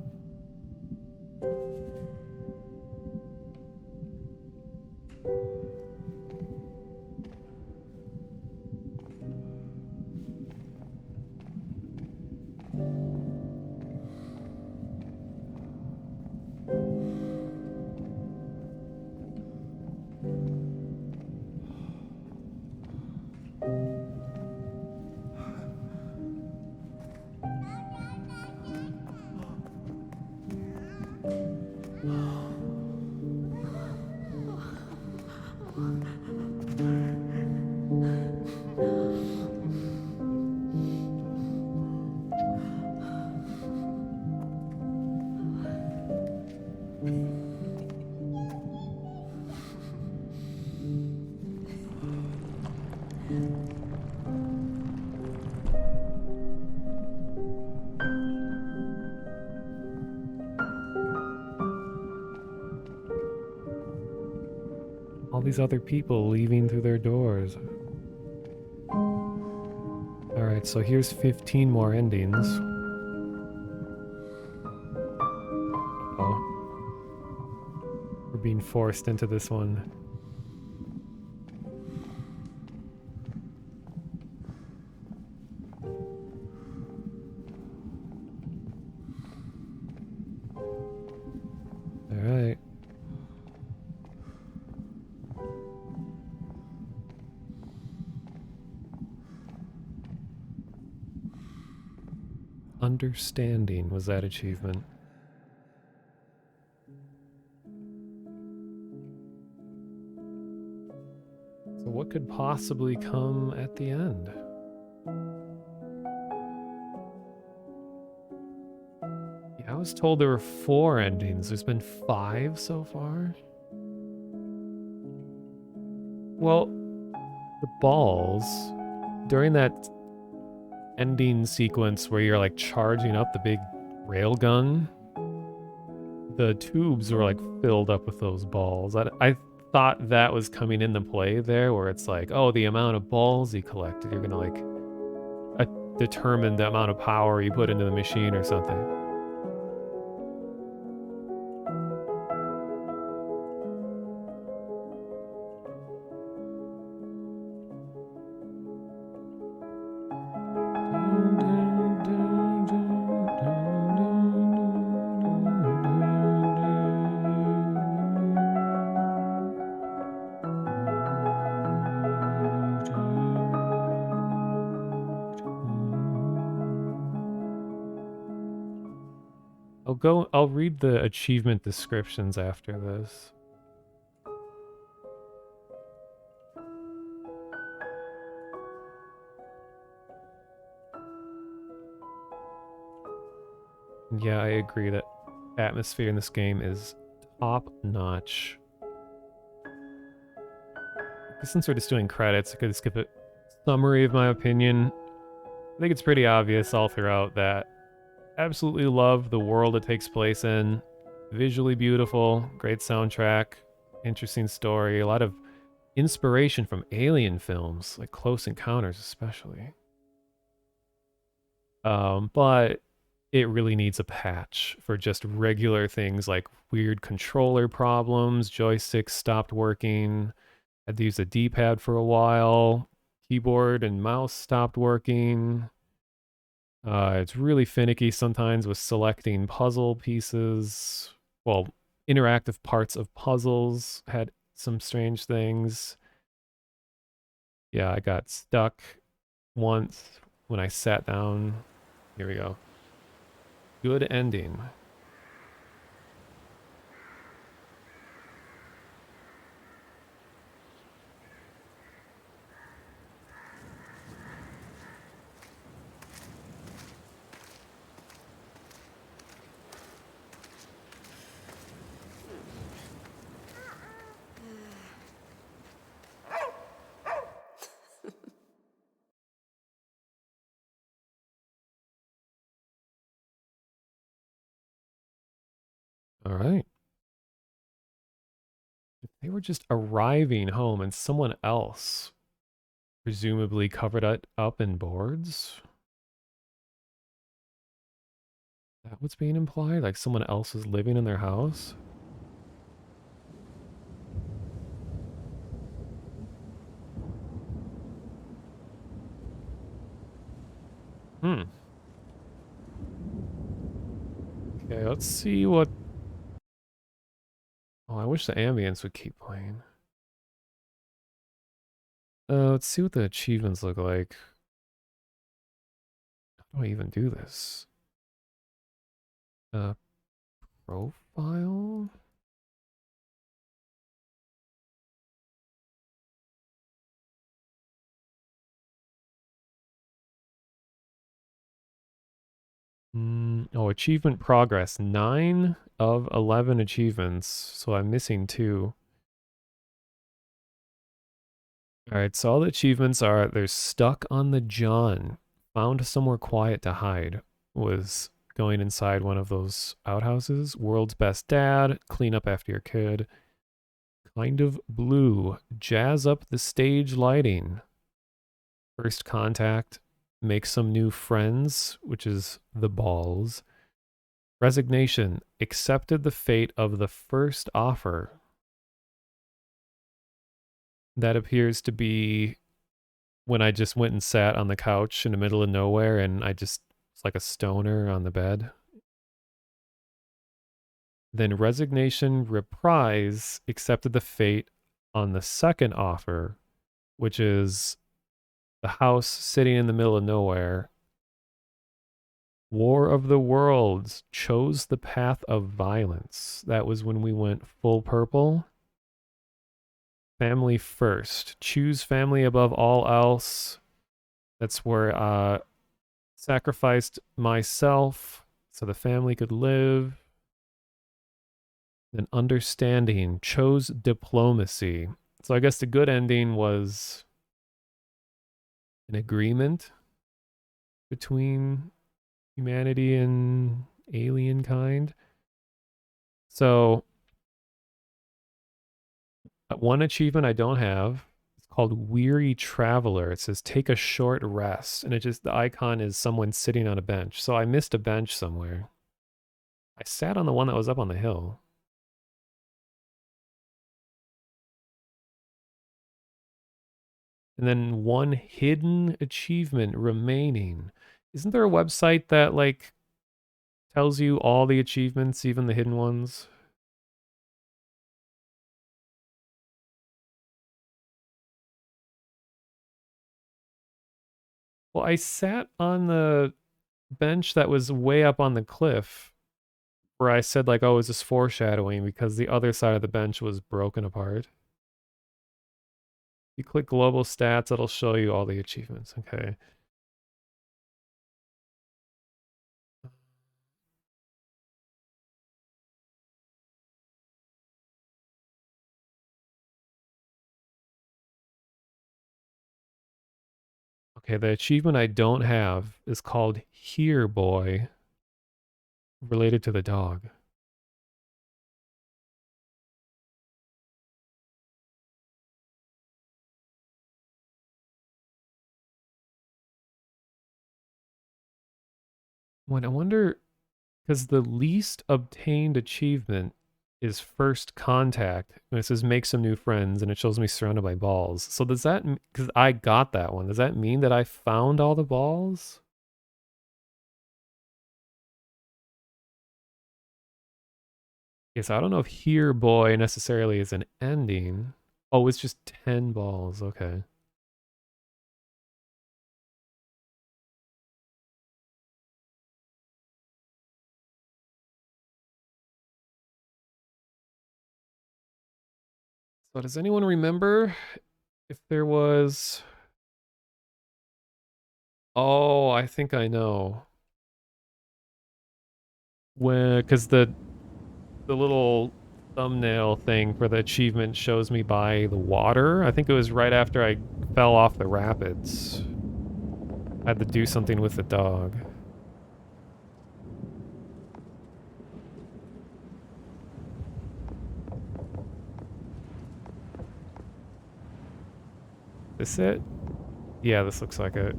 All these other people leaving through their doors. Alright, so here's 15 more endings. Oh. We're being forced into this one. Alright. Understanding was that achievement. So what could possibly come at the end? Yeah, I was told there were 4 endings. There's been 5 so far. Well, the balls during that ending sequence where you're like charging up the big rail gun, the tubes were like filled up with those balls. I thought that was coming into play there, where it's like, oh, the amount of balls you collected, you're gonna like determine the amount of power you put into the machine or something. I'll read the achievement descriptions after this. Yeah, I agree that atmosphere in this game is top notch. Since we're just doing credits, I could skip a summary of my opinion. I think it's pretty obvious all throughout that absolutely love the world it takes place in. Visually beautiful, great soundtrack, interesting story, a lot of inspiration from alien films, like Close Encounters especially. But it really needs a patch for just regular things like weird controller problems, joysticks stopped working, had to use a D-pad for a while, keyboard and mouse stopped working. It's really finicky sometimes with selecting puzzle pieces. Well, interactive parts of puzzles had some strange things. Yeah, I got stuck once when I sat down. Here we go. Good ending. All right. If they were just arriving home and someone else presumably covered it up in boards, is that what's being implied? Like someone else is living in their house? Hmm. Okay, let's see what... Oh, I wish the ambience would keep playing. Let's see what the achievements look like. How do I even do this? Uh, Profile? Oh, achievement progress. 9 of 11 achievements. So I'm missing 2. All right, so all the achievements are there's stuck on the John. Found somewhere quiet to hide. Was going inside one of those outhouses. World's best dad. Clean up after your kid. Kind of blue. Jazz up the stage lighting. First contact. Make some new friends, which is the balls. Resignation. Accepted the fate of the first offer. That appears to be when I just went and sat on the couch in the middle of nowhere and I just was like a stoner on the bed. Then Resignation Reprise accepted the fate on the second offer, which is the house sitting in the middle of nowhere. War of the Worlds chose the path of violence. That was when we went full purple. Family first. Choose family above all else. That's where sacrificed myself so the family could live. Then understanding, chose diplomacy. So I guess the good ending was an agreement between humanity and alien kind. So one achievement I don't have, it's called Weary Traveler. It says take a short rest, and it just the icon is someone sitting on a bench. So I missed a bench somewhere. I sat on the one that was up on the hill. And then one hidden achievement remaining. Isn't there a website that like tells you all the achievements, even the hidden ones? Well, I sat on the bench that was way up on the cliff where I said like, oh, is this foreshadowing because the other side of the bench was broken apart. You click global stats, it'll show you all the achievements. Okay. Okay, the achievement I don't have is called Here Boy, related to the dog. When I wonder, because the least obtained achievement is first contact. And it says make some new friends, and it shows me surrounded by balls. So does that, because I got that one, does that mean that I found all the balls? Okay, so I don't know if here boy necessarily is an ending. Oh, it's just 10 balls. Okay. So does anyone remember if there was... Oh, I think I know. When, because the little thumbnail thing for the achievement shows me by the water. I think it was right after I fell off the rapids. I had to do something with the dog. This it? Yeah, this looks like it.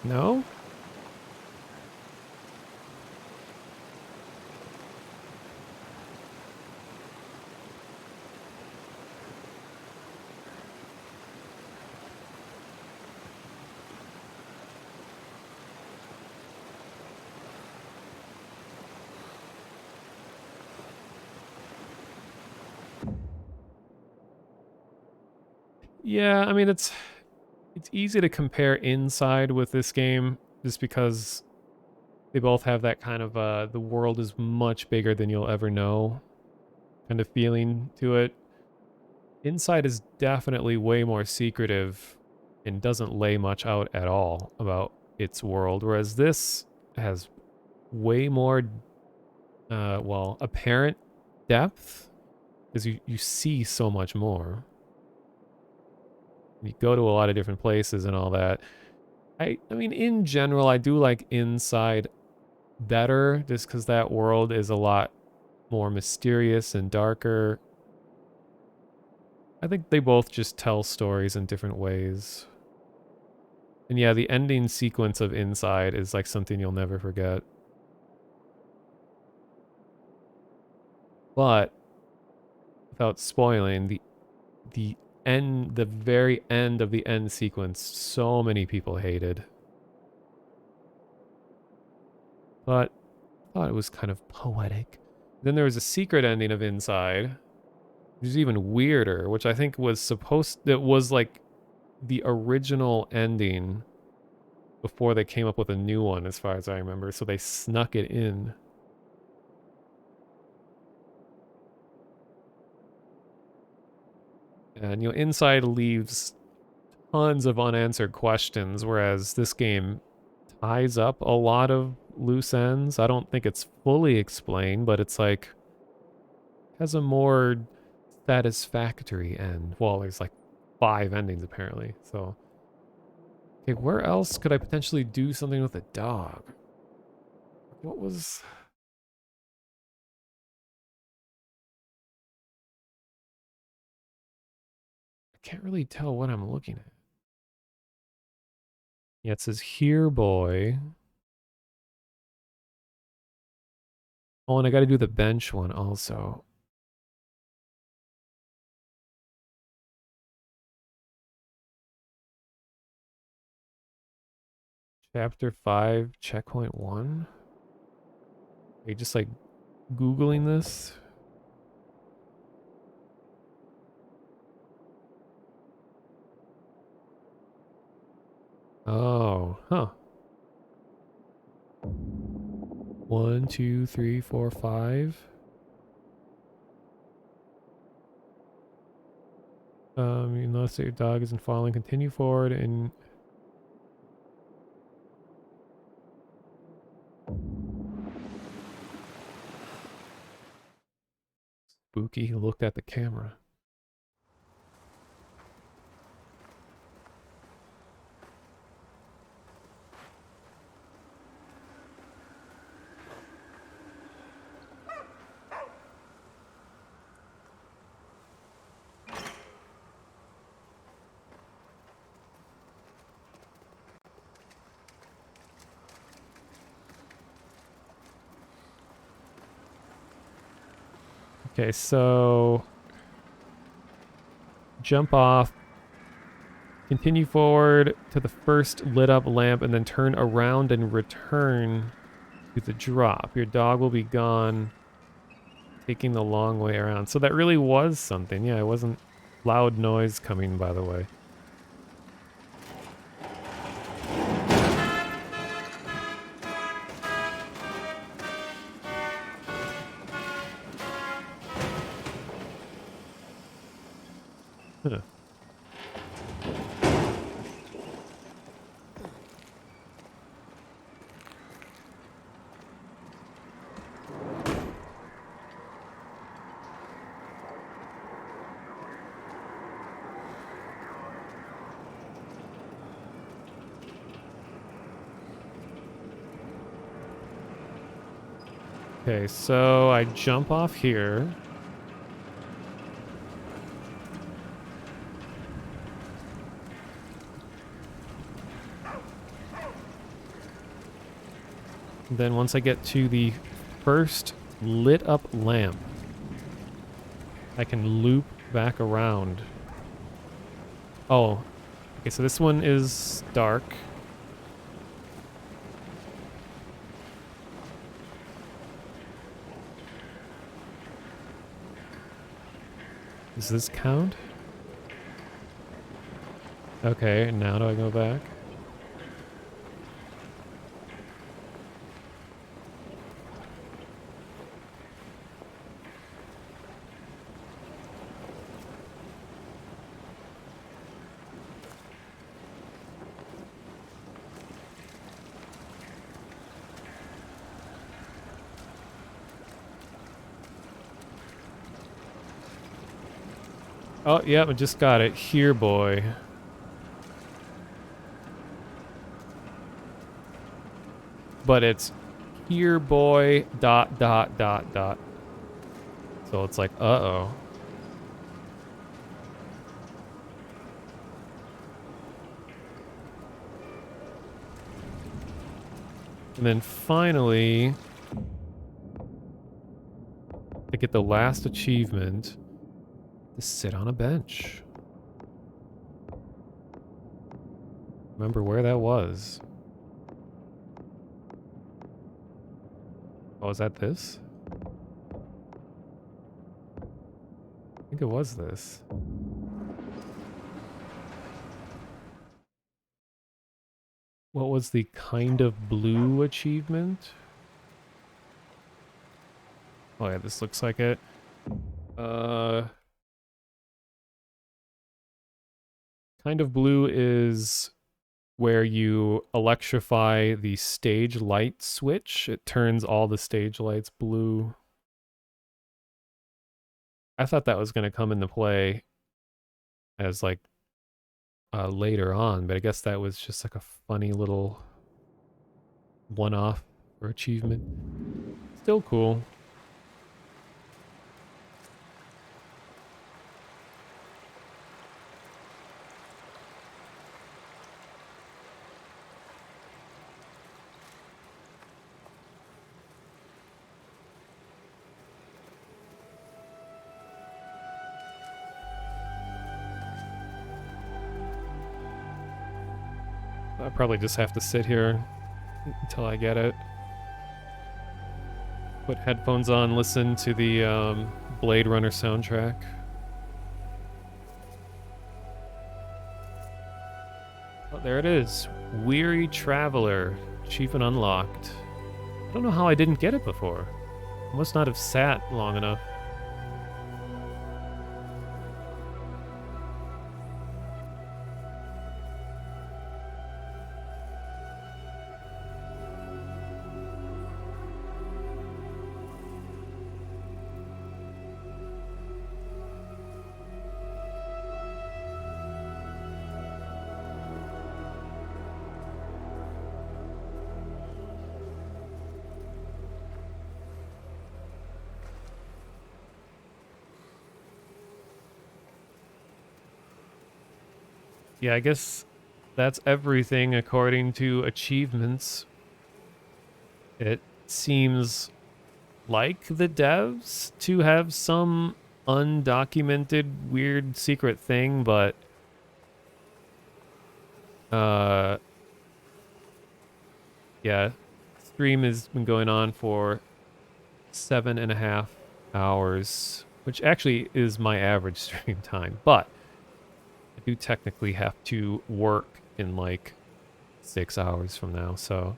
No? Yeah, I mean it's easy to compare Inside with this game just because they both have that kind of the world is much bigger than you'll ever know kind of feeling to it. Inside is definitely way more secretive and doesn't lay much out at all about its world, whereas this has way more well, apparent depth because you see so much more. You go to a lot of different places and all that. I mean, in general, I do like Inside better just because that world is a lot more mysterious and darker. I think they both just tell stories in different ways. And yeah, the ending sequence of Inside is like something you'll never forget. But without spoiling, the very end of the end sequence, so many people hated. But I thought it was kind of poetic. Then there was a secret ending of Inside, which is even weirder, which I think was it was like the original ending before they came up with a new one, as far as I remember. So they snuck it in. And, you know, Inside leaves tons of unanswered questions, whereas this game ties up a lot of loose ends. I don't think it's fully explained, but it's like has a more satisfactory end. Well, there's like 5 endings apparently. So, okay, where else could I potentially do something with a dog? What was... I can't really tell what I'm looking at. Yeah, it says here, boy. Oh, and I got to do the bench one also. Chapter 5, checkpoint 1. Are you just like Googling this? Oh, huh. 1, 2, 3, 4, 5. You notice that your dog isn't falling. Continue forward and... Spooky looked at the camera. Okay, so jump off, continue forward to the first lit up lamp, and then turn around and return to the drop. Your dog will be gone, taking the long way around. So that really was something. Yeah, it wasn't loud noise coming, by the way. Huh. Okay, so I jump off here. Then once I get to the first lit up lamp, I can loop back around. Oh, okay, so this one is dark. Does this count? Okay, now do I go back? Oh, yep, I just got it. Here, boy. But it's here, boy, dot, dot, dot, dot. So it's like, uh-oh. And then finally, to get the last achievement, to sit on a bench. Remember where that was. Oh, is that this? I think it was this. What was the kind of blue achievement? Oh yeah, this looks like it. Kind of blue is where you electrify the stage light switch. It turns all the stage lights blue. I thought that was going to come into play as like later on, but I guess that was just like a funny little one-off or achievement. Still cool. I probably just have to sit here until I get it. Put headphones on, listen to the Blade Runner soundtrack. Oh, there it is. Weary Traveler, achievement unlocked. I don't know how I didn't get it before. I must not have sat long enough. Yeah, I guess that's everything according to achievements. It seems like the devs to have some undocumented weird secret thing, but yeah, stream has been going on for 7.5 hours, which actually is my average stream time, but I do technically have to work in like 6 hours from now, so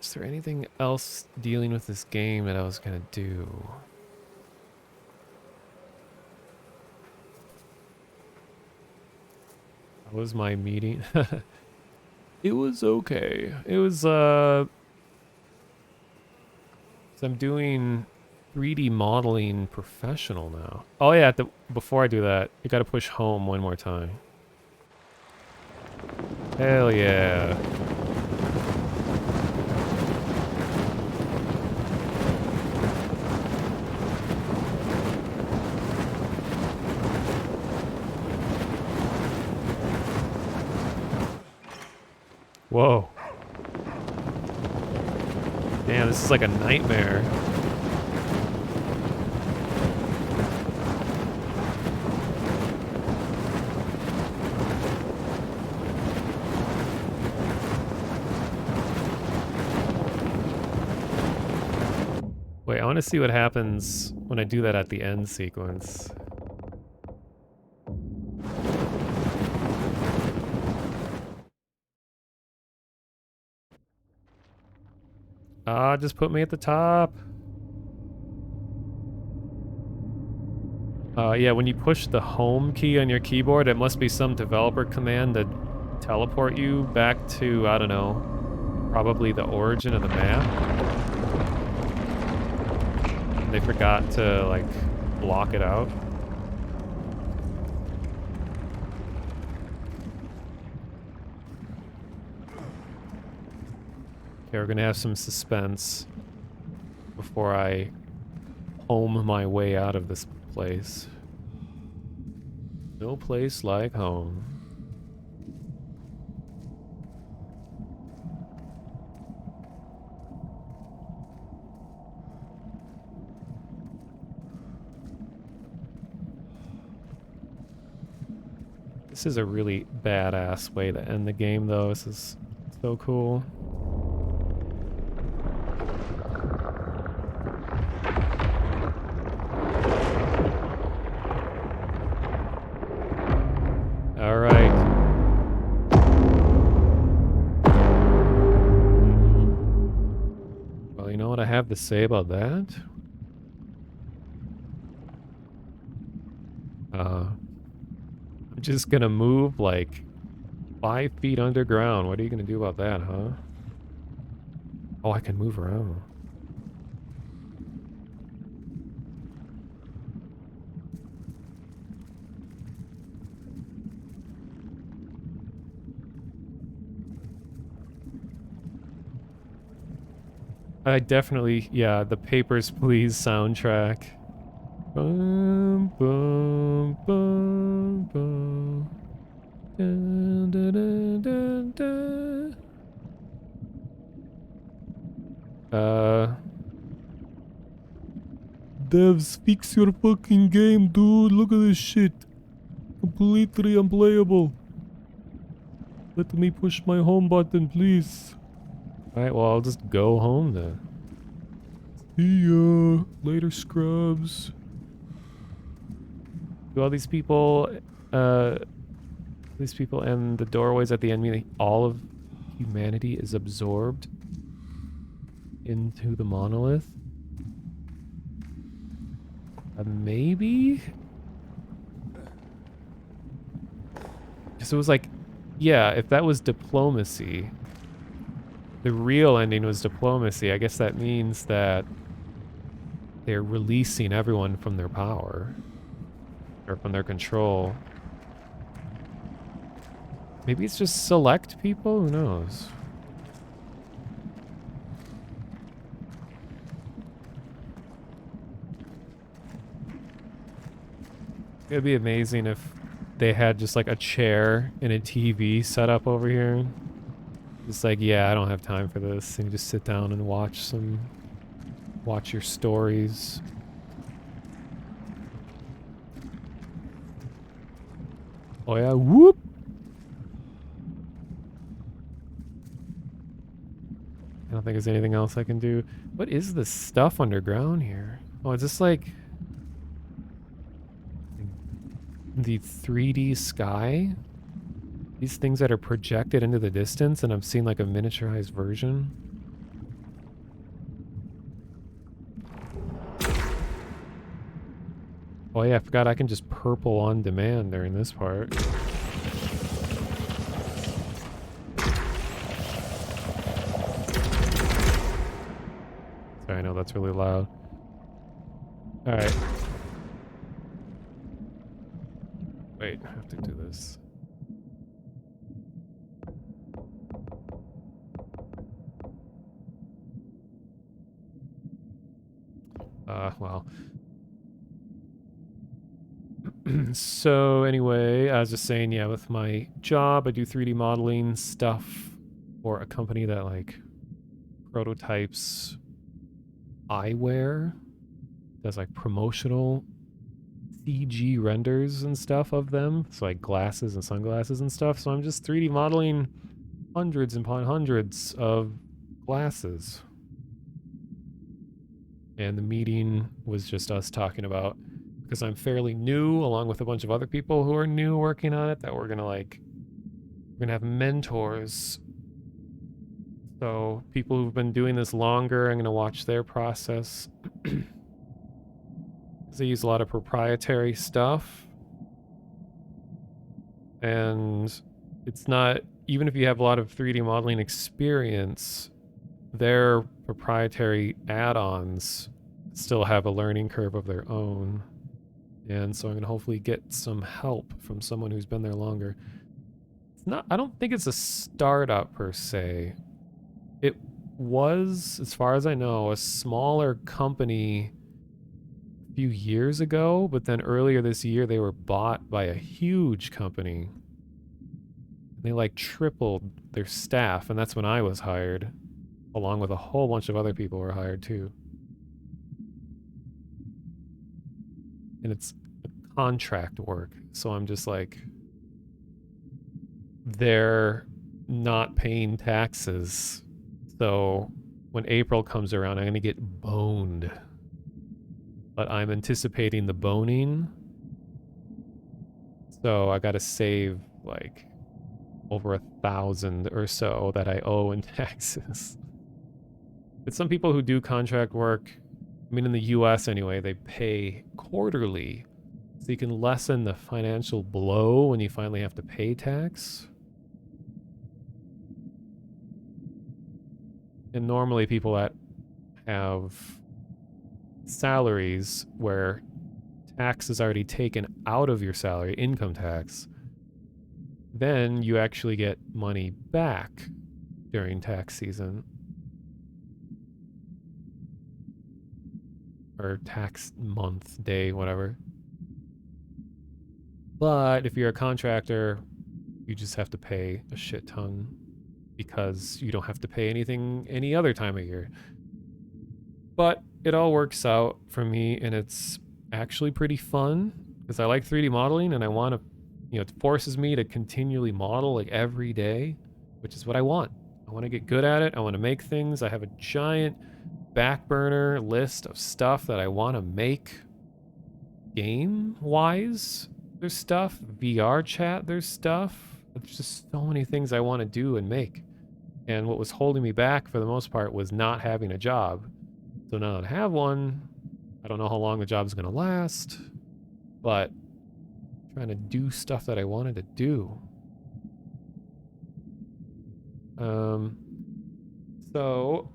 is there anything else dealing with this game that I was gonna do? How was my meeting? It was okay. It was, so I'm doing 3D modeling professional now. Oh yeah, before I do that, you gotta push home one more time. Hell yeah. Whoa. Damn, this is like a nightmare. Wait, I want to see what happens when I do that at the end sequence. Ah, just put me at the top. Yeah, when you push the home key on your keyboard, it must be some developer command to teleport you back to, I don't know, probably the origin of the map. They forgot to, like, block it out. Okay, we're gonna have some suspense before I home my way out of this place. No place like home. This is a really badass way to end the game, though. This is so cool. All right. Well, you know what I have to say about that? I'm just gonna move like 5 feet underground. What are you gonna do about that, huh? Oh, I can move around. I definitely, yeah, the Papers, Please soundtrack. Bum, bum, bum, bum. Dun, dun, dun, dun, dun. Devs, fix your fucking game, dude. Look at this shit. Completely unplayable. Let me push my home button, please. Alright, well, I'll just go home then. See ya. Later, scrubs. Do all these people and the doorways at the end mean all of humanity is absorbed into the monolith? Maybe? Because it was like, yeah, if that was diplomacy, the real ending was diplomacy, I guess that means that they're releasing everyone from their power. Or from their control. Maybe it's just select people? Who knows? It'd be amazing if they had just like a chair and a TV set up over here. It's like, yeah, I don't have time for this. And you just sit down and watch your stories. Oh yeah, whoop! I don't think there's anything else I can do. What is this stuff underground here? Oh, is this like the 3D sky? These things that are projected into the distance, and I've seen like a miniaturized version. Oh yeah, I forgot I can just purple on demand during this part. Sorry, I know that's really loud. Alright. Wait, I have to do this. Well. So anyway, I was just saying, yeah, with my job, I do 3D modeling stuff for a company that like prototypes eyewear, does like promotional CG renders and stuff of them. So like glasses and sunglasses and stuff. So I'm just 3D modeling hundreds upon hundreds of glasses. And the meeting was just us talking about, because I'm fairly new, along with a bunch of other people who are new working on it, that we're gonna have mentors. So people who've been doing this longer, I'm gonna watch their process. They use a lot of proprietary stuff. And it's not, even if you have a lot of 3D modeling experience, their proprietary add-ons still have a learning curve of their own. And so I'm going to hopefully get some help from someone who's been there longer. It's not, I don't think it's a startup per se. It was, as far as I know, a smaller company a few years ago, but then earlier this year they were bought by a huge company. They like tripled their staff, and that's when I was hired, along with a whole bunch of other people were hired too. And it's contract work, so I'm just like, they're not paying taxes, so when April comes around I'm gonna get boned, but I'm anticipating the boning, so I gotta save like over 1,000 or so that I owe in taxes. But some people who do contract work, I mean in the US anyway, they pay quarterly. So you can lessen the financial blow when you finally have to pay tax. And normally people that have salaries where tax is already taken out of your salary, income tax, then you actually get money back during tax season. Or tax month, day, whatever. But if you're a contractor, you just have to pay a shit ton because you don't have to pay anything any other time of year. But it all works out for me, and it's actually pretty fun because I like 3D modeling and I want to, you know, it forces me to continually model like every day, which is what I want. I want to get good at it. I want to make things. I have a giant back burner list of stuff that I want to make game-wise. There's stuff. VR chat, there's stuff. There's just so many things I want to do and make. And what was holding me back for the most part was not having a job. So now that I have one, I don't know how long the job's going to last, but I'm trying to do stuff that I wanted to do. So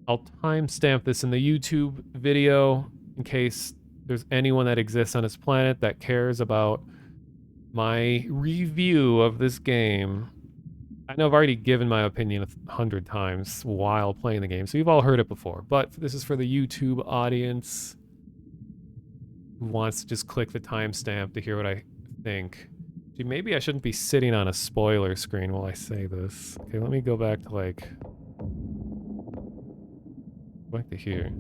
I'll timestamp this in the YouTube video in case there's anyone that exists on this planet that cares about my review of this game. I know I've already given my opinion 100 times while playing the game, so you've all heard it before, but this is for the YouTube audience who wants to just click the timestamp to hear what I think. Maybe I shouldn't be sitting on a spoiler screen while I say this. Okay, let me go back to like... Back to here.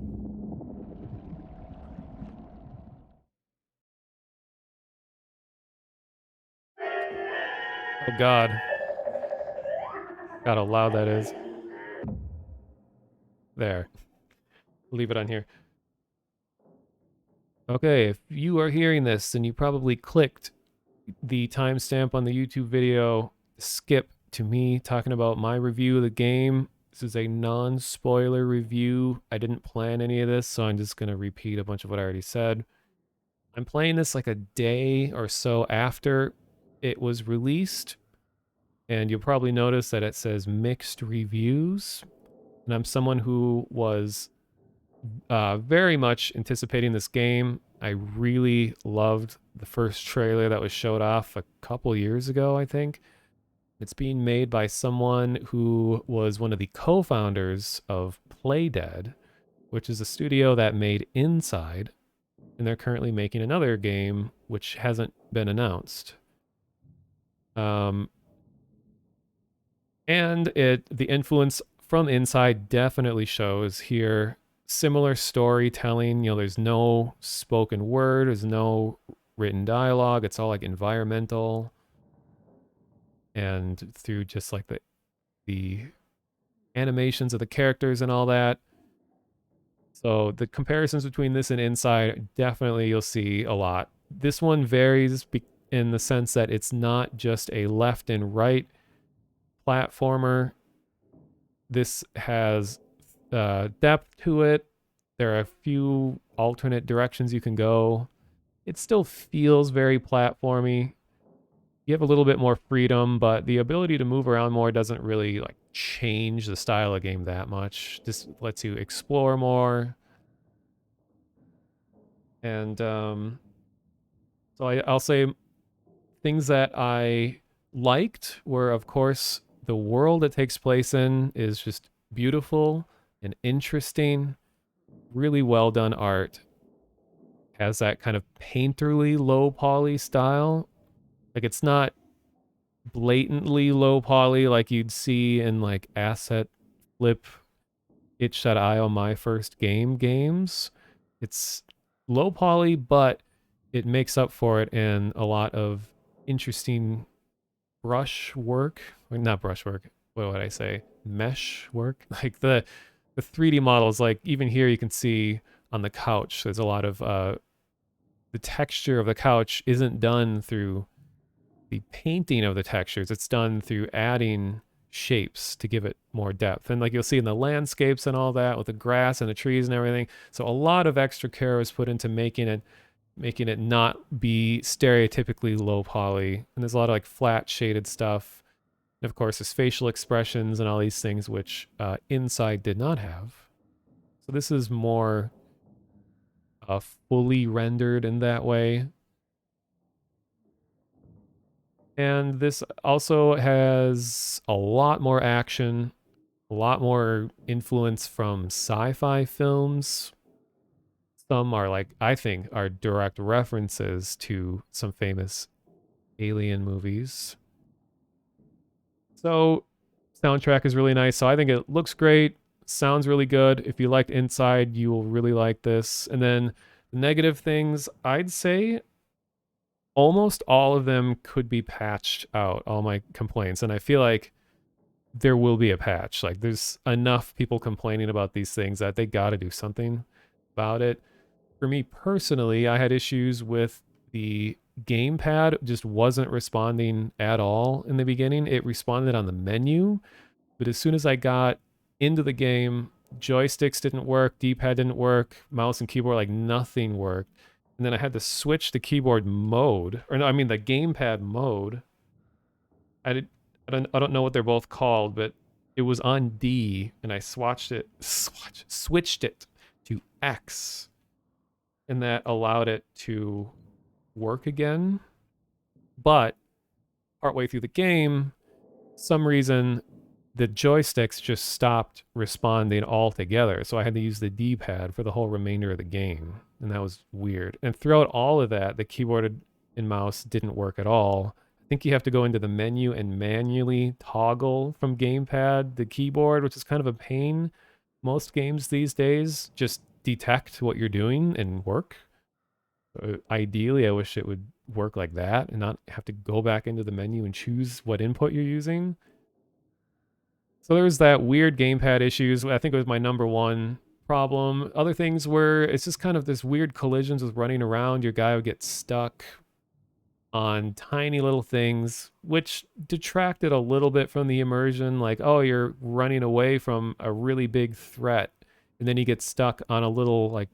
Oh god. God, how loud that is. There. Leave it on here. Okay, if you are hearing this, then you probably clicked the timestamp on the YouTube video, skip to me talking about my review of the game. This is a non-spoiler review. I didn't plan any of this, so I'm just going to repeat a bunch of what I already said. I'm playing this like a day or so after it was released, and you'll probably notice that it says mixed reviews. And I'm someone who was very much anticipating this game. I really loved the first trailer that was showed off a couple years ago, I think. It's being made by someone who was one of the co-founders of Playdead, which is a studio that made Inside, and they're currently making another game which hasn't been announced. And the influence from Inside definitely shows here. Similar storytelling, there's no spoken word, there's no written dialogue. It's all like environmental, and through just like the animations of the characters and all that. So the comparisons between this and Inside, definitely you'll see a lot. This one varies in the sense that it's not just a left and right platformer. This has depth to it. There are a few alternate directions you can go. It still feels very platformy. You have a little bit more freedom, but the ability to move around more doesn't really like change the style of game that much. Just lets you explore more. And so I'll say things that I liked were, of course, the world it takes place in is just beautiful and interesting. Really well done art. Has that kind of painterly low poly style. Like it's not blatantly low poly like you'd see in like asset flip itch.io my first games. It's low poly, but it makes up for it in a lot of interesting brush work. Not brush work, what would I say? Mesh work. Like the 3D models, like even here you can see on the couch, there's a lot of the texture of the couch isn't done through the painting of the textures. It's done through adding shapes to give it more depth. And like you'll see in the landscapes and all that with the grass and the trees and everything. So a lot of extra care was put into making it not be stereotypically low poly. And there's a lot of like flat shaded stuff. And of course, there's facial expressions and all these things which Inside did not have. So this is more fully rendered in that way. And this also has a lot more action, a lot more influence from sci-fi films. Some are like, I think, are direct references to some famous alien movies. So soundtrack is really nice. So I think it looks great, sounds really good. If you liked Inside, you will really like this. And then the negative things, I'd say almost all of them could be patched out, all my complaints. And I feel like there will be a patch. Like there's enough people complaining about these things that they got to do something about it. For me personally, I had issues with the gamepad just wasn't responding at all in the beginning. It responded on the menu, but as soon as I got into the game, joysticks didn't work, D-pad didn't work, mouse and keyboard, like nothing worked. And then I had to switch the keyboard mode, or no, I mean the gamepad mode. I don't know what they're both called, but it was on D, and I switched it to X, and that allowed it to work again. But partway through the game, some reason the joysticks just stopped responding altogether. So I had to use the D-pad for the whole remainder of the game. And that was weird. And throughout all of that, the keyboard and mouse didn't work at all. think you have to go into the menu and manually toggle from gamepad the keyboard, which is kind of a pain. Most games these days just detect what you're doing and work. Ideally, I wish it would work like that and not have to go back into the menu and choose what input you're using. So there was that weird gamepad issues. I think it was my number one problem. Other things were it's just kind of this weird collisions with running around. Your guy would get stuck on tiny little things, which detracted a little bit from the immersion. Like, oh, you're running away from a really big threat, and then you get stuck on a little like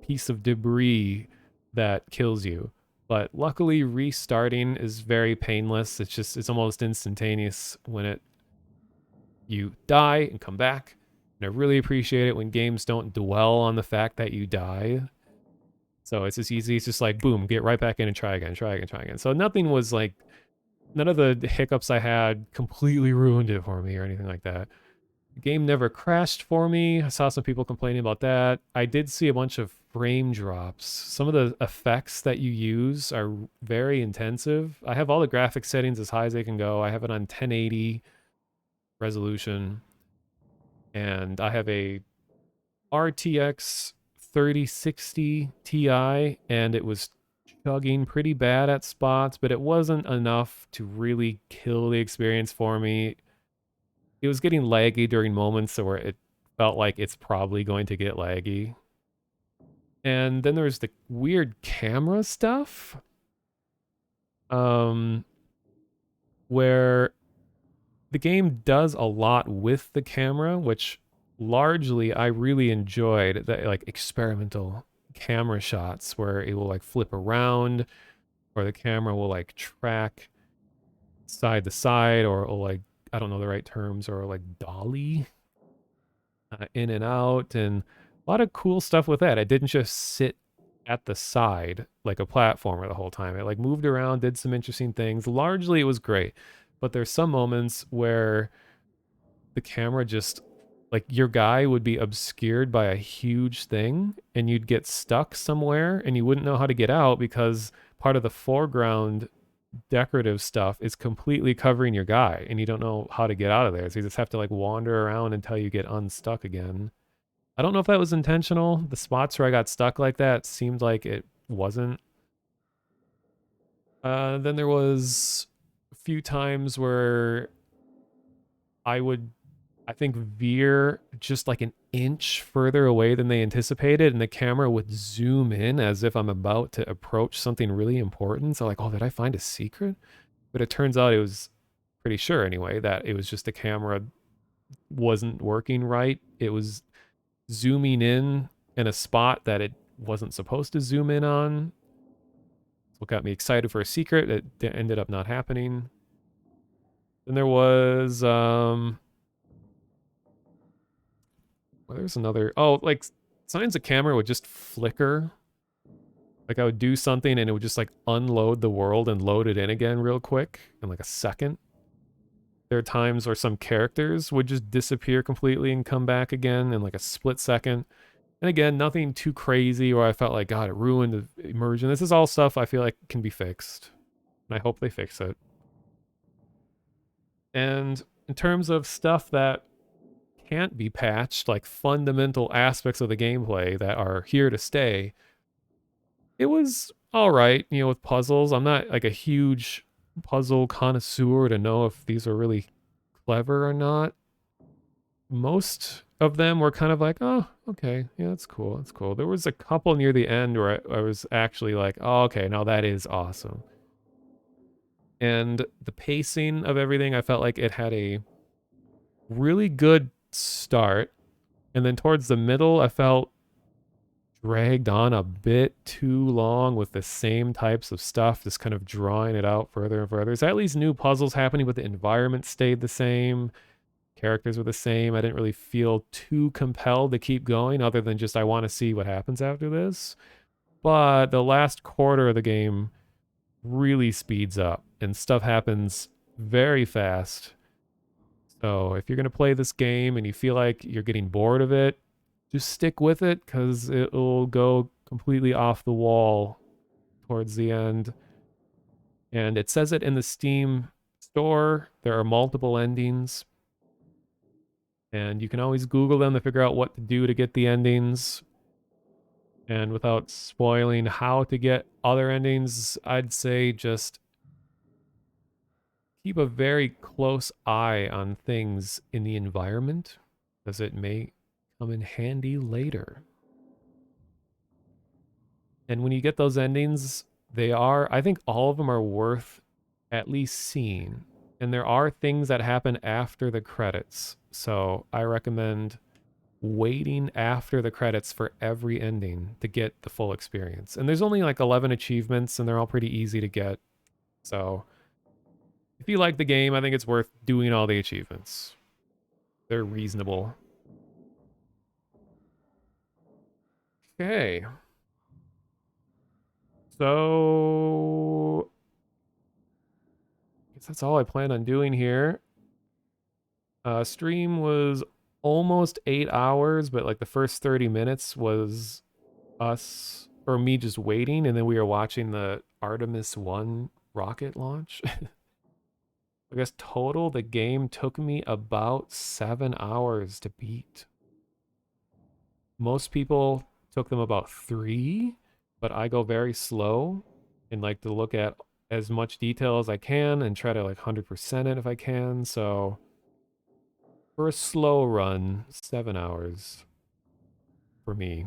piece of debris that kills you. But luckily, restarting is very painless. It's almost instantaneous when you die and come back. And I really appreciate it when games don't dwell on the fact that you die. So it's just easy. It's just like, boom, get right back in and try again, try again, try again. So nothing was like, none of the hiccups I had completely ruined it for me or anything like that. The game never crashed for me. I saw some people complaining about that. I did see a bunch of frame drops. Some of the effects that you use are very intensive. I have all the graphics settings as high as they can go. I have it on 1080 resolution, and I have a RTX 3060 Ti, and it was chugging pretty bad at spots, but it wasn't enough to really kill the experience for me. It was getting laggy during moments where it felt like it's probably going to get laggy. And then there's the weird camera stuff, where the game does a lot with the camera, which largely I really enjoyed. The like experimental camera shots where it will like flip around, or the camera will like track side to side, or like, I don't know the right terms, or like dolly in and out, and a lot of cool stuff with that. It didn't just sit at the side like a platformer the whole time. It like moved around, did some interesting things. Largely, it was great, but there's some moments where the camera just like your guy would be obscured by a huge thing and you'd get stuck somewhere and you wouldn't know how to get out because part of the foreground decorative stuff is completely covering your guy and you don't know how to get out of there. So you just have to like wander around until you get unstuck again. I don't know if that was intentional. The spots where I got stuck like that seemed like it wasn't. Then there was a few times where I would, I think, veer just like an inch further away than they anticipated, and the camera would zoom in as if I'm about to approach something really important. So, like, oh, did I find a secret? But it turns out it was pretty sure anyway that it was just the camera wasn't working right. It was zooming in a spot that it wasn't supposed to zoom in on. What got me excited for a secret, it ended up not happening. Then there was well, there's another, oh, like sometimes the camera would just flicker. Like I would do something and it would just like unload the world and load it in again real quick in like a second. There are times where some characters would just disappear completely and come back again in like a split second. And again, nothing too crazy where I felt like, God, it ruined the immersion. This is all stuff I feel like can be fixed. And I hope they fix it. And in terms of stuff that can't be patched, like fundamental aspects of the gameplay that are here to stay, it was all right, you know, with puzzles. I'm not like a huge puzzle connoisseur to know if these are really clever or not. Most of them were kind of like, oh, okay, yeah, that's cool, that's cool. There was a couple near the end where I was actually like, oh, okay, now that is awesome. And the pacing of everything, I felt like it had a really good start. And then towards the middle, I felt dragged on a bit too long with the same types of stuff, just kind of drawing it out further and further. There's at least new puzzles happening, but the environment stayed the same. Characters were the same. I didn't really feel too compelled to keep going, other than just I want to see what happens after this. But the last quarter of the game really speeds up and stuff happens very fast. So if you're going to play this game and you feel like you're getting bored of it, just stick with it because it'll go completely off the wall towards the end. And it says it in the Steam store. There are multiple endings, and you can always Google them to figure out what to do to get the endings. And without spoiling how to get other endings, I'd say just keep a very close eye on things in the environment, because it may come in handy later. And when you get those endings, I think all of them are worth at least seeing. And there are things that happen after the credits. So I recommend waiting after the credits for every ending to get the full experience. And there's only like 11 achievements, and they're all pretty easy to get. So if you like the game, I think it's worth doing all the achievements. They're reasonable. Okay. So I guess that's all I plan on doing here. Stream was almost 8 hours, but like the first 30 minutes was us or me just waiting, and then we were watching the Artemis 1 rocket launch. I guess total the game took me about 7 hours to beat. Most people took them about 3, but I go very slow and like to look at as much detail as I can and try to like 100% it if I can. So for a slow run, 7 hours for me.